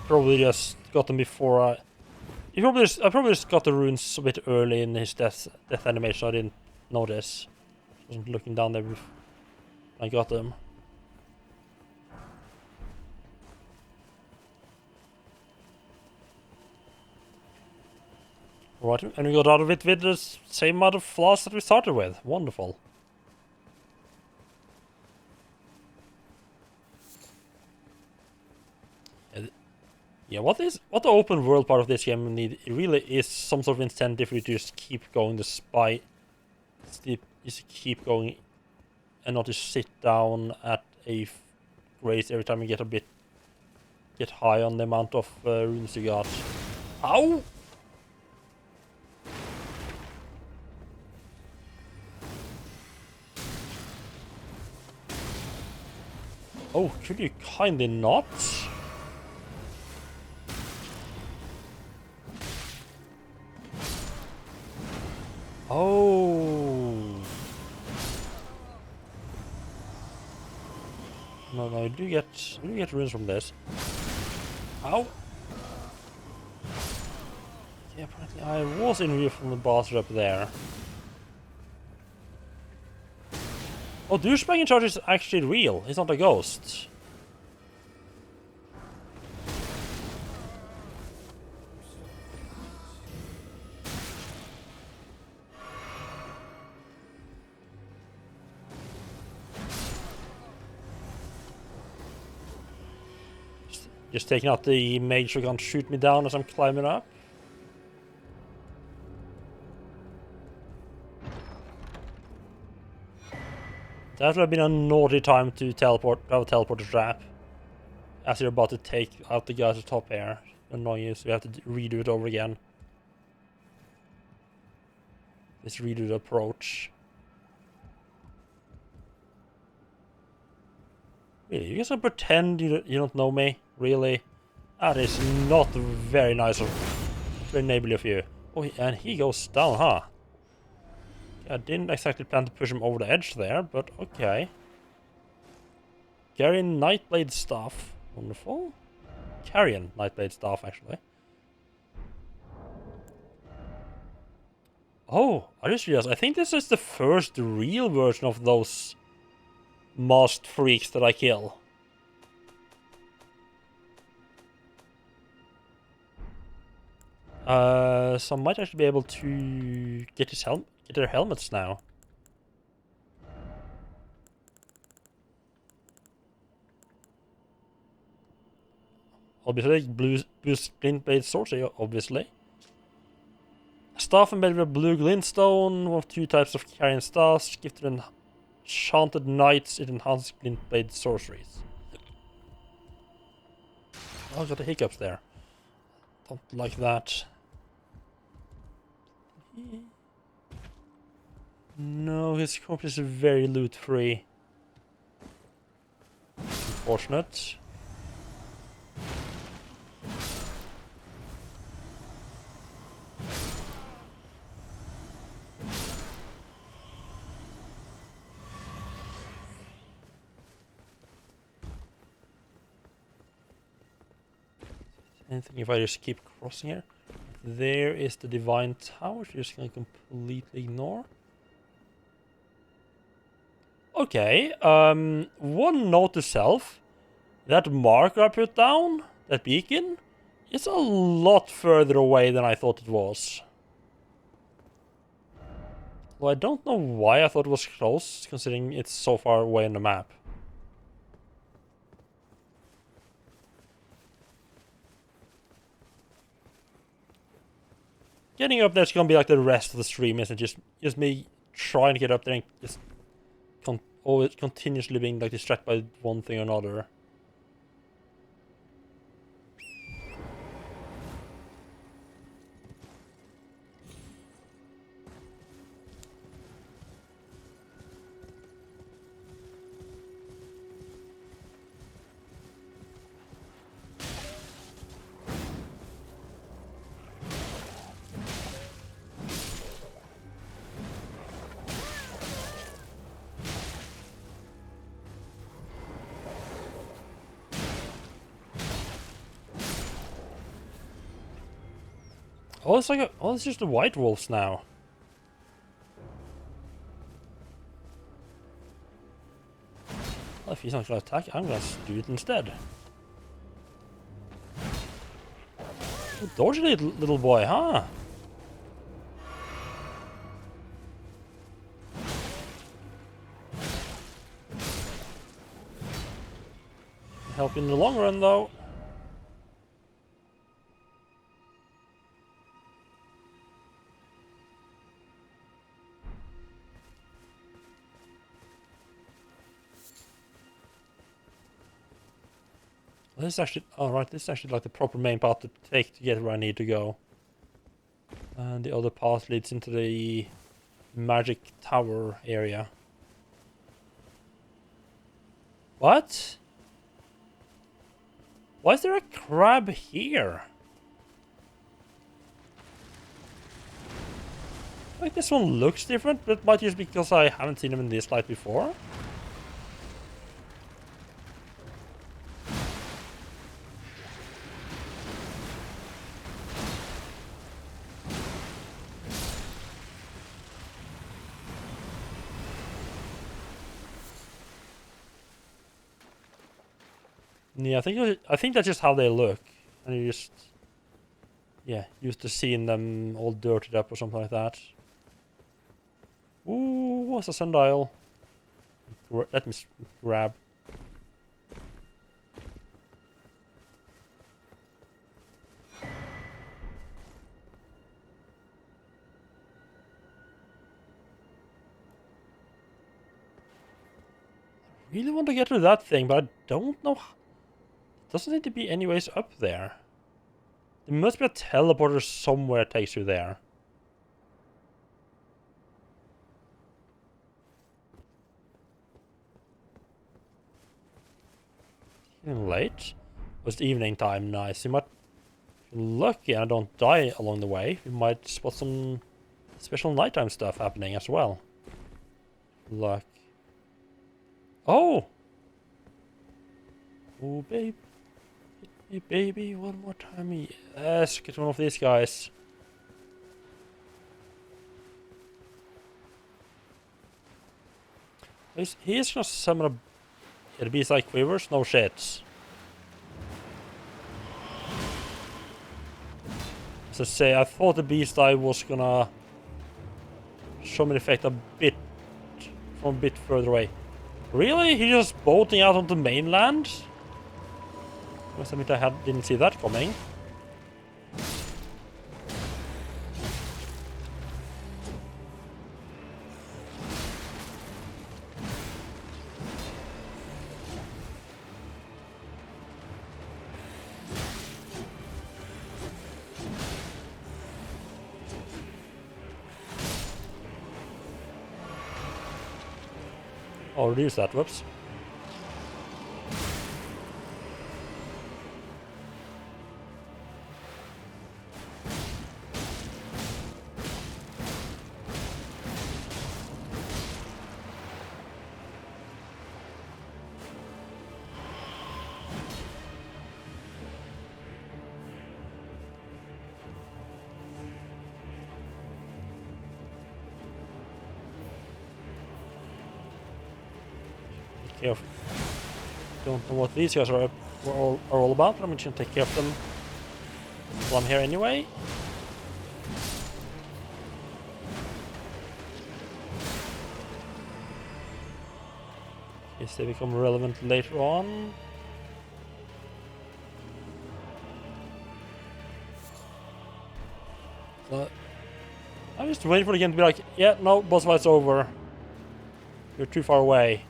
Probably just got them before I probably just got the runes a bit early in his death animation. I didn't notice. Wasn't looking down there before I got them. Right, and we got out of it with the same amount of flaws that we started with. Wonderful. Yeah, what the open world part of this game need? It really is some sort of incentive for you to just keep going despite, just keep going, and not just sit down at a grace every time you get high on the amount of runes you got. Ow! Oh, could you kindly not? Oh. No, I do get runes from this. Ow. Yeah, apparently I was in view from the boss up there. Oh, douchebag in charge is actually real. He's not a ghost. Just taking out the mage who can't shoot me down as I'm climbing up. That would have been a naughty time to teleport a trap. As you're about to take out the guys at the top here. Annoying you, so you have to redo it over again. Let's redo the approach. Really, you guys can pretend you don't know me? Really? That is not very nice of... very neighborly of you. Oh, and he goes down, huh? I didn't exactly plan to push him over the edge there, but okay. Carrion Nightblade Staff. Wonderful. Carrion Nightblade Staff, actually. Oh, I just realized, I think this is the first real version of those masked freaks that I kill. So I might actually be able to get their helmets now. Obviously, boost glint-based sorcery, obviously. Staff embedded with blue glintstone, one of two types of carrion staffs, gifted to enchanted knights, it enhances glint-based sorceries. Oh, I got the hiccups there. Don't like that. No, his corpse is very loot-free. Unfortunate. anything if I just keep crossing here. There is the Divine Tower, which you're just gonna completely ignore. Okay, one note to self. That marker I put down, that beacon, is a lot further away than I thought it was. Well, I don't know why I thought it was close, considering it's so far away on the map. Getting up there is gonna be like the rest of the stream, isn't it? Just me trying to get up there and just always continuously being like distracted by one thing or another. Oh, it's like it's just the white wolves now. Well, if he's not gonna attack, I'm gonna do it instead. Oh, dodgy little boy, huh? Help in the long run, though. This is actually, alright, this is actually like the proper main path to take to get where I need to go. And the other path leads into the magic tower area. What? Why is there a crab here? Like this one looks different, but it might just be because I haven't seen them in this light before. Yeah, I think that's just how they look, and you just, yeah, used to seeing them all dirtied up or something like that. Ooh, what's a sundial? Let me grab. I really want to get to that thing, but I don't know. Doesn't seem to be any ways up there. There must be a teleporter somewhere that takes you there. Getting late? Was the evening time nice? You might, if you're lucky and I don't die along the way, you might spot some special nighttime stuff happening as well. Luck. Oh! Oh, babe. Hey, baby, one more time. Yes, get one of these guys. He is gonna summon a beast like quivers? No shit. As I say, I thought the beast eye was gonna show me the effect a bit from a bit further away. Really? He's just boating out onto the mainland? Must admit I didn't see that coming. I'll reduce that, whoops. care of. Don't know what these guys are all about, but I'm just gonna take care of them while I'm here anyway. Yes, they become relevant later on. So I'm just waiting for the game to be like, yeah, no, boss fight's over. You're too far away.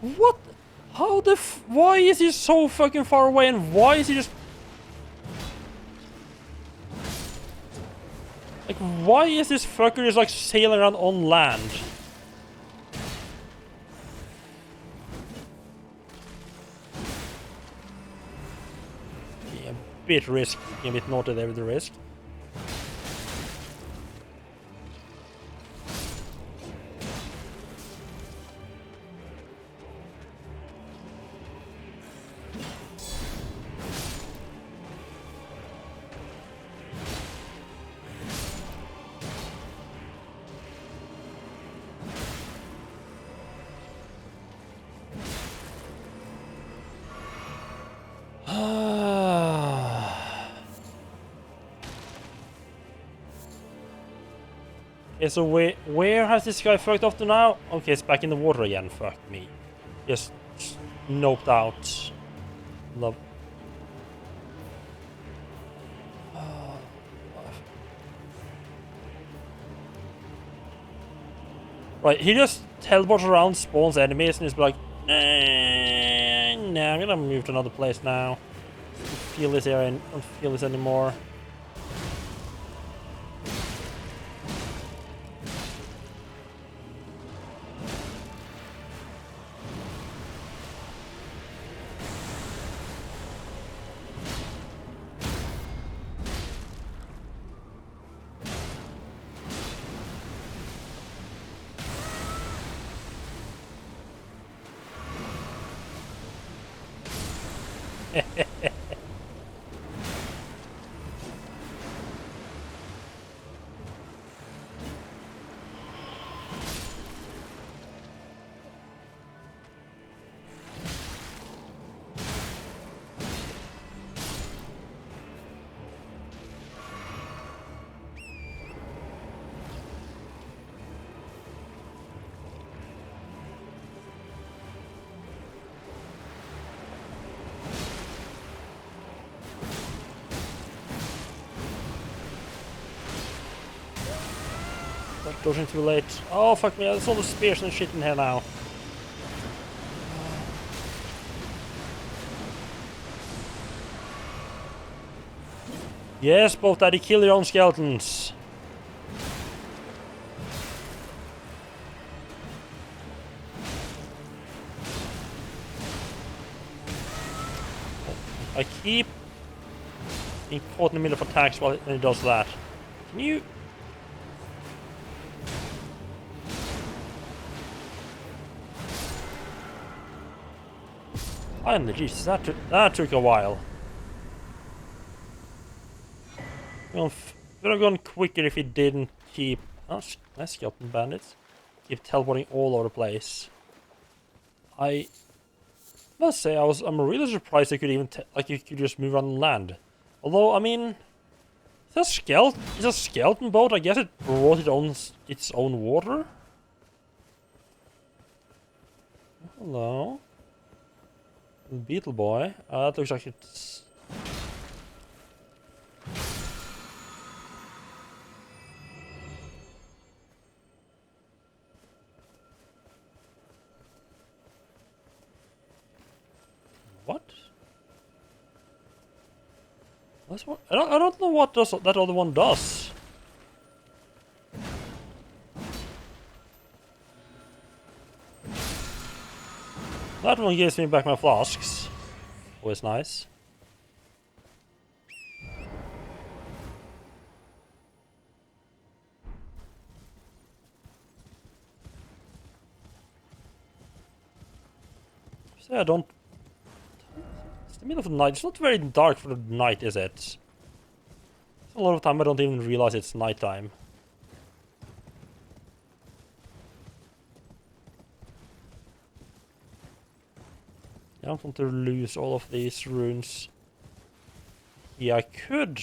What? How the why is he so fucking far away, and why is he just... Like, why is this fucker just like sailing around on land? Yeah, a bit risky, a bit naughty there with the risk. Okay, so where has this guy fucked off to now? Okay, it's back in the water again. Fuck me. Just noped out. Love. Right, he just teleports around, spawns enemies, and is like, nah, I'm gonna move to another place now. Don't feel this area, don't feel this anymore. Dodging too late. Oh, fuck me, there's all the spears and shit in here now. Yes, both daddy, kill your own skeletons. I keep being caught in the middle of attacks while he does that. Can you... Finally, Jesus, that took a while. Would have gone quicker if he didn't keep... Oh, nice skeleton bandits. Keep teleporting all over the place. I must say, I'm really surprised they could even like you could just move on land. Although, I mean, it's a skeleton boat. I guess it brought its own water. Hello. Beetle boy. That looks like it's... What? That's what... I don't know what that other one does. That one gives me back my flasks. Always nice. So I don't... It's the middle of the night. It's not very dark for the night, is it? A lot of time I don't even realize it's nighttime. I don't want to lose all of these runes. Yeah, I could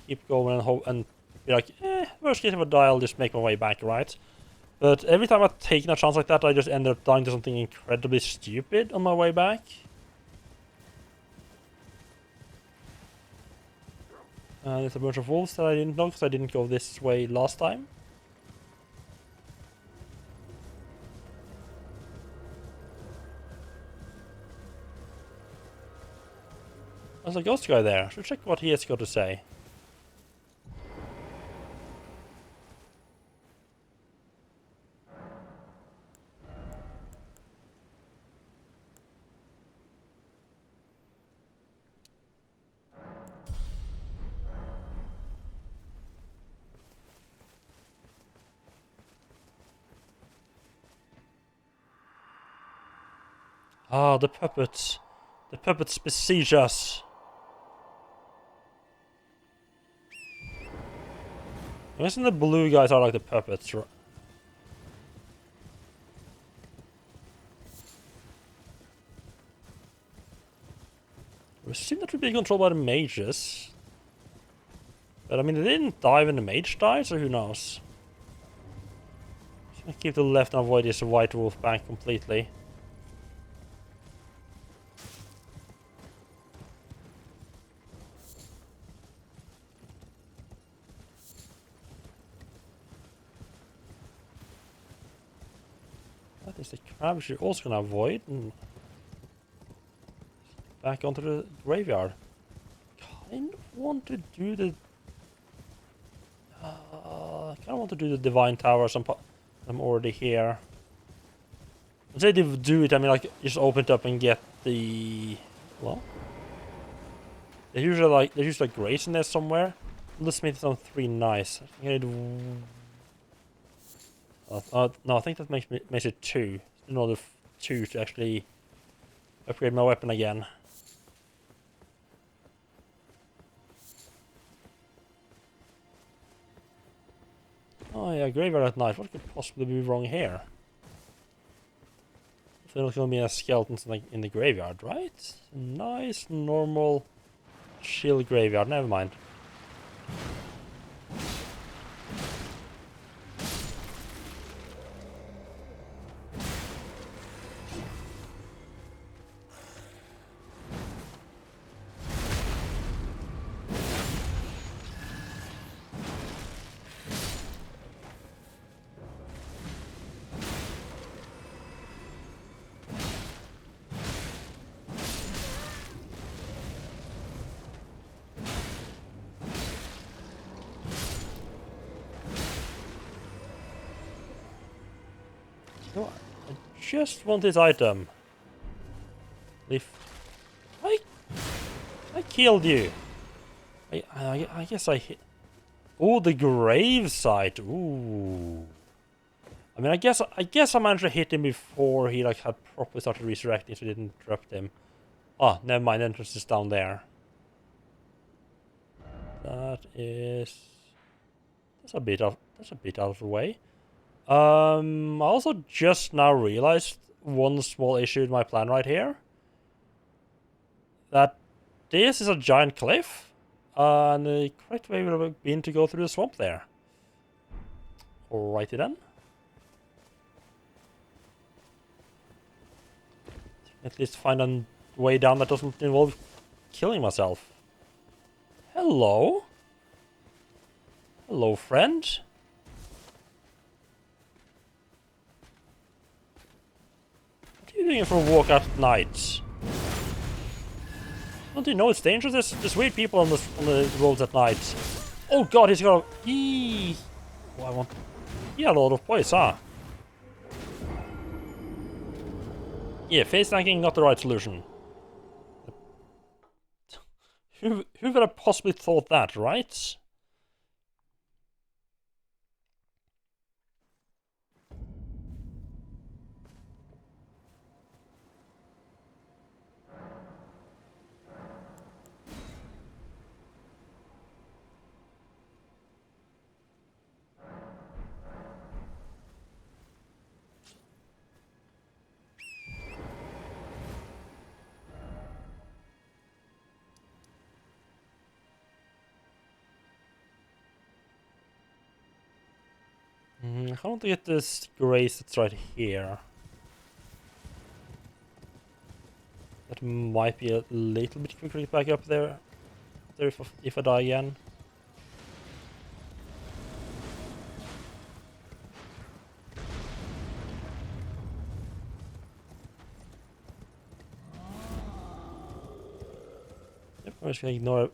keep going and hope and be like, worst case if I die, I'll just make my way back, right? But every time I've taken a chance like that, I just end up dying to something incredibly stupid on my way back. There's a bunch of wolves that I didn't know because I didn't go this way last time. There's a ghost guy there. Should check what he has got to say. Ah, the puppets. The puppets besiege us. I'm guessing the blue guys are like the puppets, right? We seem to be controlled by the mages. But I mean, they didn't die when the mage died, so who knows? Just gonna keep to the left and avoid this white wolf bank completely. That is the crab which you're also gonna avoid. And back onto the graveyard. Kind of want to do the... kind of want to do the Divine Tower. I'm already here. When they do it, I mean, like, just open it up and get the... Well... There's usually like grace in there somewhere. Let's make it on 3 nice. I think I need... no, I think that makes it 2. Another 2 to actually upgrade my weapon again. Oh yeah, graveyard at night. What could possibly be wrong here? There's not gonna be any skeletons in the graveyard, right? Nice, normal, chill graveyard. Never mind. No, I just want this item. Leaf. I killed you. I guess I hit. Oh, the grave site. Ooh. I mean, I guess I managed to hit him before he like had properly started resurrecting, so it didn't drop him. Oh, never mind. The entrance is down there. That's a bit out of the way. I also just now realized one small issue with my plan right here. That this is a giant cliff, and the correct way would have been to go through the swamp there. Alrighty then. At least find a way down that doesn't involve killing myself. Hello? Hello, friend? What are you doing for a walk at night? Don't you know it's dangerous? There's weird people on the roads at night. Oh god, he's got a... Eee. Oh, I want... He had a lot of points, huh? Yeah, face tanking, not the right solution. Who would have possibly thought that, right? I want to get this grace that's right here. That might be a little bit quicker to get back up there. If I die again. Yep, I'm just gonna ignore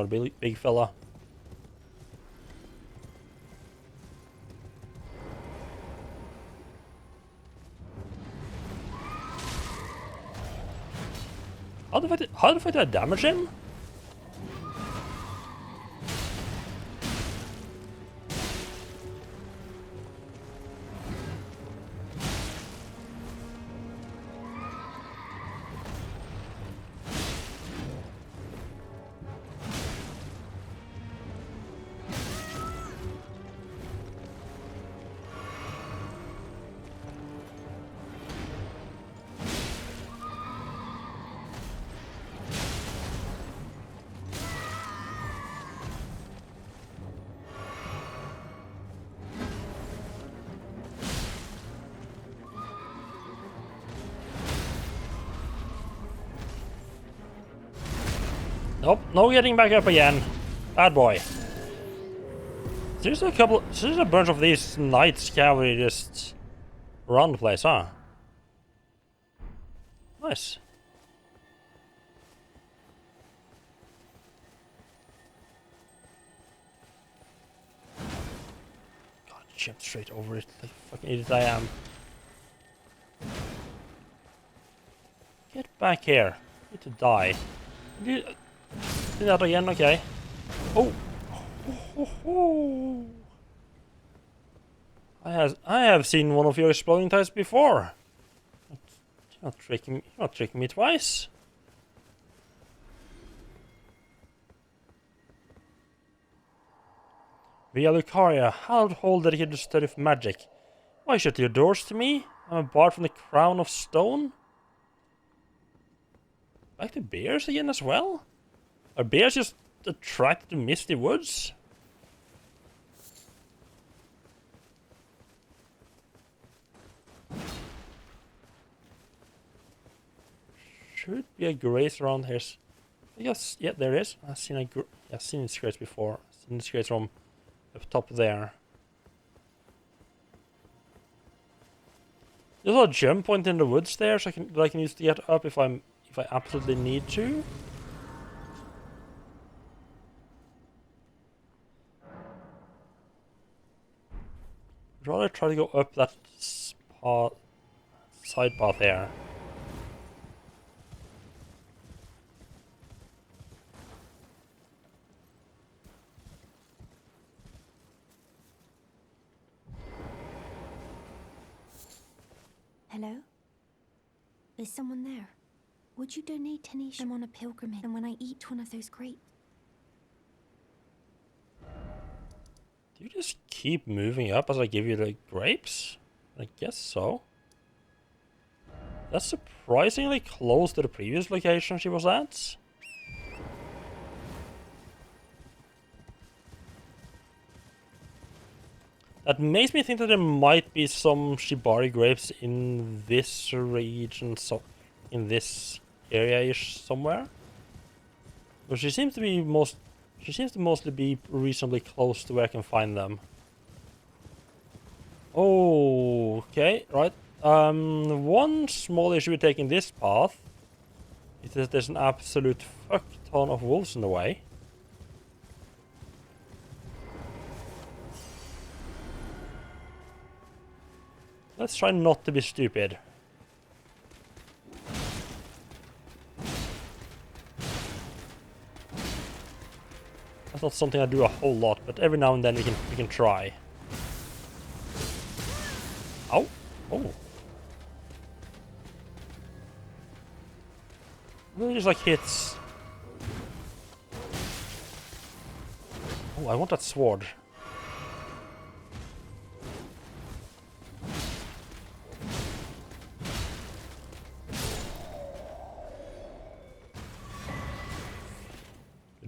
the big fella. How the fuck did I damage him? Nope, no getting back up again. Bad boy. There's a bunch of these knights cavalry just around the place, huh? Nice. God, jumped straight over it like a fucking idiot I am. Get back here. I need to die. Do that again, okay. Oh. I have seen one of your exploding types before. You're not tricking me twice. Via Lucaria, household dedicated to study of magic. Why shut your doors to me? I'm a bard from the Crown of Stone. Back to bears again as well? Are bears just attracted to misty woods? Should be a grace around here. Yes, yeah, there is. I've seen this grace before. I've seen this grace from up top there. There's a jump point in the woods there, so I can use to get up if I absolutely need to. I'd rather try to go up that side path there. Hello? Is someone there? Would you donate any? I'm on a pilgrimage, and when I eat one of those grapes. Do you just keep moving up as I give you the grapes? I guess so. That's surprisingly close to the previous location she was at. That makes me think that there might be some Shibari grapes in this region, so in this area-ish somewhere. But she seems to mostly be reasonably close to where I can find them. Okay, right. One small issue with taking this path is that there's an absolute fuck ton of wolves in the way. Let's try not to be stupid. That's not something I do a whole lot, but every now and then we can try. Ow! Oh. Really just like hits. Oh, I want that sword.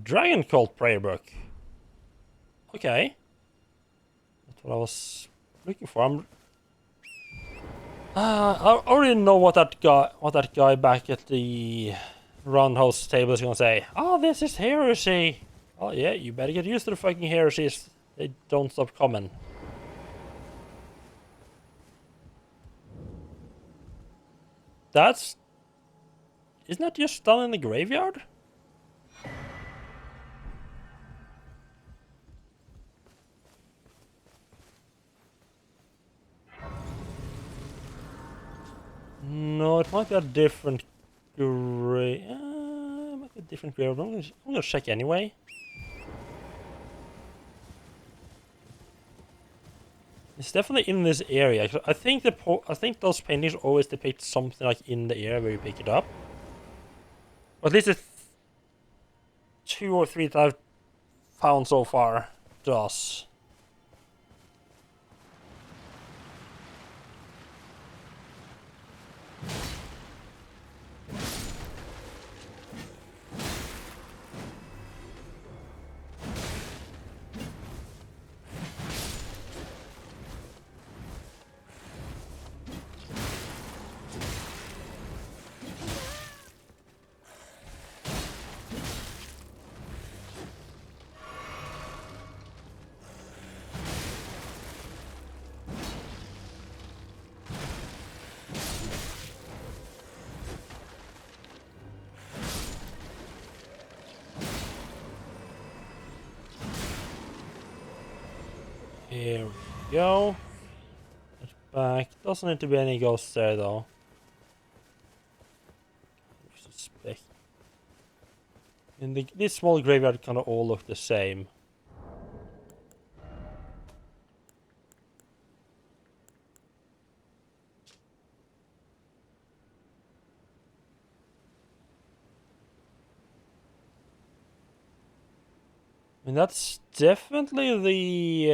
Dragon Cult Prayer Book. Okay. That's what I was looking for. I already know what that guy back at the roundhouse table is gonna say. Oh, this is heresy. Oh yeah, you better get used to the fucking heresies. They don't stop coming. Isn't that just done in the graveyard? No, it might be a different grave. It might be a different grave. I'm gonna check anyway. It's definitely in this area. I think I think those paintings always depict something like in the area where you pick it up. Or at least it's 2 or 3 that I've found so far does. Here we go. It's back. Doesn't need to be any ghosts there though. I suspect. And this small graveyard kind of all look the same. I mean, that's definitely the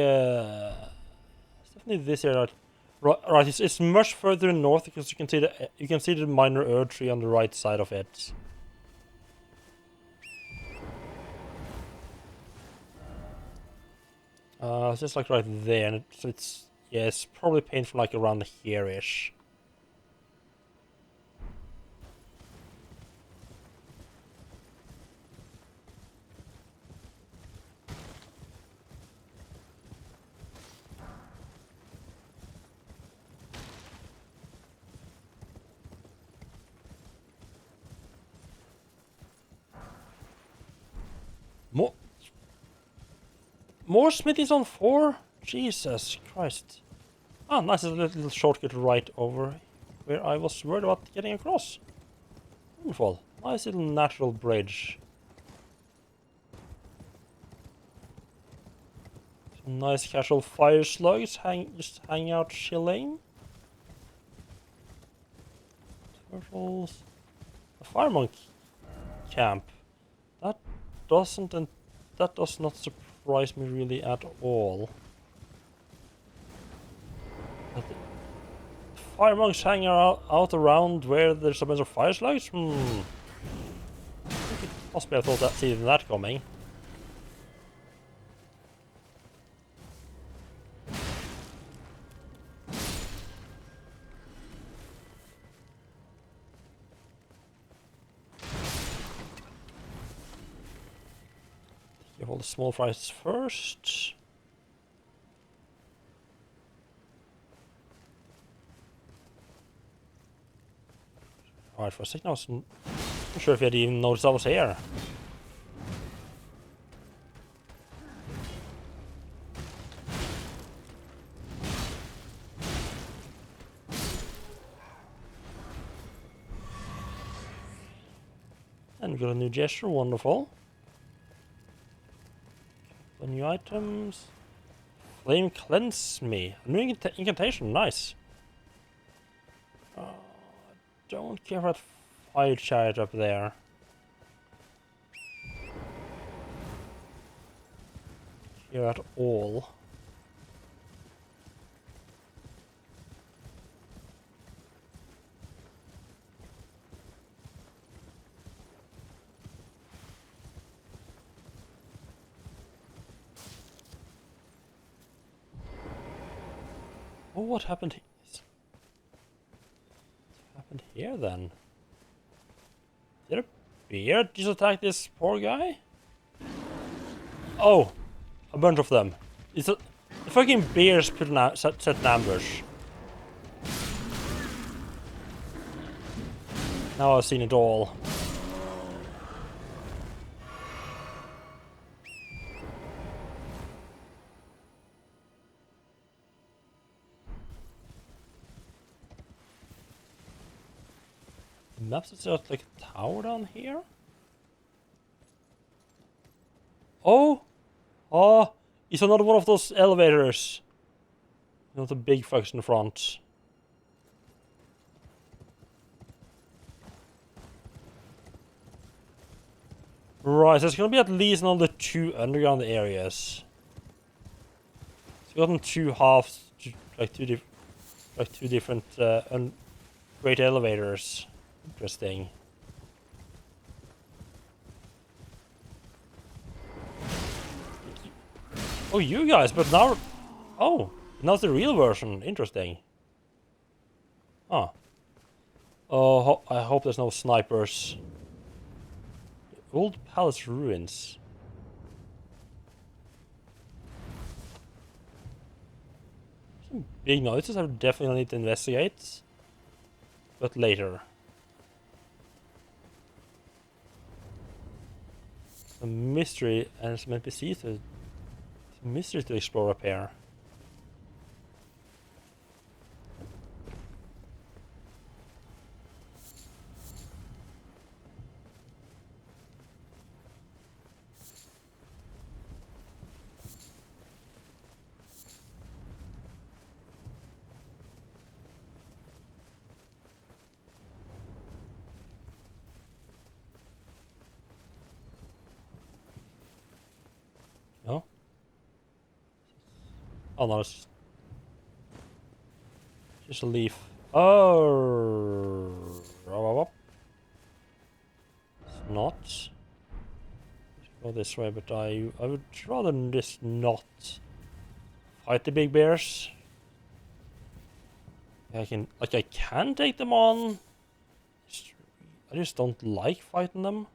it's definitely this area. Right, it's much further north because you can see the minor Erd tree on the right side of it. It's just like right there, and it's yeah, it's probably painful like around here-ish. More smithies on 4? Jesus Christ. Ah, nice little shortcut right over where I was worried about getting across. Wonderful. Nice little natural bridge. Some nice casual fire slugs just hang out chilling. Turtles. A fire monk camp. That does not surprise me really at all. That the fire monks hang out around where there's a bunch of fire slugs? I think it possibly I thought that seen that coming. Give all the small fries first. Alright, for a second I was not sure if you had even noticed I was here. And we got a new gesture, wonderful. The new items. Flame cleanse me. A new incantation, nice. Don't care about fire chariot up there. Here at all. Oh, what happened? What happened here then? Did a bear just attack this poor guy? Oh, a bunch of them. It's a the fucking bears put set an ambush. Now I've seen it all. The map's just like a tower down here. Oh! Oh! It's another one of those elevators. Not the big fucks in the front. Right, so there's gonna be at least another 2 underground areas. It's gotten 2 halves, like two different great elevators. Interesting. Oh, you guys, but now... Oh, now it's the real version. Interesting. Huh. Oh, I hope there's no snipers. Old palace ruins. Some big noises I definitely need to investigate. But later. A mystery and some NPCs to... Some mysteries to explore up here. No? Oh no, it's just a leaf. Oh, it's not. Go this way, but I would rather just not fight the big bears. I can take them on. I just don't like fighting them.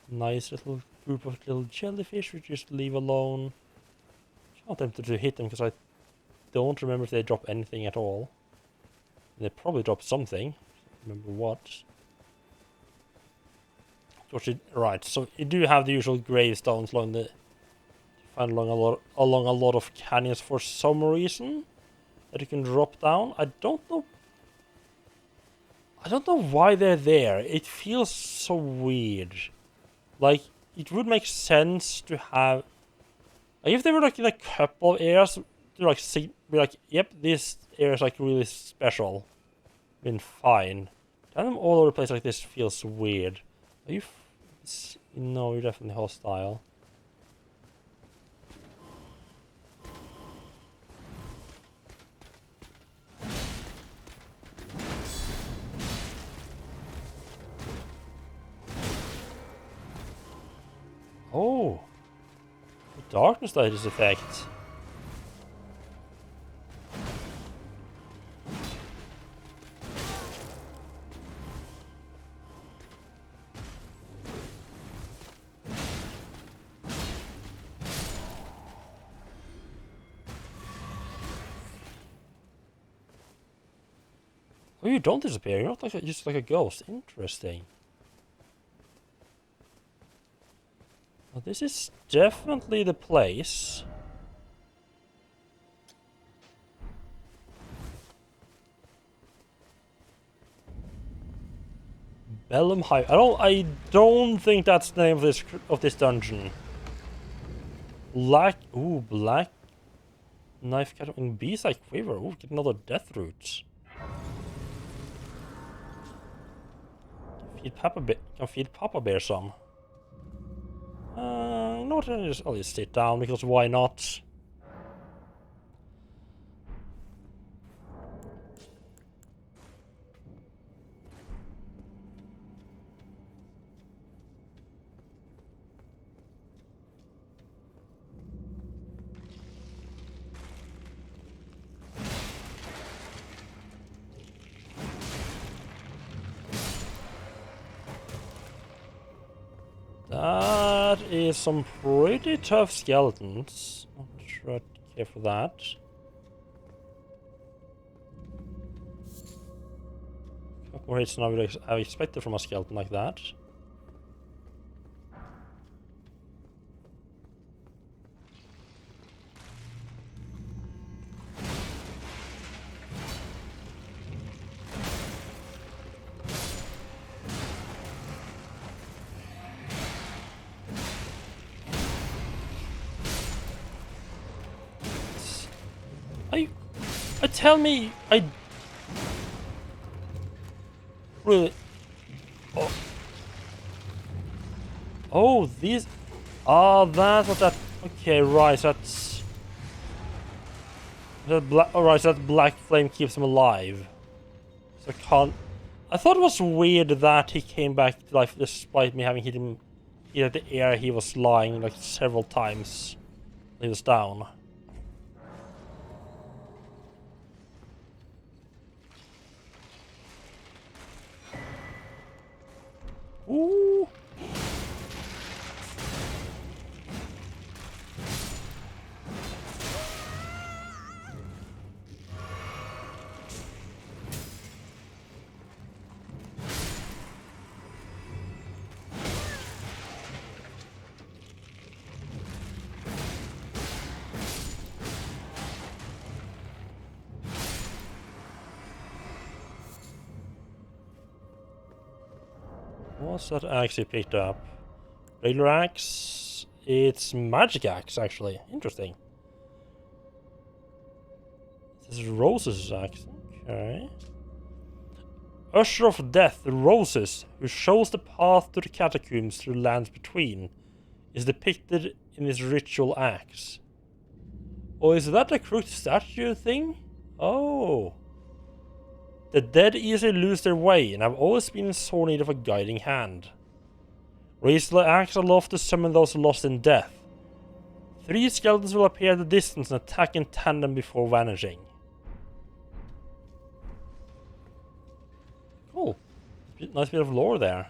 Nice little group of little jellyfish we just leave alone. I'm not tempted to hit them because I don't remember if they drop anything at all. They probably drop something. Remember what? Right, so you do have the usual gravestones along the find along a lot of canyons for some reason that you can drop down. I don't know why they're there. It feels so weird. Like, it would make sense to have... Like, if they were, like, in a couple of areas, to, like, see, be like, yep, this area is, like, really special. Been fine. Having them all over the place like this feels weird. Are you... No, you're definitely hostile. Oh! The darkness that is effect. Oh, you don't disappear. You're not like just like a ghost. Interesting. Well, this is definitely the place. Bellum High. I don't think that's the name of this dungeon. Black knife cutting bees like quiver. Ooh, get another death root. Can feed Papa Bear some. You know what? I'll just sit down because why not? That is some pretty tough skeletons. Not sure I'd care for that. What more hits than I would have expected from a skeleton like that. Tell me, I really. Oh, these. Ah, that's what that. Okay, right. That's that black. All right, so that black flame keeps him alive. So I can't. I thought it was weird that he came back to life despite me having hit him in the air. He was lying like several times. He was down. Ooh. What's that axe he picked up? Regular axe? It's magic axe, actually. Interesting. This is Rose's axe. Okay. Usher of Death, the Roses, who shows the path to the catacombs through lands between, is depicted in his ritual axe. Or is that a crooked statue thing? Oh. The dead easily lose their way and have always been in sore need of a guiding hand. Raise the axe aloft to summon those lost in death. 3 skeletons will appear at a distance and attack in tandem before vanishing. Cool. Nice bit of lore there.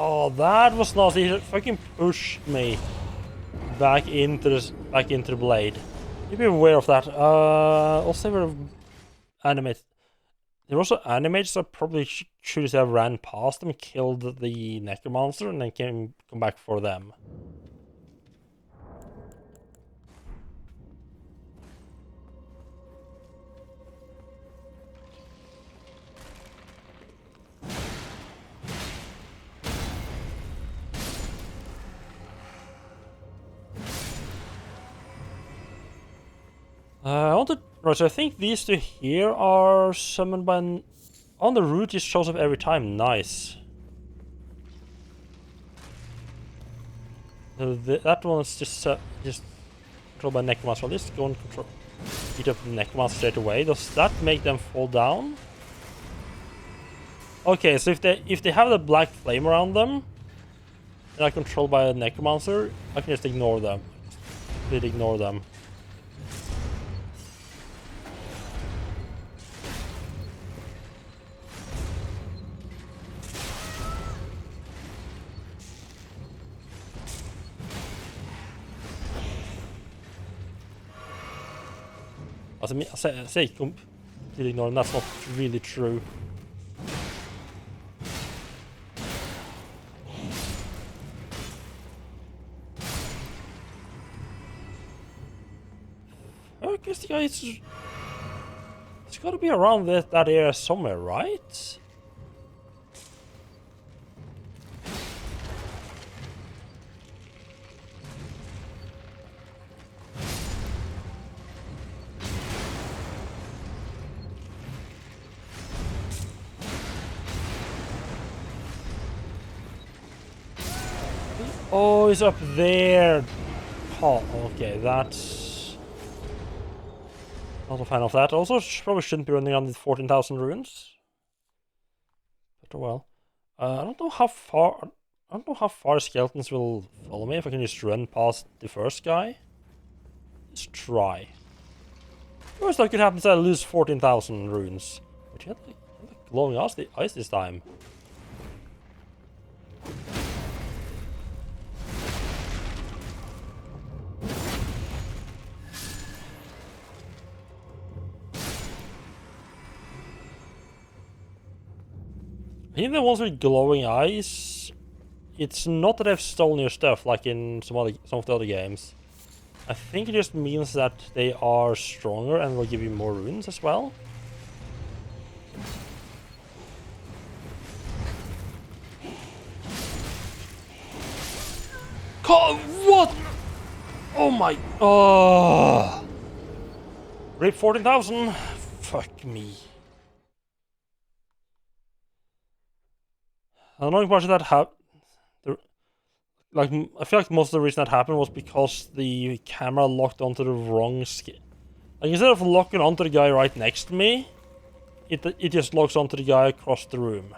Oh, that was nasty. He fucking pushed me back into the blade. You be aware of that. Also, they were animated. They're also animated, so I probably should have ran past them, killed the necromancer, and then come back for them. Right, so I think these 2 here are summoned by on the route. It shows up every time. Nice. That one is just controlled by necromancer. I'll just go and beat up the necromancer straight away. Does that make them fall down? Okay, so if they have the black flame around them and are controlled by a necromancer, I can just ignore them. Just ignore them. I say completely ignore them, that's not really true. I guess the guy's... It's gotta be around that area somewhere, right? Oh, it's up there. Oh, okay, that's not a fan of that. Also, probably shouldn't be running around with 14,000 runes. But oh well. I don't know how far. I don't know how far skeletons will follow me if I can just run past the first guy. Let's try. Worst that could happen is I lose 14,000 runes. But you had like glowing ice this time. I think the ones with glowing eyes, it's not that they've stolen your stuff like in some of the other games. I think it just means that they are stronger and will give you more runes as well. What? Oh my... Oh! Rip 14,000. Fuck me. Annoying part of that like, I feel like most of the reason that happened was because the camera locked onto the wrong skin. Like, instead of locking onto the guy right next to me, it just locks onto the guy across the room.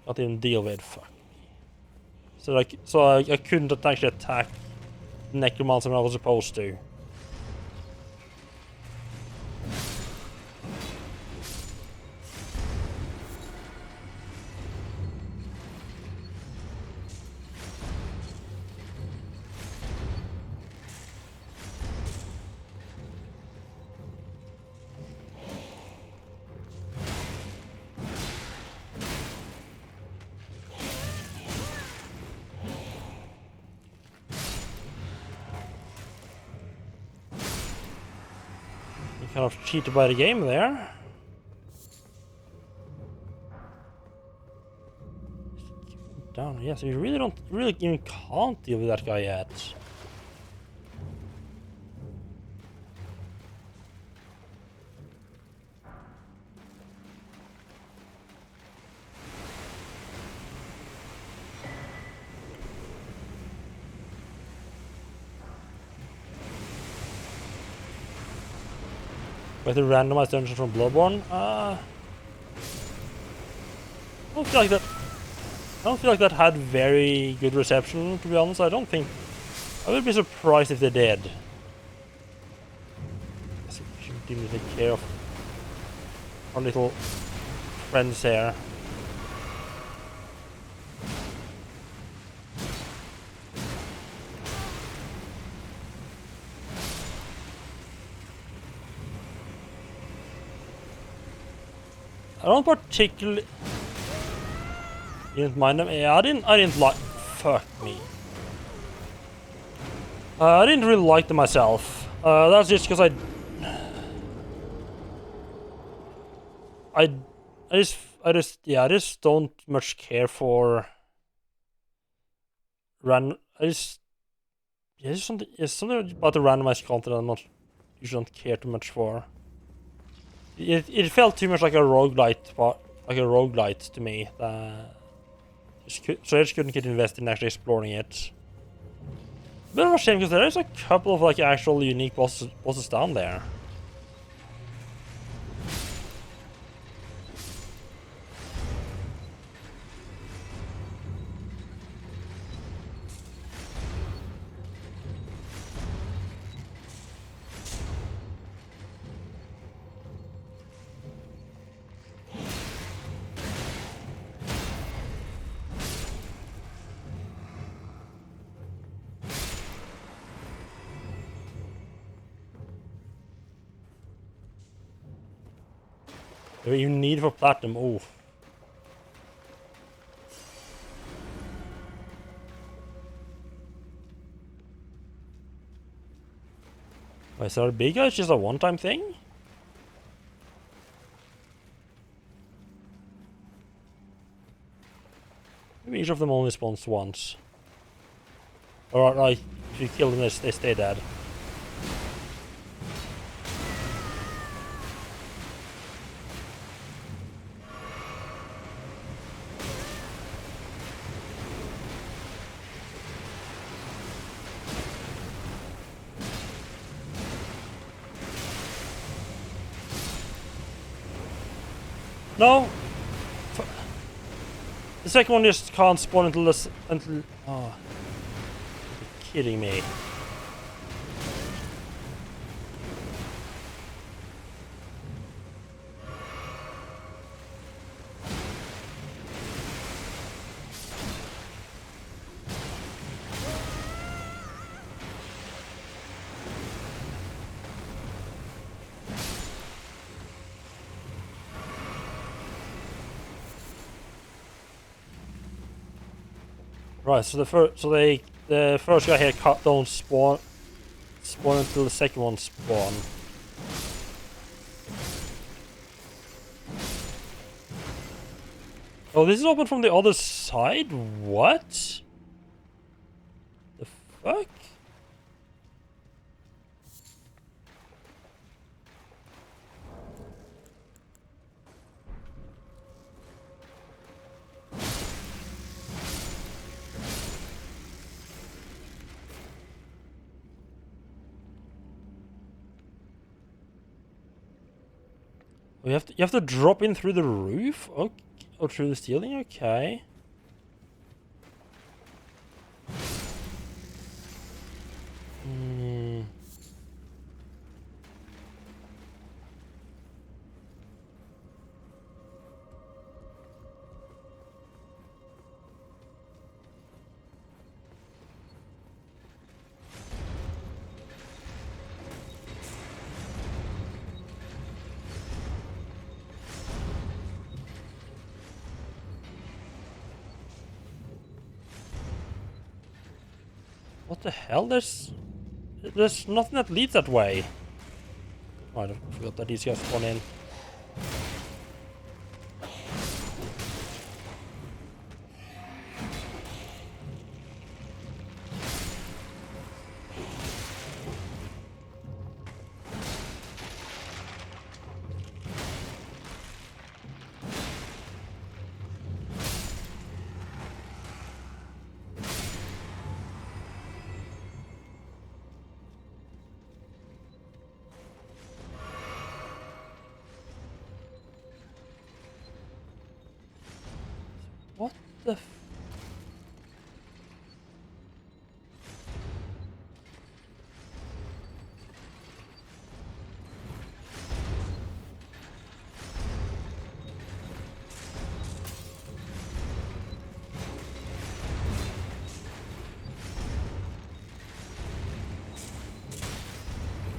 Not even deal with. Fuck me. So I couldn't actually attack Necromancer when I was supposed to. Kind of cheated by the game there. Down, yeah, so you really even can't deal with that guy yet. With the randomized dungeon from Bloodborne, I don't feel like that had very good reception, to be honest. I would be surprised if they did. I guess we should need to take care of our little friends here. I don't particularly... You didn't mind them? Yeah, I didn't like... Fuck me. I didn't really like them myself. That's just because I just don't much care for... It's something about the randomized content you don't care too much for. It felt too much like a roguelite to me. So I just couldn't get invested in actually exploring it. Bit of a shame because there is a couple of like actual unique bosses down there. You need for platinum. Oh. Wait, so are big guys just a one-time thing? Maybe each of them only spawns once. Or like, if you kill them, they stay dead. No. The second one just can't spawn until this until. Oh, you're kidding me. Right, so the first guy here don't spawn until the second one spawn. Oh, this is open from the other side? What? The fuck? You have to drop in through the roof? Okay. Or through the ceiling? Okay. Hmm. What the hell? There's nothing that leads that way. Oh, I forgot that these guys spawn in. What the f...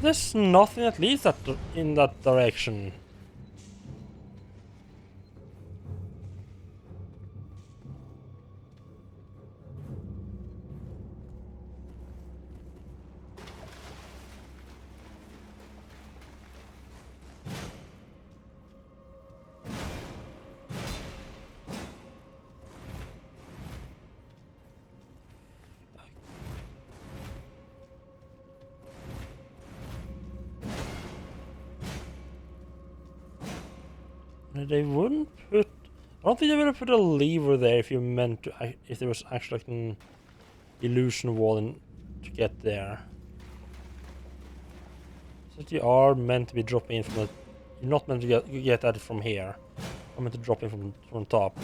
There's nothing that leads that in that direction. They wouldn't put... I don't think they would have put a lever there if you meant to... If there was actually like an illusion wall to get there. So you are meant to be dropping in from the... You're not meant to get at it from here. I'm meant to drop in from top.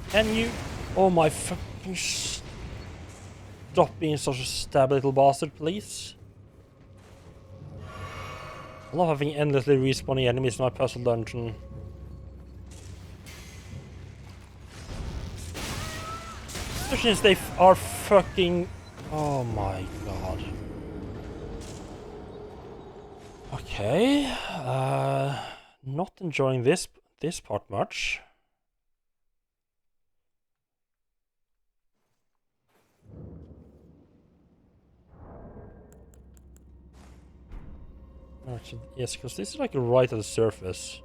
Can you... Oh my fucking... Stop being such a stab little bastard, please. I love having endlessly respawning enemies in my puzzle dungeon. Especially since they are fucking... Oh my god. Okay. Not enjoying this part much. Actually, yes, because this is like right at the surface.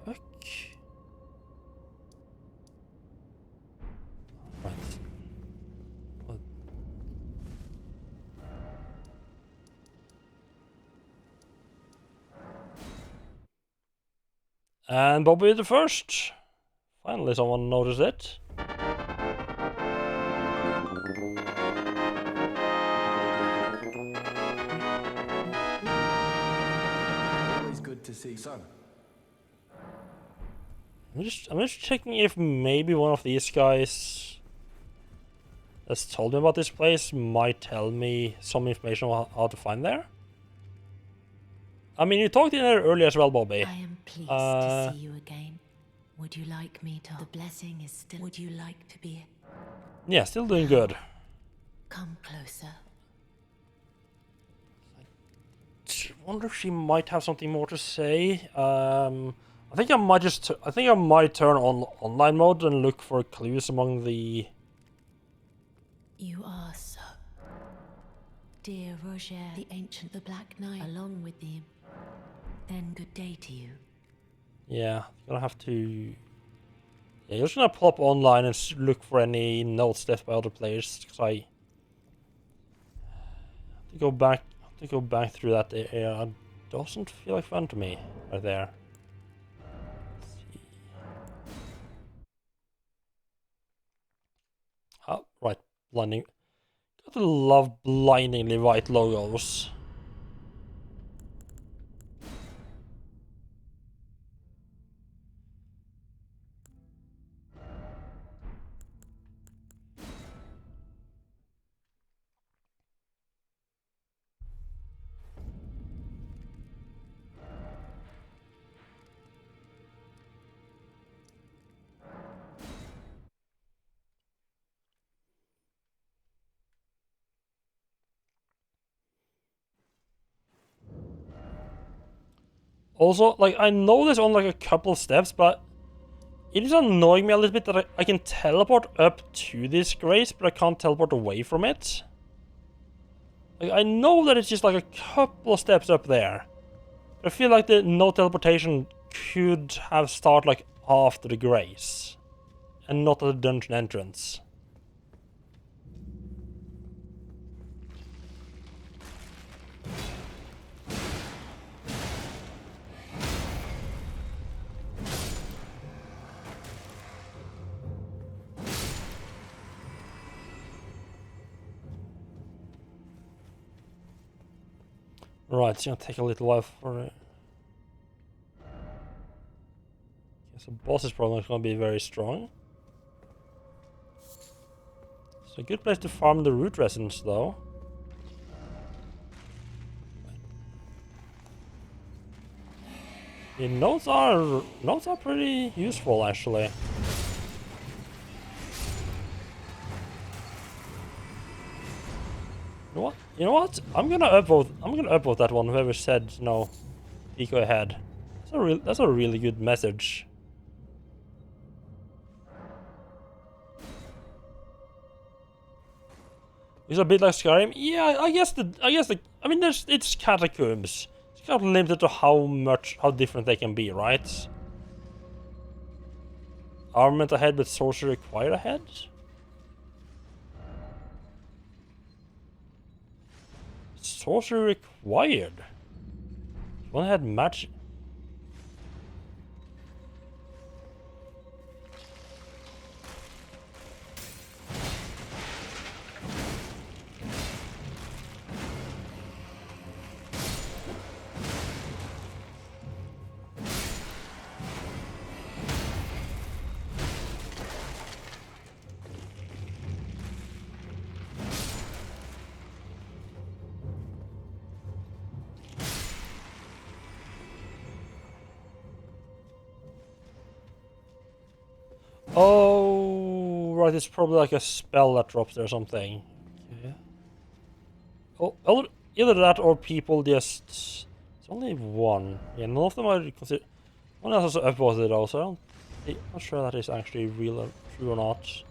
Fuck. Right. What? And Bobby the first. Finally, someone noticed it. Always good to see. So, I'm just checking if maybe one of these guys that's told me about this place might tell me some information on how to find there. I mean, you talked in there earlier as well, Bobby. I am pleased to see you again. Would you like me to? The blessing is still. Would you like to be? Yeah, still doing good. Come closer. I wonder if she might have something more to say. I think I might turn on online mode and look for clues among the. You are so. Dear Roger, the ancient, the Black Knight, along with the. Then good day to you. Yeah, gonna have to. Yeah, you're just gonna pop online and look for any notes left by other players, because I have to go back. Through that area. It doesn't feel like fun to me right there. Let's see. Oh, right, blinding. Gotta love blindingly white logos. Also, like, I know there's only like a couple of steps, but it is annoying me a little bit that I can teleport up to this grace, but I can't teleport away from it. Like, I know that it's just like a couple of steps up there. But I feel like the no teleportation could have started like after the grace, and not at the dungeon entrance. Right, it's gonna take a little while for it. Guess the boss is probably not gonna be very strong. It's a good place to farm the root resins, though. The notes are pretty useful, actually. You know what? I'm gonna upvote that one. Whoever said no, Pico ahead. That's a really good message. It's a bit like Skyrim. Yeah, I mean, it's catacombs. It's kind of limited to how different they can be, right? Armament ahead, but sorcery required ahead. Sorcery required. One had magic. Oh, right, it's probably like a spell that drops there or something. Okay. Oh, either that or people just... It's only one. Yeah, none of them are considered... One else has upvoted it also. I'm not sure that is actually real or true or not.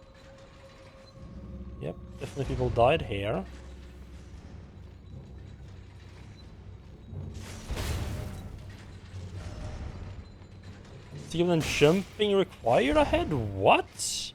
Yep, definitely people died here. Is even jumping required ahead? What?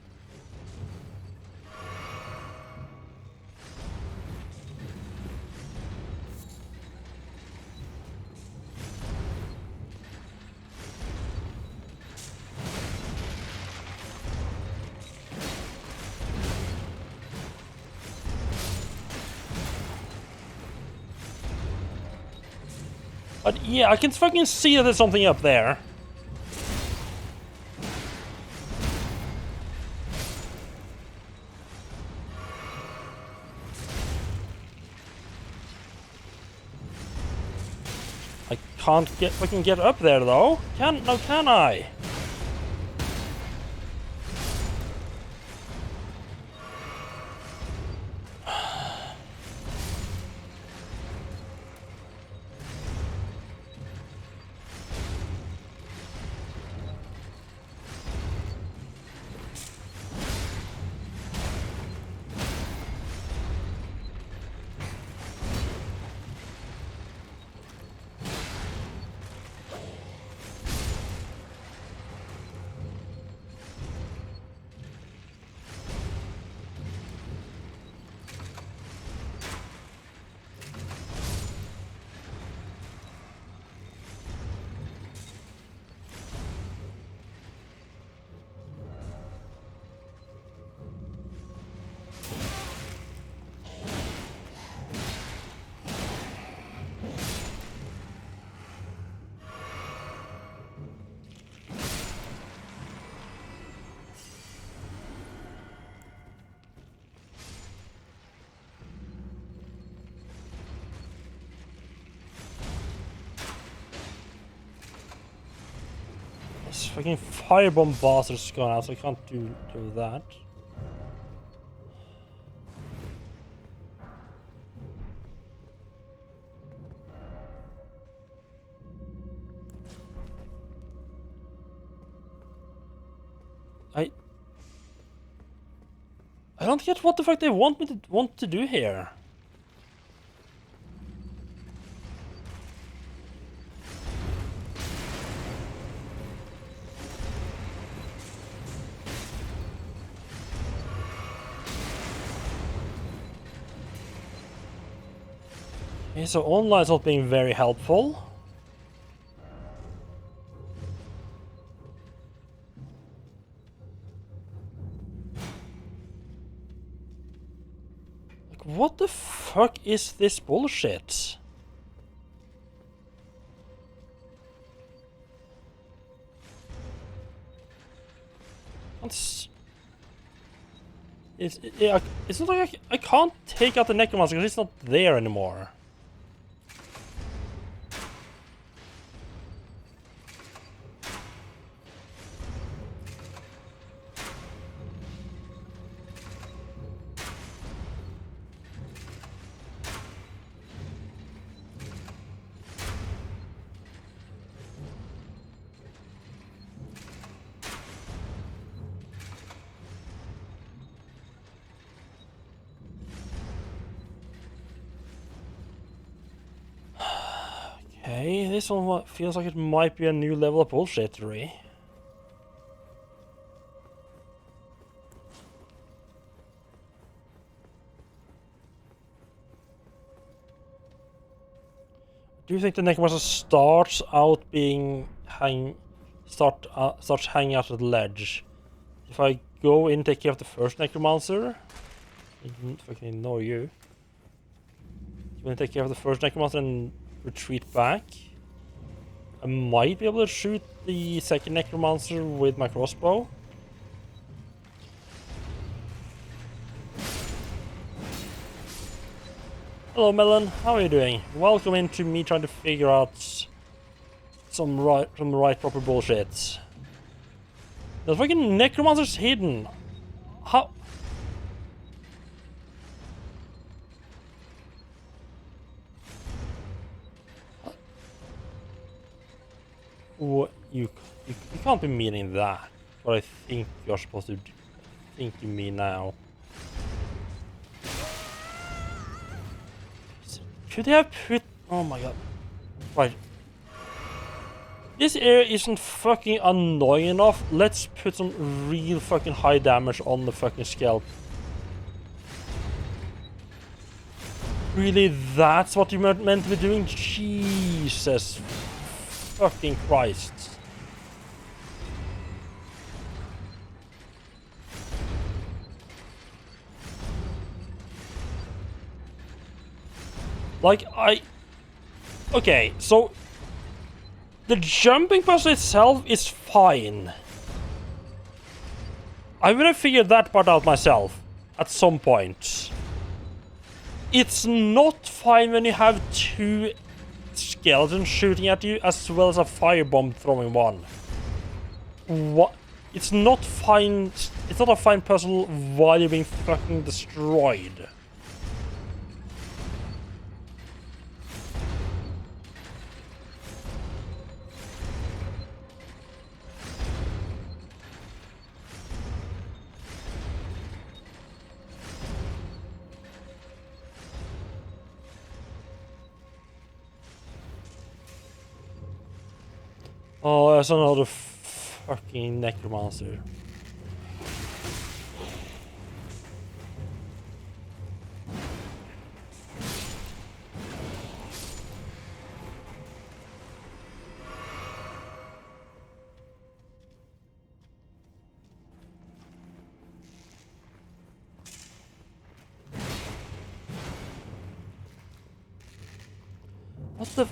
But yeah, I can fucking see that there's something up there. I can't fucking get up there though. Can I? This fucking firebomb bastard's gone out, so I can't do that. I don't get what the fuck they want to do here. Okay, so online's not being very helpful. Like, what the fuck is this bullshit? It's not like I can't take out the necromancer because it's not there anymore. Okay, this one feels like it might be a new level of bullshittery. Do you think the necromancer starts out being starts hanging out at the ledge? If I go in and take care of the first necromancer, I didn't fucking ignore you. You want to take care of the first necromancer and retreat back? I might be able to shoot the second necromancer with my crossbow. Hello Melon, how are you doing? Welcome into me trying to figure out some right proper bullshit. The fucking necromancer's hidden. How? you can't be meaning that. What I think you're supposed to think you mean now. Should they have put... Oh my god. Right. This area isn't fucking annoying enough. Let's put some real fucking high damage on the fucking scalp. Really, that's what you meant to be doing? Jesus fucking Christ. Like, okay, so... The jumping puzzle itself is fine. I would have figured that part out myself at some point. It's not fine when you have two skeletons shooting at you as well as a firebomb throwing one. What? It's not fine. It's not a fine puzzle while you're being fucking destroyed. Oh, there's another fucking necromancer. What the...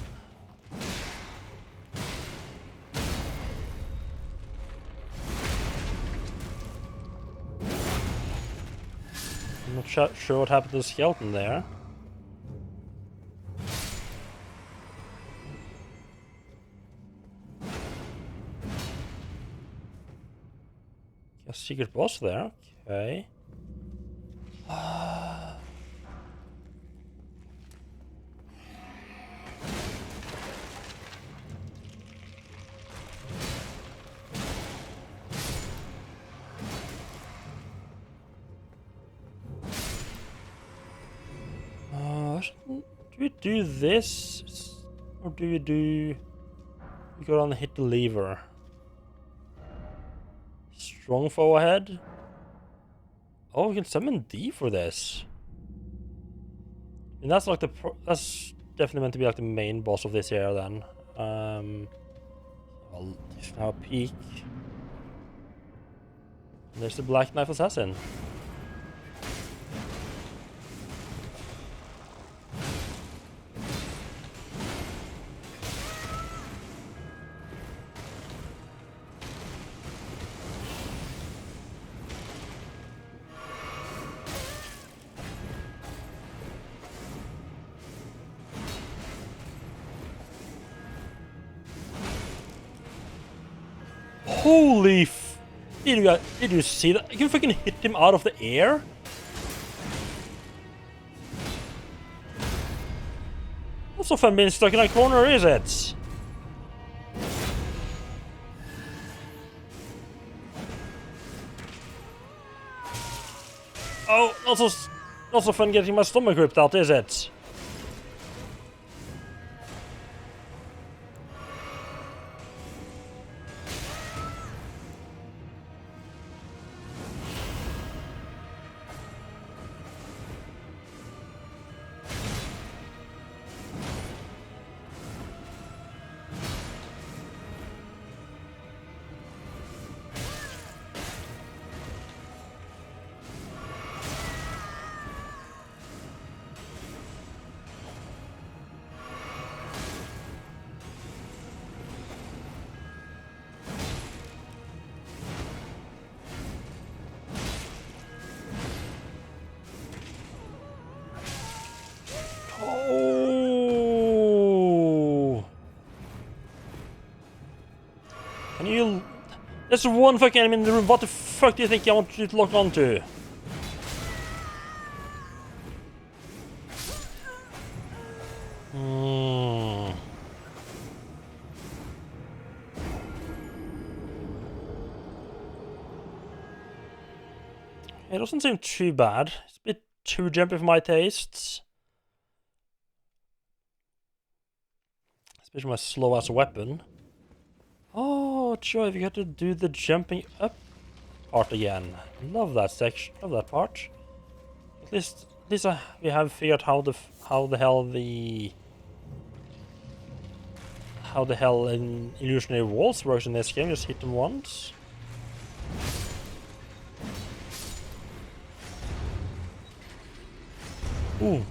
I'm not sure what happened to the skeleton there. A secret boss there, okay. Do we do this? Or do we do... We go down and hit the lever. Strong foe ahead. Oh, we can summon D for this. And that's like the... That's definitely meant to be like the main boss of this area then. I'll just have a peek. And there's the Black Knife Assassin. Holy f... Did you see that? You can fucking hit him out of the air? Not so fun being stuck in a corner, is it? Oh, not so fun getting my stomach ripped out, is it? Oh! Can you... There's one fucking enemy in the room. What the fuck do you think I want you to lock onto? It doesn't seem too bad. It's a bit too jumpy for my tastes. Especially my slow ass weapon. Oh, joy, we got to do the jumping up part again. Love that section, love that part. At least we have figured how the hell in illusionary walls works in this game. Just hit them once. Ooh.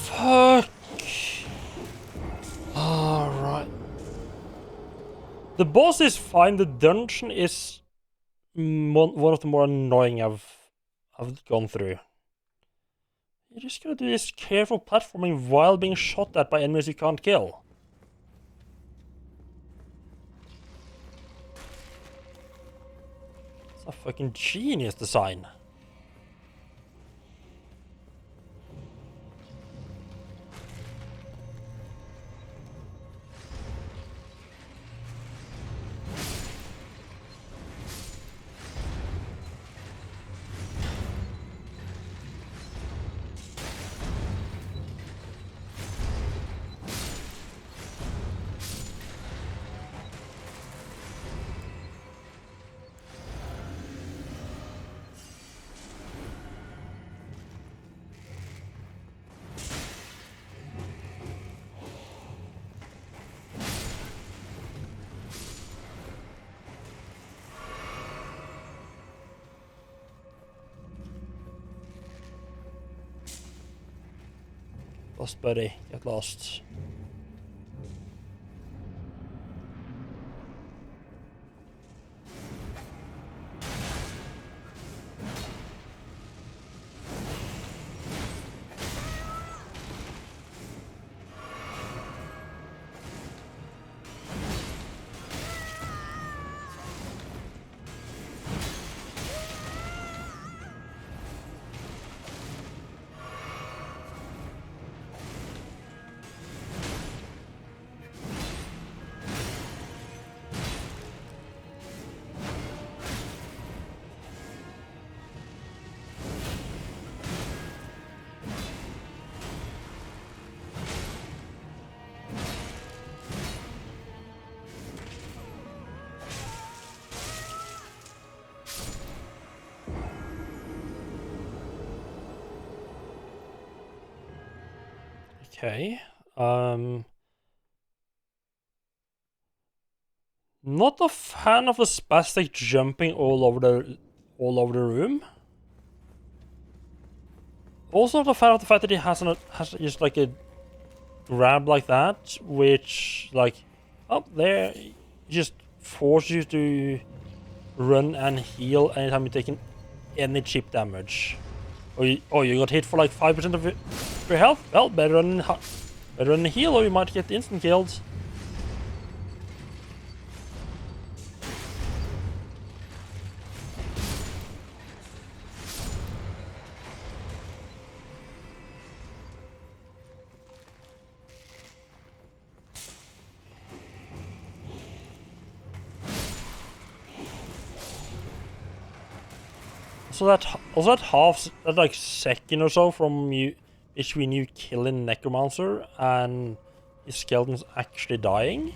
Fuck. Alright. The boss is fine, the dungeon is one of the more annoying I've gone through. You just gotta do this careful platforming while being shot at by enemies you can't kill. It's a fucking genius design. Lost buddy, get lost. Okay. Not a fan of the spastic jumping all over the room. Also not a fan of the fact that he has just like a grab like that, which like up there just forces you to run and heal anytime you're taking any chip damage. Or you got hit for like 5% of your health? Well, better run and heal or you might get instant killed. So that like second or so from between you killing Necromancer and his skeleton's actually dying.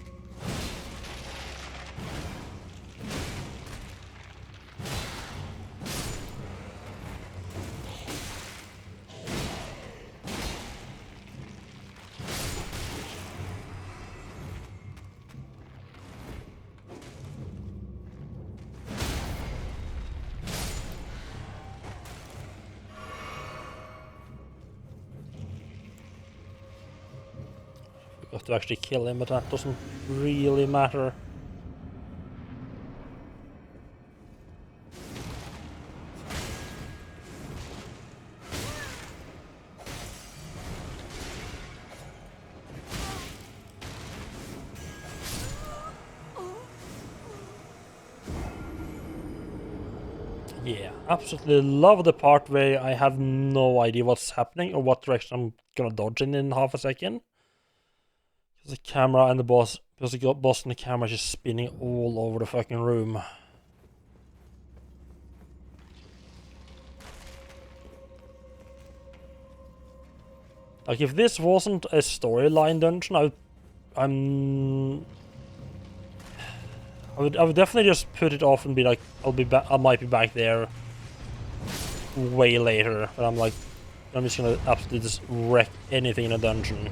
Got to actually kill him, but that doesn't really matter. Yeah, absolutely love the part where I have no idea what's happening or what direction I'm gonna dodge in half a second. Because the camera and the boss, because the boss and the camera is just spinning all over the fucking room. Like, if this wasn't a storyline dungeon, I would definitely just put it off and be like, I might be back there way later. But I'm like, I'm just gonna absolutely just wreck anything in a dungeon.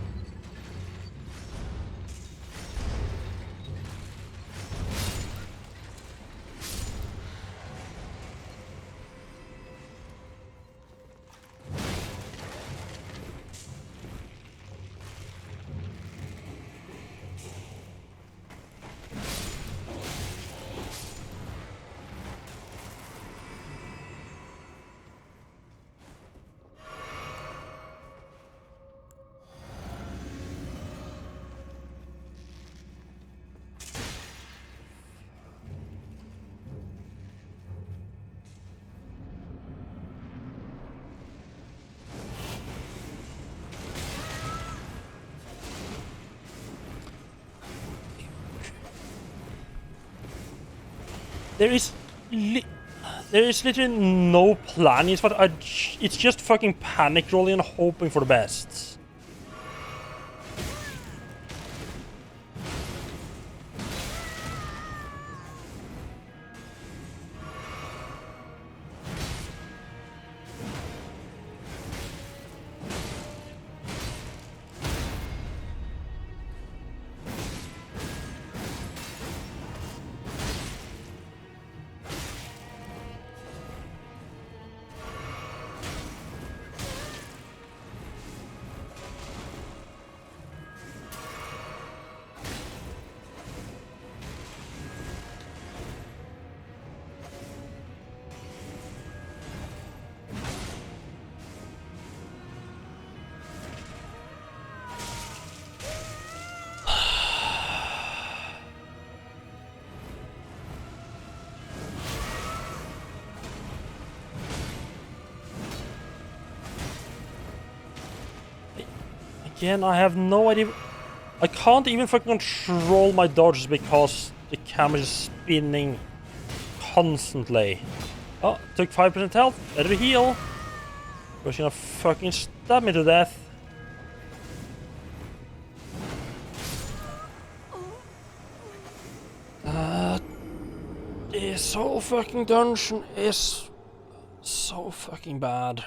There is literally no plan. It's just fucking panic rolling and hoping for the best. Again, I have no idea. I can't even fucking control my dodges because the camera is spinning constantly. Oh, took 5% health. Better heal. Or she's gonna fucking stab me to death. This whole fucking dungeon is so fucking bad.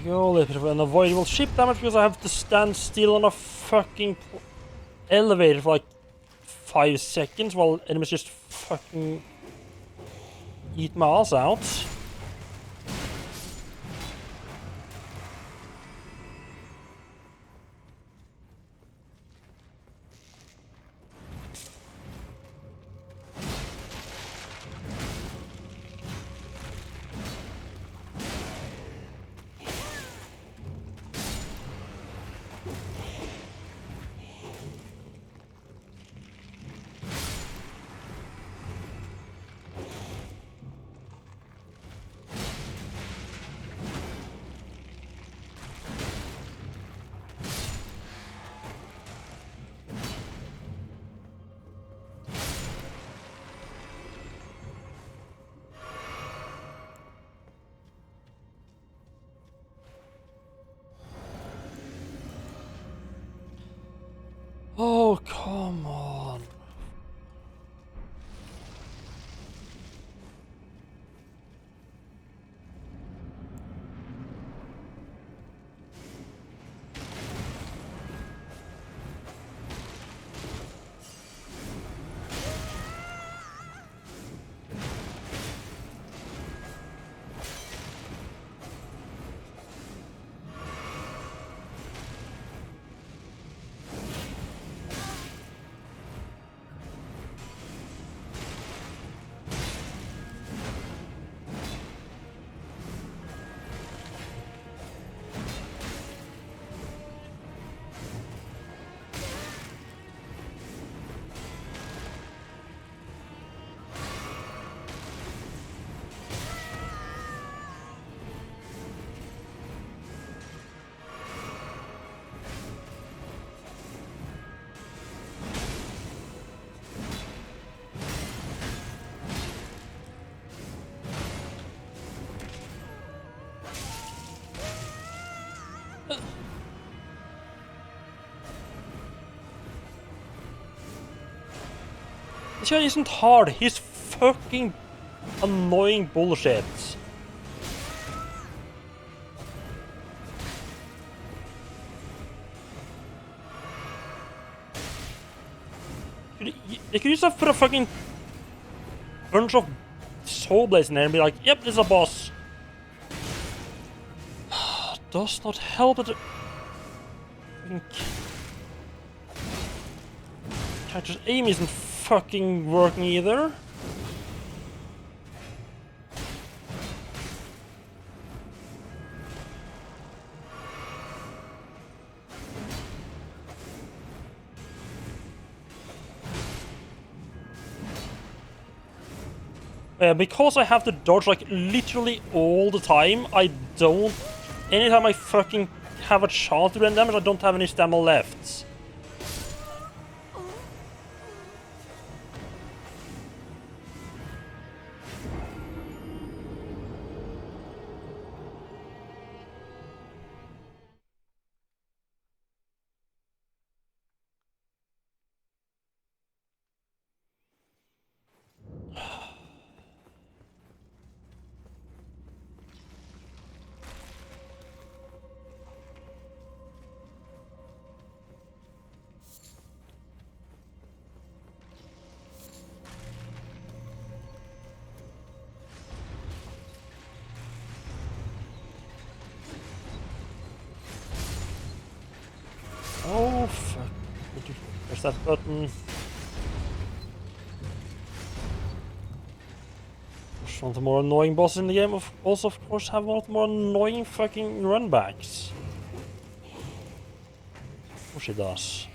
Go, a little bit of unavoidable ship damage because I have to stand still on a fucking elevator for like 5 seconds while enemies just fucking eat my ass out. Oh, come on. This guy isn't hard. He's fucking annoying bullshit. They could just have put a fucking bunch of soul blades in there and be like, yep, this is a boss. Does not help that character's aim isn't fucking working either. Because I have to dodge like literally all the time, I don't... Anytime I fucking have a chance to do any damage, I don't have any stamina left. Oh, fuck. Press that button. Just one of the more annoying bosses in the game. Also, of course, have one of the more annoying fucking runbacks. Of course he does.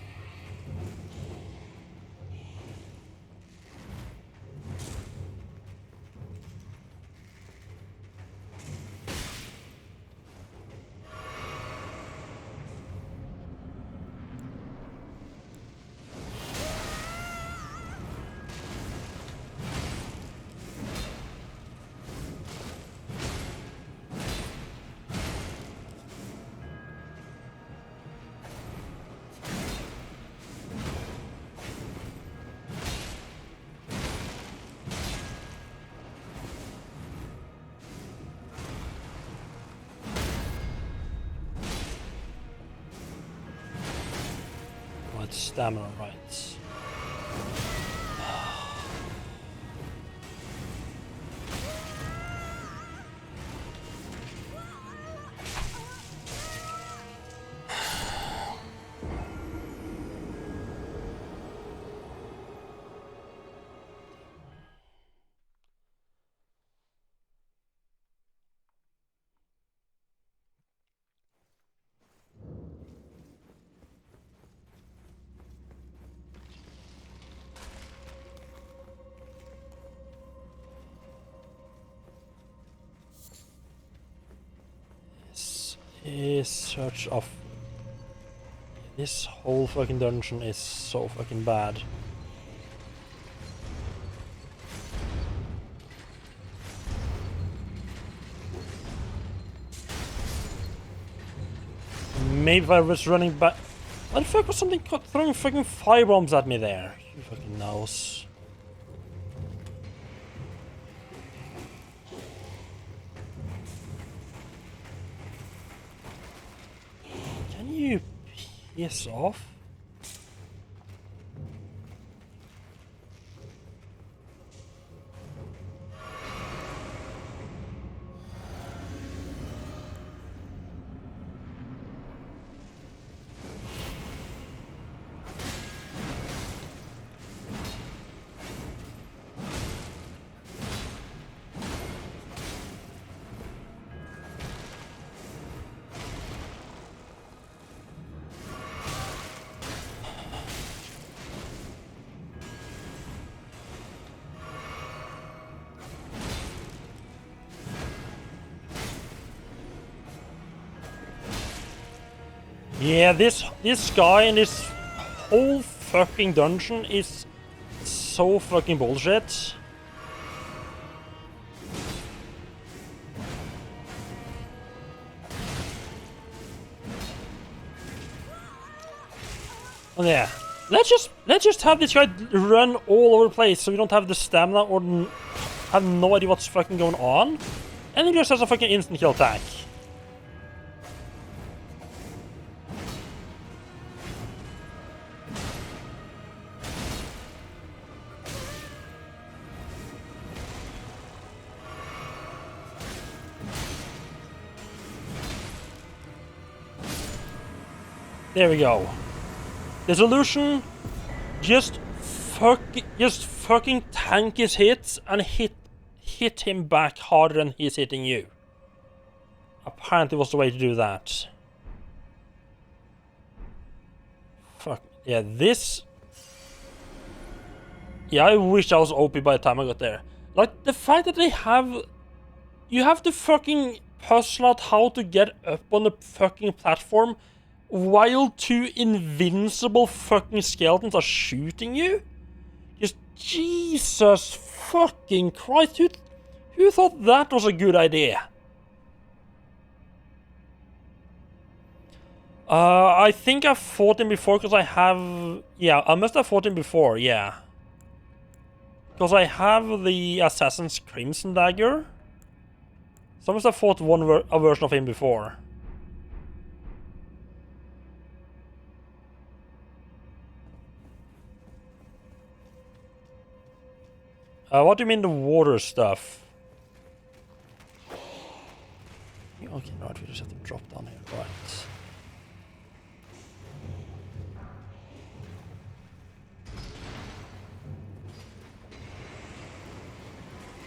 Stamina rights. Is such a... This whole fucking dungeon is so fucking bad. Maybe if I was running back... What the fuck was something throwing fucking fire bombs at me there? Who fucking knows? You piss off. Yeah, this guy and this whole fucking dungeon is so fucking bullshit. Oh yeah, let's just have this guy run all over the place so we don't have the stamina or have no idea what's fucking going on. And he just has a fucking instant kill attack. There we go. The solution, just fucking tank his hits and hit him back harder than he's hitting you. Apparently was the way to do that. Fuck. Yeah, this... Yeah, I wish I was OP by the time I got there. Like, the fact that they have... You have to fucking puzzle out how to get up on the fucking platform while two invincible fucking skeletons are shooting you? Just Jesus fucking Christ, who thought that was a good idea? I think I fought him before because I have... Yeah, I must have fought him before, yeah. Because I have the Assassin's Crimson Dagger. So I must have fought a version of him before. What do you mean the water stuff? Okay, right, we just have to drop down here, right.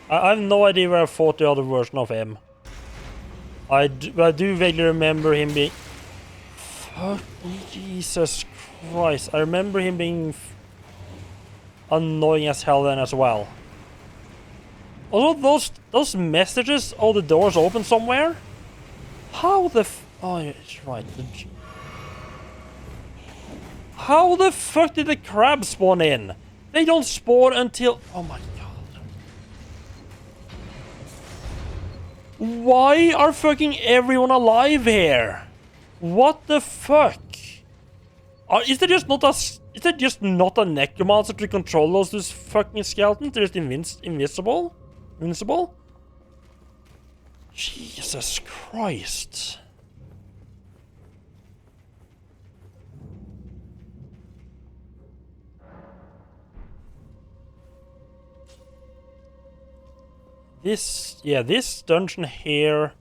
I have no idea where I fought the other version of him. I do vaguely remember him being... Fucking Jesus Christ. I remember him being annoying as hell then as well. Also, those messages, all the doors open somewhere? How the oh, it's right. How the fuck did the crabs spawn in? They don't spawn until... Oh my god. Why are fucking everyone alive here? What the fuck? Is there just not a necromancer to control those fucking skeletons? They're just invisible? Invincible? Jesus Christ. This dungeon here...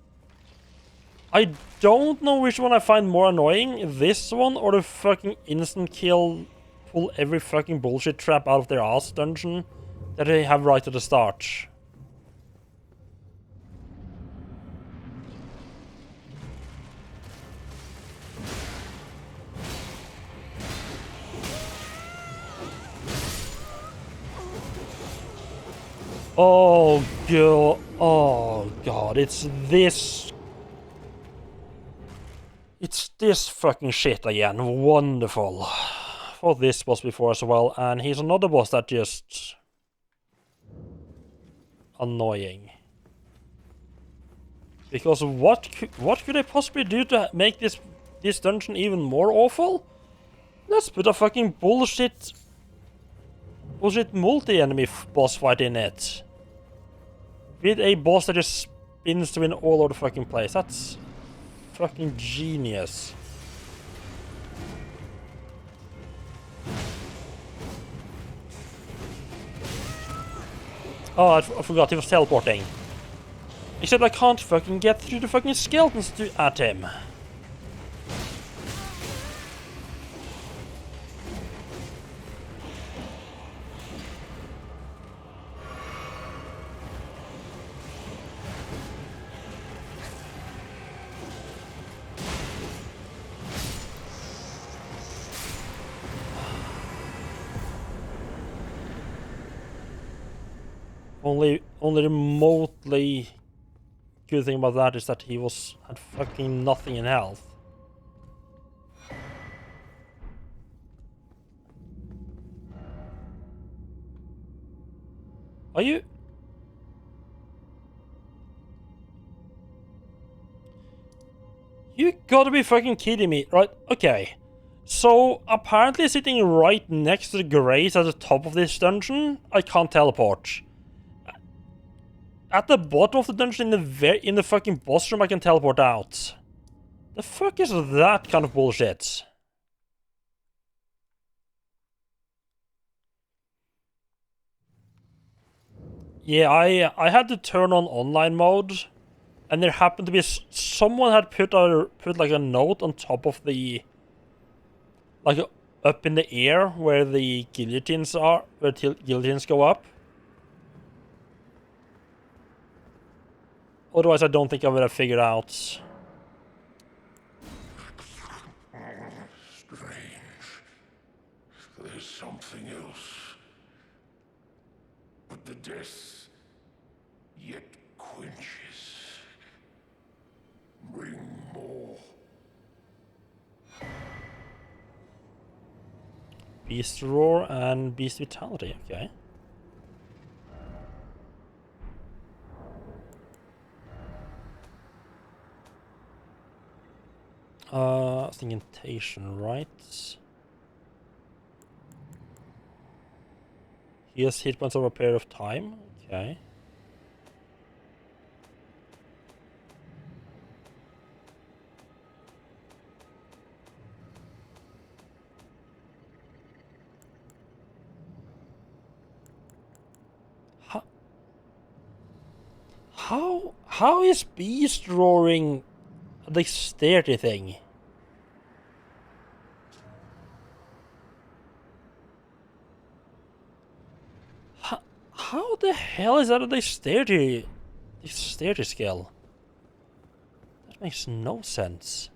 I don't know which one I find more annoying, this one or the fucking instant kill, pull every fucking bullshit trap out of their ass dungeon that they have right at the start. Oh god, it's this fucking shit again. Wonderful. Fought this boss before as well, and he's another boss that just... annoying. Because what could I possibly do to make this dungeon even more awful? Let's put a fucking bullshit multi-enemy boss fight in it. With a boss that just spins to win all over the fucking place. That's fucking genius. Oh, I forgot he was teleporting. Except I can't fucking get through the fucking skeletons at him. Only remotely good thing about that is that he had fucking nothing in health. Are you? You gotta be fucking kidding me, right? Okay. So, apparently sitting right next to the Grace at the top of this dungeon, I can't teleport. At the bottom of the dungeon, in the fucking boss room, I can teleport out. The fuck is that kind of bullshit? Yeah, I had to turn on online mode, and there happened to be someone had put like a note on top of the, like up in the air where the guillotines are, where guillotines go up. Otherwise, I don't think I would have figured out. Strange. There's something else. But the death yet quenches. Bring more. Beast Roar and Beast Vitality, okay. Incantation, right? He has hit points over a period of time, okay. How is Beast Roaring a dexterity thing? How the hell is that a dexterity skill? That makes no sense.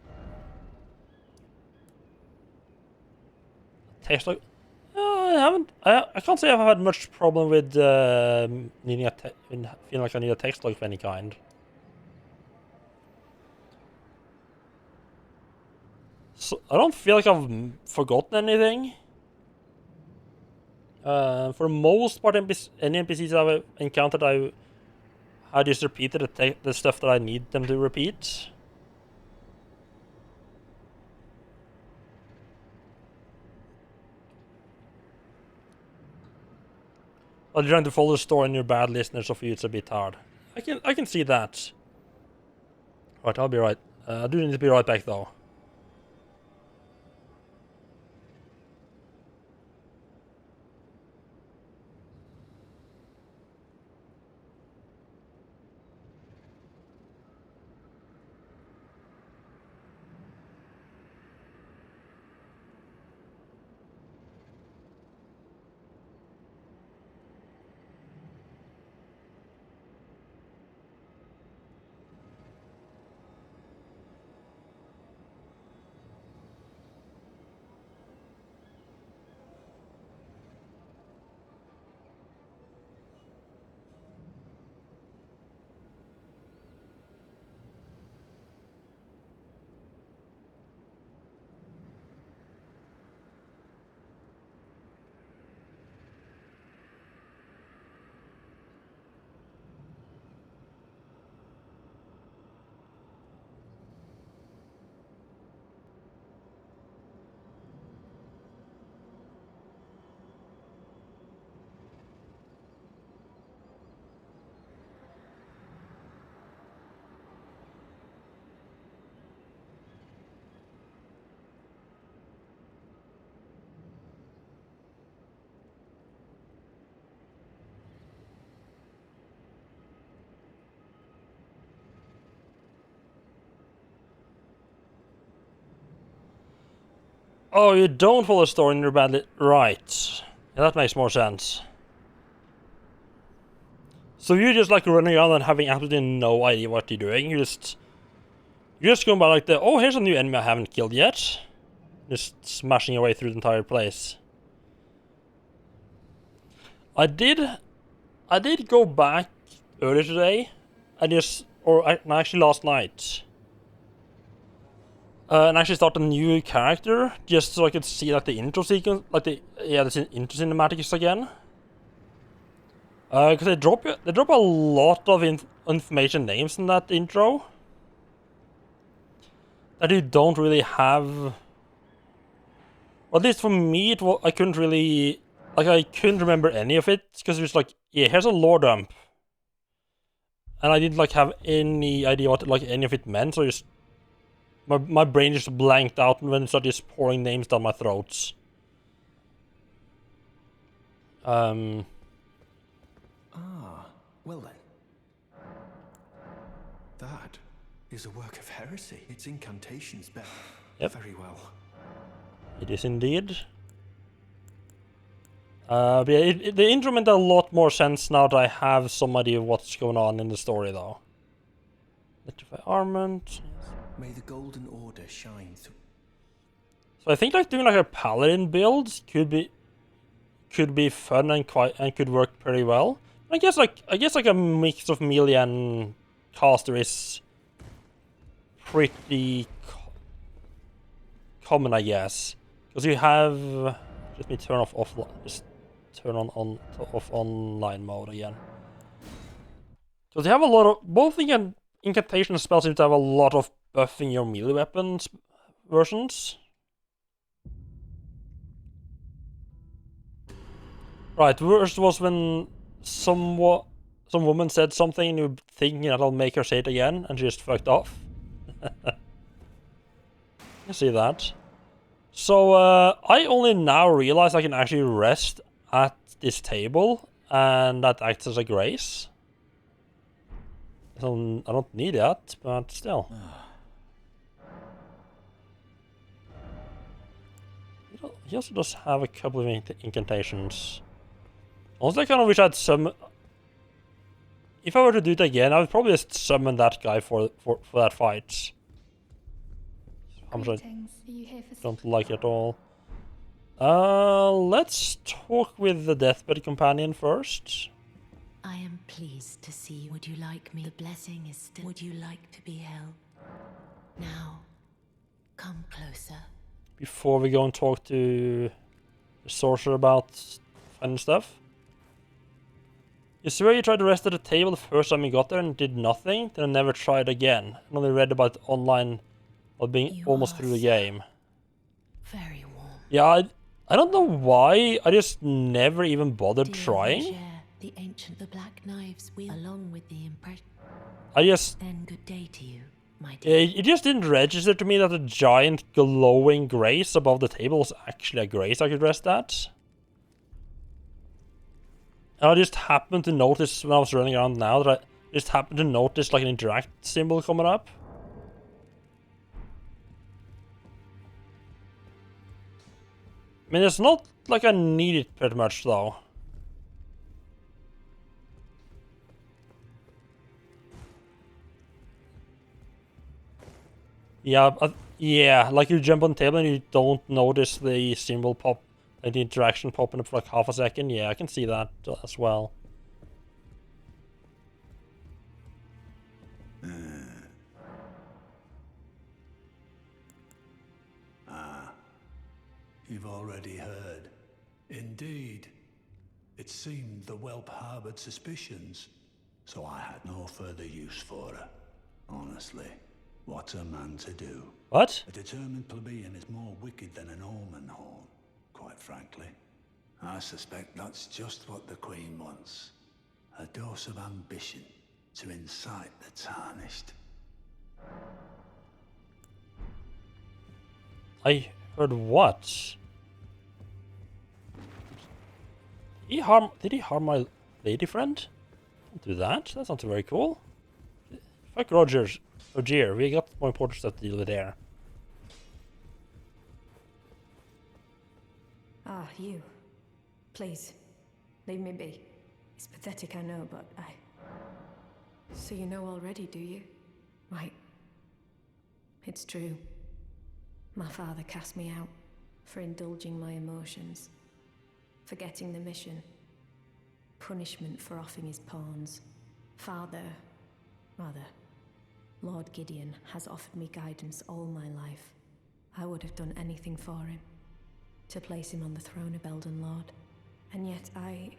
Text like, I can't say I've had much problem with needing feeling like I need a text log of any kind. So I don't feel like I've forgotten anything. For the most part, any NPCs I've encountered, I just repeated the stuff that I need them to repeat. While you're trying to follow the story and you're bad listeners, so for you it's a bit hard. I can see that. Right, I'll be right. I do need to be right back though. Oh, you don't follow the story and you're badly right. Yeah, that makes more sense. So you're just like running around and having absolutely no idea what you're doing. You're just going by like oh, here's a new enemy I haven't killed yet. Just smashing your way through the entire place. I did go back earlier today, and actually last night. And actually start a new character, just so I could see like the intro sequence, like the intro cinematics again. Because they drop a lot of information names in that intro that you don't really have At least for me, I couldn't really, like, I couldn't remember any of it, because it was like, yeah, here's a lore dump. And I didn't, like, have any idea what, like, any of it meant, so just, my brain just blanked out when it started just pouring names down my throats. Well then. That is a work of heresy. Its incantations bear very well. It is indeed. But yeah, the intro made a lot more sense now that I have some idea of what's going on in the story, though. Electrify armament. May the Golden Order shine through. So I think like doing like a paladin build could be fun and could work pretty well. I guess like a mix of melee and caster is pretty common, I guess, because you have. Let me turn off just turn on off online mode again. So they have a lot of both incantation spells seem to have a lot of buffing your melee weapons versions. Right, worst was when some woman said something and you thinking that'll make her say it again, and she just fucked off. You see that. So, I only now realize I can actually rest at this table, and that acts as a grace. So, I don't need that, but still. He also does have a couple of incantations. Also, I kind of wish I'd summon... If I were to do it again, I would probably just summon that guy for that fight. I'm sure I don't like it at all. Let's talk with the deathbed companion first. I am pleased to see you. Would you like me? The blessing is still. Would you like to be held? Now, come closer. Before we go and talk to the sorcerer about finding stuff. You swear you tried to rest at the table the first time you got there and did nothing, then I never tried again. I only read about it online while being almost through the game. Very warm. Yeah, I don't know why, I just never even bothered trying. The ancient, the black knives wheel along with the impression. I just... Then good day to you, my dear. It just didn't register to me that the giant glowing grace above the table was actually a grace I could rest at. And I just happened to notice when I was running around now that I just happened to notice like an interact symbol coming up. I mean, it's not like I need it pretty much though. Yeah, like you jump on the table and you don't notice the symbol pop, like the interaction popping up for like half a second. Yeah, I can see that as well. You've already heard. Indeed. It seemed the whelp harbored suspicions, so I had no further use for her. Honestly, what's a man to do? What? A determined plebeian is more wicked than an omen horn, quite frankly. I suspect that's just what the Queen wants. A dose of ambition to incite the tarnished. I heard what? Did he harm my lady friend? Don't do that. That sounds very cool. Fuck Roger, we got more important stuff to deal with there. Ah, you. Please, leave me be. It's pathetic, I know, but I... So you know already, do you? Right. It's true. My father cast me out for indulging my emotions, forgetting the mission, punishment for offing his pawns. Lord Gideon has offered me guidance all my life. I would have done anything for him, to place him on the throne of Elden Lord. And yet though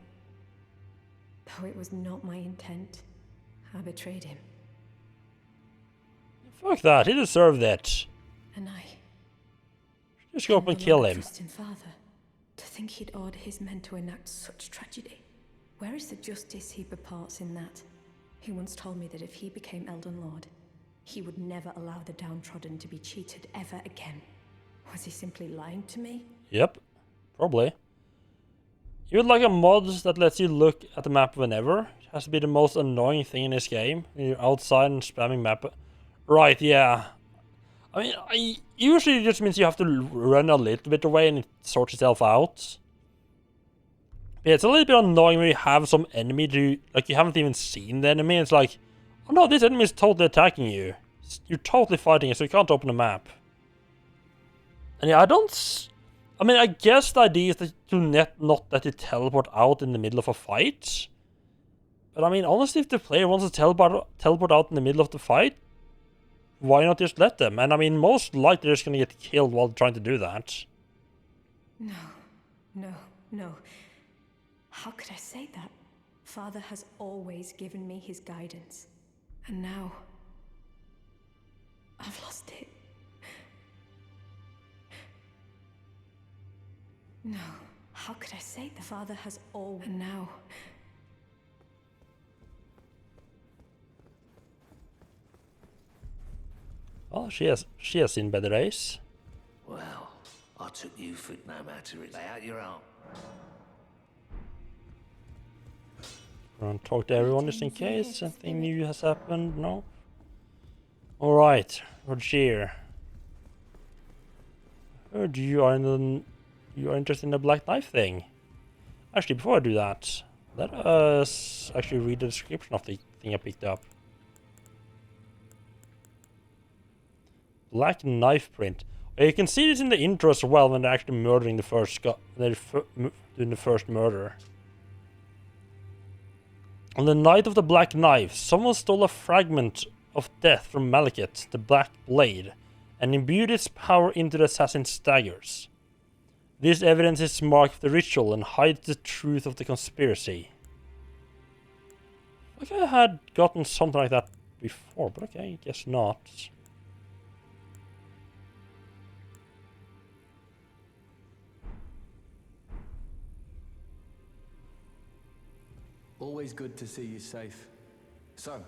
it was not my intent, I betrayed him. Fuck that, he deserved it. And I Just go up I and no kill longer him. trust in Father. To think he'd order his men to enact such tragedy. Where is the justice he purports in that? He once told me that if he became Elden Lord, he would never allow the downtrodden to be cheated ever again. Was he simply lying to me? Yep, probably. You would like a mod that lets you look at the map whenever? It has to be the most annoying thing in this game. You're outside and spamming map. Right, yeah. I mean, usually it just means you have to run a little bit away and it sorts itself out. Yeah, it's a little bit annoying when you have some enemy to, like, you haven't even seen the enemy. It's like, oh no, this enemy is totally attacking you. You're totally fighting it, so you can't open the map. And yeah, I mean, I guess the idea is that to not let it teleport out in the middle of a fight. But I mean, honestly, if the player wants to teleport out in the middle of the fight, why not just let them? And I mean, most likely they're just gonna get killed while trying to do that. No, no, no. How could I say that? Father has always given me his guidance. And now, I've lost it. No, how could I say that? Father has always... And now... Oh, she has seen better days. Well, I took you for no matter it. Lay out your arm. I'll talk to everyone just in case something new has happened. No? Alright, Roger. Heard you are interested in the Black Knife thing. Actually, before I do that, let us actually read the description of the thing I picked up. Black Knife print. You can see this in the intro as well when they're actually murdering the first guy. They're doing the first murder. On the night of the Black Knife, someone stole a fragment of death from Malekith, the Black Blade, and imbued its power into the assassin's daggers. This evidence is marked with the ritual and hides the truth of the conspiracy. Like I had gotten something like that before, but okay, I guess not. Always good to see you safe. So,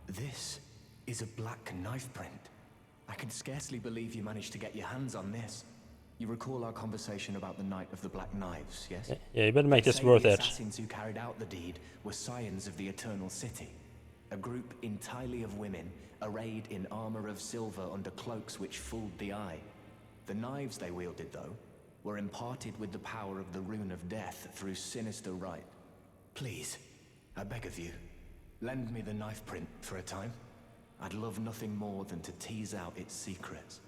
this is a black knife print. I can scarcely believe you managed to get your hands on this. You recall our conversation about the Night of the Black Knives, yes? Yeah, you better make They this say worth the it. assassins who carried out the deed were scions of the Eternal City. A group entirely of women, arrayed in armor of silver under cloaks which fooled the eye. The knives they wielded, though, were imparted with the power of the Rune of Death through sinister rite. Please, I beg of you, lend me the knife print for a time. I'd love nothing more than to tease out its secrets.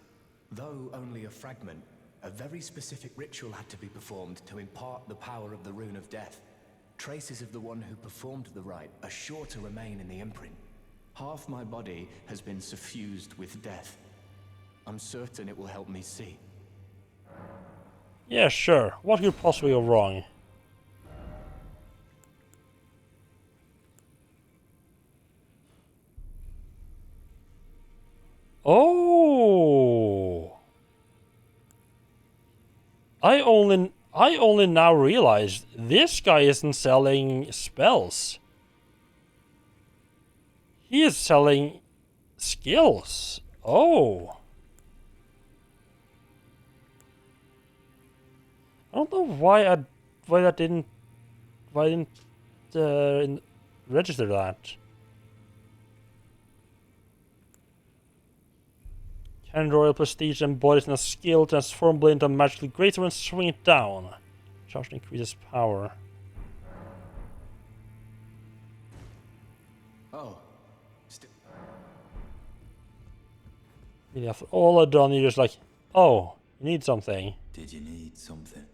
Though only a fragment, a very specific ritual had to be performed to impart the power of the Rune of Death. Traces of the one who performed the rite are sure to remain in the imprint. Half my body has been suffused with death. I'm certain it will help me see. Yeah, sure. What could possibly go wrong? Oh! I only now realized this guy isn't selling spells. He is selling skills. Oh. I don't know why I didn't register that. Can royal prestige embodies in a skill, transform blade into a magical greater and swing it down. Charge increases power. Oh. Yeah, after all I've done, you're just like, oh, you need something. Did you need something?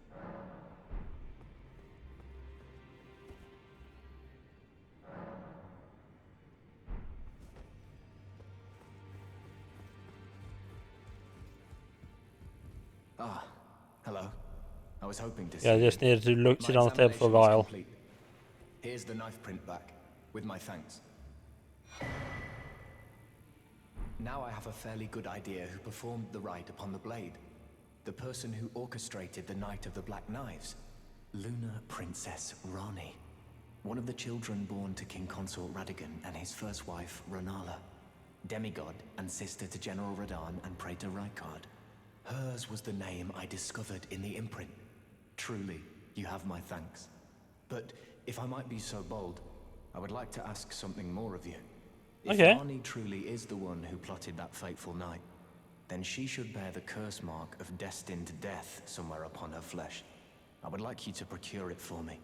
Ah, hello. I was hoping to see Yeah, I you. just needed to sit on the table for a examination is while. complete. Here's the knife print back, with my thanks. Now I have a fairly good idea who performed the rite upon the blade. The person who orchestrated the Night of the Black Knives. Lunar Princess Rani. One of the children born to King Consort Radigan and his first wife, Renala. Demigod and sister to General Radahn and Praetor Rykard. Hers was the name I discovered in the imprint. Truly, you have my thanks. But if I might be so bold, I would like to ask something more of you. If Rani truly is the one who plotted that fateful night, then she should bear the curse mark of destined death somewhere upon her flesh. I would like you to procure it for me.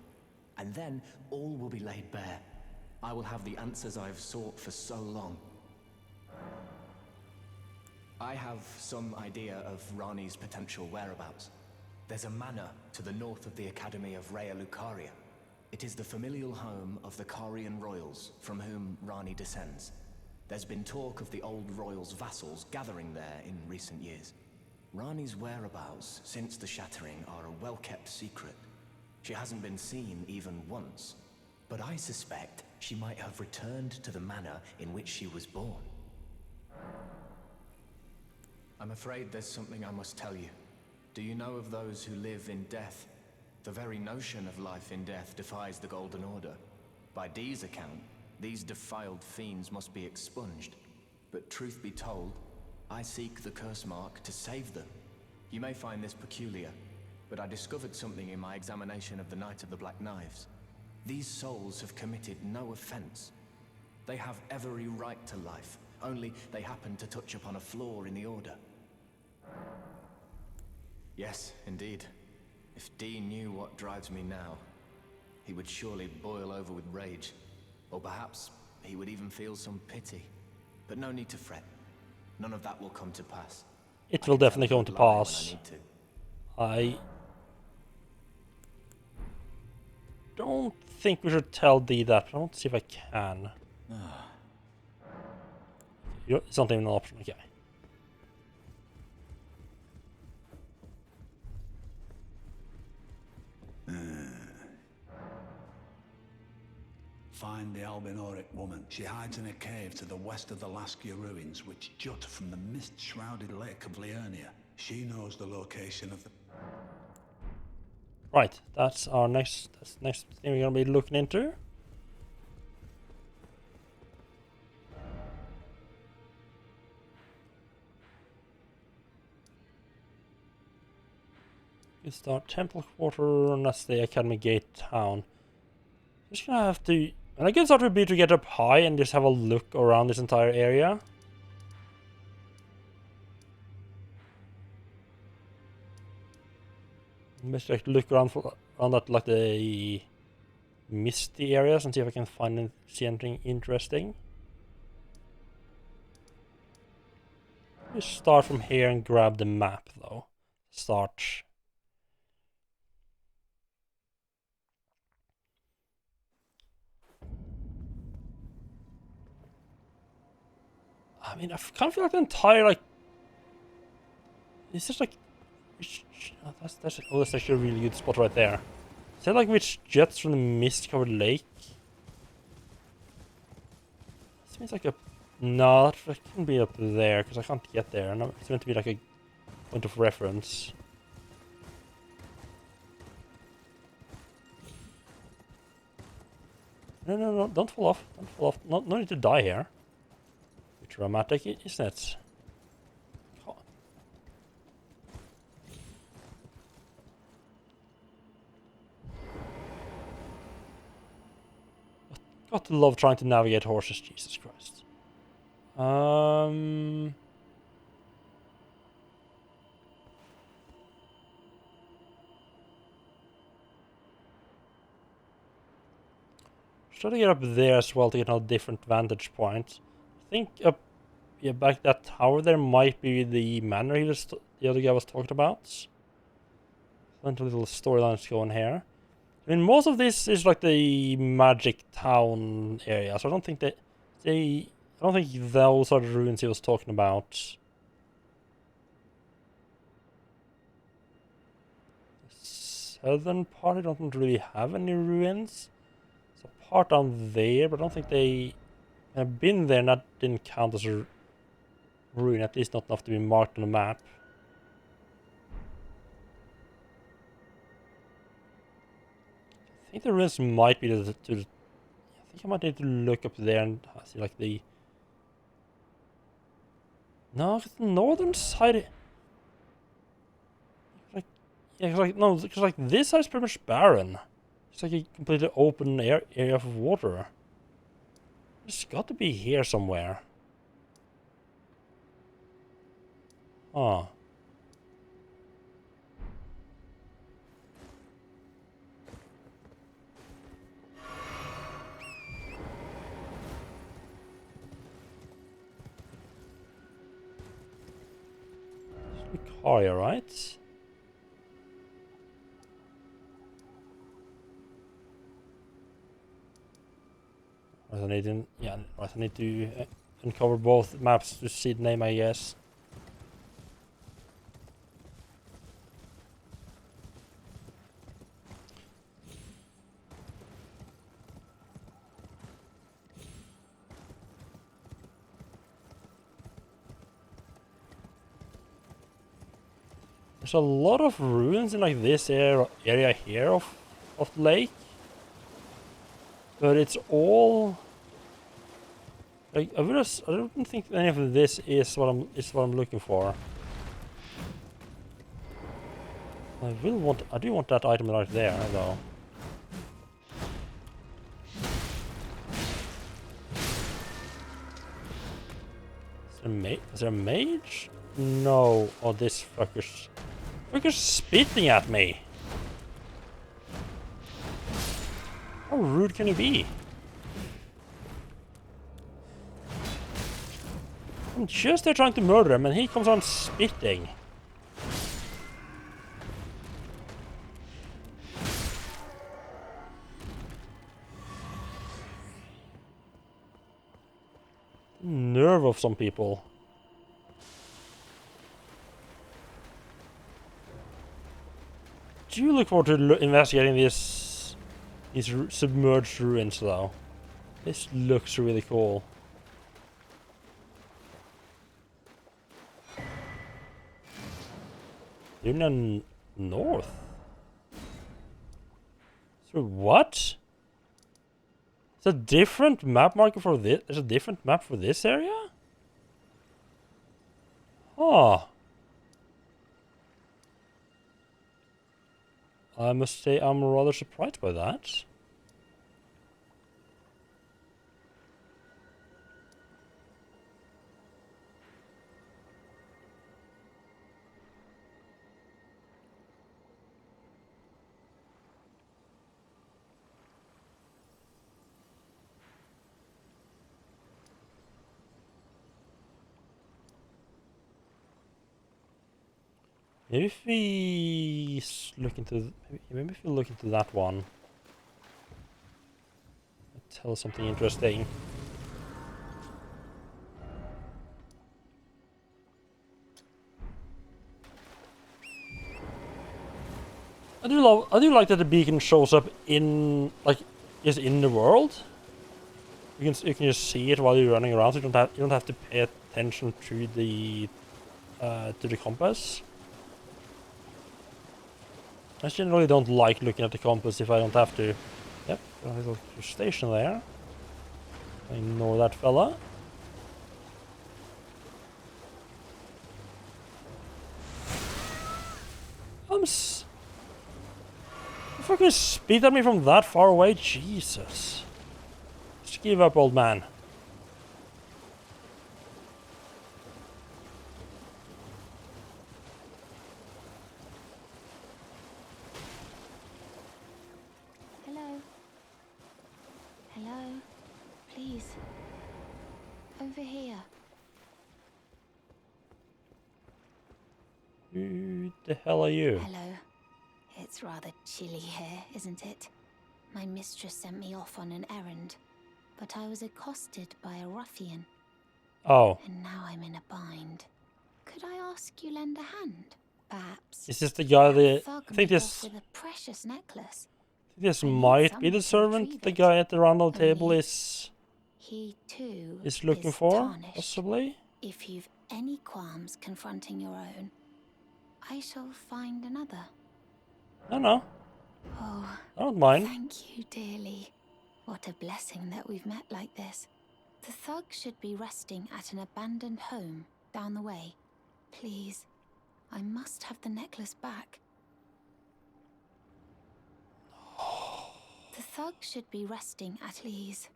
And then all will be laid bare. I will have the answers I have sought for so long. I have some idea of Rani's potential whereabouts. There's a manor to the north of the Academy of Raya Lucaria. It is the familial home of the Carian royals, from whom Rani descends. There's been talk of the old royals' vassals gathering there in recent years. Rani's whereabouts since the shattering are a well-kept secret. She hasn't been seen even once, but I suspect she might have returned to the manor in which she was born. I'm afraid there's something I must tell you. Do you know of those who live in death? The very notion of life in death defies the Golden Order. By Dee's account, these defiled fiends must be expunged. But truth be told, I seek the curse mark to save them. You may find this peculiar, but I discovered something in my examination of the Night of the Black Knives. These souls have committed no offense. They have every right to life, only they happen to touch upon a flaw in the Order. Yes, indeed. If Dee knew what drives me now, he would surely boil over with rage. Or perhaps he would even feel some pity. But no need to fret. None of that will come to pass. It will definitely come to pass. I don't think we should tell Dee that, but I want to see if I can. It's not even an option, okay. Find the Albinoric woman. She hides in a cave to the west of the Laskia ruins, which jut from the mist-shrouded lake of Liurnia. She knows the location of the... Right, that's our next thing we're gonna be looking into. We start Temple Quarter, and that's the Academy Gate town. Just gonna have to... And I guess that would be to get up high and just have a look around this entire area. Just like look around that, like the misty areas, and see if I can see anything interesting. Just start from here and grab the map, though. Start. I mean, I kind of feel like the entire, like... It's just like... that's actually a really good spot right there. Is that like which jets from the mist-covered lake? This means like a... No, that couldn't be up there, because I can't get there. No, it's meant to be like a point of reference. No, don't fall off. Don't fall off. No need to die here. Dramatic, isn't it? Got to love trying to navigate horses, Jesus Christ. Try to get up there as well to get a different vantage point. I think up, yeah, back that tower there might be the manor the other guy was talking about. Plenty of little storylines going here. I mean, most of this is like the magic town area, so I don't think I don't think those are the ruins he was talking about. The southern part, I don't really have any ruins. There's a part down there, but I don't think they have been there, and that didn't count as a ruin, at least not enough to be marked on the map. think the ruins might be I think I might need to look up there and see like the... No, 'cause the northern side... Like, yeah, 'cause like, no, because like this side is pretty much barren. It's like a completely open area of water. It's got to be here somewhere. Ah. Lucaria, right? Right, I need to, yeah, right, I need to uncover both maps to see the name, I guess. There's a lot of ruins in like this area here of the lake. But it's all like I don't think any of this is what I'm looking for. I do want that item right there though. Is there a mage? No. Oh, this fucker's spitting at me. How rude can you be? I'm just there trying to murder him and he comes on spitting. Nerve of some people. Do you look forward to investigating these submerged ruins though? This looks really cool. You're in the north. So what? It's a different map marker for this. There's a different map for this area? Huh. I must say I'm rather surprised by that. Maybe if we look into maybe if we look into that one, it'll tell us something interesting. I do like that the beacon shows up in is in the world. You can just see it while you're running around. So you don't have to pay attention to the compass. I generally don't like looking at the compass if I don't have to. Yep, got a little station there. Ignore that fella. You fucking spit at me from that far away? Jesus. Just give up, old man. Hello? Hello? Please. Over here. Who the hell are you? Hello. It's rather chilly here, isn't it? My mistress sent me off on an errand, but I was accosted by a ruffian. Oh. And now I'm in a bind. Could I ask you lend a hand? Perhaps. Is this the guy that Thug I think me this off with a precious necklace. this I need might be the someone to servant retrieve the it. guy at the round table Only is too looking is for, tarnished. possibly? If you've any qualms confronting your own, I shall find another. No. Oh, I don't mind. thank you dearly. What a blessing that we've met like this. The thug should be resting at an abandoned home down the way. Please, I must have the necklace back. The thug should be resting at ease.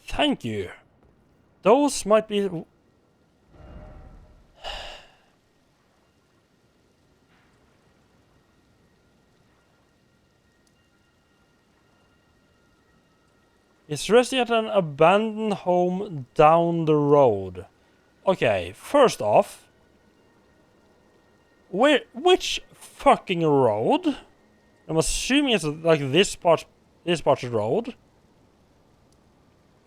Thank you. Those might be... It's resting at an abandoned home down the road. Okay, first off, which fucking road? I'm assuming it's like this part of the road.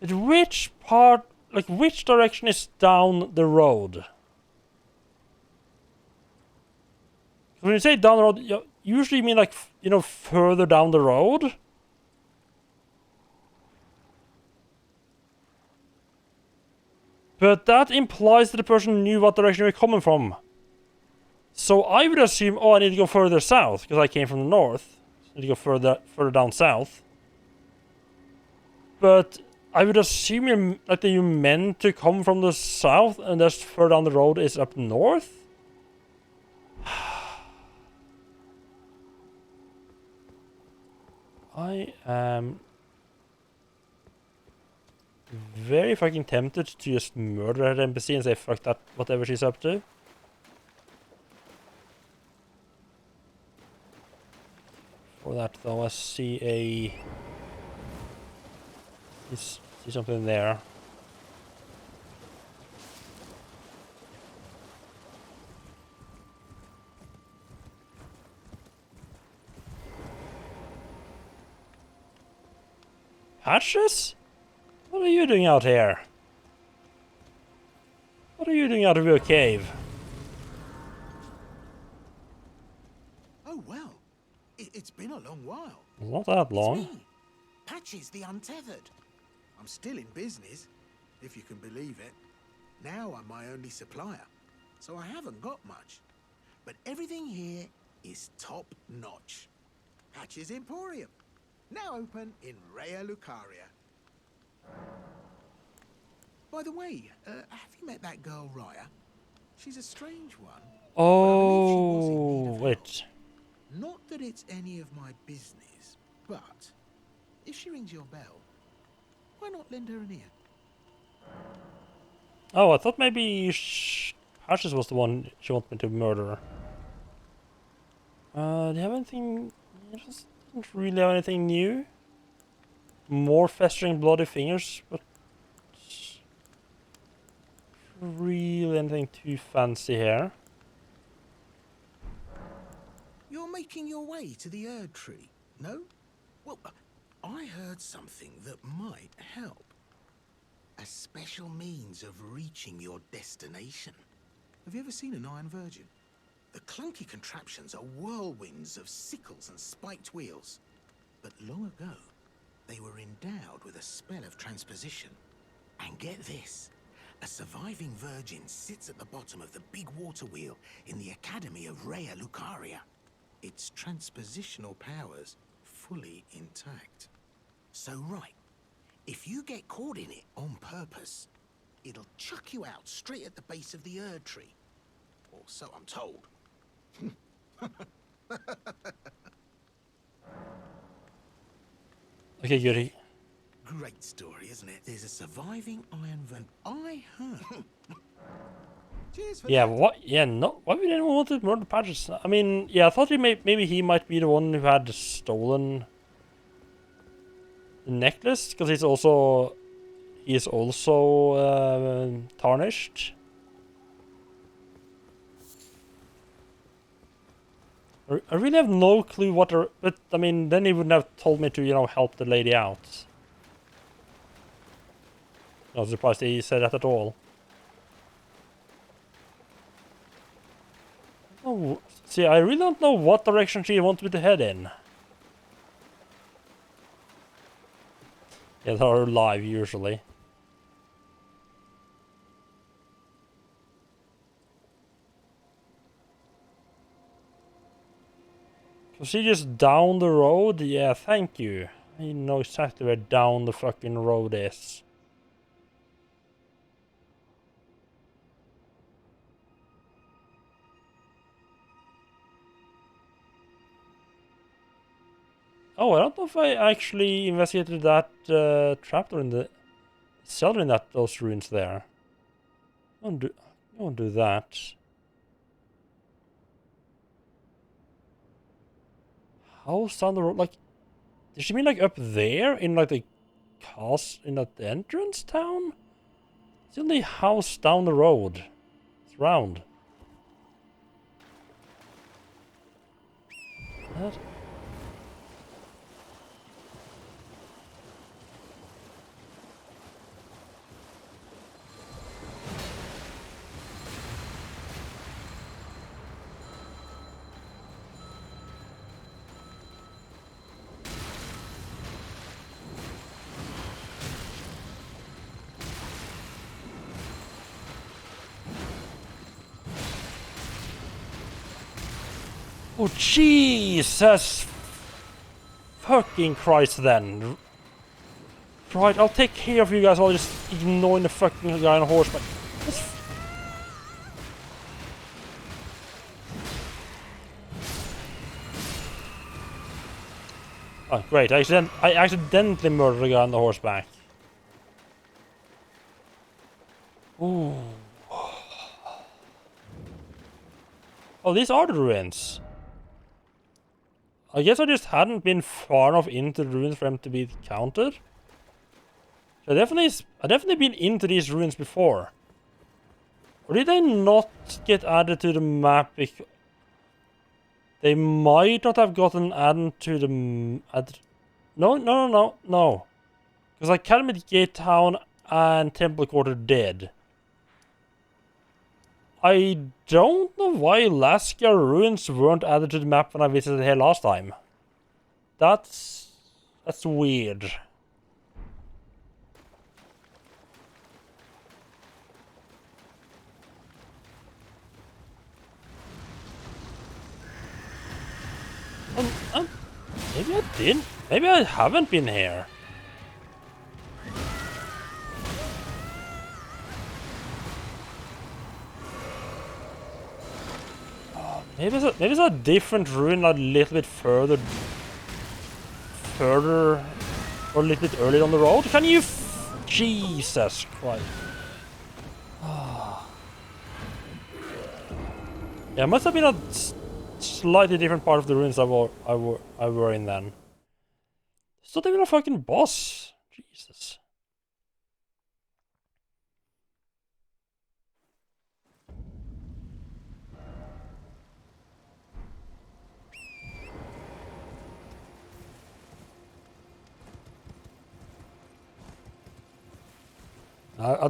But which part, like which direction is down the road? When you say down the road, you usually mean like, you know, further down the road? But that implies that the person knew what direction we were coming from. So I would assume, oh, I need to go further south, because I came from the north. So I need to go further down south. But I would assume that you meant to come from the south, and just further down the road is up north? I am very fucking tempted to just murder her NPC and say fuck that, whatever she's up to. For that though, I see something there. Patches? What are you doing out here? What are you doing out of your cave? Oh, well. It's been a long while. Not that long. It's me, Patches the Untethered. I'm still in business, if you can believe it. Now I'm my only supplier, so I haven't got much. But everything here is top notch. Patches Emporium, now open in Raya Lucaria. By the way, have you met that girl Raya? She's a strange one. Oh, wait. Not that it's any of my business, but if she rings your bell, why not lend her an ear? Oh, I thought maybe Patches was the one she wanted me to murder. Do you have anything? It doesn't really have anything new. More festering bloody fingers, but really anything too fancy here. You're making your way to the Erd Tree, no? Well, I heard something that might help. A special means of reaching your destination. Have you ever seen an Iron Virgin? The clunky contraptions are whirlwinds of sickles and spiked wheels. But long ago, they were endowed with a spell of transposition. And get this, a surviving virgin sits at the bottom of the big water wheel in the Academy of Raya Lucaria. Its transpositional powers fully intact. So right, if you get caught in it on purpose, it'll chuck you out straight at the base of the Erd Tree. Or so I'm told. Okay, Yuri. Great story, isn't it? There's a surviving Iron Virgin. I heard. Cheers for Yeah, that. what? Yeah, no. Why would anyone want to murder Patches? I mean, yeah, I thought maybe he might be the one who had stolen the necklace, because he's also tarnished. I really have no clue what they're... But, I mean, then he wouldn't have told me to, you know, help the lady out. Not surprised he said that at all. Oh, see, I really don't know what direction she wants me to head in. Yeah, they're live, usually. Cause she just down the road? Yeah, thank you. I know exactly where down the fucking road is. Oh, I don't know if I actually investigated that trapdoor in the cellar in those ruins there. I won't do that. House down the road, like, does she mean like up there in like the castle in that entrance town? It's the only house down the road. It's round. That. Oh, Jesus fucking Christ then. Right, I'll take care of you guys while just ignoring the fucking guy on a horseback. Oh, great. I accidentally murdered a guy on the horseback. Ooh. Oh, these are the ruins. I guess I just hadn't been far enough into the ruins for them to be counted. I definitely been into these ruins before. Or did they not get added to the map? They might not have gotten added to the... No. Because Academy Gate Town and Temple Quarter did. I don't know why Laskia ruins weren't added to the map when I visited here last time. That's weird. Maybe I didn't. Maybe I haven't been here. Maybe it's a different ruin, a little bit further, or a little bit earlier on the road. Can you? Jesus Christ! Yeah, it must have been a slightly different part of the ruins I were in then. It's not even a fucking boss. Jesus. I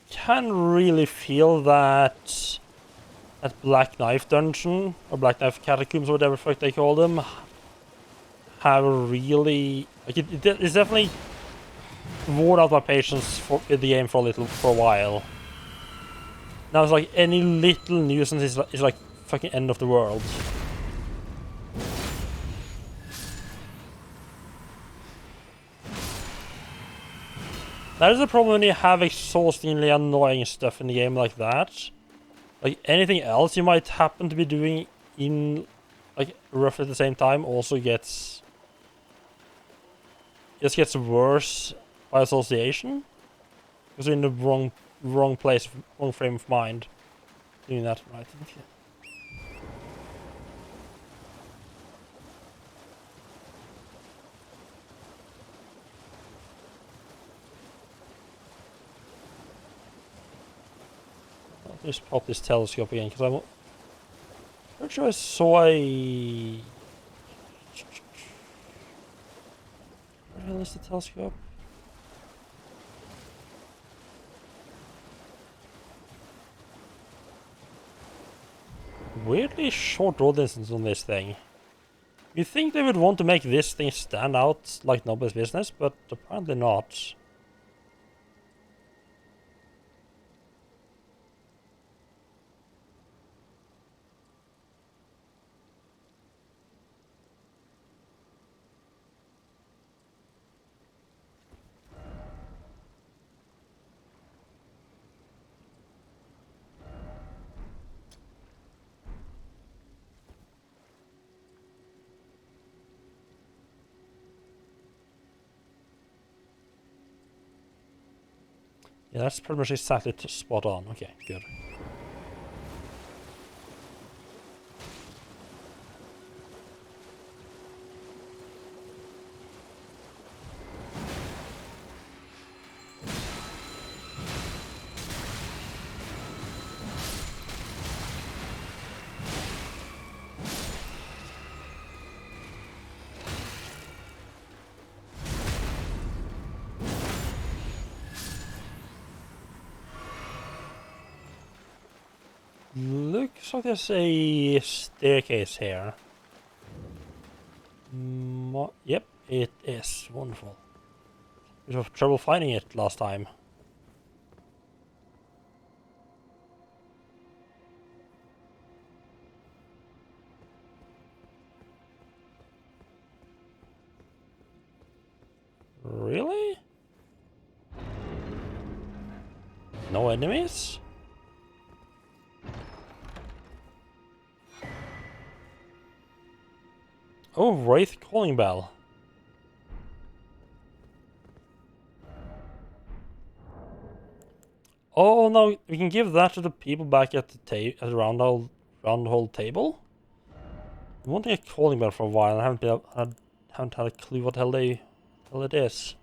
can really feel that Black Knife dungeon, or Black Knife catacombs, or whatever the fuck they call them, have really, like, it's definitely worn out my patience with the game for a while. Now it's like any little nuisance is like fucking end of the world. That is the problem when you have exhaustingly annoying stuff in the game like that. Like anything else you might happen to be doing in like roughly at the same time also gets worse by association. Because you're in the wrong place, wrong frame of mind doing that, right? Okay. Just pop this telescope again, because I'm pretty sure I saw a... Where the hell is the telescope? Weirdly short draw distance on this thing. You'd think they would want to make this thing stand out like nobody's business, but apparently not. Yeah, that's pretty much exactly spot on. Okay, good. Looks like there's a staircase here. Yep, it is. Wonderful. Bit of trouble finding it last time. Really? No enemies? Oh, Wraith calling bell. Oh no, we can give that to the people back at the round hole table. I'm wanting a calling bell for a while. I haven't had a clue what the hell it is.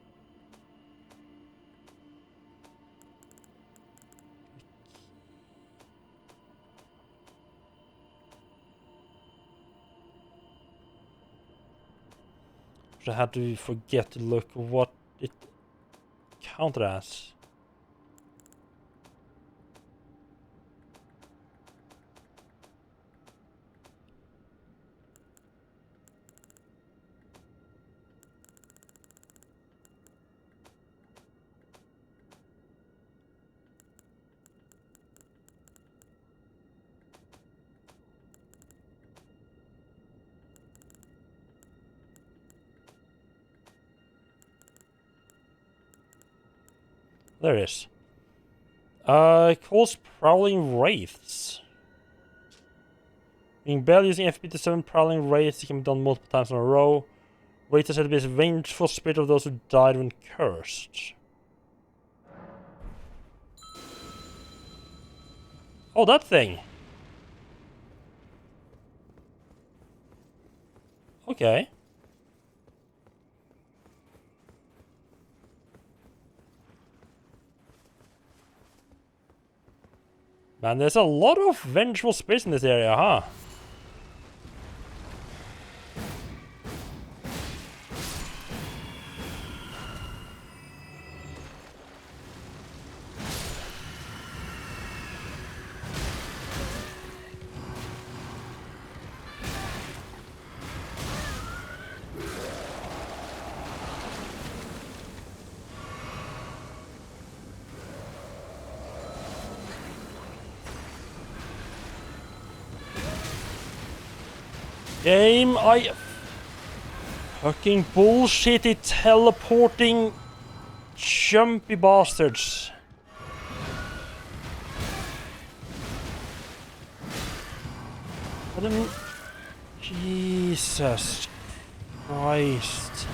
I had to forget to look what it counted as. There it is. It calls prowling wraiths. Being barely using FP to 7 prowling wraiths can be done multiple times in a row. Wraiths are said to be a vengeful spirit of those who died when cursed. Oh, that thing! Okay. Man, there's a lot of vengeful spirits in this area, huh? Game, I fucking bullshitty teleporting jumpy bastards. What an... Jesus Christ.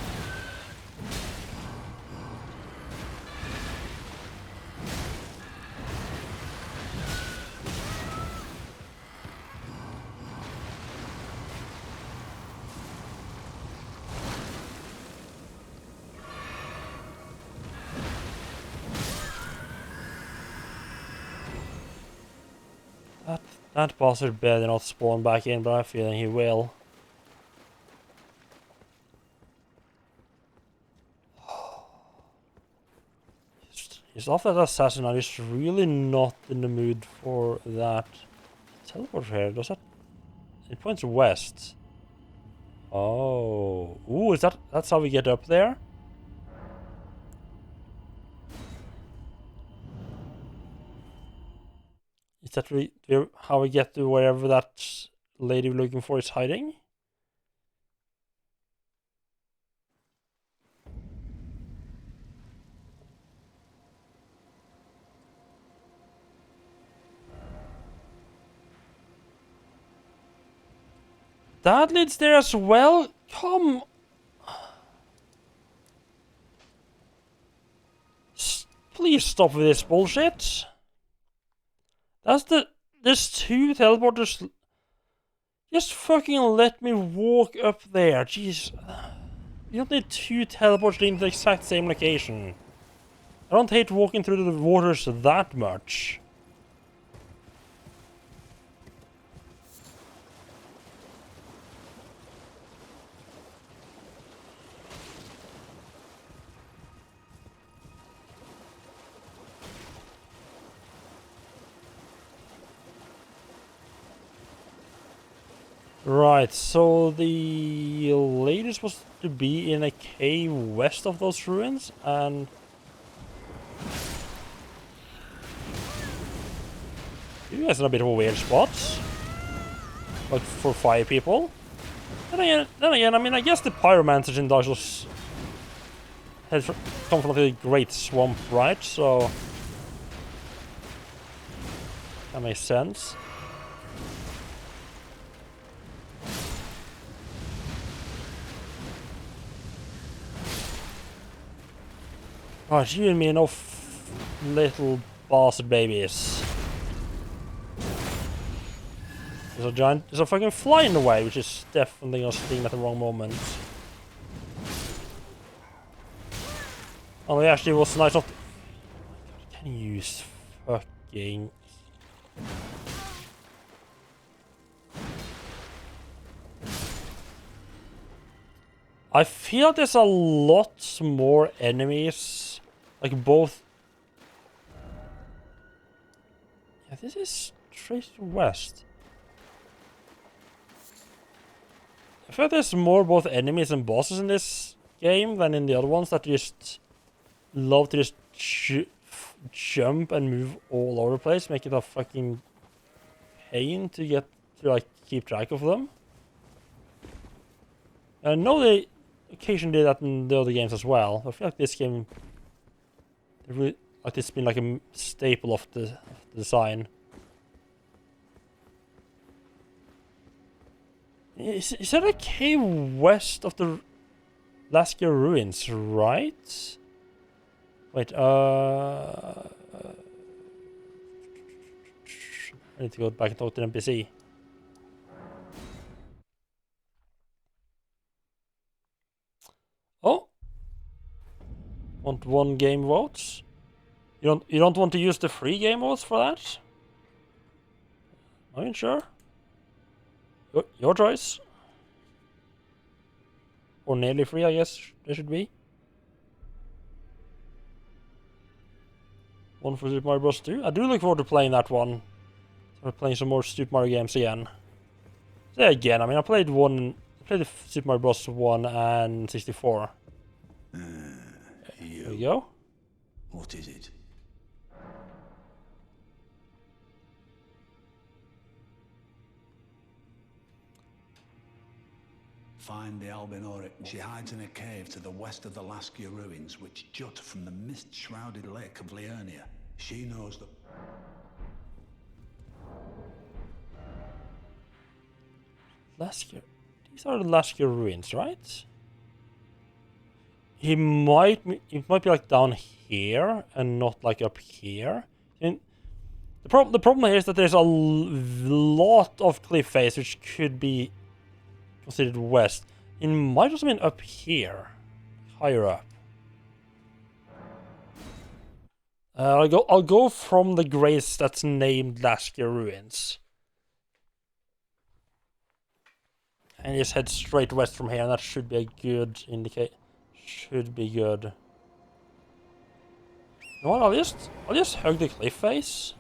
That bastard better not spawn back in, but I have a feeling he will. He's off that assassin, I'm just really not in the mood for that. Teleport here, does that... It points west. Oh. Ooh, that's how we get up there? Is that how we get to wherever that lady we're looking for is hiding? That leads there as well? Please please stop with this bullshit. There's 2 teleporters. Just fucking let me walk up there. Jeez. You don't need 2 teleports in the exact same location. I don't hate walking through the waters that much. Right, so the lady is supposed to be in a cave west of those ruins, and you guys are in a bit of a weird spot. Like for 5 people. Then again, I mean, I guess the pyromancers in Dark Souls come from like a great swamp, right? So that makes sense. Oh, you and me and no little bastard babies. There's a fucking fly in the way, which is definitely gonna sting at the wrong moment. Oh, it actually was nice not. Can you use fucking. I feel there's a lot more enemies. Like both. Yeah, this is straight west. I feel there's more both enemies and bosses in this game than in the other ones that just love to just jump and move all over the place, make it a fucking pain to get to like keep track of them. I know they occasionally do that in the other games as well. I feel like this game, like it's been like a staple of the design. Is that a cave west of the Laskia ruins, right? Wait, I need to go back and talk to the NPC. Oh, want 1 game votes? You don't want to use the free game votes for that? Are you sure? Your choice. Or nearly free, I guess there should be. 1 for Super Mario Bros. 2. I do look forward to playing that one. I'm playing some more Super Mario games again. So again, I mean, I played the Super Mario Bros. 1 and 64. There you go. What is it? Find the Albinoric. She hides in a cave to the west of the Laskia ruins, which jut from the mist-shrouded lake of Liurnia. She knows the... Laskia. These are the Laskia ruins, right? It might be like down here and not like up here. And the problem here is that there's a lot of cliff face which could be considered west. It might also mean up here, higher up. I'll go from the grace that's named Laskia ruins, and just head straight west from here, and that should be a good indicate. Should be good. You know what? I'll just hug the cliff face.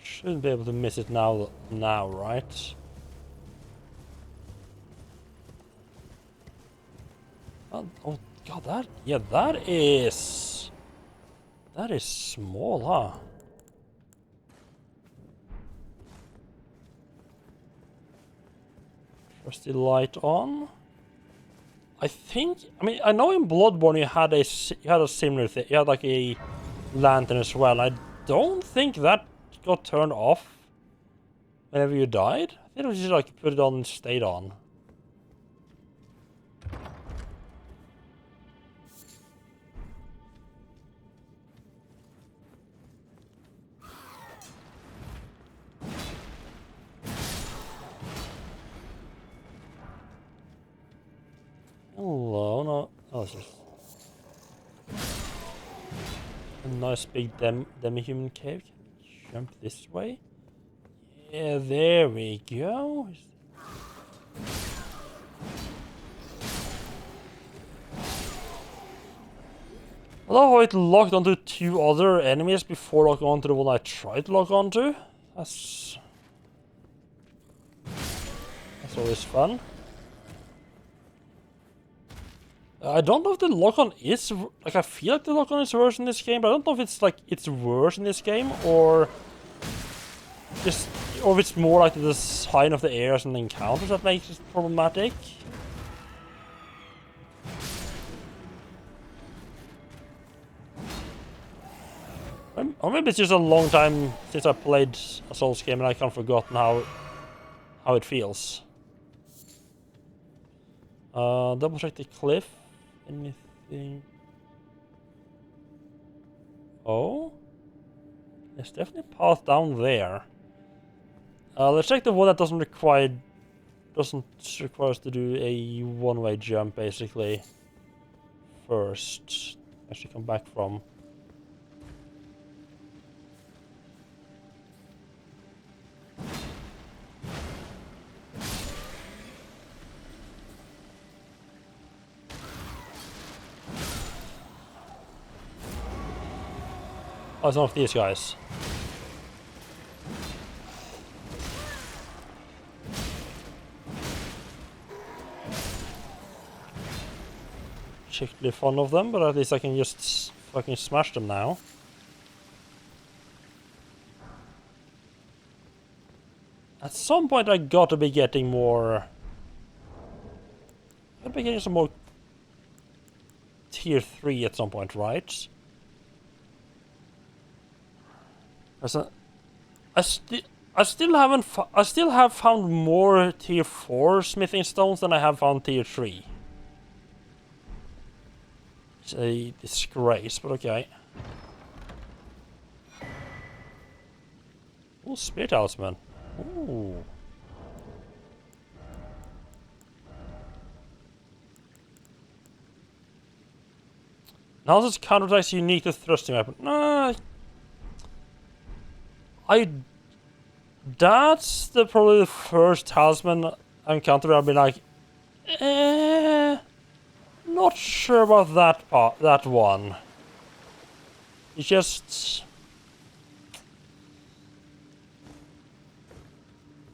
Shouldn't be able to miss it now, right? Oh god, that is small, huh? Press the light on. I think. I mean, I know in Bloodborne you had a similar thing. You had like a lantern as well. I don't think that got turned off whenever you died. I think it was just like put it on and stayed on. Hello, no, oh, it's just a nice big demi-human cave. Can we jump this way? Yeah, there we go. I love how it locked onto 2 other enemies before locking onto the one I tried to lock onto. That's always fun. I don't know if the lock-on is... Like, I feel like the lock-on is worse in this game, but I don't know if it's, like, it's worse in this game, or... just... Or if it's more like the design of the areas and the encounters that makes it problematic. Or maybe it's just a long time since I played a Souls game and I kind of forgotten how it feels. Double check the cliff. Anything? Oh? There's definitely a path down there. Let's check the one that doesn't require us to do a one-way jump, basically. First. Actually come back from. Oh, it's one of these guys. Particularly fond of them, but at least I can just fucking smash them now. At some point I gotta be getting more... Gotta be getting some more tier 3 at some point, right? I still have found more tier 4 smithing stones than I have found tier 3. It's a disgrace, but okay. Oh, Spirit Talisman. Ooh. Now this counterattacks unique to thrusting weapon. Nah. That's probably the first talisman I encountered where I've been like, not sure about that one. It's just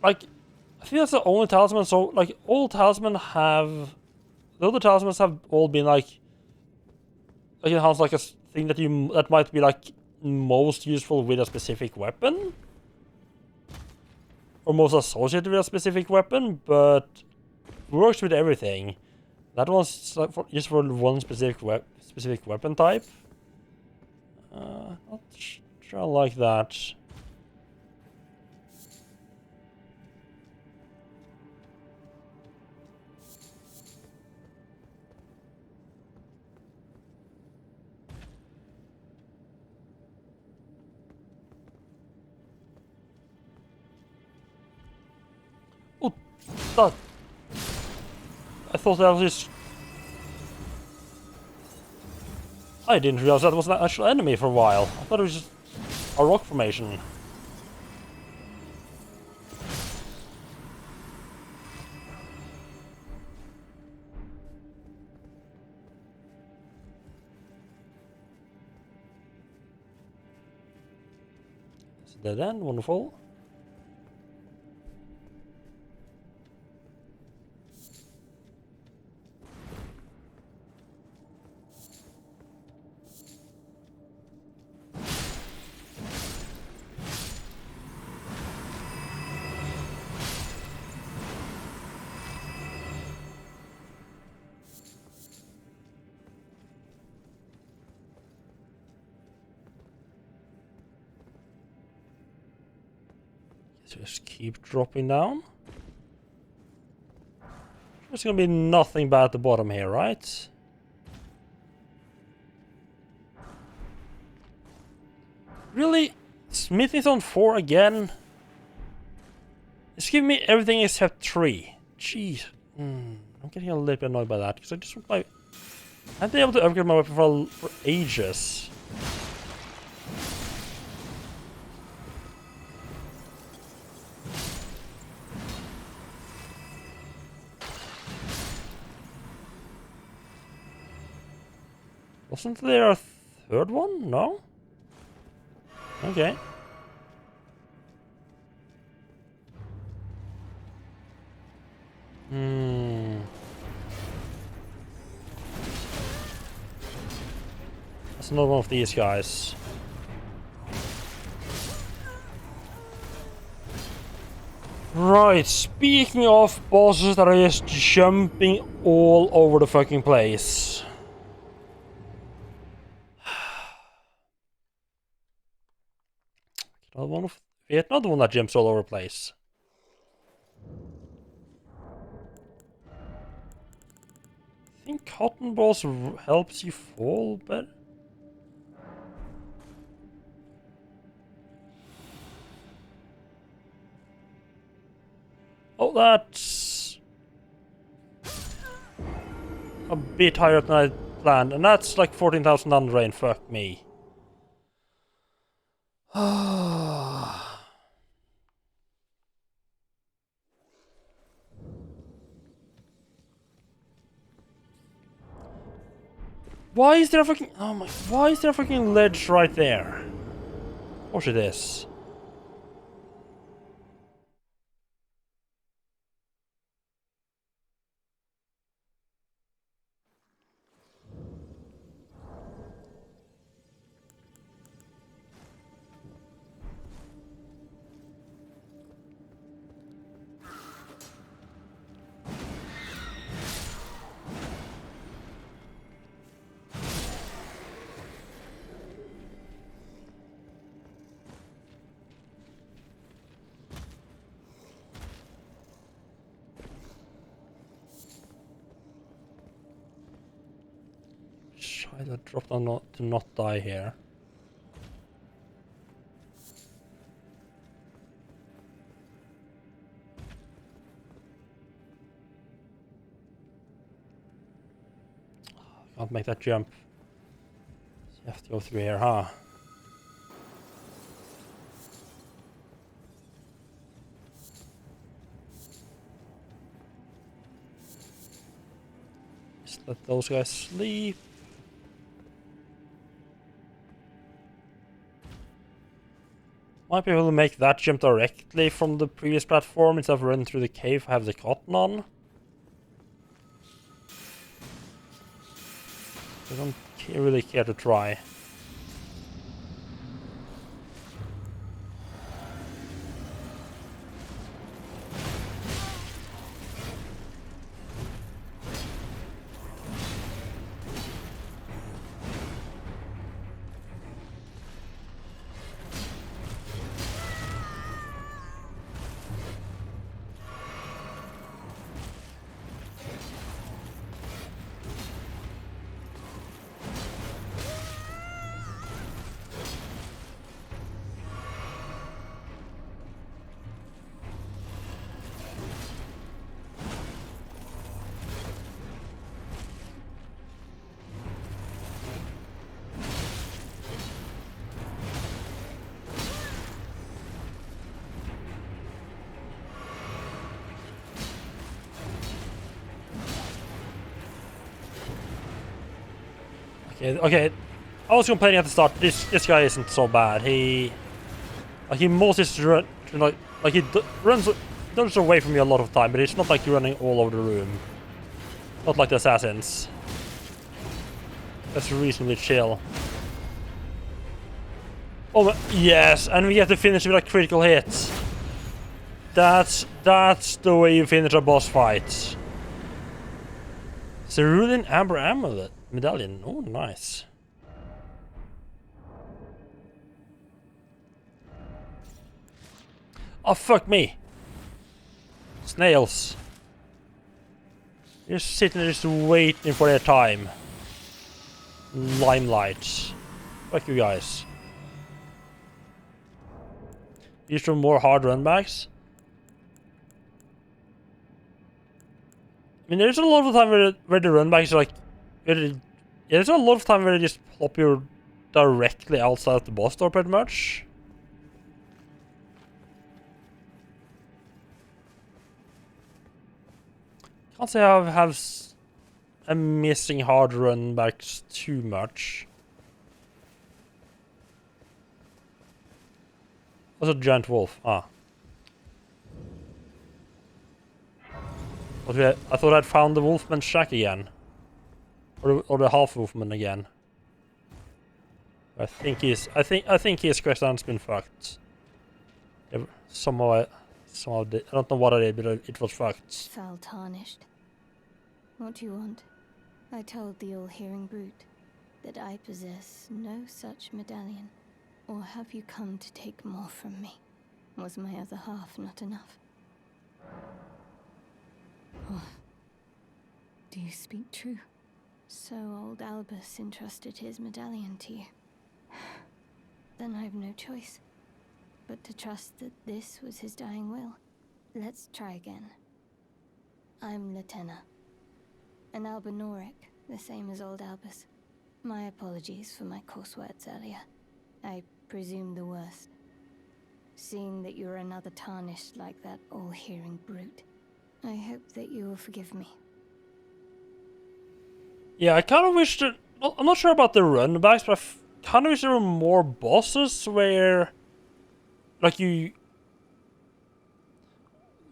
like, I think that's the only talisman. So like, all talisman have, the other talismans have all been like it has like a thing that might be like most useful with a specific weapon, or most associated with a specific weapon, but works with everything. That one's like just for one specific weapon type. Not sure I like that. That. I thought that was just... I didn't realize that was an actual enemy for a while. I thought it was just a rock formation. It's a dead end, wonderful. Just keep dropping down. There's gonna be nothing bad at the bottom here, right? Really? Smithing on 4 again? It's giving me everything except 3. Jeez. I'm getting a little bit annoyed by that, because I just want my... I've been able to upgrade my weapon for ages. Wasn't there a third one? No? Okay. That's not one of these guys. Right, speaking of bosses that are just jumping all over the fucking place. Another one that jumps all over the place. I think cotton balls helps you fall better. Oh, that's a bit higher than I planned, and that's like 14,000 on drain. Fuck me. Why is there a fucking... Oh my... Why is there a fucking ledge right there? Watch this. Try to drop down to not die here. Can't make that jump. So you have to go through here, huh? Just let those guys sleep. Might be able to make that jump directly from the previous platform instead of running through the cave. I have the cotton on. I don't really care to try. Okay. I was complaining at the start. This guy isn't so bad. He mostly just runs away from me a lot of time, but it's not like he's running all over the room. Not like the assassins. That's reasonably chill. Oh yes, and we have to finish with a critical hit. That's the way you finish a boss fight. Cerulean Amber Amulet Medallion. Oh, nice. Oh, fuck me. Snails. Just sitting there just waiting for their time. Limelights. Fuck you guys. Use some more hard run backs. I mean, there's a lot of time where the run backs are like... there's a lot of time where they just plop you directly outside of the boss door pretty much. Can't say I have I'm missing hard run backs too much. What's a giant wolf? Ah. I thought I'd found the wolfman's shack again. Or the half wolfman again. I think his questline's been fucked. Somehow I don't know what I did, but it was fucked. Foul tarnished. What do you want? I told the all-hearing brute that I possess no such medallion. Or have you come to take more from me? Was my other half not enough? Oh. Do you speak true? So old Albus entrusted his medallion to you. Then I've no choice but to trust that this was his dying will. Let's try again. I'm Latenna. An Albinoric, the same as old Albus. My apologies for my coarse words earlier. I presume the worst. Seeing that you're another tarnished like that all-hearing brute, I hope that you will forgive me. Yeah, I kind of wish that... Well, I'm not sure about the run backs, but I kind of wish there were more bosses where... Like you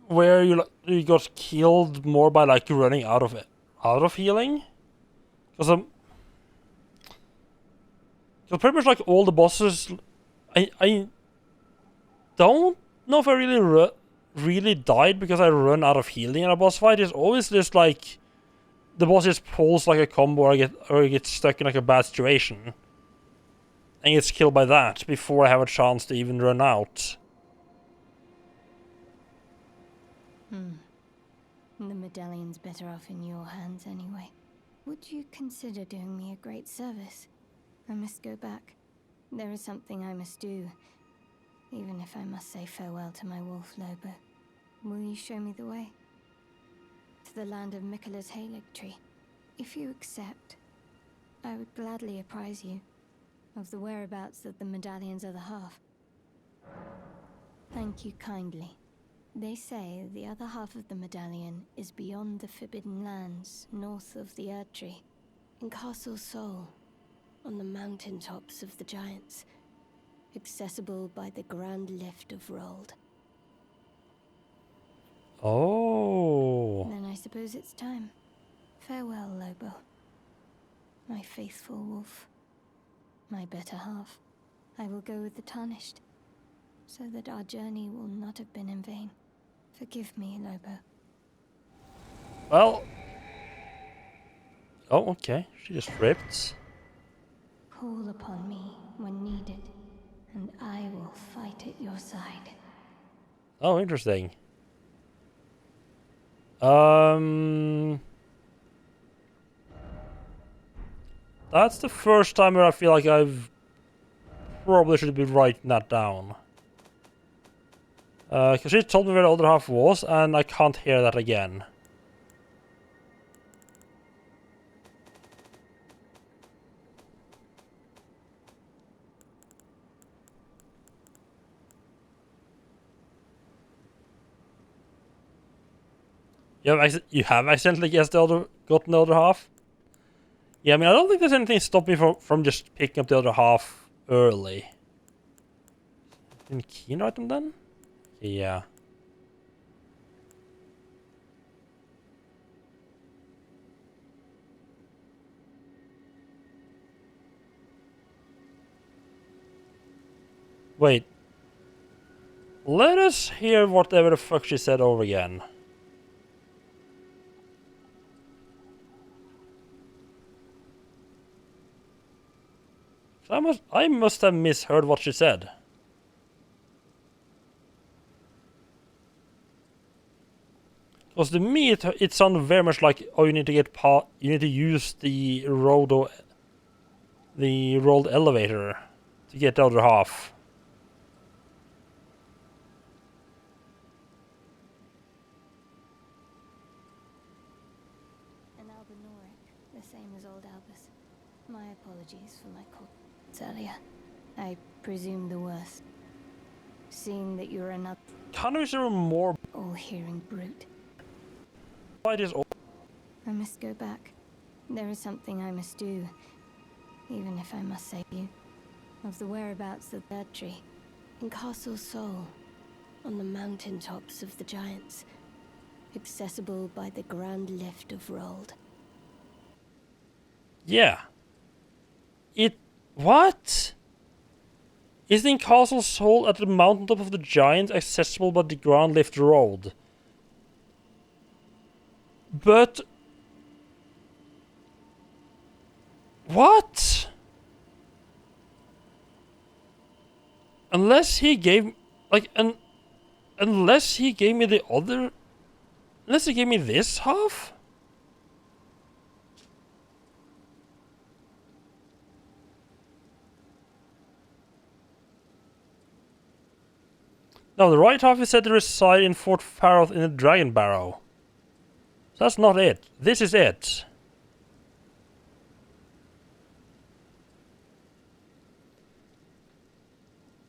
got killed more by like running out of healing. Because pretty much like all the bosses... I don't know if I really died because I run out of healing in a boss fight. It's always just like... The boss just pulls like a combo or gets stuck in like a bad situation. And gets killed by that before I have a chance to even run out. The medallion's better off in your hands anyway. Would you consider doing me a great service? I must go back. There is something I must do. Even if I must say farewell to my wolf Lobo. Will you show me the way? To the land of Miquella's Halig tree. If you accept, I would gladly apprise you of the whereabouts of the medallion's other half. Thank you kindly. They say the other half of the medallion is beyond the Forbidden Lands, north of the Erd Tree, in Castle Sol, on the mountain tops of the Giants, accessible by the Grand Lift of Rold. Oh. Then I suppose it's time. Farewell, Lobo. My faithful wolf. My better half. I will go with the Tarnished, so that our journey will not have been in vain. Forgive me, Lobo. Well... Oh, okay. She just ripped. Call upon me when needed, and I will fight at your side. Oh, interesting. That's the first time where I feel like I've probably should be writing that down. Because she told me where the other half was, and I can't hear that again. You have accidentally gotten the other half? Yeah, I mean, I don't think there's anything stopping me from just picking up the other half early. Didn't keen item then? Yeah. Wait. Let us hear whatever the fuck she said over again. I must have misheard what she said. Because to me, it sounded very much like, oh, you need to you need to use the rolled elevator to get the other half. An Albinoric, the same as old Albus. My apologies for my comments earlier. I presume the worst. Seeing that you're another Kind of is there more all-hearing brute. by this? I must go back. There is something I must do, even if I must save you. Of the whereabouts of that tree. In Castle Sol, on the mountaintops of the giants. Accessible by the grand lift of Rold. Yeah. What? Is in Castle Sol at the mountaintop of the giants accessible by the Grand Lift Road? But... What? Unless he gave... Like, unless he gave me the other... Unless he gave me this half? No, the right half is said to reside in Fort Faroth in the Dragon Barrow. So that's not it. This is it.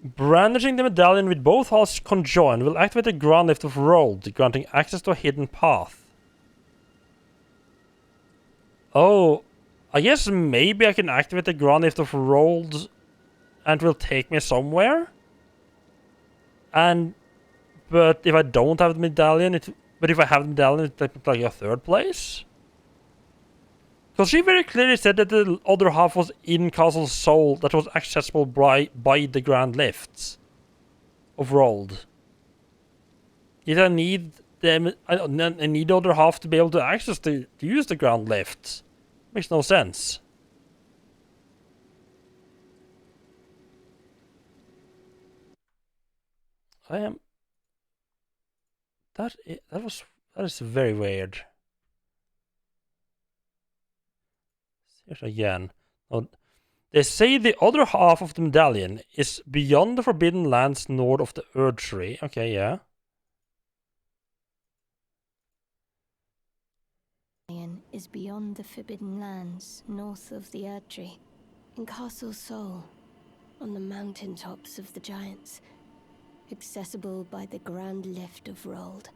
Brandishing the medallion with both halves conjoined will activate the Grand Lift of Rold, granting access to a hidden path. Oh, I guess maybe I can activate the Grand Lift of Rold and it will take me somewhere? But if I don't have the medallion, but if I have the medallion, it's like a third place? Because she very clearly said that the other half was in Castle Sol that was accessible by the Grand Lifts of Rold. Yet I need them. I need the other half to be able to access to use the Grand Lift. Makes no sense. I am. That is very weird. Here's again. Oh, they say the other half of the medallion is beyond the Forbidden Lands north of the Erd Tree. Okay, yeah. Is beyond the Forbidden Lands north of the Erd Tree. In Castle Sol, on the mountaintops of the giants. Accessible by the grand lift of Rold.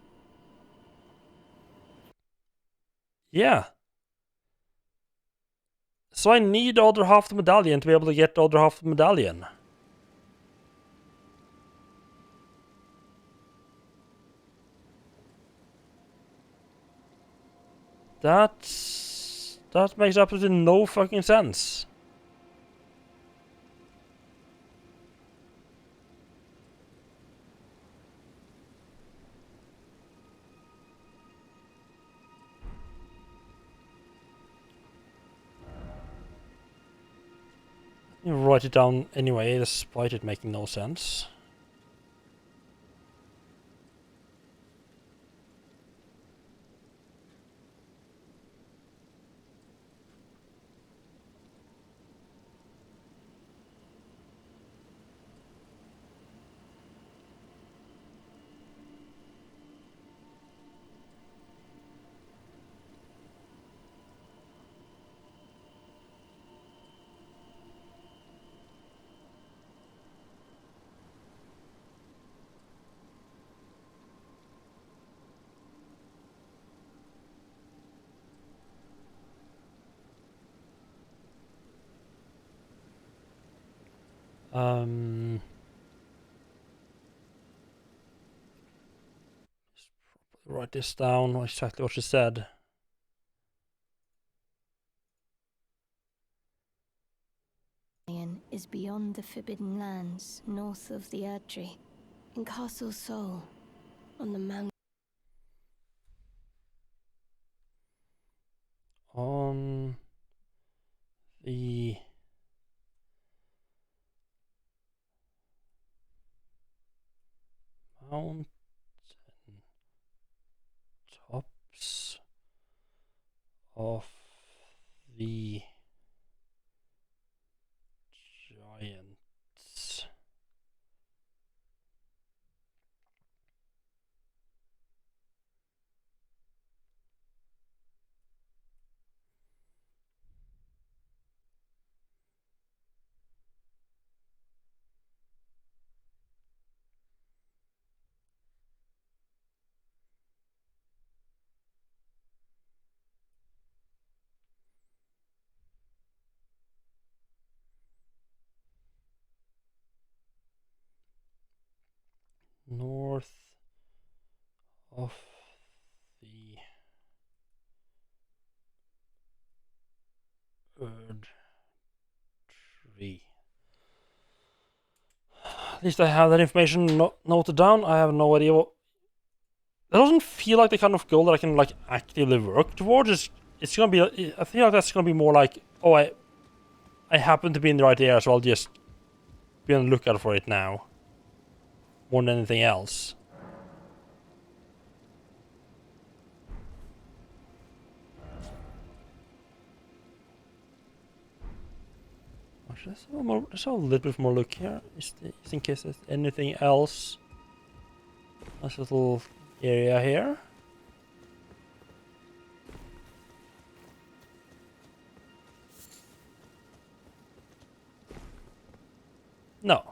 Yeah. So I need the other half of the medallion to be able to get the other half of the medallion. That makes absolutely no fucking sense. You write it down anyway, despite it making no sense. Write this down, exactly what she said. Is beyond the Forbidden Lands, north of the Erd Tree. In Castle Sol, on the mountain. On the mountain top the giants. North of the Erd tree. At least I have that information noted down. I have no idea what. That doesn't feel like the kind of goal that I can like actively work towards. It's gonna be. I feel like that's gonna be more like, oh, I happen to be in the right area, so I'll just be on the lookout for it now, more than anything else. Let's have a little bit more look here, just in case there's anything else. Nice little area here. No.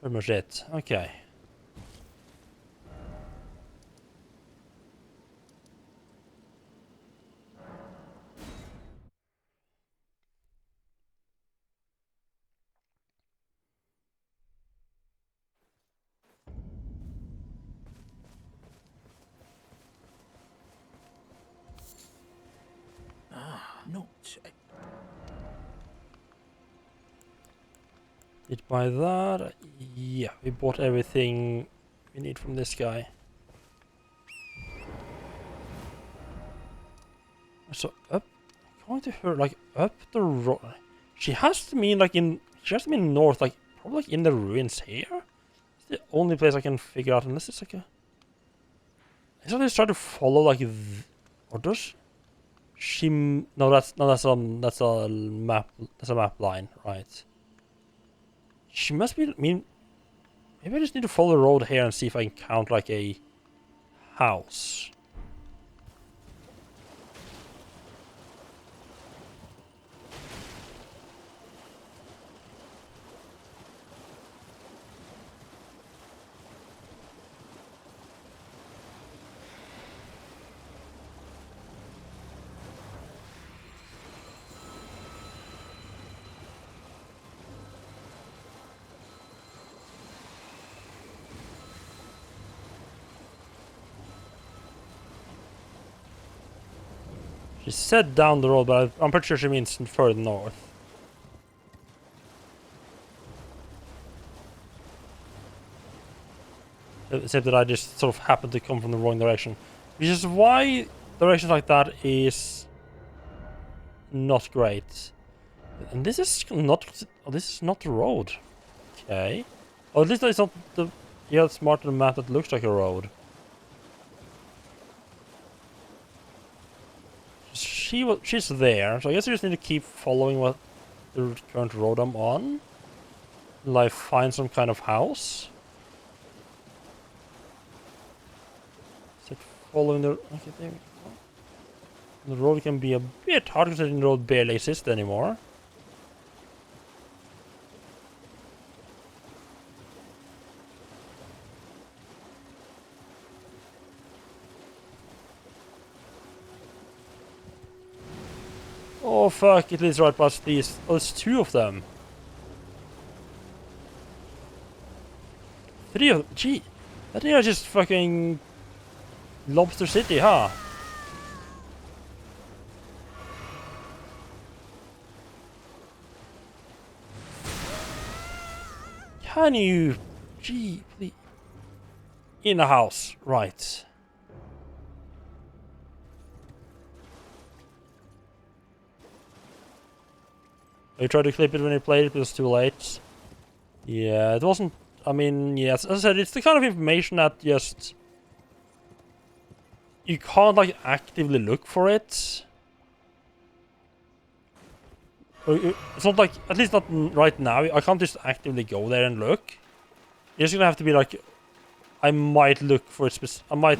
Pretty much it. Okay. Not. Did buy that? Yeah, we bought everything we need from this guy. So up, going to her like up the road. She has to mean like in. She has to mean north, like probably like in the ruins here. It's the only place I can figure out, unless it's like a. Is that try to follow like, or does she? No, that's a map. That's a map line, right? She must be. I mean, maybe I just need to follow the road here and see if I can count like a house. She said down the road, but I'm pretty sure she means further north. Except that I just sort of happened to come from the wrong direction. Which is why directions like that is not great. And this is not. Oh, this is not the road. Okay. Or at least it's not the. Yeah, it's marked on the map that looks like a road. She's there, so I guess I just need to keep following what the current road I'm on. Will I find some kind of house? Is it following the... Okay, there we go. The road can be a bit hard because the road barely exists anymore. Oh fuck, it leads right past these. Oh, there's two of them. Three of them. Gee, that is just fucking Lobster City, huh? Can you... Gee, please. In a house, right. I tried to clip it when I played it, but it was too late. Yeah, it wasn't... I mean, yes, as I said, it's the kind of information that just... You can't, like, actively look for it. It's not like, at least not right now, I can't just actively go there and look. It's gonna have to be like, I might look for a I might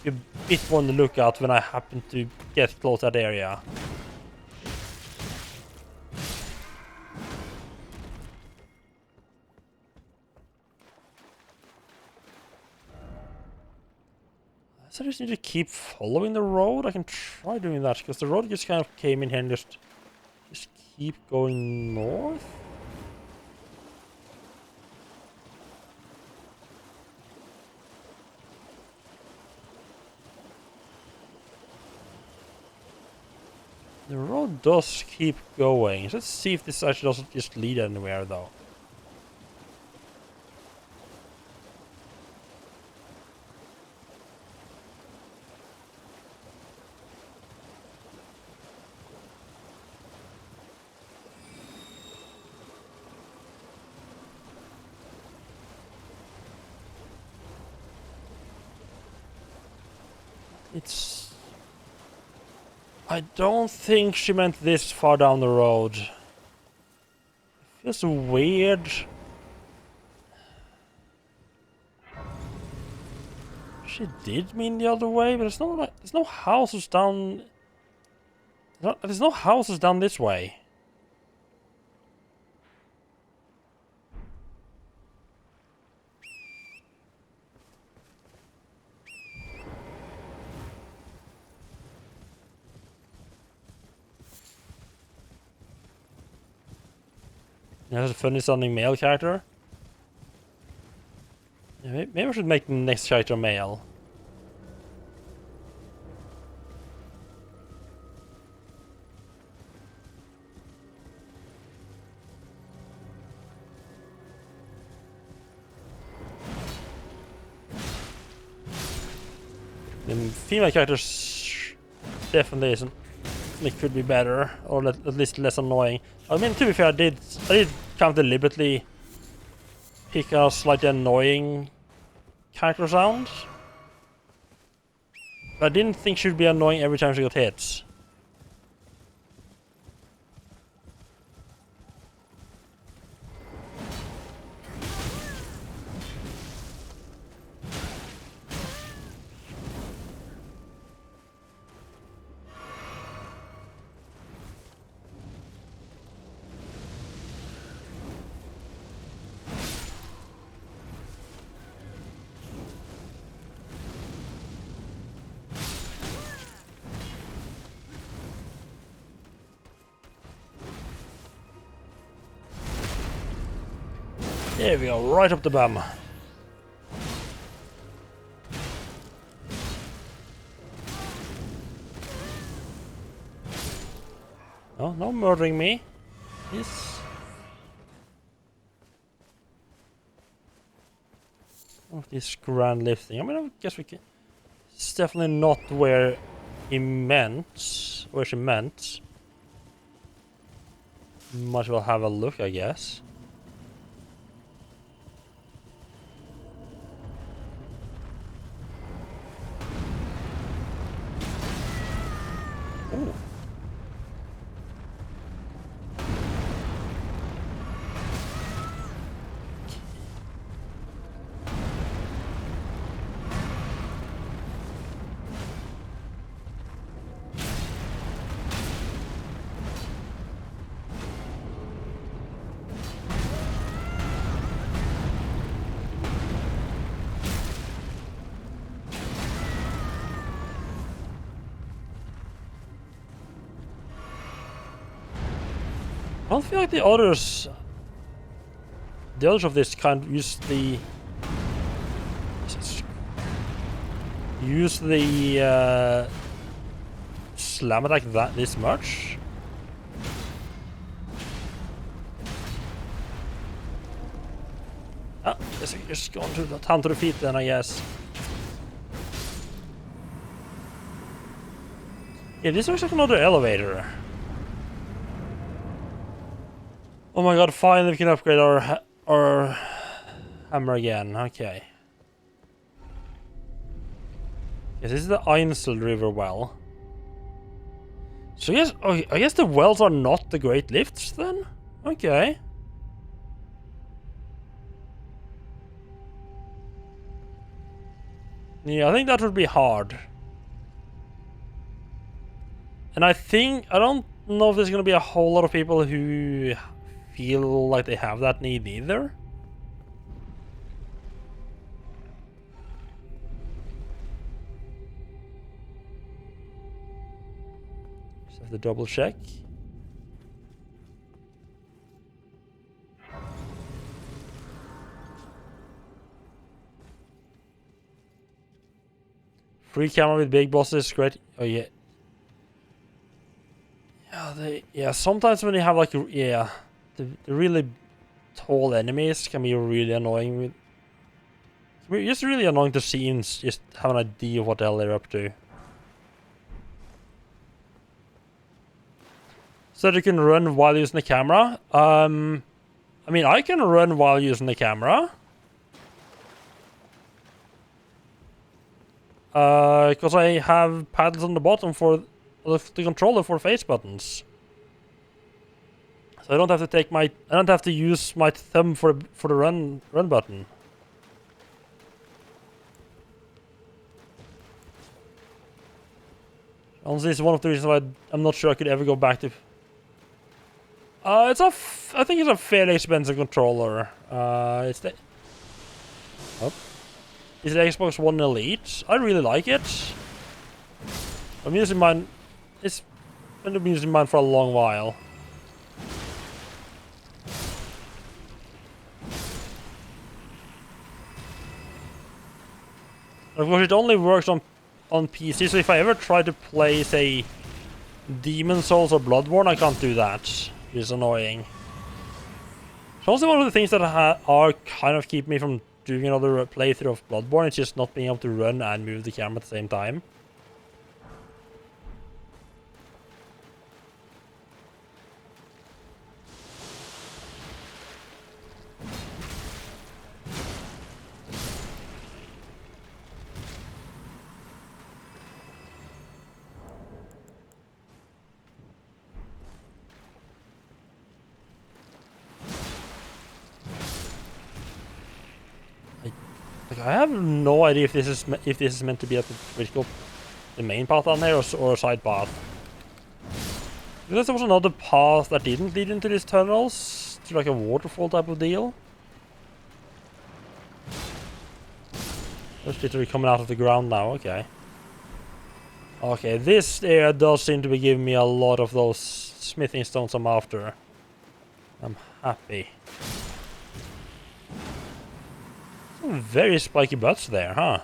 be a bit on the lookout when I happen to get close to that area. So I just need to keep following the road. I can try doing that, because the road just kind of came in here and just keep going north. The road does keep going. Let's see if this actually doesn't just lead anywhere, though. It's... I don't think she meant this far down the road. It feels weird. She did mean the other way, but there's no houses down... There's no houses down this way. There's a funny sounding male character. Yeah, maybe I should make the next character male. The female characters definitely isn't. It could be better, or at least less annoying. I mean, to be fair, I did kind of deliberately pick a slightly annoying character sound. But I didn't think she'd be annoying every time she got hit. There we go, right up the bum. Oh, no murdering me. Yes. Oh, this grand lifting. I mean, I guess we can... It's definitely not where he meant. Where she meant. Might as well have a look, I guess. Ooh. I don't feel like the others of this kind use the slam attack this much. Ah, guess I just gone to the time to the feet then, I guess. Yeah, this looks like another elevator. Oh my god, finally we can upgrade our hammer again, okay. Yes, this is the Einsel River well. So I guess the wells are not the great lifts then? Okay. Yeah, I think that would be hard. And I don't know if there's gonna be a whole lot of people who feel like they have that need either. Just have to double check. Free camera with big bosses, great. Oh yeah. Yeah, sometimes when you have like, the really tall enemies can be really annoying. It can be just really annoying to see and just have an idea of what the hell they're up to. So you can run while using the camera. I mean, I can run while using the camera. Because I have paddles on the bottom for the controller for face buttons. So I don't have to use my thumb for the run button. Honestly, it's one of the reasons why I'm not sure I could ever go back to. I think it's a fairly expensive controller. It's the Xbox One Elite. I really like it. I'm using mine. I've been using mine for a long while. Of course, it only works on PC. So if I ever try to play, say, Demon Souls or Bloodborne, I can't do that. It's annoying. It's also one of the things that are kind of keep me from doing another playthrough of Bloodborne. It's just not being able to run and move the camera at the same time. I have no idea if this is meant to be the main path down there or a side path. Because there was another path that didn't lead into these tunnels, to like a waterfall type of deal. Just literally coming out of the ground now. Okay. Okay, this area does seem to be giving me a lot of those smithing stones I'm after. I'm happy. Some very spiky butts there, huh?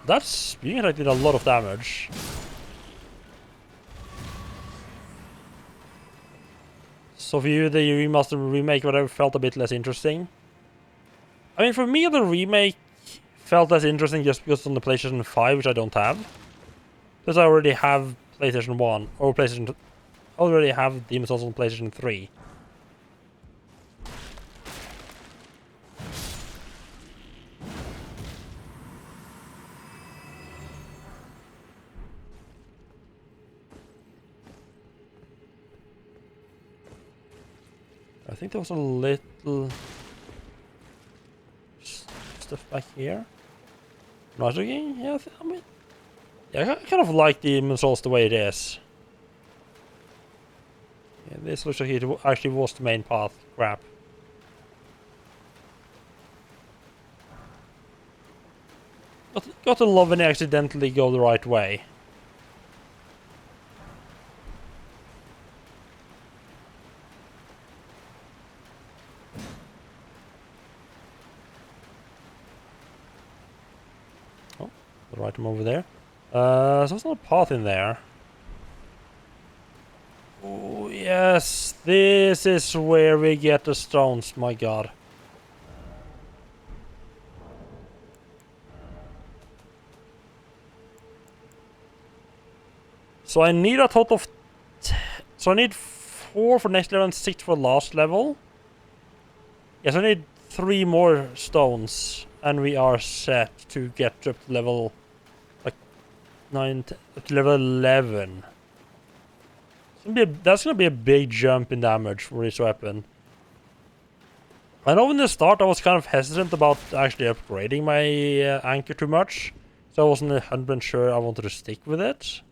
That spewing attack did a lot of damage. So for you, the remaster remake whatever felt a bit less interesting. I mean, for me, the remake felt less interesting just because it's on the PlayStation 5, which I don't have. Because I already have PlayStation 1, or I already have Demon's Souls on PlayStation 3. I think there was a little stuff back here. Not looking? Yeah, I mean, yeah, I kind of like Demon's Souls the way it is. Yeah, this looks like it actually was the main path. Crap. Got to love when they accidentally go the right way. Right, I'm over there. So there's not a path in there. Oh, yes. This is where we get the stones, my god. So I need a total of... So I need 4 for next level and 6 for last level. Yes, I need 3 more stones, and we are set to get up to level like 9, up to level 11. That's gonna be a big jump in damage for this weapon. I know in the start I was kind of hesitant about actually upgrading my anchor too much, so I wasn't 100% sure I wanted to stick with it.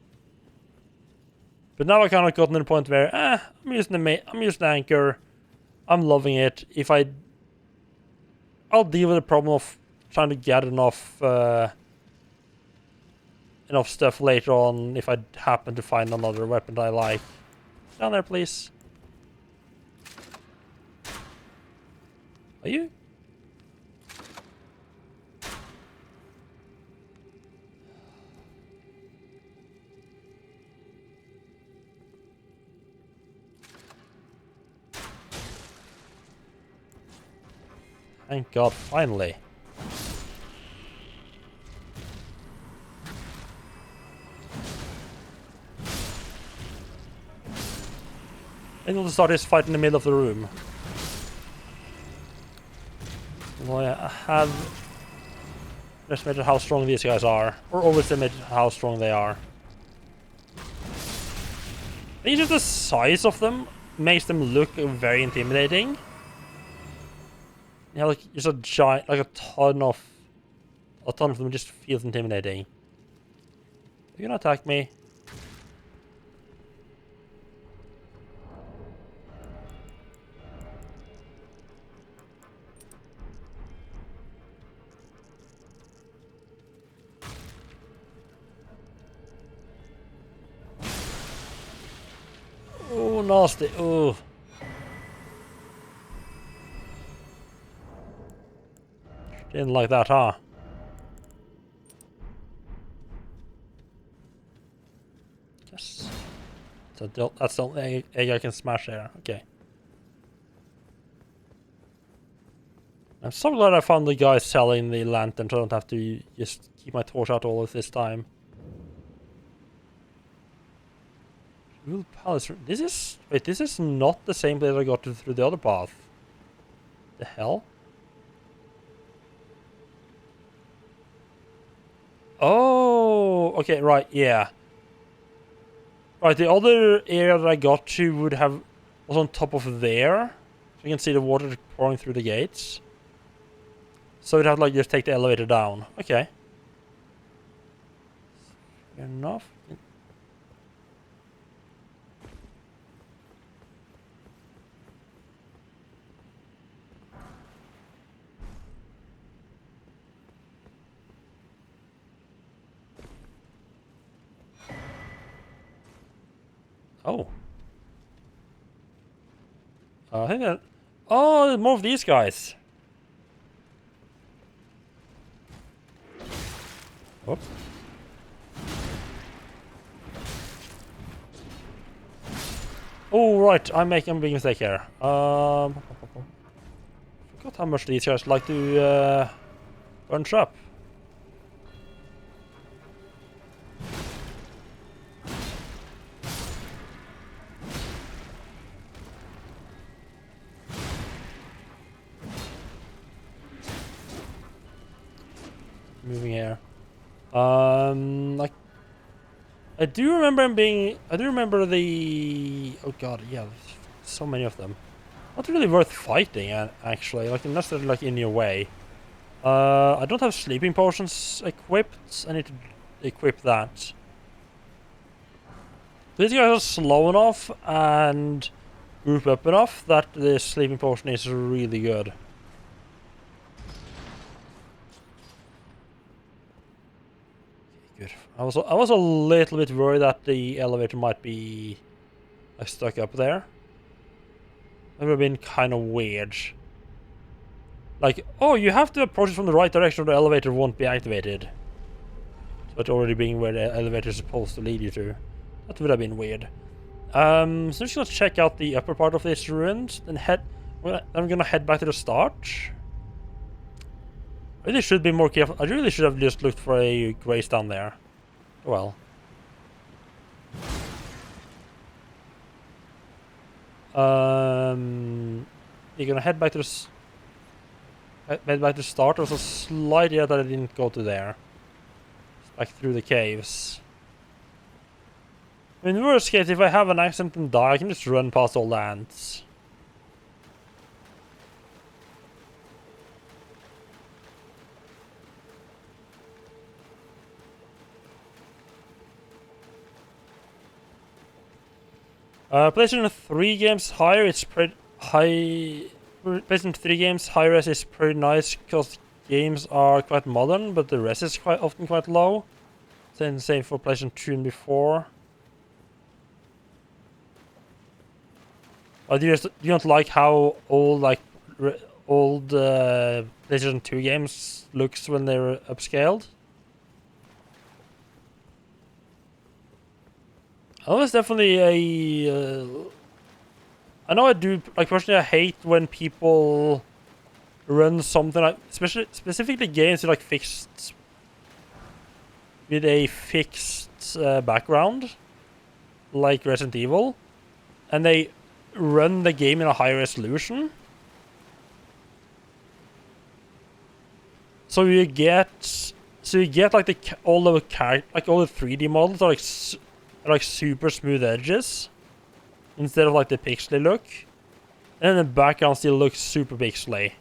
But now I kind of gotten to the point where I'm using the anchor, I'm loving it. I'll deal with the problem of trying to get enough stuff later on if I happen to find another weapon that I like. Down there, please. Are you? Thank God, finally. I will start this fight in the middle of the room. Well, I have underestimated how strong these guys are, or overestimated how strong they are. I think just the size of them makes them look very intimidating. Yeah, like just a giant, like a ton of them just feels intimidating. You're gonna attack me. Oh, nasty. Oh. Didn't like that, huh? Yes. So that's the only egg I can smash there. Okay. I'm so glad I found the guy selling the lantern, so I don't have to just keep my torch out all of this time. Rule Palace. This is not the same place I got to through the other path. The hell? Oh, okay, right, yeah. Right, the other area that I got to was on top of there. So you can see the water pouring through the gates. So we'd have to like just take the elevator down. Okay. Fair enough. Oh. I think that... Oh, more of these guys. Whoop. Oh, right. I'm making a big mistake here. Forgot how much these guys like to bunch up. Moving here. Like I do remember the... Oh god, yeah, so many of them. Not really worth fighting, actually. Like, unless they're like in your way. I don't have sleeping potions equipped. I need to equip that. These guys are slow enough and group up enough that the sleeping potion is really good. Good. I was a little bit worried that the elevator might be like stuck up there. That would have been kind of weird. Like, oh, you have to approach it from the right direction or the elevator won't be activated. So it's already being where the elevator is supposed to lead you to. That would have been weird. So I'm just gonna check out the upper part of this ruins, then I'm gonna head back to the start. I really should be more careful. I really should have just looked for a grace down there. Well. You're gonna head back to head back to start. There was a slight area that I didn't go to there. Back through the caves. In the worst case, if I have an accident and die, I can just run past all the ants. PlayStation 3 games higher, it's pretty high. PlayStation 3 games high res is pretty nice because games are quite modern, but the res is often quite low. Same for PlayStation 2 and before. Or do you don't like how old old PlayStation 2 games looks when they're upscaled? Oh, it's definitely a. I know I do. Like personally, I hate when people run something like, specifically games with like fixed, with a fixed background, like Resident Evil, and they run the game in a high resolution. So you get like all the 3D models are like super smooth edges instead of like the pixely look, and then the background still looks super pixely.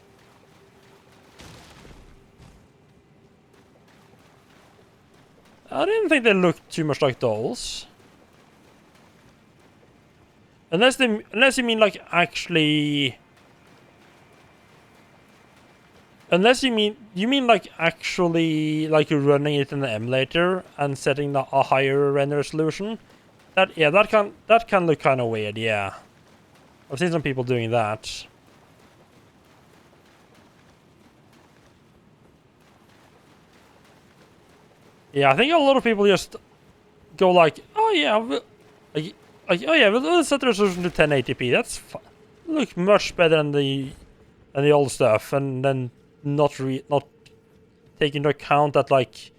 I didn't think they looked too much like dolls. Unless you mean like actually. Unless you mean like actually like running it in the emulator and setting a higher render resolution. That can look kind of weird. Yeah, I've seen some people doing that. Yeah, I think a lot of people just go like, oh yeah, oh yeah, we'll set the resolution to 1080p. That's look much better than the old stuff, and then not take into account that like,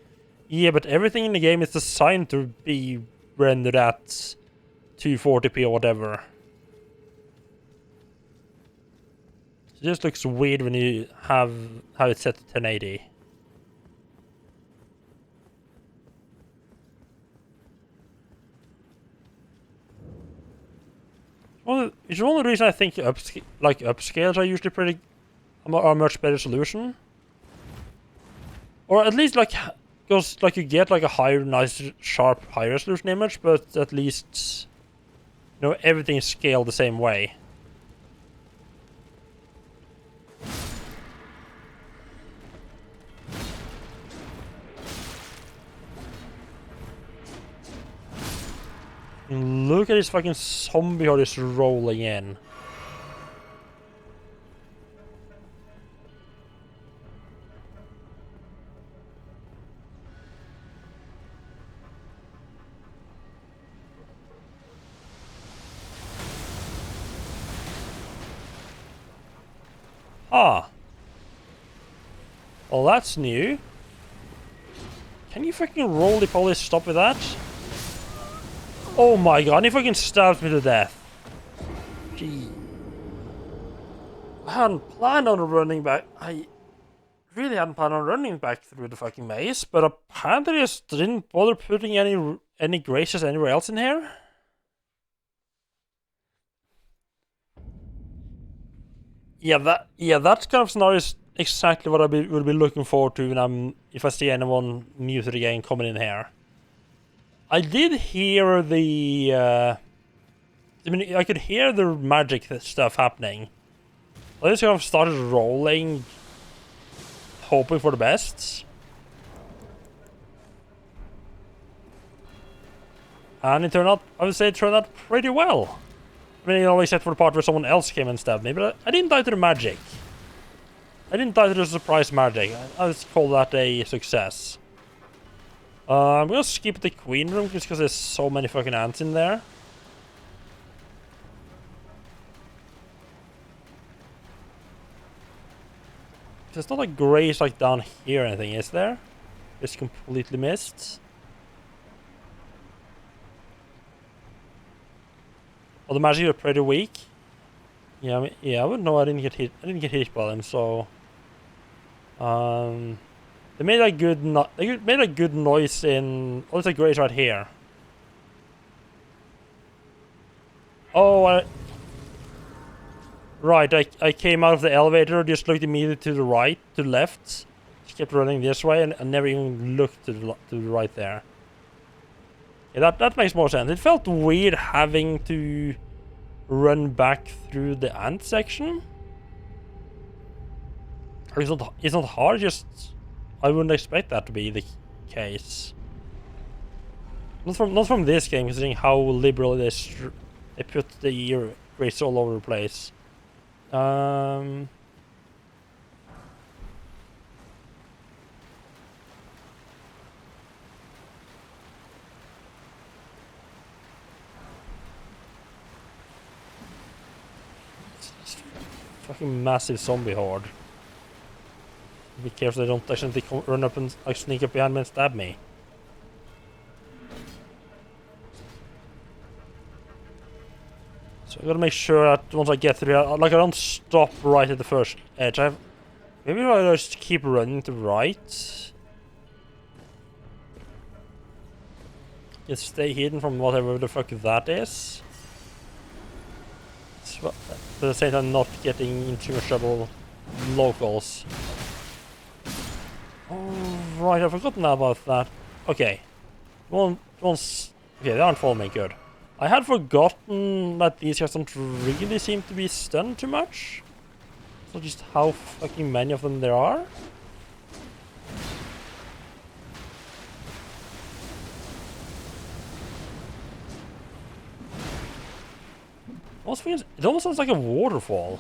yeah, but everything in the game is designed to be rendered at 240p or whatever. It just looks weird when you have it set to 1080. It's one of the reasons I think upscales are usually are a much better solution. Or at least like, because like you get like a higher, nice, sharp, high resolution image, but at least, you know, everything is scaled the same way. Look at this fucking zombie horde just rolling in. Ah. Well, that's new. Can you fucking roly-poly stop with that? Oh my god, he fucking stabbed me to death. Gee. I hadn't planned on running back. I really hadn't planned on running back through the fucking maze, but apparently I just didn't bother putting any graces anywhere else in here. Yeah, that kind of scenario is exactly what I would be looking forward to when if I see anyone new to the game coming in here. I did hear I mean, I could hear the magic stuff happening. I just kind of started rolling, hoping for the best. And it turned out, I would say it turned out pretty well. I mean, you know, except for the part where someone else came and stabbed me, but I didn't die to the magic. I didn't die to the surprise magic. I would call that a success. I'm gonna skip the queen room just because there's so many fucking ants in there. There's not a grace like down here or anything, is there? It's completely missed. Oh, the magic are pretty weak. Yeah, I mean, yeah, I wouldn't know. I didn't get hit. I didn't get hit by them, so. They made a good they made a good noise in. Oh, it's a grace right here. Oh, right. I came out of the elevator, just looked immediately to the right, to the left. Just kept running this way, and I never even looked to the right there. Yeah, that makes more sense. It felt weird having to run back through the ant section. It's not hard. Just I wouldn't expect that to be the case. Not from this game, considering how liberal they put the race all over the place. Fucking massive zombie horde. Be careful they don't actually run up and sneak up behind me and stab me. So I gotta make sure that once I get through, I don't stop right at the first edge. Maybe I just keep running to the right. Just stay hidden from whatever the fuck that is. But at the same time, not getting into trouble locals. Oh, right, I've forgotten about that. Okay. Okay, they aren't following me, good. I had forgotten that these guys don't really seem to be stunned too much. So just how fucking many of them there are. It almost sounds like a waterfall.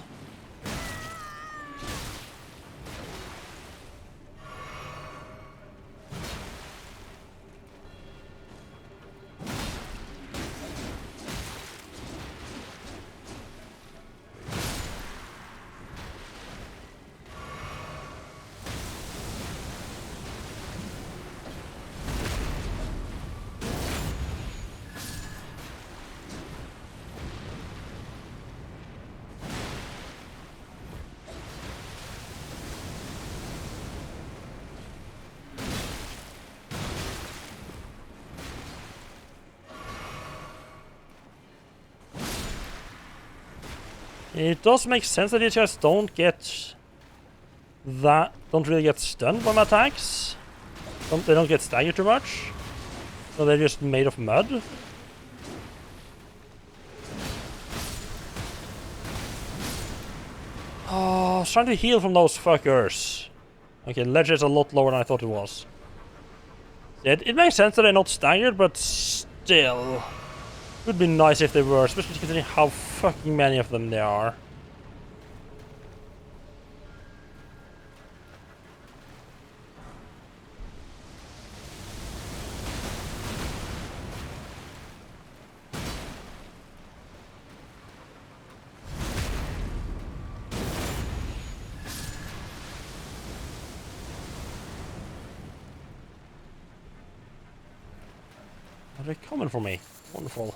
It does make sense that these guys don't really get stunned by my attacks. They don't get staggered too much. So they're just made of mud. Oh, I was trying to heal from those fuckers. Okay, ledge is a lot lower than I thought it was. It makes sense that they're not staggered, but still. It would be nice if they were, especially considering how fucking many of them there are. Are they coming for me? Wonderful.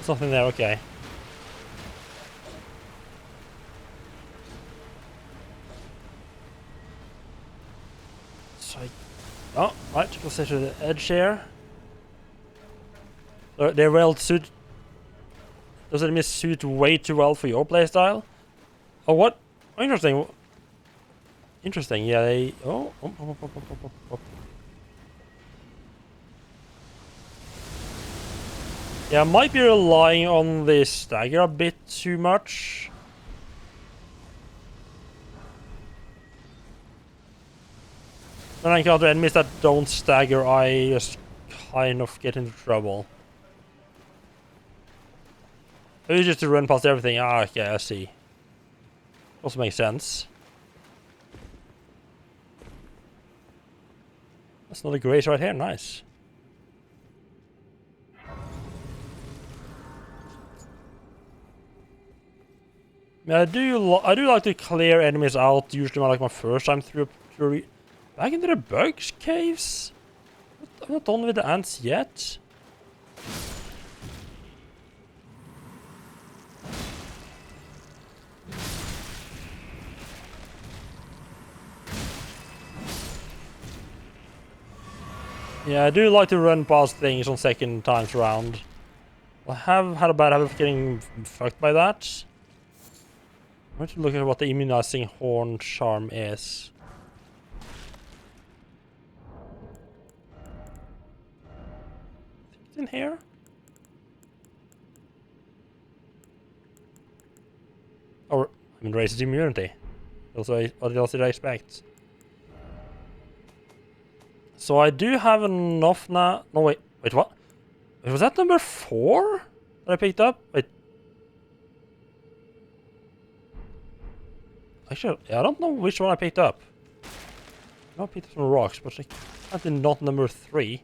Something there, okay. So oh, right, let's set to the edge here. They're well suited. Does it suit way too well for your playstyle? Oh, what? Oh, interesting. Interesting, yeah, they... Oh. Yeah, I might be relying on the stagger a bit too much. When I encounter enemies that don't stagger, I just kind of get into trouble. Maybe just to run past everything. Ah, okay, I see. Also makes sense. That's another grace right here, nice. Yeah, I do like to clear enemies out. Usually, like my first time through Back into the bug caves? I'm not done with the ants yet. Yeah, I do like to run past things on second times round. I have had a bad habit of getting fucked by that. I'm going to look at what the immunizing horn charm is. I think it's in here. Or, I mean, raises immunity. Also, what else did I expect? So I do have enough now. No, wait, what? Wait, was that number 4 that I picked up? Wait. Actually, I don't know which one I picked up. I picked up some rocks, but I did not number 3.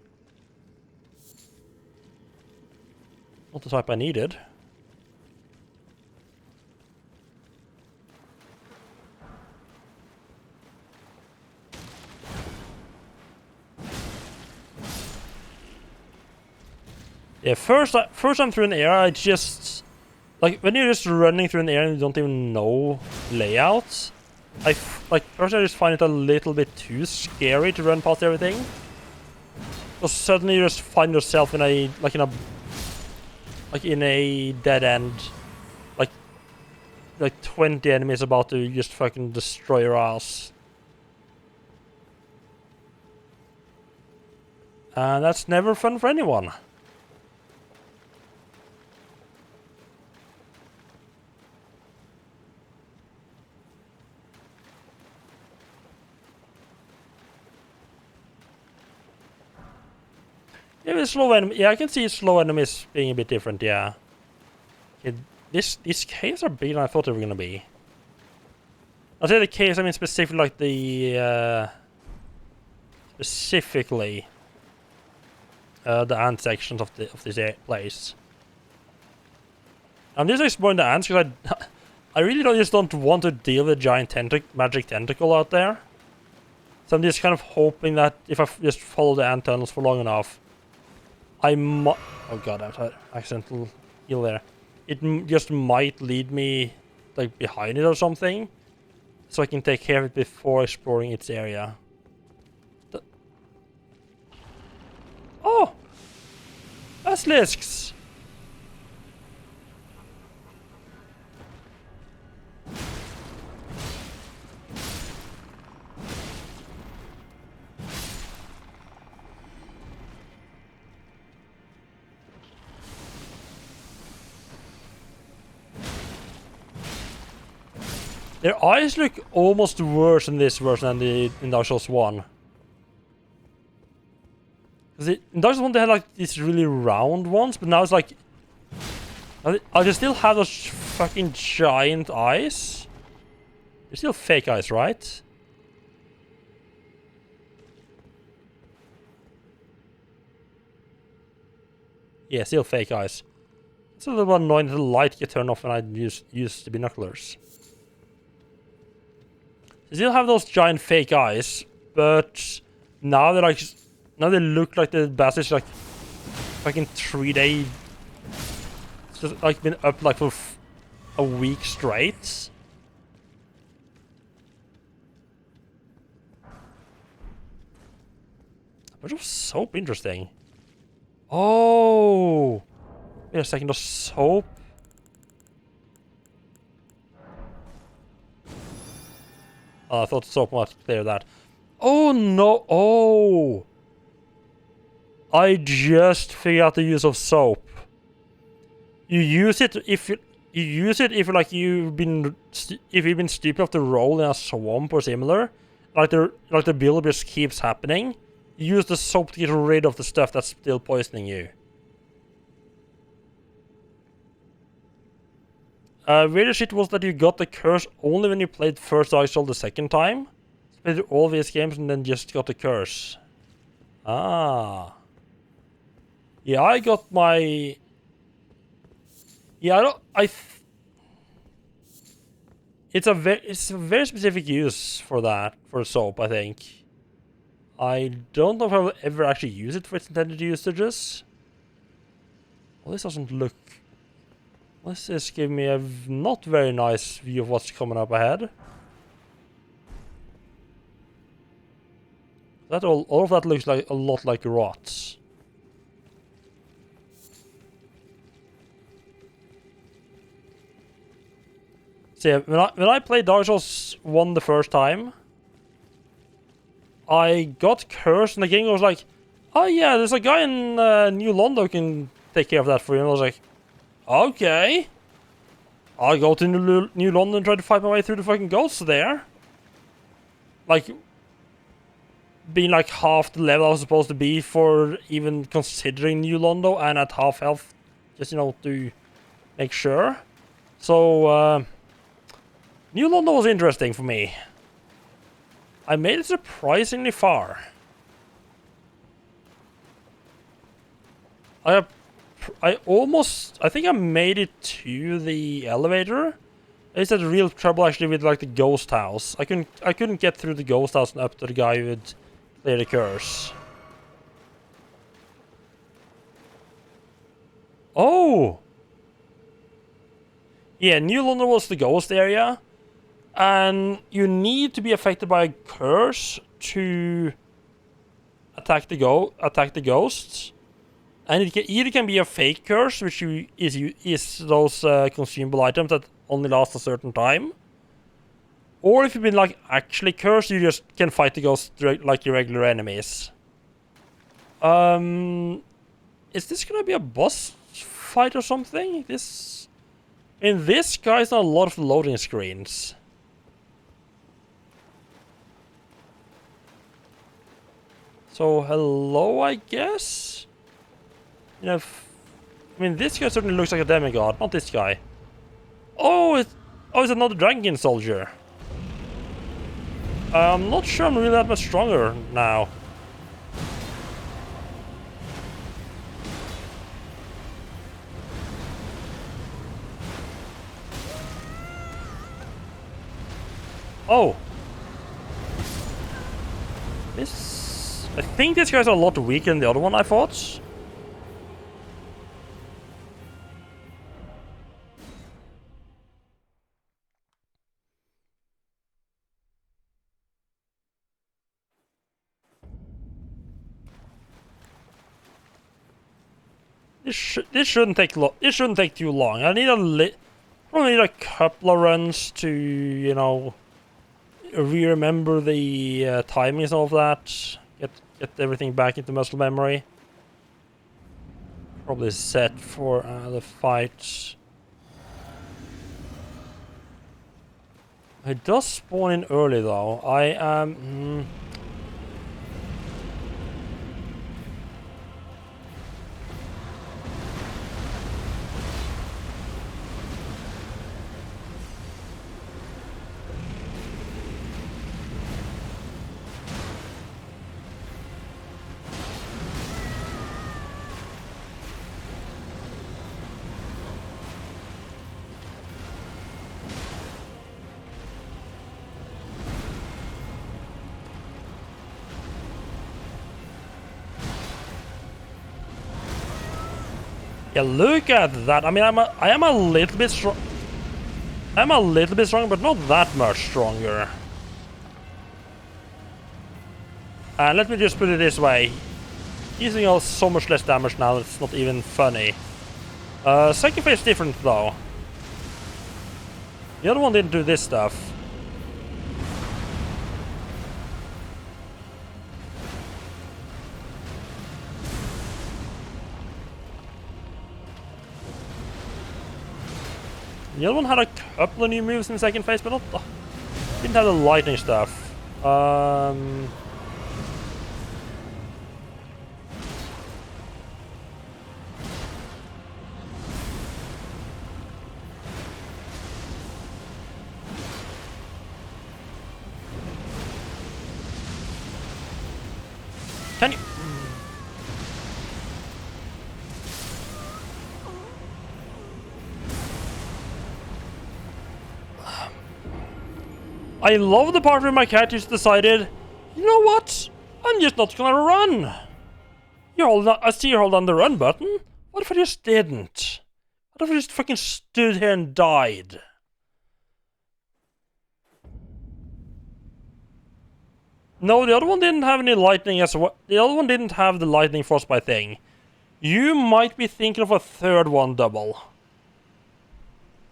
Not the type I needed. Yeah, first time through an area, I just... Like, when you're just running through an area and you don't even know layouts, first I just find it a little bit too scary to run past everything. So suddenly you just find yourself in a, in a dead end. Like 20 enemies about to just fucking destroy your ass. And that's never fun for anyone. Yeah, with slow enemy. Yeah, I can see slow enemies being a bit different. Yeah. These caves are bigger than I thought they were gonna be. I'll say the caves. I mean specifically like the specifically the ant sections of this place. I'm just exploring the ants because I really just don't want to deal with giant magic tentacle out there. So I'm just kind of hoping that if I just follow the ant tunnels for long enough, I might... Oh god, I had accidental heal there. It just might lead me, like, behind it or something. So I can take care of it before exploring its area. Oh! Basilisks! Their eyes look almost worse in this version than in Dark Souls 1. Because in Dark Souls 1 they had like these really round ones, but now it's like... I just still have those fucking giant eyes. They're still fake eyes, right? Yeah, still fake eyes. It's a little annoying that the light gets turned off when I use the binoculars. They still have those giant fake eyes, but now they're like... Now they look like the bastards like fucking 3-day... It's just like been up like for a week straight. Which was soap interesting. Oh! Wait a second, the soap? Oh, I thought soap might clear that. Oh no! Oh! I just figured out the use of soap. You use it if like you've been stupid enough to roll in a swamp or similar, like the build just keeps happening. You use the soap to get rid of the stuff that's still poisoning you. Weird shit was that you got the curse only when you played first Dark Souls the second time. Played all these games and then just got the curse. Ah. Yeah, I got my... Yeah, it's a very specific use for that, for soap, I think. I don't know if I'll ever actually use it for its intended usages. Well, this doesn't look... Let's just give me a not very nice view of what's coming up ahead. That all of that looks like a lot like rots. So yeah, when I played Dark Souls 1 the first time, I got cursed and the game was like, oh yeah, there's a guy in New London who can take care of that for you. And I was like, okay. I'll go to New London and try to fight my way through the fucking ghosts there. Like, being like half the level I was supposed to be for even considering New London and at half health, just, you know, to make sure. So, New London was interesting for me. I made it surprisingly far. I think I made it to the elevator. I just had real trouble actually with like the ghost house. I couldn't get through the ghost house and up to the guy who would clear the curse. Oh! Yeah, New London was the ghost area. And you need to be affected by a curse to attack the ghosts. And it either can be a fake curse, which is those consumable items that only last a certain time. Or if you've been like actually cursed, you just can fight the ghosts like your regular enemies. Is this gonna be a boss fight or something? In this guy's not a lot of loading screens. So hello, I guess. You know, I mean, this guy certainly looks like a demigod, not this guy. Oh, it's another dragon soldier. I'm not sure I'm really that much stronger now. Oh. I think this guy's a lot weaker than the other one I fought. This shouldn't take too long. I need probably need a couple of runs to, you know, re-remember the timings of that. Get everything back into muscle memory. Probably set for the fight. It does spawn in early though. I am. Yeah, look at that. I mean, I am a little bit strong. I'm a little bit stronger, but not that much stronger. And let me just put it this way. He's doing so much less damage now, it's not even funny. Second phase different though. The other one didn't do this stuff. The other one had a couple of new moves in the second phase, but didn't have the lightning stuff. Can you... I love the part where my cat just decided, you know what? I'm just not gonna run! I see you hold on the run button. What if I just didn't? What if I just fucking stood here and died? No, the other one didn't have any lightning as well. The other one didn't have the lightning frostbite thing. You might be thinking of a third one double.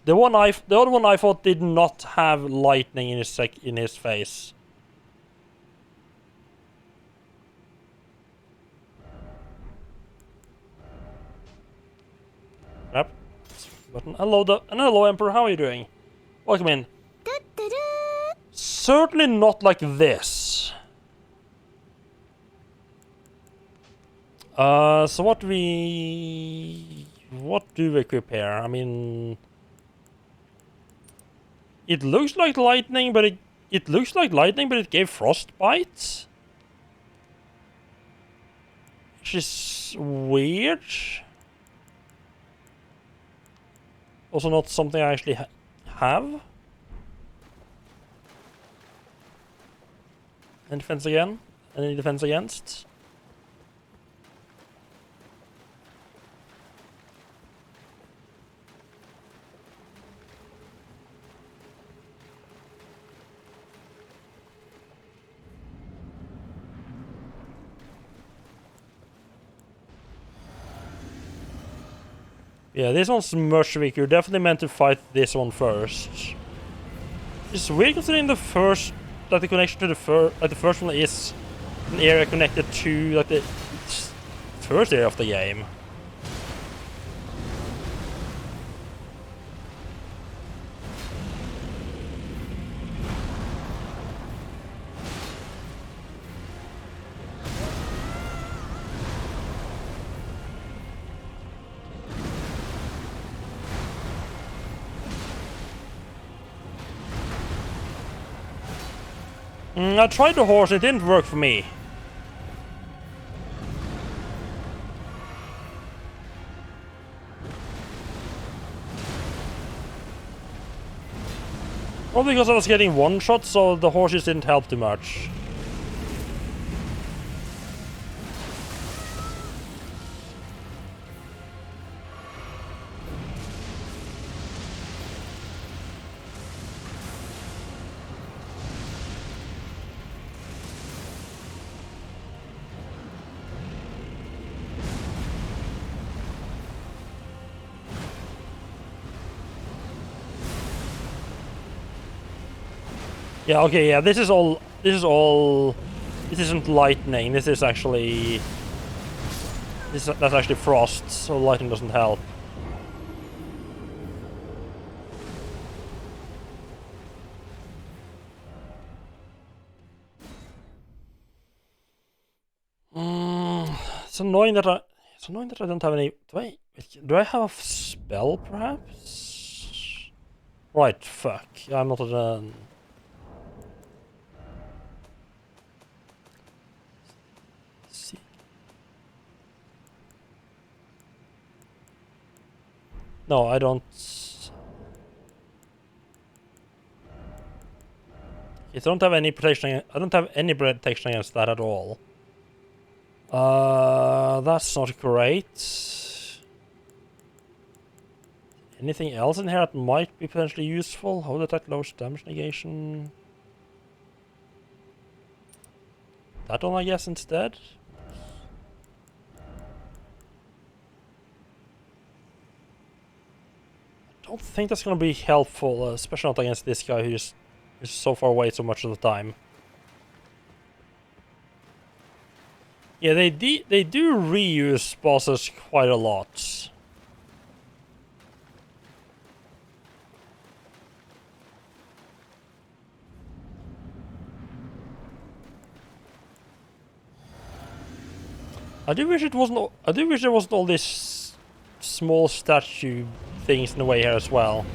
The other one I thought did not have lightning in his face. Crap. Button. Hello, Emperor. How are you doing? Welcome in. Certainly not like this. So what do we equip here? I mean, it looks like lightning, but it gave frostbite, which is weird. Also, not something I actually have. Any defense again? Any defense against? Yeah, this one's much weaker. You're definitely meant to fight this one first. It's weird considering the connection to the first one is an area connected to like the first area of the game. I tried the horse, it didn't work for me. Probably because I was getting one shot, so the horses didn't help too much. Yeah, okay, yeah, this isn't lightning, that's actually frost, so lightning doesn't help. It's annoying that I don't have any. Do I have a spell perhaps? Right, fuck. I'm not a No, I don't. I don't have any protection. I don't have any protection against that at all. That's not great. Anything else in here that might be potentially useful? Hold attack, low damage negation. That one, I guess, instead. I don't think that's gonna be helpful, especially not against this guy who is so far away so much of the time. Yeah, they do reuse bosses quite a lot. I do wish there wasn't all this small statue things in the way here as well.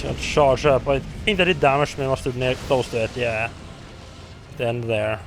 It's gonna charge up. I think that it damaged me. Must have near close to it. Yeah. The end there.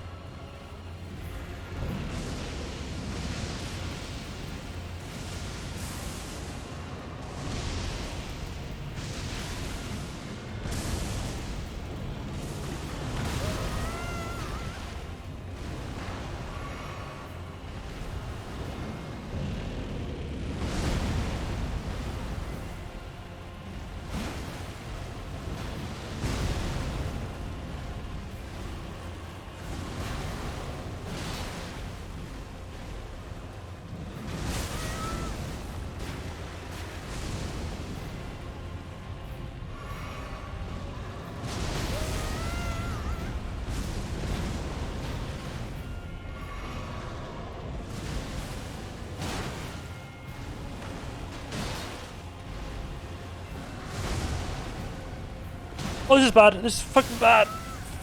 Oh, this is bad. This is fucking bad.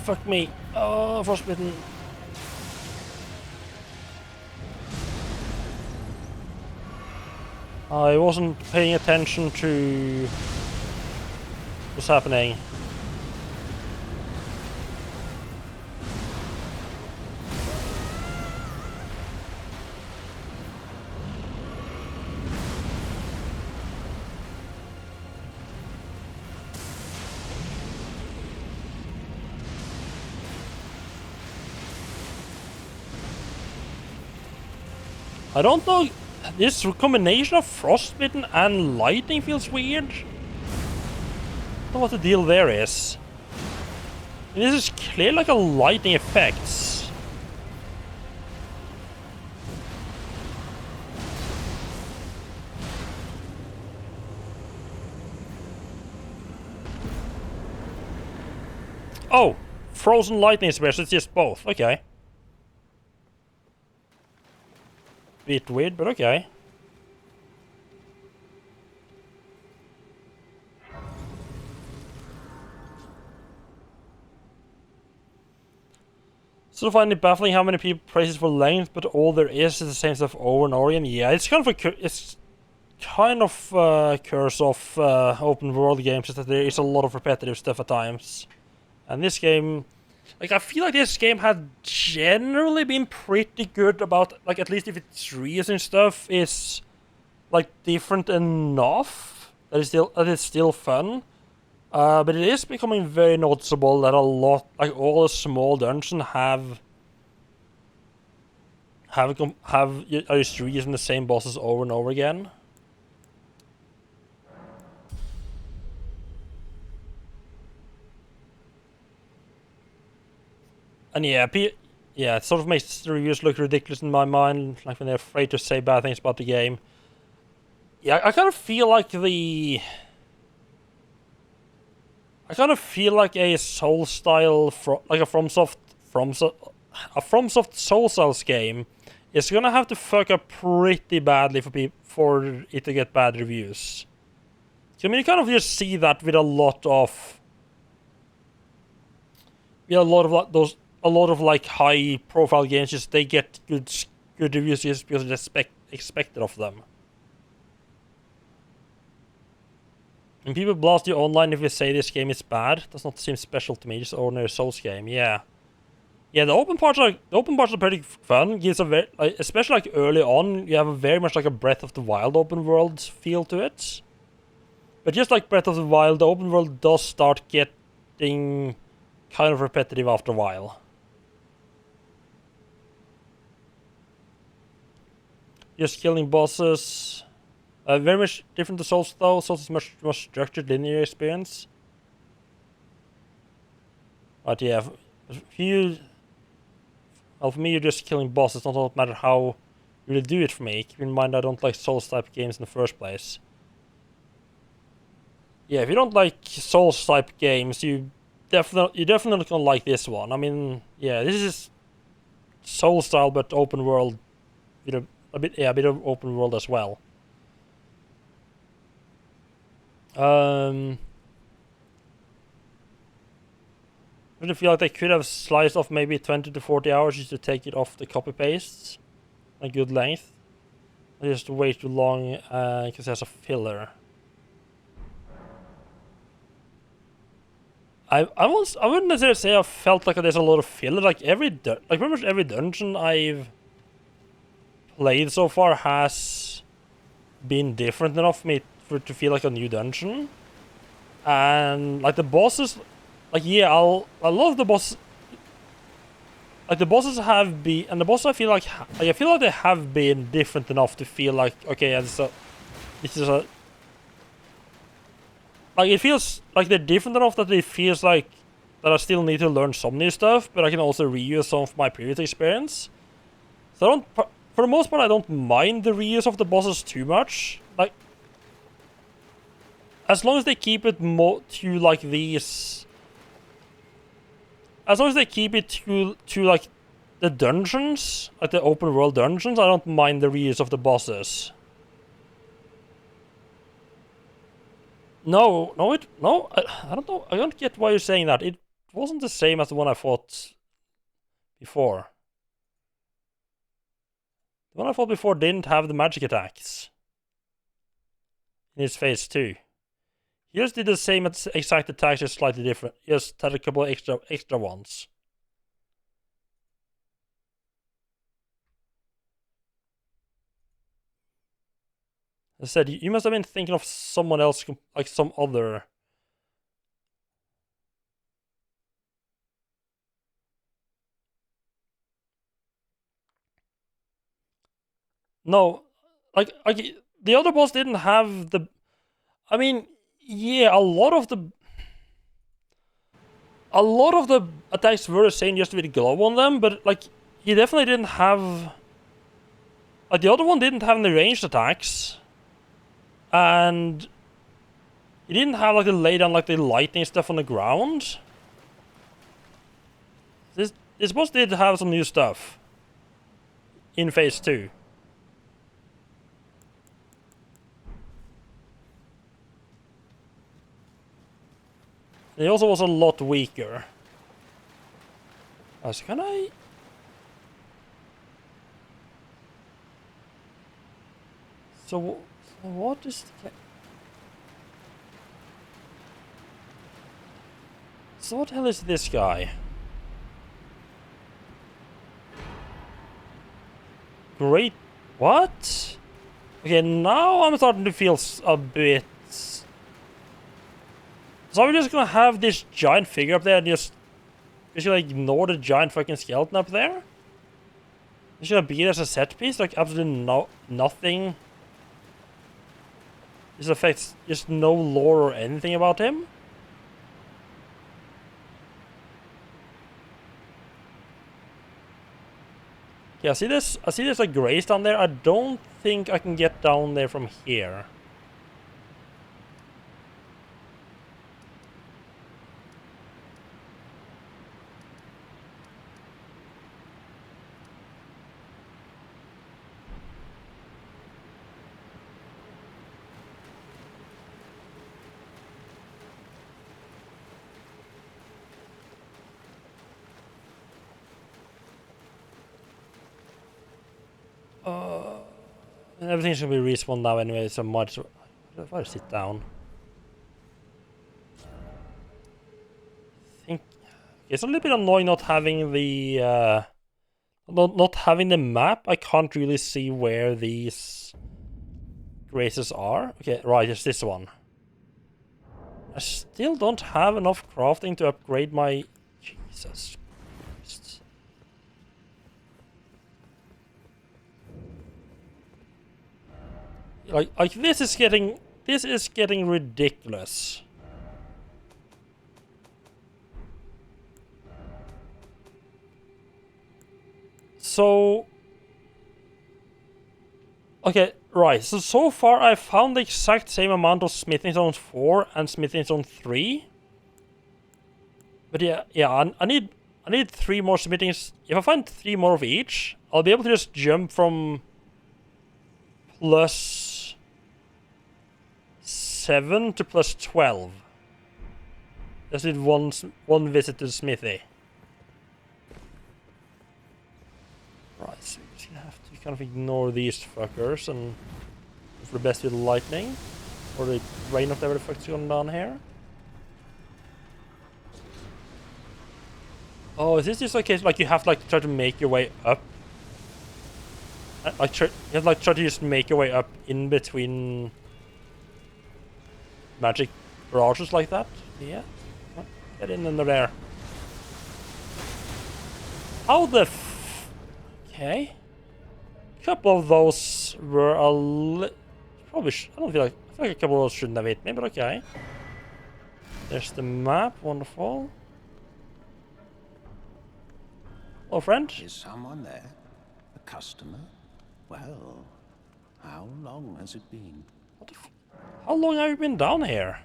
Fuck me. Oh, frostbitten. I wasn't paying attention to what's happening. I don't know. This combination of frostbitten and lightning feels weird. I don't know what the deal there is. This is clearly like a lightning effect. Oh, frozen lightning smash. It's just both. Okay. Bit weird, but okay. Still find it baffling how many people praise it for length, but all there is the same stuff over and over again. Yeah, it's kind of a curse of open world games is that there is a lot of repetitive stuff at times. And this game, like, I feel like this game had generally been pretty good about, like, at least if its reason stuff is, like, different enough that it's still fun. But it is becoming very noticeable that a lot, like all the small dungeons have just using the same bosses over and over again. And yeah, it sort of makes the reviews look ridiculous in my mind, like when they're afraid to say bad things about the game. Yeah, I kind of feel like a Soul style, like a FromSoft Souls Souls game is gonna have to fuck up pretty badly for it to get bad reviews. So, I mean, you kind of just see that with a lot of like high profile games. Just they get good reviews just because it's expected of them. And people blast you online if you say this game is bad. Does not seem special to me. Just ordinary Souls game. Yeah. Yeah, the open parts are pretty fun. Gives a very, especially like early on, you have a very much like a Breath of the Wild open world feel to it. But just like Breath of the Wild, the open world does start getting kind of repetitive after a while. Just killing bosses. Very much different to Souls though. Souls is much more structured linear experience. But yeah, for me, you're just killing bosses. It doesn't matter how you really do it for me. Keep in mind, I don't like Souls type games in the first place. Yeah, if you don't like Souls type games, you definitely gonna like this one. I mean, yeah, this is Soul style but open world, a bit of open world as well. I really feel like they could have sliced off maybe 20 to 40 hours just to take it off the copy pastes a good length. Just way too long because there's a filler. I wouldn't necessarily say I felt like there's a lot of filler. Like pretty much every dungeon I've played so far has been different enough for me to feel like a new dungeon. And like the bosses, like yeah, I love the boss. Like the bosses have been, and the bosses I feel like they have been different enough to feel like okay, this is a like it feels like they're different enough that it feels like that I still need to learn some new stuff, but I can also reuse some of my previous experience. So I don't, for the most part, I don't mind the reuse of the bosses too much. Like, as long as they keep it more to like these, as long as they keep it to like the dungeons, like the open world dungeons, I don't mind the reuse of the bosses. No, I don't know. I don't get why you're saying that. It wasn't the same as the one I fought before. The one I fought before didn't have the magic attacks in his phase 2. He just did the same exact attacks, just slightly different. Just had a couple of extra ones. I said, you must have been thinking of someone else, like some other. No, like the other boss didn't have the. I mean, yeah, a lot of the attacks were the same just with glow on them, but like he definitely didn't have. Like the other one didn't have any ranged attacks, and he didn't have like the lay down like the lightning stuff on the ground. This boss did have some new stuff in phase 2. He also was a lot weaker. So can I? So what is? So what the hell is this guy? Great. What? Okay, now I'm starting to feel a bit. So we're just gonna have this giant figure up there and just gonna ignore the giant fucking skeleton up there? It's gonna be there as a set piece, like absolutely nothing. This affects just no lore or anything about him. Yeah, I see this like grace down there. I don't think I can get down there from here. Everything should be respawned now anyway, so much. If I sit down, I think it's a little bit annoying not having the not having the map. I can't really see where these graces are. Okay, right, it's this one. I still don't have enough crafting to upgrade my. Jesus Christ. Like this is getting ridiculous. So okay, right. So far I found the exact same amount of smithing stones 4 and smithing stone 3. But yeah, I need 3 more smithings. If I find 3 more of each, I'll be able to just jump from plus 7 to plus 12. Just did one visit to the smithy. Right, so we're just gonna have to kind of ignore these fuckers and hope for the best with lightning. Or the rain of whatever the fuck's going down here. Oh, is this just a case like you have to like try to make your way up? Like you have to like try to just make your way up in between magic barrages like that? Yeah. Get in under there. How the okay. A couple of those were probably I don't feel like a couple of those shouldn't have hit me, but okay. There's the map, wonderful. Hello, friend. Is someone there? A customer? Well, how long has it been? How long have you been down here?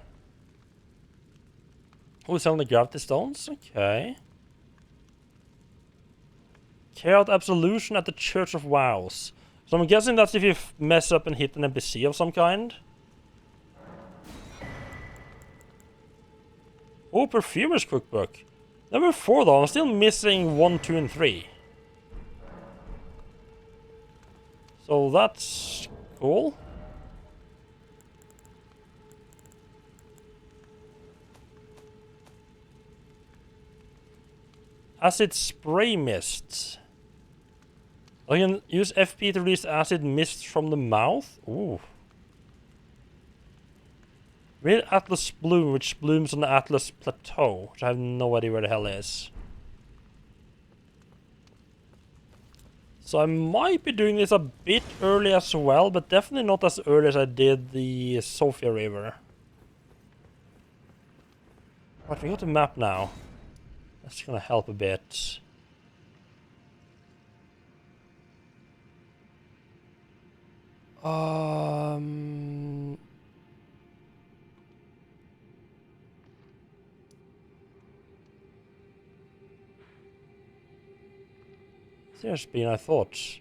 Oh, selling the gravity stones? Okay. Carry out absolution at the Church of Wows. So I'm guessing that's if you mess up and hit an NPC of some kind. Oh, Perfumer's Cookbook. Number 4 though, I'm still missing 1, 2, and 3. So that's cool. Acid Spray Mist. I can use FP to release acid mist from the mouth. Ooh. Real Atlas Bloom, which blooms on the Atlas Plateau, which I have no idea where the hell is. So I might be doing this a bit early as well, but definitely not as early as I did the Sophia River. Right, we got the map now. That's gonna help a bit. There's been, I thought.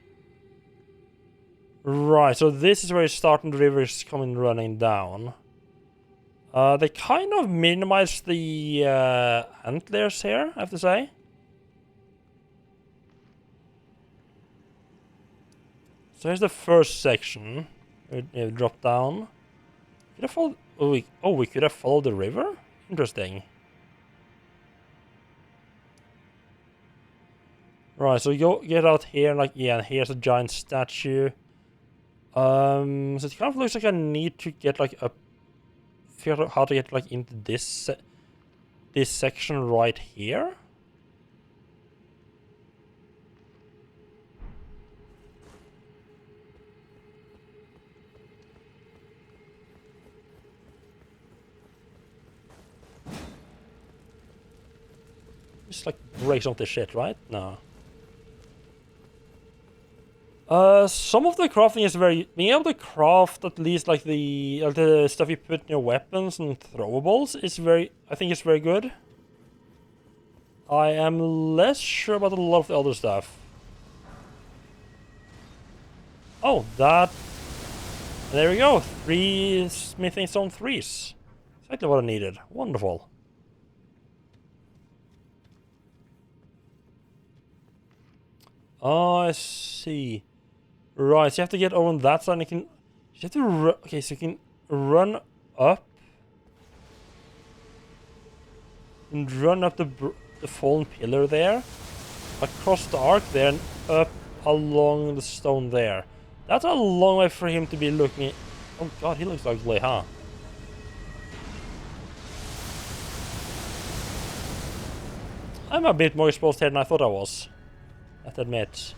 Right, so this is where you start and the river is coming running down. They kind of minimize the antlers here, I have to say. So here's the first section. We drop down. Could I follow? Oh, we could have followed the river? Interesting. Right, so you get out here, like, yeah, and here's a giant statue. So it kind of looks like I need to get, like, up, figure out how to get, like, into this section right here. Just, like, breaks off the shit, right? No. Some of the crafting is being able to craft at least like the stuff you put in your weapons and throwables is I think it's very good. I am less sure about a lot of the other stuff. Oh, there we go. 3 smithing stone 3s. Exactly what I needed. Wonderful. Oh, I see. Right, so you have to get over on that side, and you have to okay, so you can run up. And run up the fallen pillar there. Across the arc there, and up along the stone there. That's a long way for him to be looking. Oh god, he looks ugly, huh? I'm a bit more exposed here than I thought I was. I have to admit.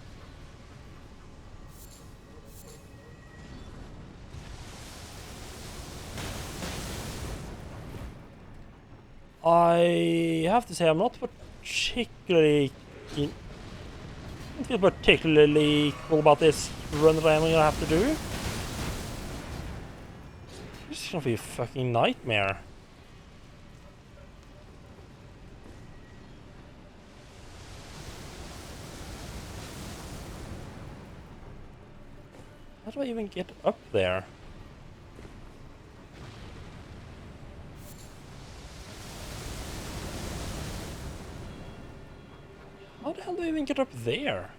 I have to say I'm not particularly keen. I don't feel particularly cool about this run that I'm gonna have to do. This is gonna be a fucking nightmare. How do I even get up there? How the hell do I even get up there?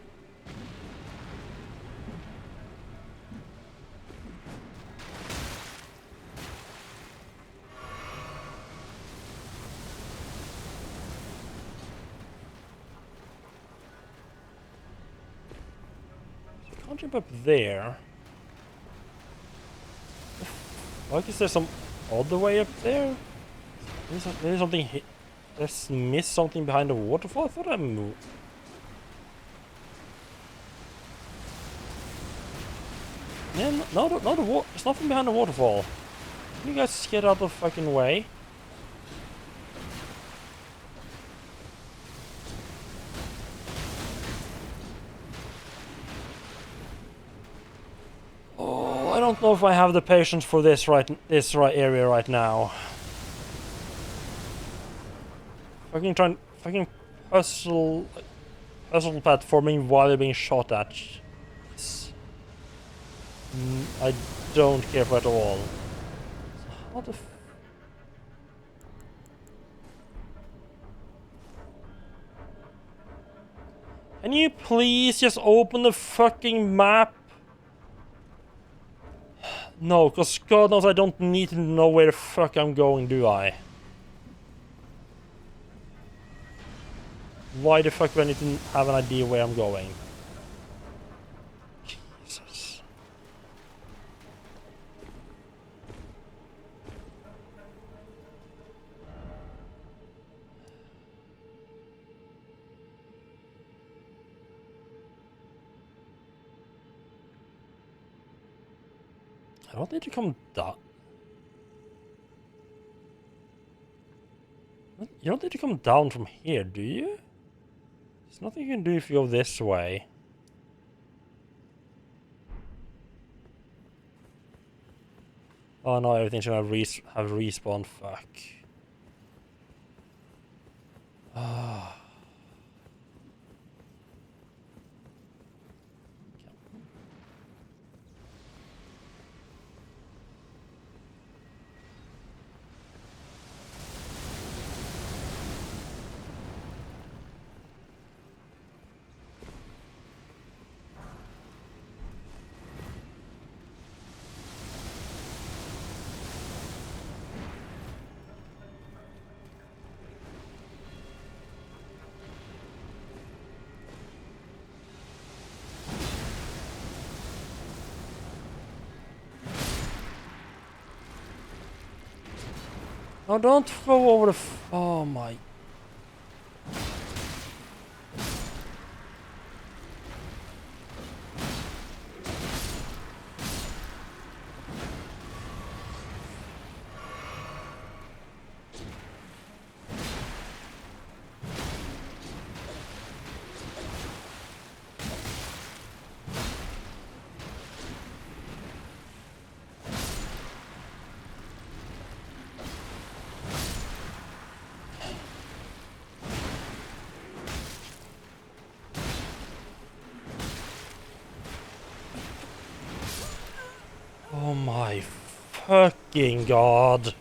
can't jump up there. Like, is there some other way up there? Maybe something hit. Let's miss something behind the waterfall. I thought I moved. Yeah, no, there's nothing behind the waterfall. Can you guys get out of the fucking way? Oh, I don't know if I have the patience for this area right now. Fucking puzzle platforming while you're being shot at. I don't care for it at all. How the Can you please just open the fucking map? No, because God knows I don't need to know where the fuck I'm going, do I? Why the fuck do I need to have an idea where I'm going? Jesus. I don't need to come down. You don't need to come down from here, do you? There's nothing you can do if you go this way. Oh no, everything's gonna have respawn. Fuck. Ah. No, don't throw over the oh my. Oh my fucking god.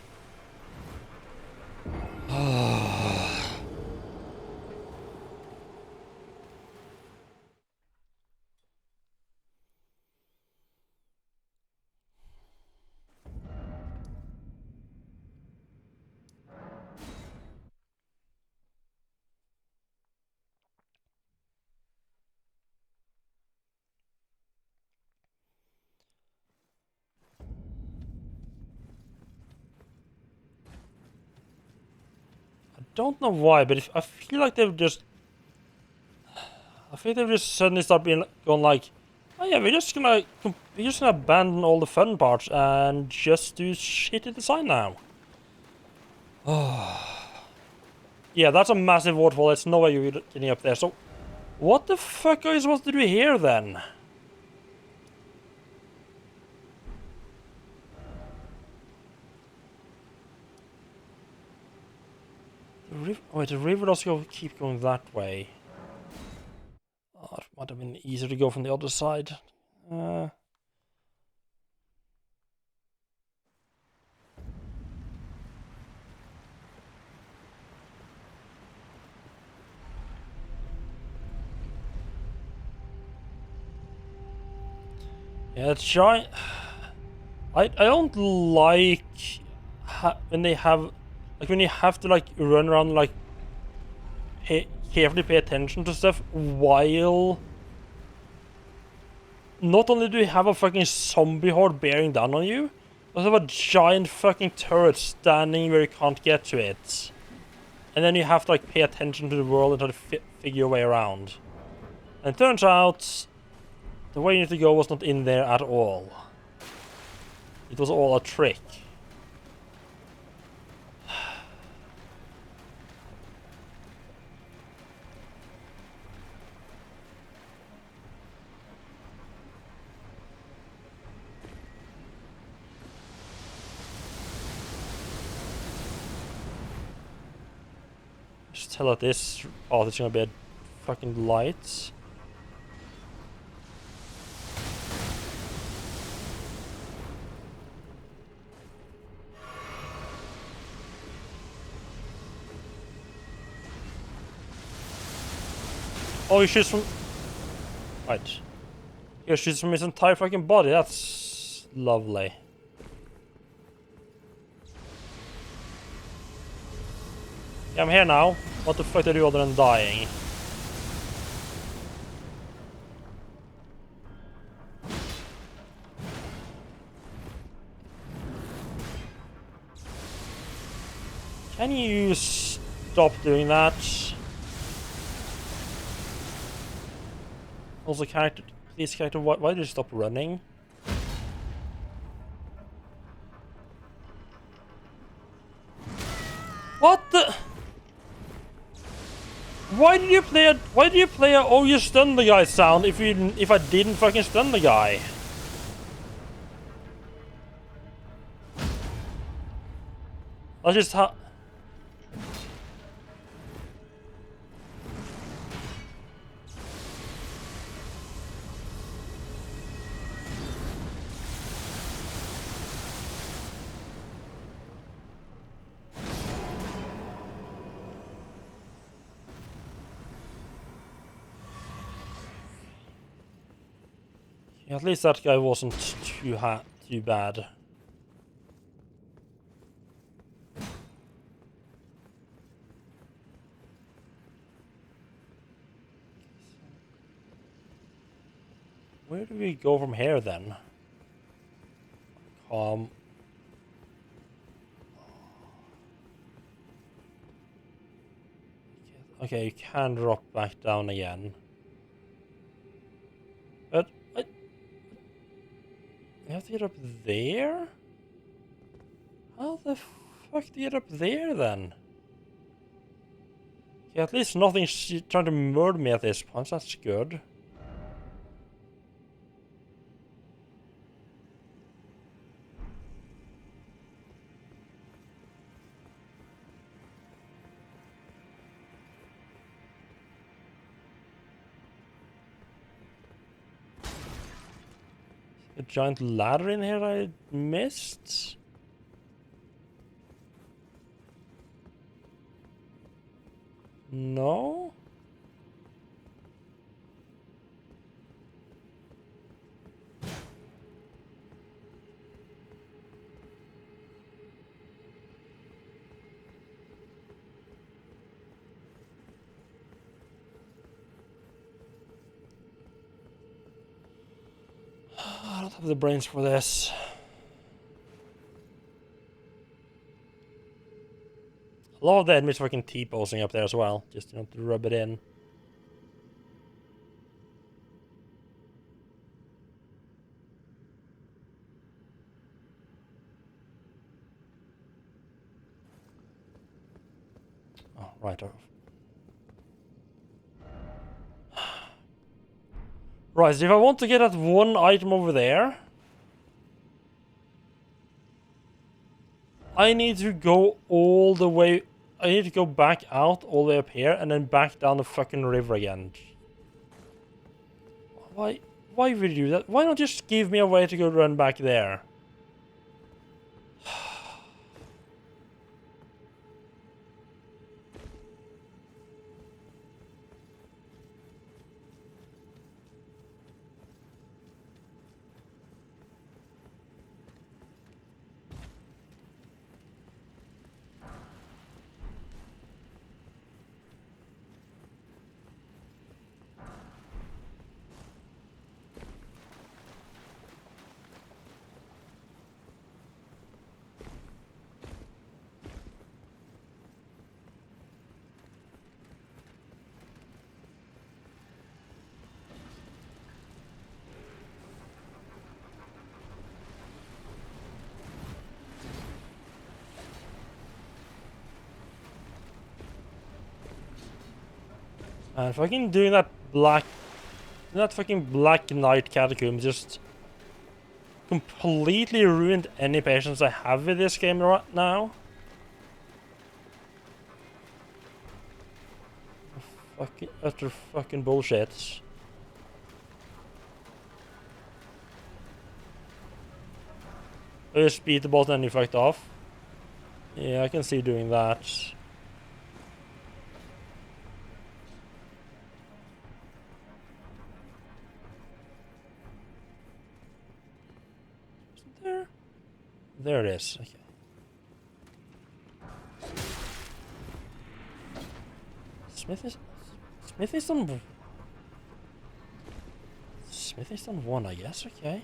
I don't know why, but I feel like they've just... I think they've just suddenly start going like, oh yeah, we're just gonna abandon all the fun parts and just do shitty design now. Oh. Yeah, that's a massive waterfall. There's no way you're getting up there. So, what the fuck are you supposed to do here then? The river does keep going that way. Oh, it might have been easier to go from the other side. Yeah, it's giant. I don't like when they have when you have to like run around like carefully pay attention to stuff while not only do you have a fucking zombie horde bearing down on you, but you have a giant fucking turret standing where you can't get to it. And then you have to like pay attention to the world and try to figure your way around. And it turns out the way you need to go was not in there at all. It was all a trick. Just tell it this path is gonna be a fucking light. Oh, he shoots from... Right. He shoots from his entire fucking body. That's lovely. Yeah, I'm here now. What the fuck do I do other than dying? Can you stop doing that? Also, character, please, character, why did you stop running? What the? Why did you play a oh you stunned the guy sound if I didn't fucking stun the guy? I just yeah, at least that guy wasn't too bad. Where do we go from here then? Okay, you can drop back down again. But you have to get up there? How the fuck do you get up there then? Yeah, at least nothing's trying to murder me at this point, so that's good. A giant ladder in here I missed? No? I don't have the brains for this. A lot of the enemies fucking T-posing up there as well, just to rub it in. Oh, right. Right, so if I want to get that one item over there, I need to go all the way... I need to go back out all the way up here and then back down the fucking river again. Why would you do that? Why not just give me a way to go run back there? And fucking doing that fucking Black Knight catacomb just completely ruined any patience I have with this game right now. Fucking utter fucking bullshit. I just beat the boss and you fucked off. Yeah, I can see doing that. Isn't there? There it is. Okay. Smith is on one, I guess. Okay.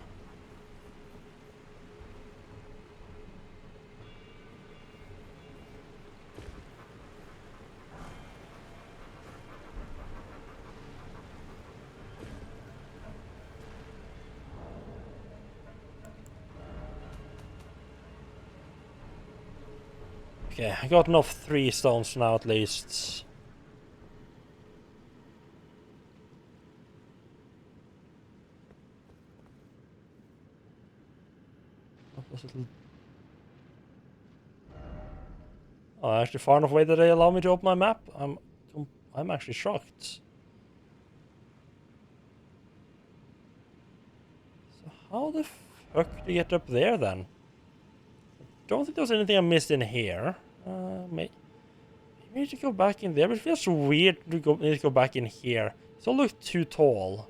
Okay, I got enough 3 stones now at least. Oh, actually far enough away that they allow me to open my map. I'm actually shocked. So how the fuck do you get up there then? Don't think there's anything I missed in here. Maybe I need to go back in there, but it feels weird to need to go back in here. It all looks too tall.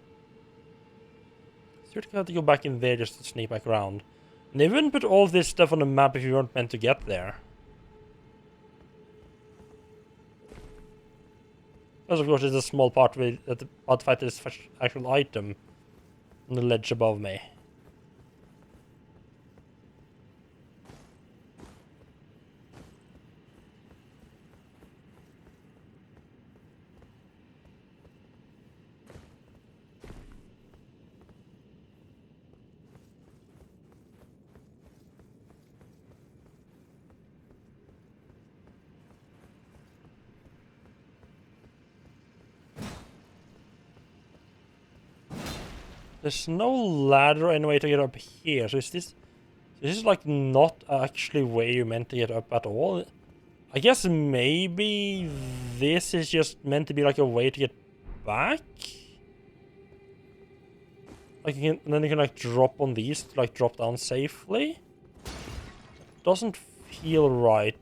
So you'd have to go back in there just to sneak back around. And they wouldn't put all this stuff on the map if you weren't meant to get there. Because of course there's a small part where that the bot fighter is actual item on the ledge above me. There's no ladder or any way to get up here, so is this is like not actually where you're meant to get up at all? I guess maybe this is just meant to be like a way to get back? Like and then you can like drop on these to like drop down safely? Doesn't feel right.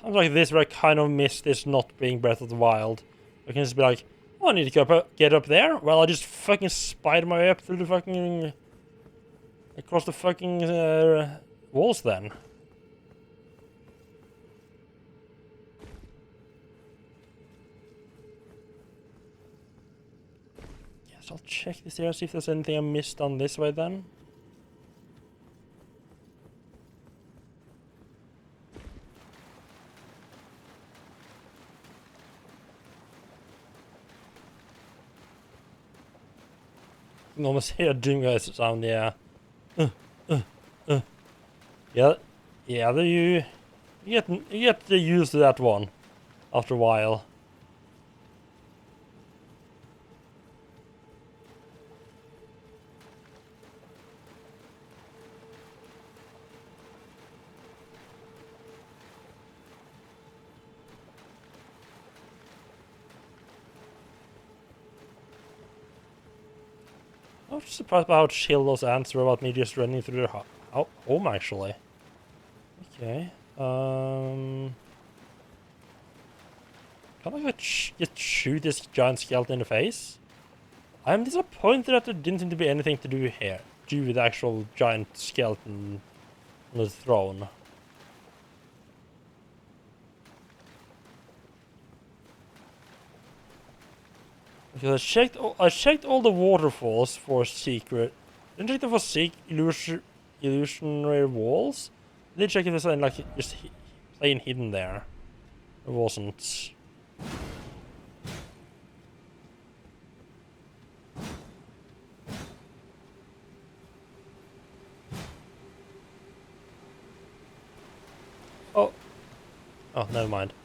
Sounds like this where I kind of missed this not being Breath of the Wild. I can just be like, oh, I need to get up there? Well, I'll just fucking spider my way up through the fucking... across the fucking walls then. Yes, I'll check this here, see if there's anything I missed on this way then. You can almost hear a Jingo sound, yeah. Yeah, yeah, you get used to that one after a while. I was surprised by how chill those ants were about me just running through their home, actually. Okay. Can I just shoot this giant skeleton in the face? I'm disappointed that there didn't seem to be anything to do here. Do with the actual giant skeleton on the throne. Because I checked all the waterfalls for secret. Didn't check them for illusionary walls. I did check if there's anything like just plain hidden there. There wasn't. Oh, never mind. I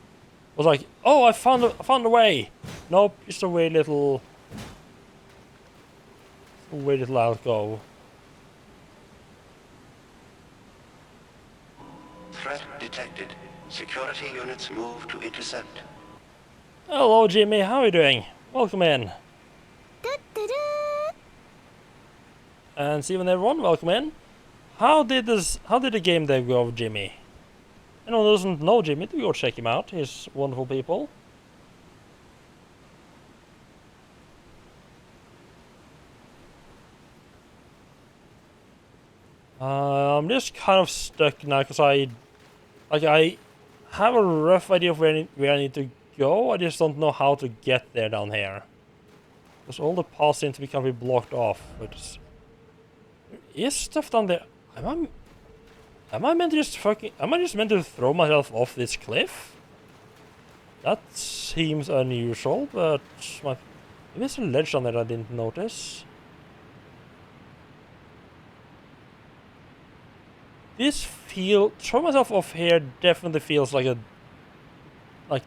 was like, oh, I found a way. Nope, just a weird little alcove. Threat detected. Security units move to intercept. Hello, Jimmy. How are you doing? Welcome in. And Steven, everyone, welcome in. How did the game dev go, Jimmy? Anyone who doesn't know Jimmy, do go check him out. He's wonderful people. I'm just kind of stuck now because I have a rough idea of where I need to go. I just don't know how to get there down here. Because all the paths seem to be kind of blocked off. But there is stuff down there. Am I meant to throw myself off this cliff? That seems unusual, but maybe there's a ledge on there I didn't notice. Throwing myself off here definitely feels like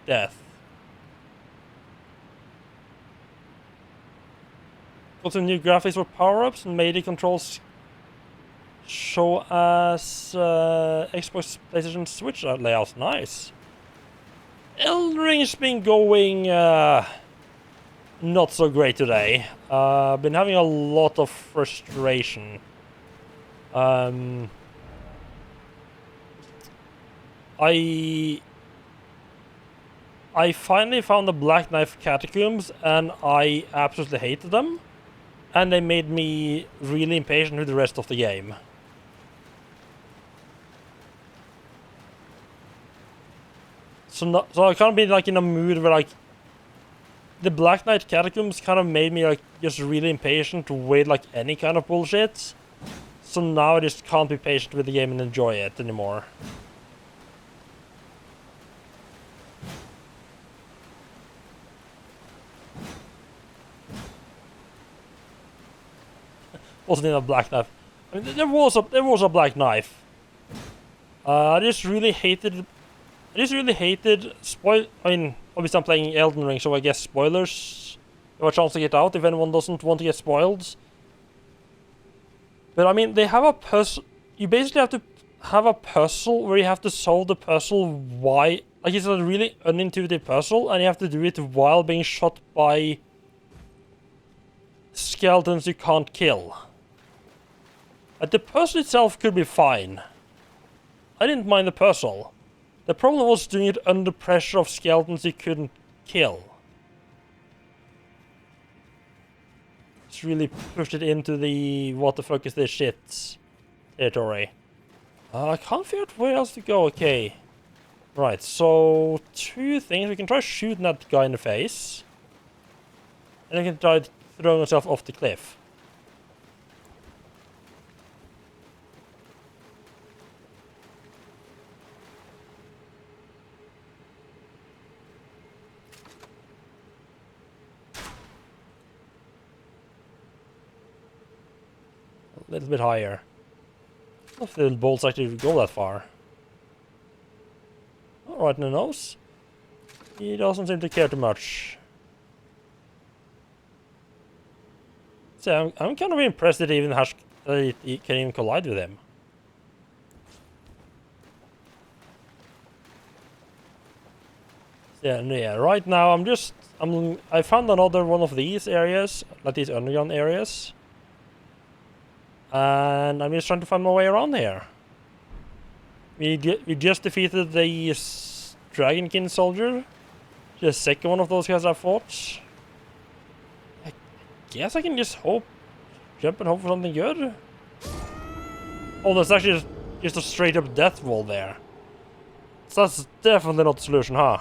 death. Got some new graphics for power-ups and melee controls show as Xbox, PlayStation, Switch layouts. Nice. Elden Ring's been going not so great today. Been having a lot of frustration. I finally found the Black Knife Catacombs, and I absolutely hated them. And they made me really impatient with the rest of the game. So I can't be like in a mood where like the Black Knight Catacombs kind of made me like just really impatient to wait like any kind of bullshit. So now I just can't be patient with the game and enjoy it anymore. Wasn't in a black knife. I mean, there was a black knife. I just really hated I mean, obviously I'm playing Elden Ring, so I guess spoilers have a chance to get out if anyone doesn't want to get spoiled. But I mean, they have a puzzle. You basically have to have a puzzle where you have to solve the puzzle like it's a really unintuitive puzzle, and you have to do it while being shot by skeletons you can't kill. The puzzle itself could be fine. I didn't mind the puzzle. The problem was doing it under pressure of skeletons you couldn't kill. It's really pushed it into the what the fuck is this shit territory. I can't figure out where else to go. Okay. Right, so two things. We can try shooting that guy in the face. And we can try throwing ourselves off the cliff. A little bit higher. I don't know if the bolts actually go that far. Alright in the nose. He doesn't seem to care too much. So I'm kind of impressed that he can even collide with him. Yeah, right now I found another one of these areas, like these underground areas. And I'm just trying to find my way around here. We just defeated the Dragonkin soldier. The second one of those guys I fought. I guess I can just jump and hope for something good. Oh, there's actually just a straight up death wall there. So that's definitely not the solution, huh?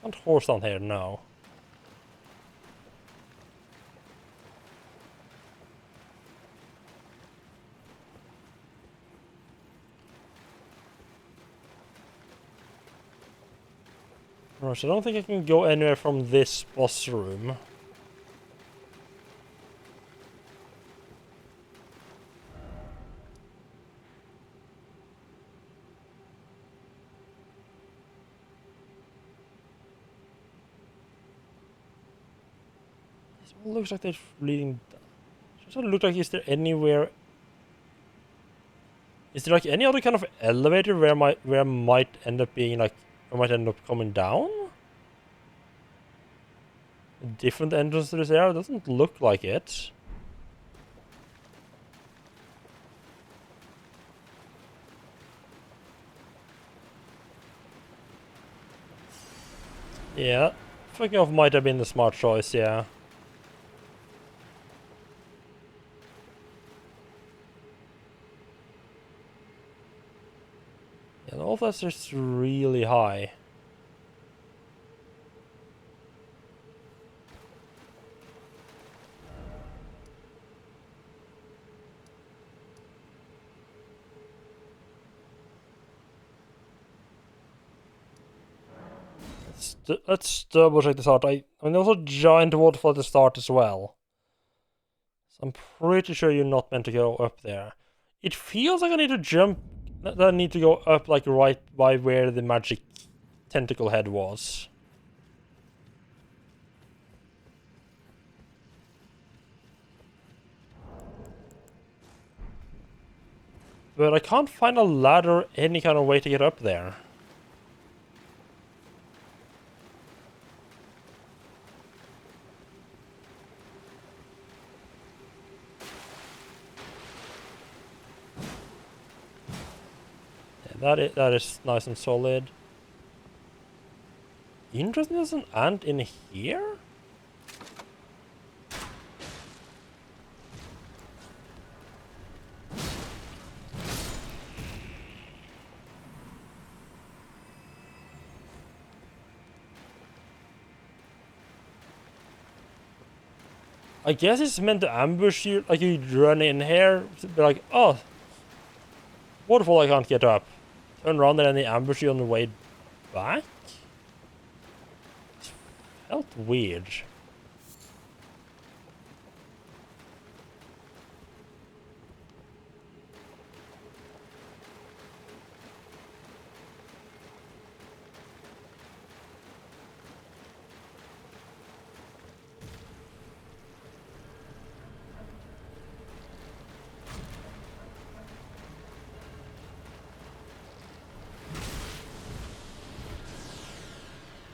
Can't horse down here, no. Right, so I don't think I can go anywhere from this boss room. This one looks like they're leading. Doesn't look like is there anywhere? Is there like any other kind of elevator where might end up being like, or might end up coming down? A different entrance to this area? It doesn't look like it. Yeah, fucking off might have been the smart choice, yeah. And all that's just really high. Let's double check this out. I mean, there was a giant waterfall at the start as well. So I'm pretty sure you're not meant to go up there. It feels like I need to jump. That I need to go up like right by where the magic tentacle head was. But I can't find a ladder or any kind of way to get up there. Yeah, that is nice and solid. Interesting, there's an ant in here? I guess it's meant to ambush you, like you run in here, be like, oh, waterfall I can't get up. Turn around and then they ambush you on the way back? It felt weird.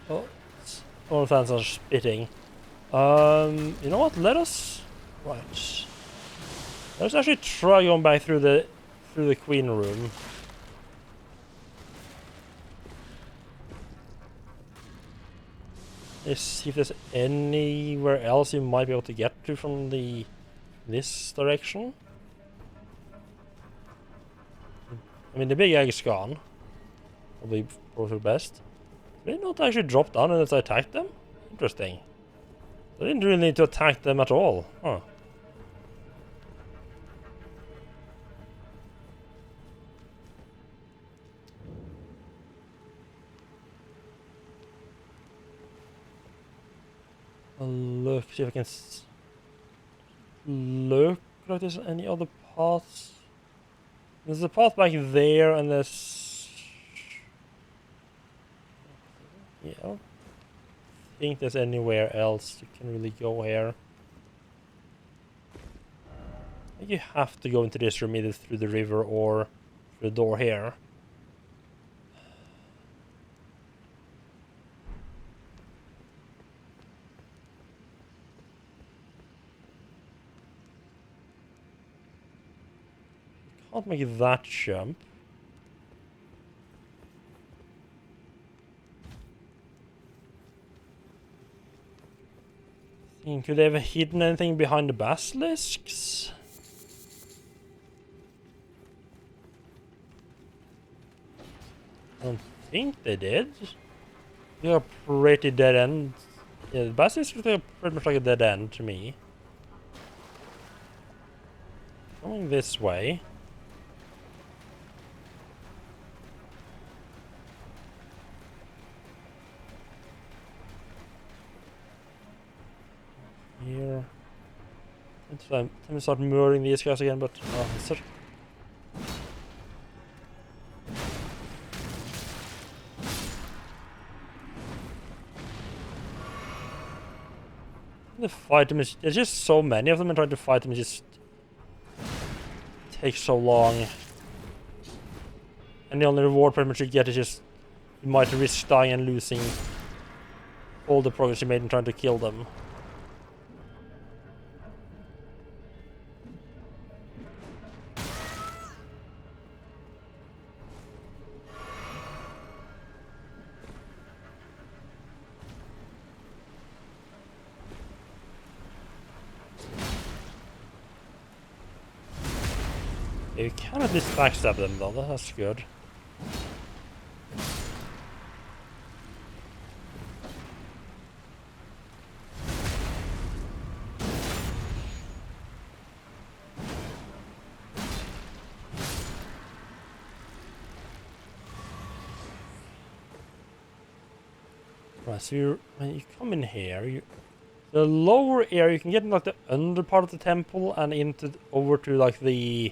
Oh, all the fans are spitting. You know what? Right. Let's actually try going back through the queen room. Let's see if there's anywhere else you might be able to get to from this direction. I mean, the big egg is gone. Probably for the best. Did they not actually drop down unless I attacked them? Interesting. I didn't really need to attack them at all. Huh. I'll look, see if I can look like there's any other paths. There's a path back there and there's... Yeah, I don't think there's anywhere else you can really go here. I think you have to go into this room either through the river or through the door here. can't make that jump. Could they have hidden anything behind the basilisks? I don't think they did. They are pretty dead end. Yeah, the basilisks are pretty much like a dead end to me. Going this way. Here. Time to start murdering these guys again, but it's such... The fight them is, there's just so many of them, and trying to fight them just takes so long. And the only reward pretty much you get is just you might risk dying and losing all the progress you made in trying to kill them. You can at least backstab them though, that's good. Right, so when you come in here, the lower area you can get in like the under part of the temple and into over to like the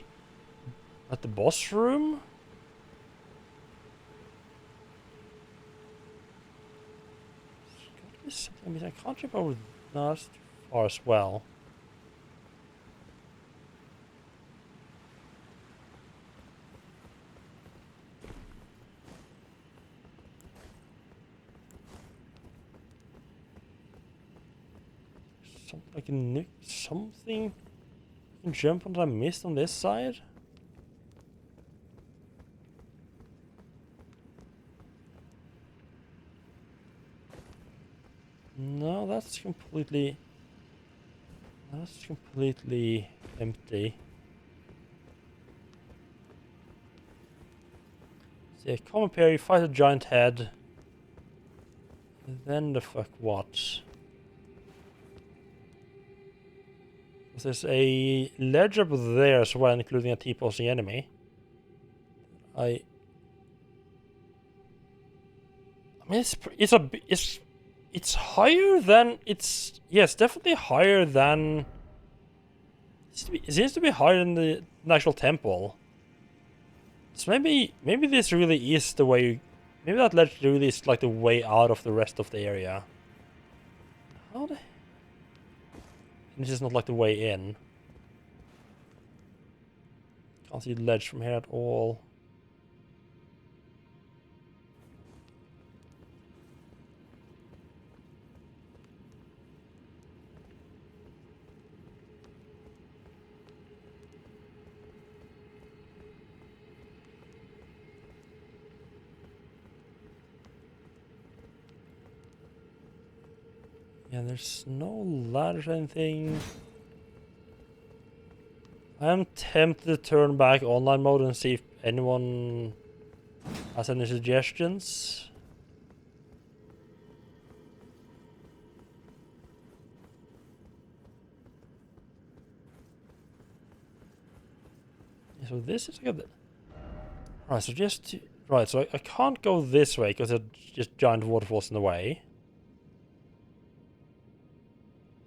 boss room. I mean, I can't jump over. No, that's too far as well. Something I can nick. Something I can jump on that I missed on this side. No, that's completely empty. So yeah, come up here, you fight a giant head. And then the fuck what? There's a ledge up there as well, including a T-posing enemy. I mean, it's higher than yes, definitely higher than. It seems to be higher than the actual temple. So maybe this really is the way. Maybe that ledge really is like the way out of the rest of the area. How the? This is not like the way in. Can't see the ledge from here at all. Yeah, there's no ladder or anything. I'm tempted to turn back online mode and see if anyone has any suggestions. Yeah, so this is like a... Right, so just... Right, so I can't go this way because there's just giant waterfalls in the way.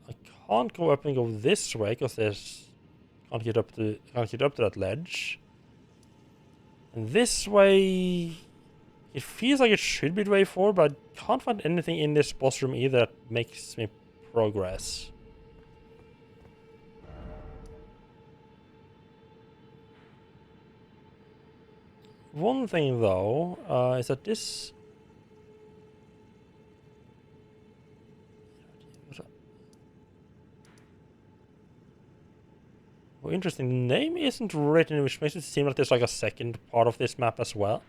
I can't go up and go this way because there's... Can't get up to that ledge. And this way... It feels like it should be the way forward, but I can't find anything in this boss room either that makes me progress. One thing though, is that this... interesting. The name isn't written, which makes it seem like there's like a second part of this map as well.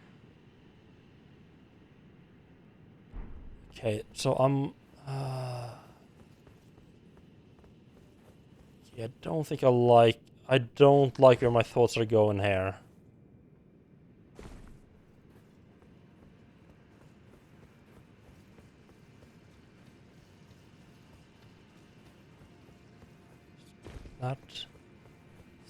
Okay, so I'm... yeah, I don't like where my thoughts are going here. That...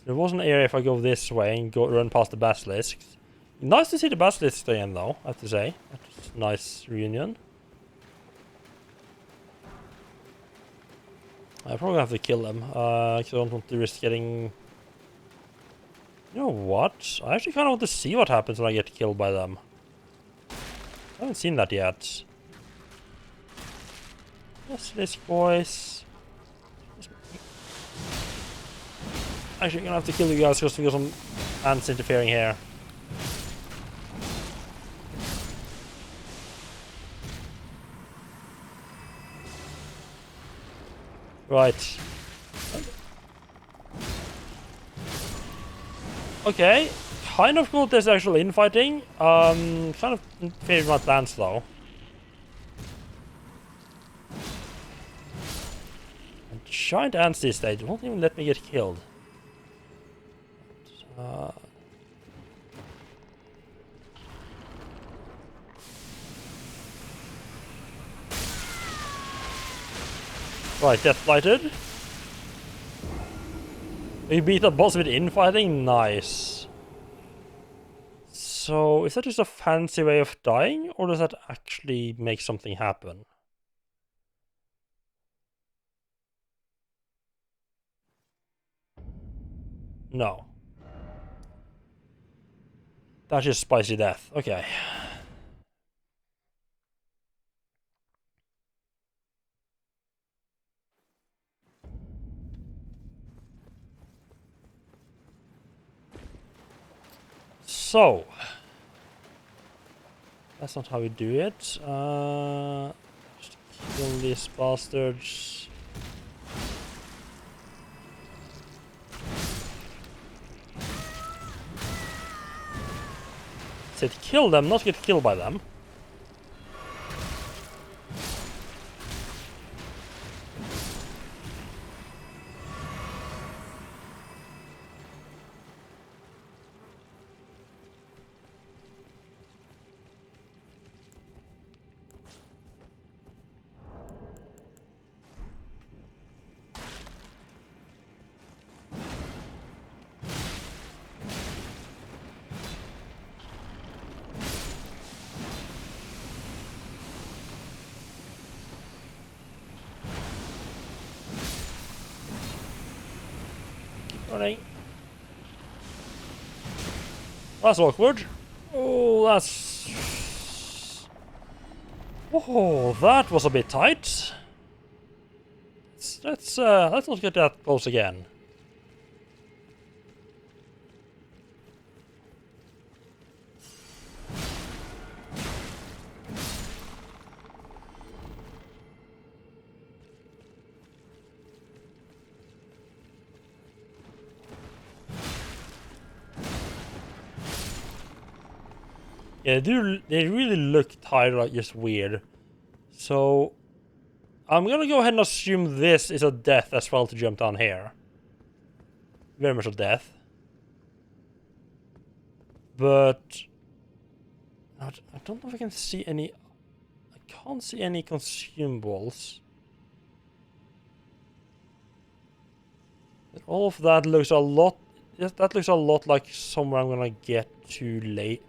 There was an area if I go this way and run past the basilisks. Nice to see the basilisks again, though, I have to say. That's a nice reunion. I probably have to kill them, because I don't want to risk getting... You know what? I actually kind of want to see what happens when I get killed by them. I haven't seen that yet. Yes, this boys. Actually, I'm gonna have to kill you guys just because some ants interfering here. Right. Okay. Kind of cool there's actual infighting. Kind of in favor of my plans though. And giant ants these days won't even let me get killed. Right, death blighted. We beat the boss with infighting? Nice. So, is that just a fancy way of dying, or does that actually make something happen? No. That's just spicy death. Okay. So, that's not how we do it. Just kill these bastards. Said kill them, not get killed by them. Running. That's awkward. Oh, that's... Oh, that was a bit tight. Let's not get that close again. Yeah, they really look tired, like just weird. So I'm gonna go ahead and assume this is a death as well to jump down here. Very much a death. But I don't know if I can see any. I can't see any consumables. All of that looks a lot. That looks a lot like somewhere I'm gonna get to late.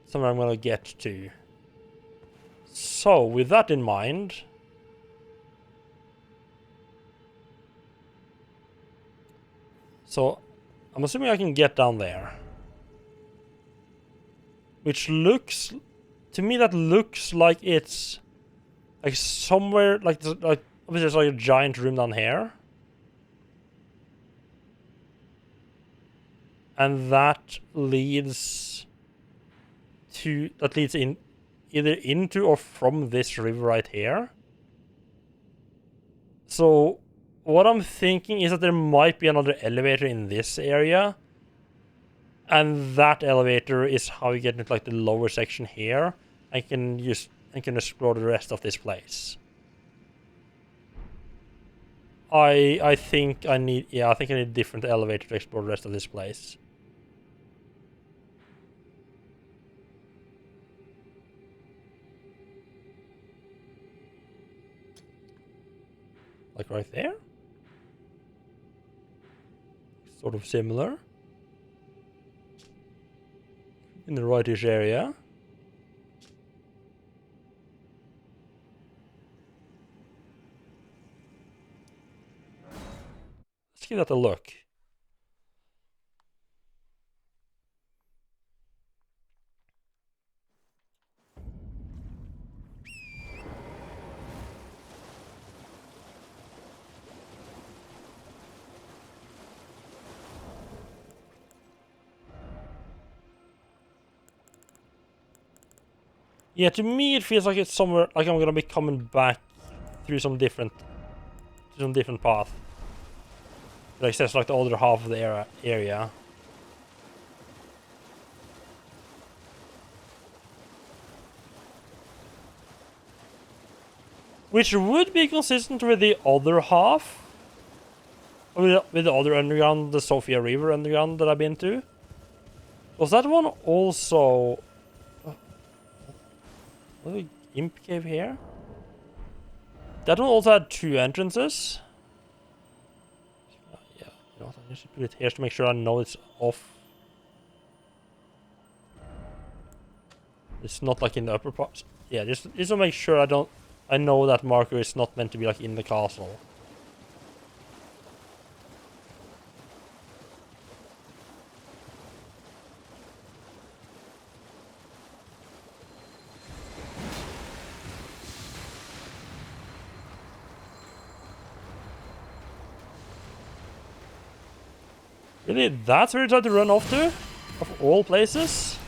Somewhere I'm gonna get to. So, with that in mind, so I'm assuming I can get down there. Which looks, to me, that looks like it's like somewhere, like obviously there's like a giant room down here. And that leads in either into or from this river right here. So what I'm thinking is that there might be another elevator in this area. And that elevator is how you get into like the lower section here. I can explore the rest of this place. I think I need a different elevator to explore the rest of this place. Like right there? Sort of similar. In the rightish area. Let's give that a look. Yeah, to me it feels like it's somewhere, like I'm gonna be coming back through some different path. It access like the other half of the area. Which would be consistent with the other half. With the other underground, the Sophia River underground that I've been to. Was that one also... Was it Imp Cave here? That one also had 2 entrances. Yeah, you know what, I should put it here to make sure I know it's off. It's not like in the upper part. Yeah, just to make sure I know that marker is not meant to be like in the castle. Really? That's where you tried to run off to? Of all places?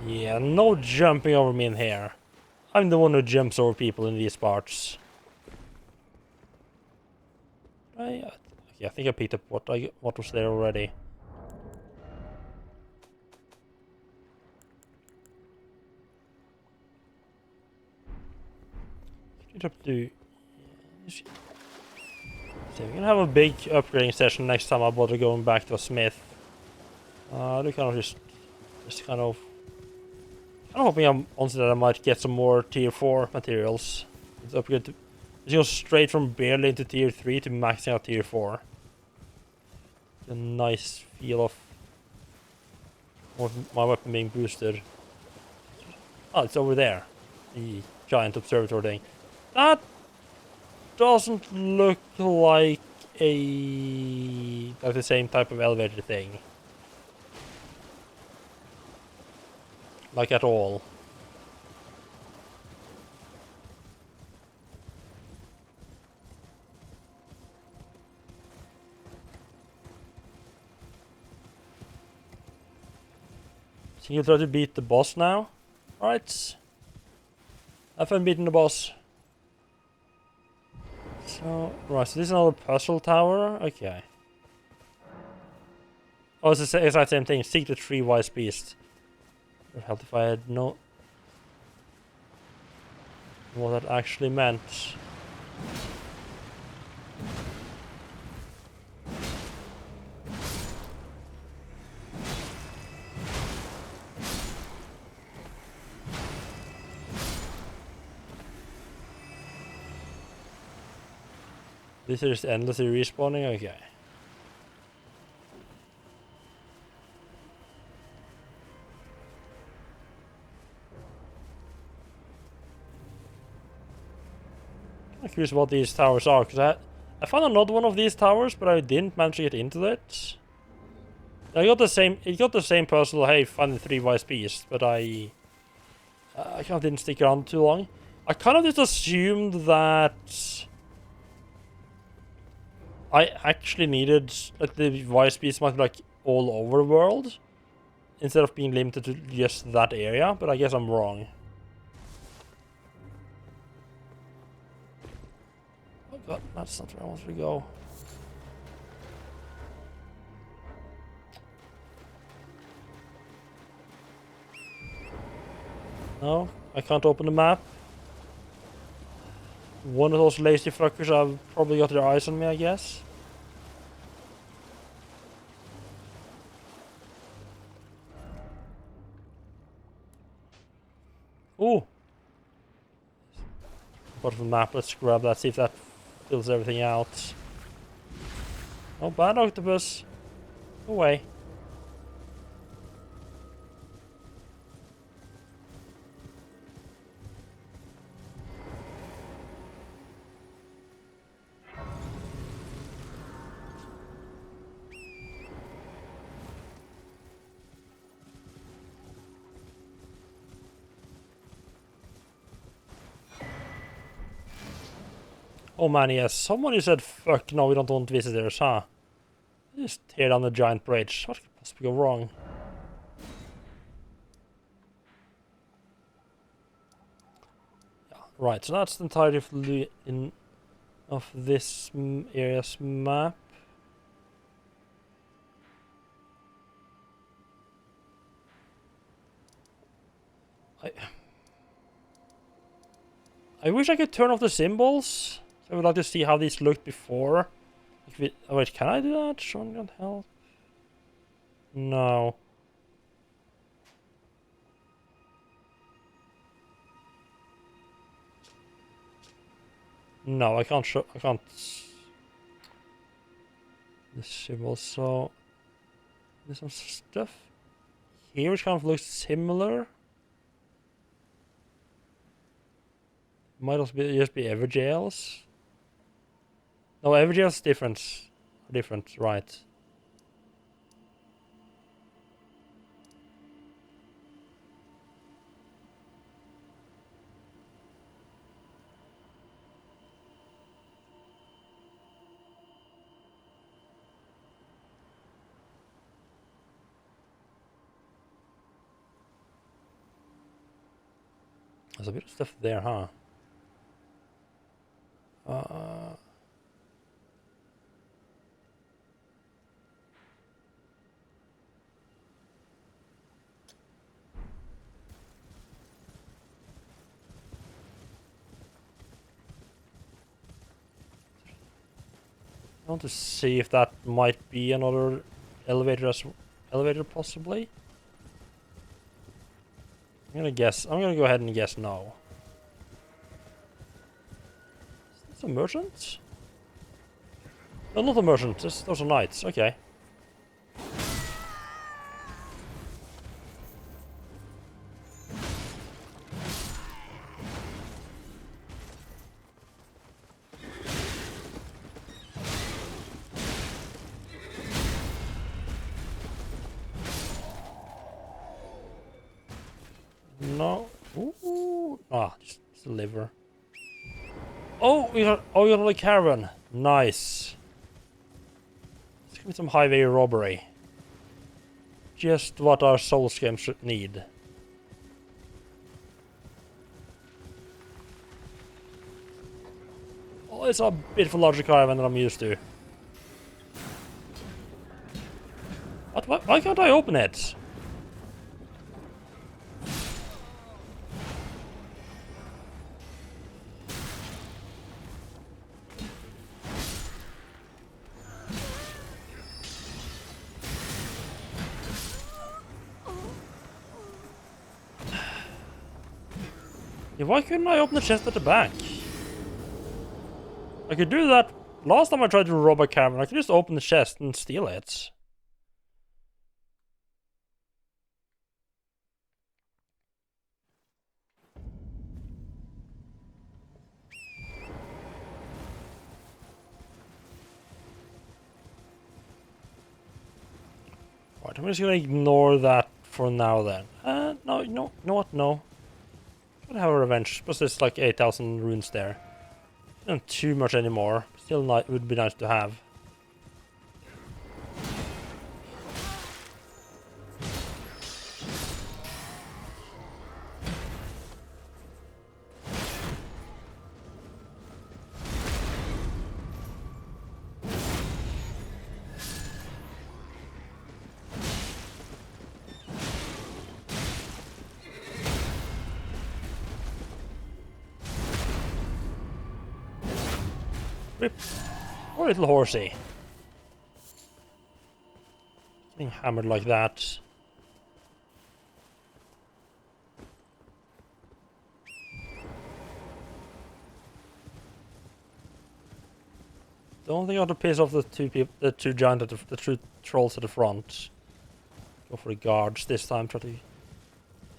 Yeah, no jumping over me in here. I'm the one who jumps over people in these parts. Yeah, I think I picked up what was there already. Get up to... So we can have a big upgrading session next time I bother going back to a smith. Do kind of just kind of... I'm hoping honestly that I might get some more tier 4 materials. Let's upgrade to... Let's go straight from barely into tier 3 to maxing out tier 4. A nice feel of my weapon being boosted. Oh, it's over there. The giant observatory thing. That doesn't look like the same type of elevator thing. Like at all. So you try to beat the boss now? Alright. Have fun beating the boss. So, right, so this is another puzzle tower? Okay. Oh, it's the exact same thing. Seek the 3 wise beasts. It would help if I had no... what that actually meant. This is endlessly respawning? Okay. I'm curious what these towers are, because I found another one of these towers, but I didn't manage to get into it. I got the same. It got the same puzzle. Hey, find the 3 wise beasts, but I kind of didn't stick around too long. I kind of just assumed that I actually needed like the wise beasts might be like all over the world instead of being limited to just that area. But I guess I'm wrong. Oh god, that's not where I want to go. No, I can't open the map. One of those lazy fuckers have probably got their eyes on me, I guess. Ooh. Part of the map, let's grab that, see if that fills everything out. Oh, bad octopus. Go away. Oh man, yes. Someone who said, fuck no, we don't want visitors, huh? Just tear down the giant bridge. What could possibly go wrong? Yeah, right, so that's the entirety of this area's map. I wish I could turn off the symbols. I would like to see how these looked before. Oh wait, can I do that? Sean can't help. No. No, I can't show. I can't. The symbols. So there's some stuff here which kind of looks similar. Might also be just be Everjails. No, Everjails different. Different, right? There's a bit of stuff there, huh? I want to see if that might be another elevator possibly. I'm gonna guess. I'm gonna go ahead and guess no. Is this a merchant? No, not a merchant. Those are knights. Okay. No. Ooh. Ah, just the liver. Oh, we got another caravan. Nice. Let's give me some highway robbery. Just what our soul scam should need. Oh, it's a bit of a larger caravan than I'm used to. What? Why can't I open it? Yeah, why couldn't I open the chest at the back? I could do that. Last time I tried to rob a caravan, I could just open the chest and steal it. I'm just gonna ignore that for now then. No, you know what? No. Gotta have a revenge. Plus there's like 8,000 runes there. Not too much anymore. Still would be nice to have. Rip. Poor little horsey. Getting hammered like that. Don't think I have to piss off the two giant, the two trolls at the front. Go for the guards this time. Try to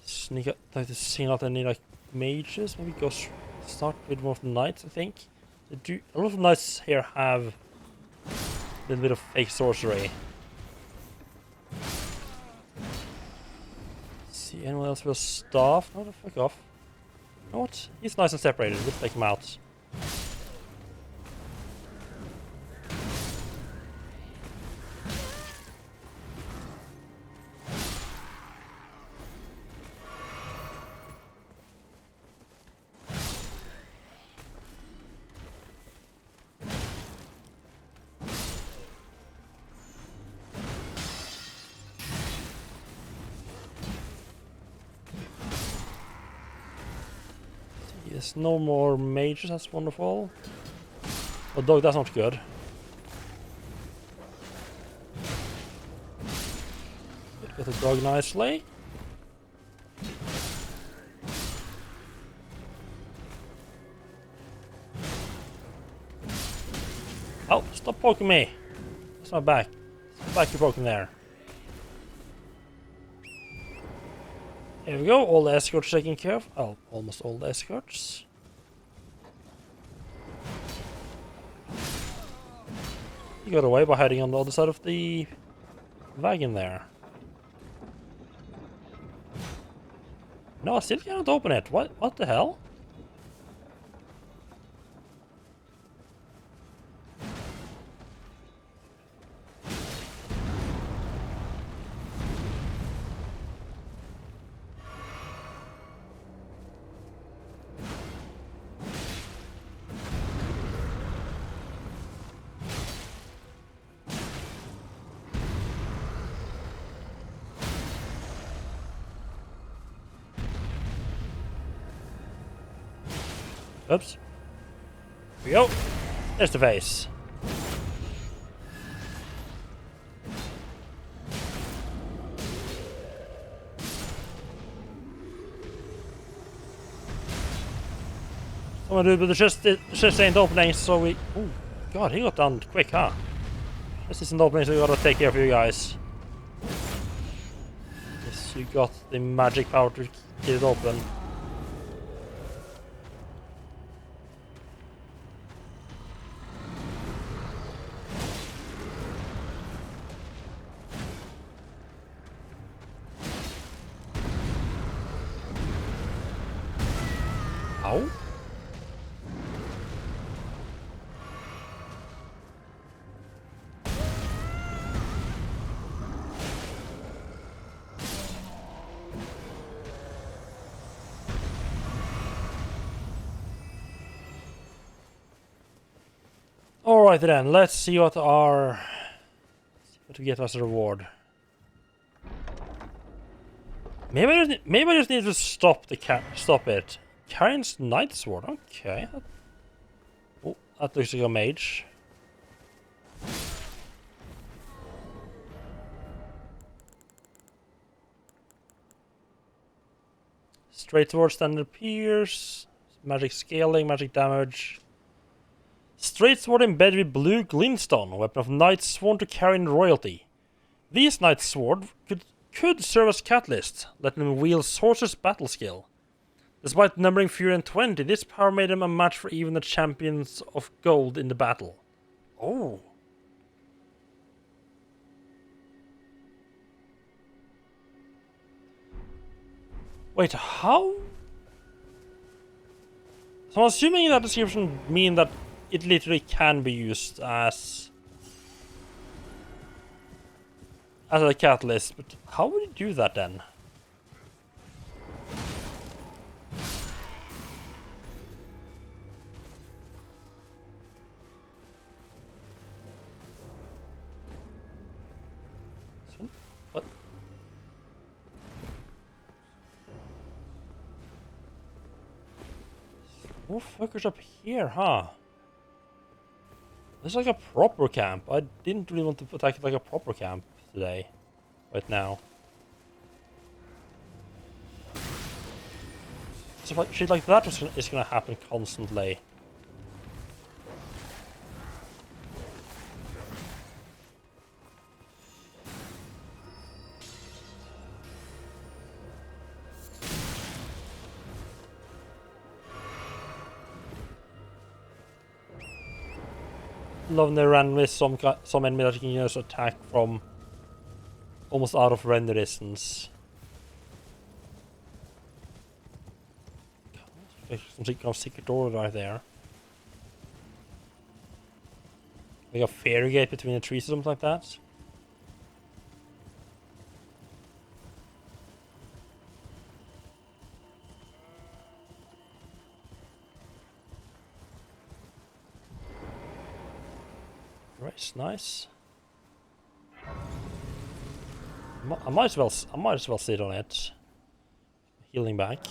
sneak up, try to see out any like mages. Maybe go start with one of the knights. I think a lot of knights here have a little bit of fake sorcery. See anyone else with a staff? No, the fuck off. You know what? He's nice and separated. We'll take him out. Yes, no more mages, that's wonderful. Oh, dog, that's not good. Got the dog nicely. Oh, stop poking me. That's my back. It's my back you're poking there. Here we go, all the escorts taken care of. Oh, almost all the escorts. You got away by hiding on the other side of the wagon there. No, I still can't open it. What the hell? Oops. Here we go. There's the face. Someone do, but the chest ain't opening, so we... Oh, God, he got done quick, huh? This isn't opening, so we gotta take care of you guys. Yes, you got the magic power to get it open. Ow. Alright then, let's see what we get as a reward. Maybe I just need to stop it. Karin's Night Sword, okay. Oh, that looks like a mage. Straight sword, standard pierce, magic scaling, magic damage. Straight sword embedded with blue glintstone, weapon of knights sworn to Karin royalty. These Knight's Sword could serve as catalyst, letting them wield Sorcerer's battle skill. Despite numbering fewer than 20, this power made them a match for even the champions of gold in the battle. Oh. Wait, how? So I'm assuming that description mean that it literally can be used as a catalyst, but how would you do that then? What? More fuckers up here, huh? This is like a proper camp. I didn't really want to attack it like a proper camp today. Right now. So like, shit like that is gonna happen constantly. Love the randomly some enemy that you can just attack from almost out of render distance. Some kind of secret door right there. Like a fairy gate between the trees or something like that. Right, nice. I might as well sit on it. Healing back.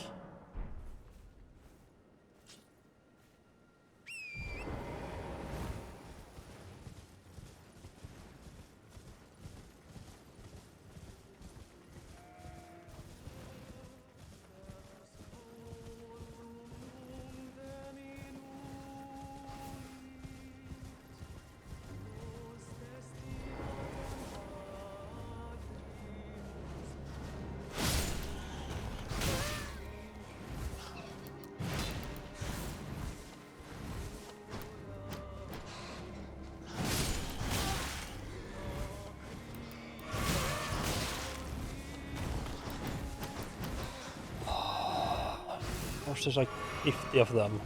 Gosh, there's like 50 of them.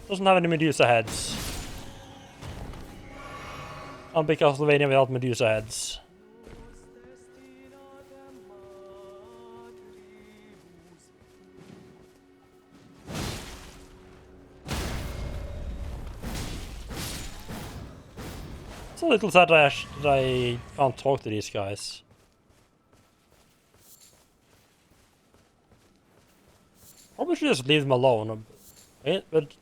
Doesn't have any Medusa heads. Can't be Castlevania without Medusa heads. It's a little sad that I can't talk to these guys. Probably should just leave them alone. But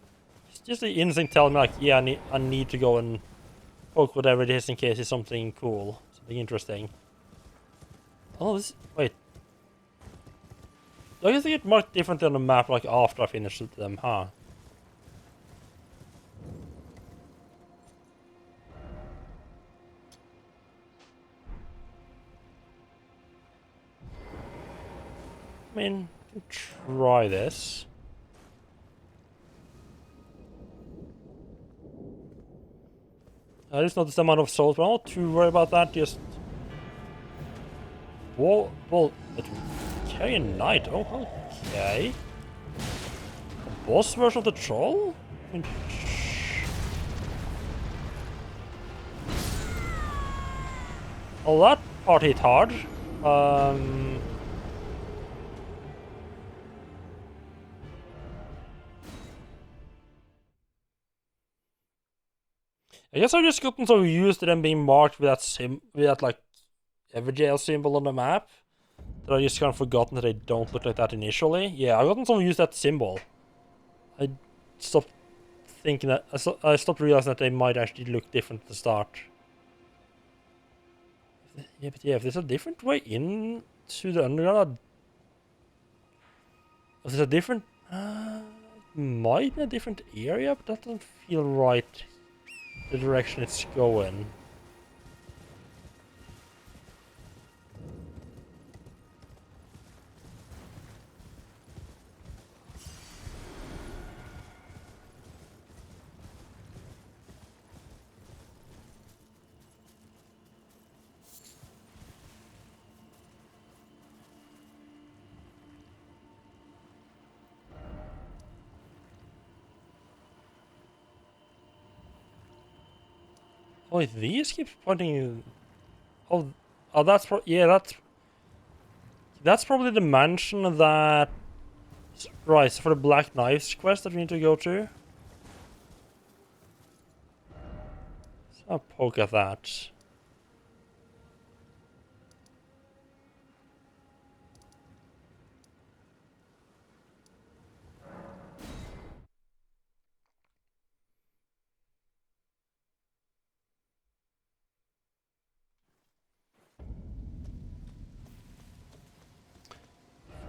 it's just the instinct telling me like, yeah, I need to go and poke whatever it is in case it's something cool, something interesting. Oh, wait. I guess they get marked differently on the map like after I finish them, huh? I mean, I can try this. I just noticed the amount of souls, but I'm not too worried about that. Just whoa, well, carry a knight. Oh, okay. A boss version of the troll. I mean, well, that part hit hard. I guess I've just gotten so used to them being marked with that like Everjail symbol on the map that I just kind of forgotten that they don't look like that initially. Yeah, I've gotten so used to that symbol. I stopped thinking that I stopped realizing that they might actually look different at the start. Yeah, but yeah, if there's a different way into the underground, if there's a different, might be a different area, but that doesn't feel right. The direction it's going. Oh, these keep pointing. Oh, that's that's probably the mansion that. Right, so for the Black Knives quest that we need to go to. So I'll poke at that.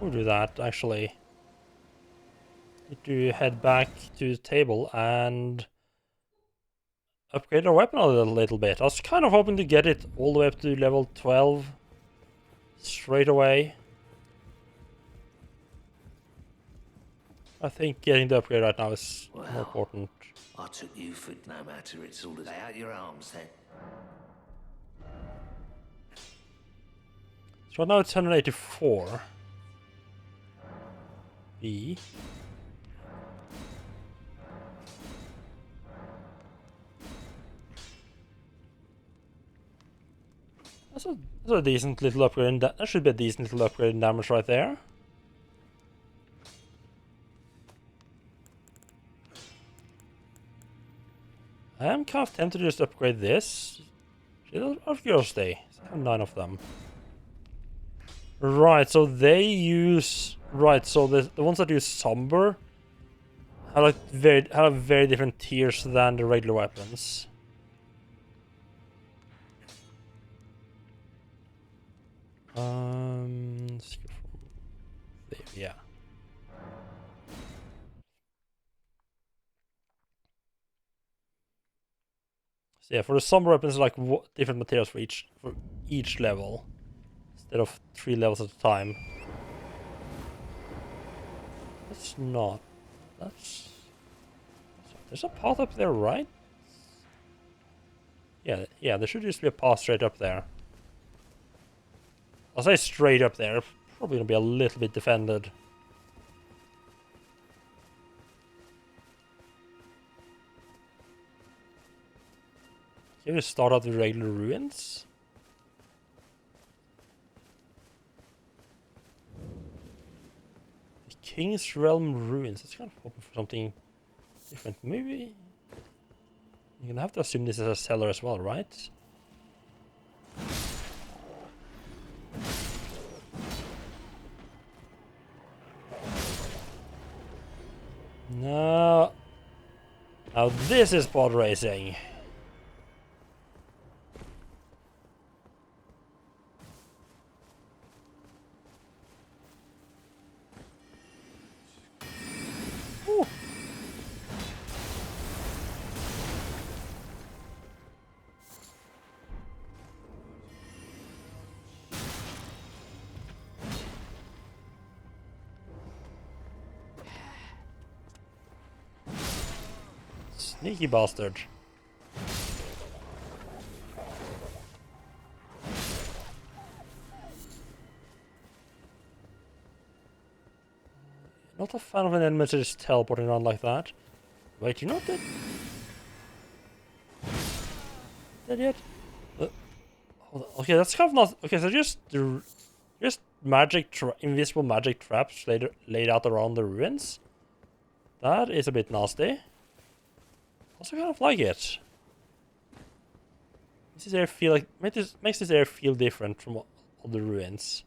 We'll do that, actually. Need to head back to the table and upgrade our weapon a little bit. I was kind of hoping to get it all the way up to level 12 straight away. I think getting the upgrade right now is more important. I took you for no matter. It's all lay out your arms then. So right now it's 184. B. That's a decent little upgrade in that should be a decent little upgrade in damage right there. I am kind of tempted to just upgrade this. Out of curiosity. I have 9 of them. Right, so they use... Right, so the ones that use Somber have like very different tiers than the regular weapons. Let's go from there, yeah. So yeah, for the Somber weapons, like different materials for each level, instead of 3 levels at a time. That's not. That's. There's a path up there, right? Yeah. There should just be a path straight up there. I'll say straight up there. Probably gonna be a little bit defended. Can we start out with regular ruins? The King's Realm ruins. It's kind of hoping for something different. Maybe you're gonna have to assume this is a cellar as well, right? No. Now this is pod racing. Ooh. Sneaky bastard. Not a fan of an enemy just teleporting around like that. Wait, you're not dead? Dead yet? Okay, that's kind of not... Okay, so just invisible magic traps laid out around the ruins. That is a bit nasty. Also kind of like it. Makes this area feel like... Makes this area feel different from all the ruins.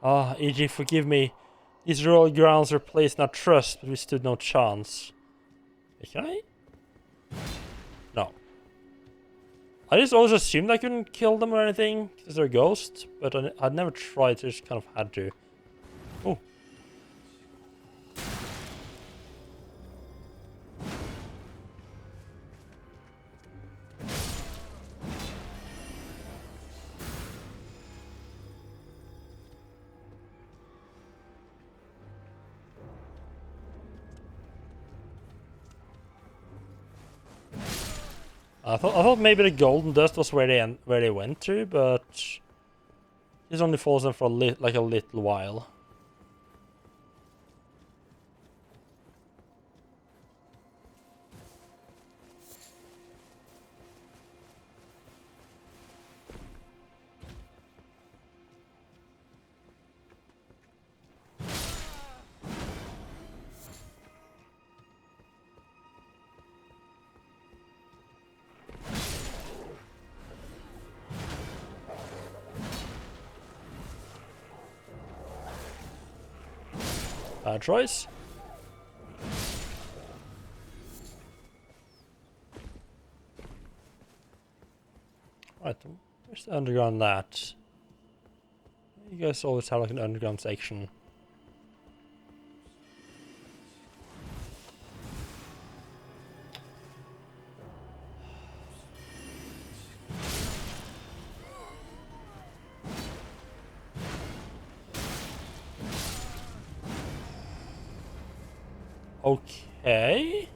Ah, EG, forgive me. These royal grounds were placed in our trust, but we stood no chance. Can I? No. I just always assumed I couldn't kill them or anything, because they're ghosts, but I'd never tried, so I just kind of had to. Oh. I thought maybe the golden dust was where they went to, but this only follows them for a little while. Bad choice. Right, where's the underground at? You guys always have like an underground section. Okay.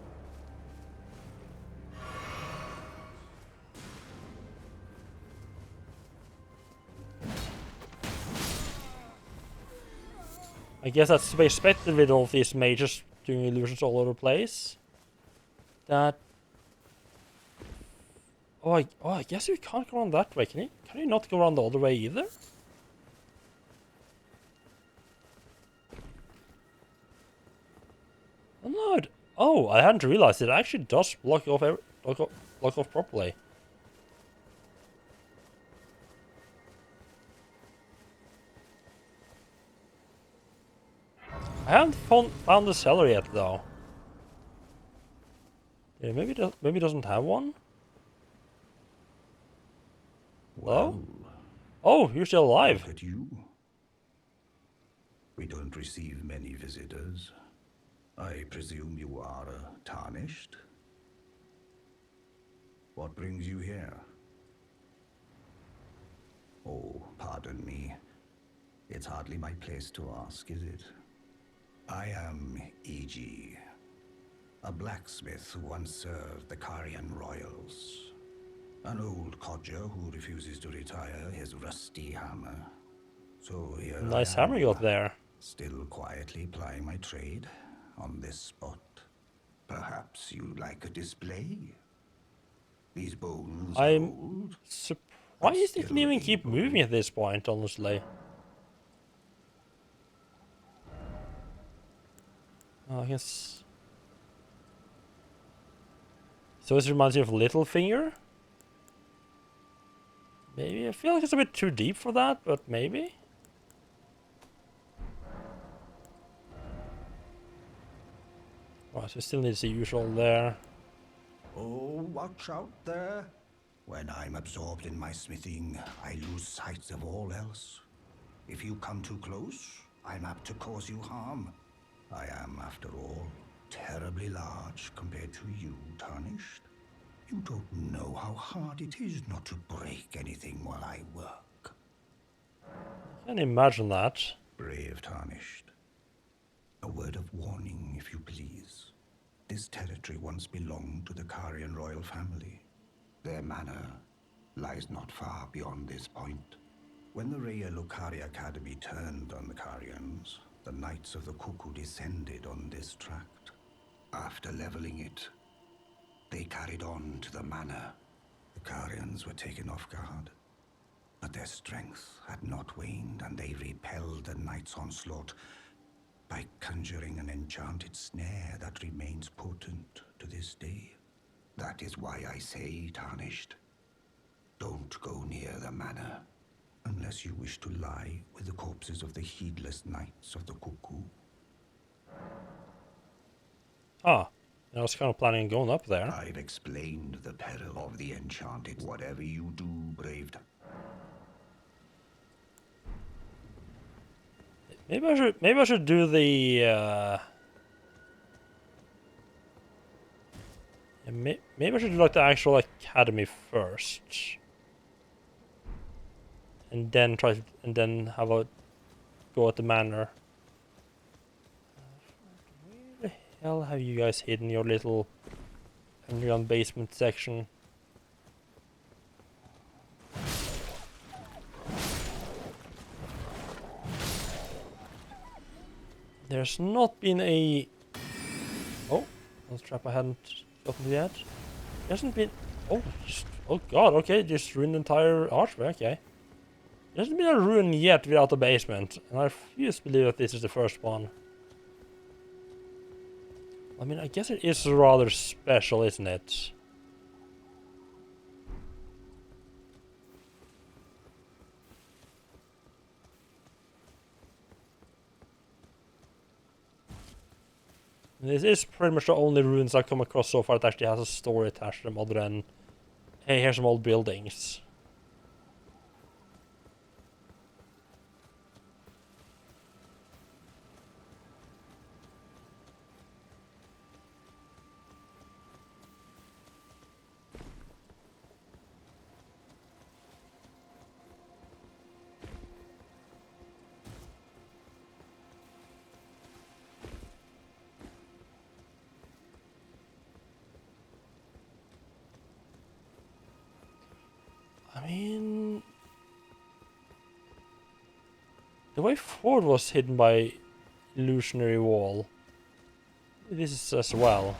I guess that's to be expected with all of these mages doing illusions all over the place. That... Oh, I guess you can't go around that way, can you? Can you not go around the other way either? Oh, no, oh, I hadn't realized it actually does block off, block off properly. I haven't found the cellar yet, though. Yeah, maybe it doesn't have one. Hello? Oh, you're still alive. Look at you. We don't receive many visitors. I presume you are tarnished? What brings you here? Oh, pardon me. It's hardly my place to ask, is it? I am E.G., a blacksmith who once served the Carian royals. An old codger who refuses to retire his rusty hammer. So here Nice I am, hammer you got there. still quietly plying my trade on this spot. Perhaps you'd like a display? These bones are I'm old. surprised you can even keep moving at this point, honestly. I guess... So this reminds me of Littlefinger? Maybe? I feel like it's a bit too deep for that, but maybe? Oh, so still needs the usual there. Oh, watch out there. When I'm absorbed in my smithing, I lose sight of all else. If you come too close, I'm apt to cause you harm. I am, after all, terribly large compared to you, Tarnished. You don't know how hard it is not to break anything while I work. I can imagine that. Brave Tarnished. A word of warning, if you please. This territory once belonged to the Carian royal family. Their manor lies not far beyond this point. When the Raya Lucari Academy turned on the Carians, the Knights of the Cuckoo descended on this tract. After leveling it, they carried on to the manor. The Carians were taken off guard, but their strength had not waned, and they repelled the Knights' onslaught by conjuring an enchanted snare that remains potent to this day. That is why I say, Tarnished, don't go near the manor, unless you wish to lie with the corpses of the heedless Knights of the Cuckoo. Ah, I was kind of planning on going up there. I've explained the peril of the enchanted. Whatever you do, brave... Maybe I should do the maybe I should do like the actual academy first. And then have a go at the manor. Where the hell have you guys hidden your little underground basement section? There's not been a... Oh, that's a trap I hadn't gotten to yet. There hasn't been... Oh, oh god, okay, just ruined the entire archway, okay. There hasn't been a ruin yet without a basement, and I refuse to believe that this is the first one. I mean, I guess it is rather special, isn't it? This is pretty much the only ruins I've come across so far that actually has a story attached to them, other than, hey, here's some old buildings. I mean, the way forward was hidden by illusionary wall. This is as well.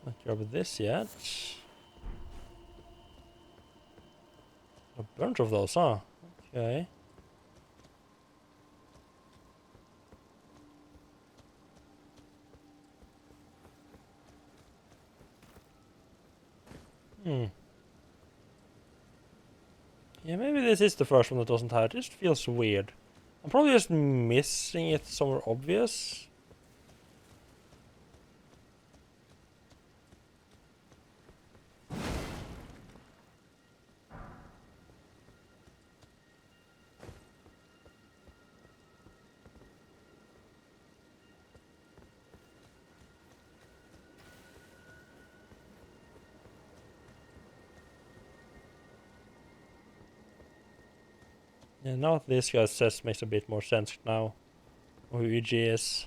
Not sure about this yet. A bunch of those, huh? Okay. Yeah, maybe this is the first one that doesn't have it. It just feels weird. I'm probably just missing it somewhere obvious. Yeah, now that this guy says makes a bit more sense now. Who EG is.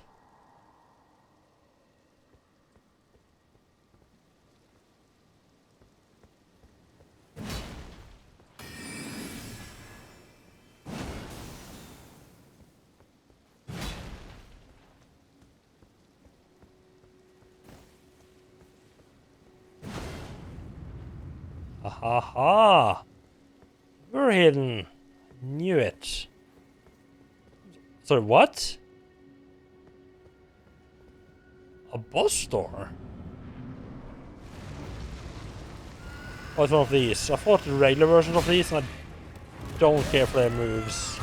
Ha ha ha! We're hidden. Knew it. Sorry, what? A boss door? Oh, it's one of these. I fought the regular versions of these and I don't care for their moves.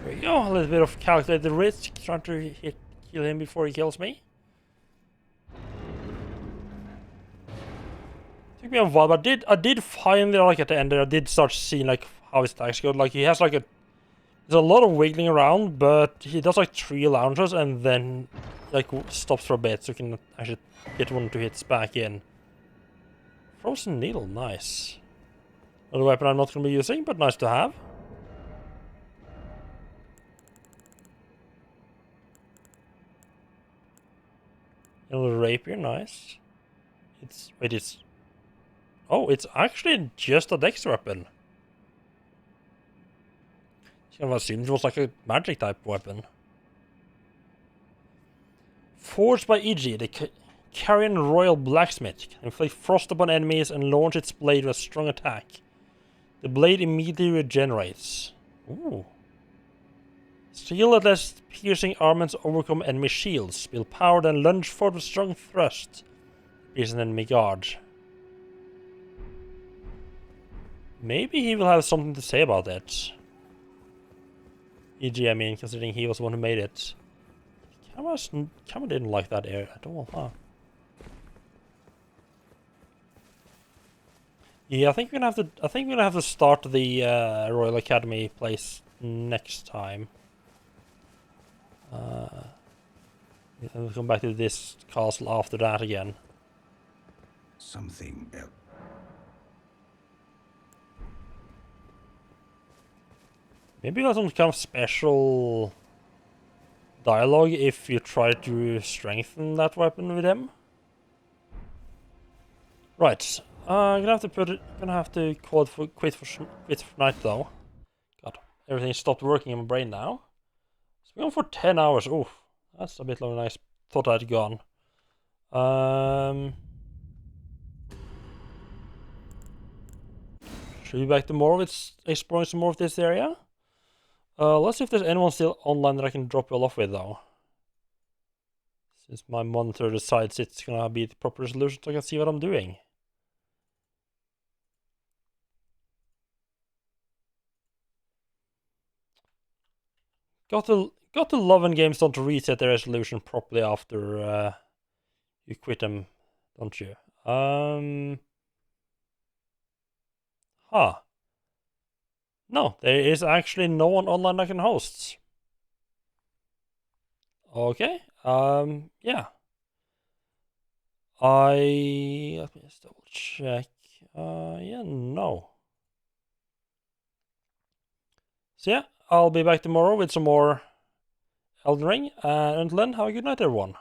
There we go, a little bit of calculated risk, trying to kill him before he kills me. Took me a while, but I did finally, like at the end there, I did start seeing like how his attacks go. Like he has like there's a lot of wiggling around, but he does like 3 launches and then like stops for a bit so you can actually get 1 or 2 hits back in. Frozen Needle, nice. Another weapon I'm not going to be using, but nice to have. Another rapier, nice. Oh, it's actually just a dex weapon. I kind of assumed it was like a magic type weapon. Forged by EG, the Carrion Royal Blacksmith can inflict frost upon enemies and launch its blade with a strong attack. The blade immediately regenerates. Ooh. Skill that lets piercing armaments overcome enemy shields. Build power, then lunge forward with strong thrust. Pierce an enemy guard. Maybe he will have something to say about that. E.g., I mean, considering he was the one who made it. Camera didn't like that area at all, huh? Yeah, I think we're gonna have to start the Royal Academy place next time. And we'll come back to this castle after that again. Something else. Maybe you got some kind of special dialogue if you try to strengthen that weapon with him. Right. Gonna have to call it quit for night though. God, everything stopped working in my brain now. It's been on for 10 hours. Oof, that's a bit longer than I thought I'd gone. Should we be back tomorrow with exploring some more of this area? Let's see if there's anyone still online that I can drop you all off with though. Since my monitor decides it's gonna be the proper resolution so I can see what I'm doing. Got to love when games don't reset their resolution properly after you quit them, don't you? Huh. No, there is actually no one online I can host. Okay. Yeah. Let me just double check. Yeah, no. So yeah, I'll be back tomorrow with some more Elden Ring. And until then, have a good night, everyone.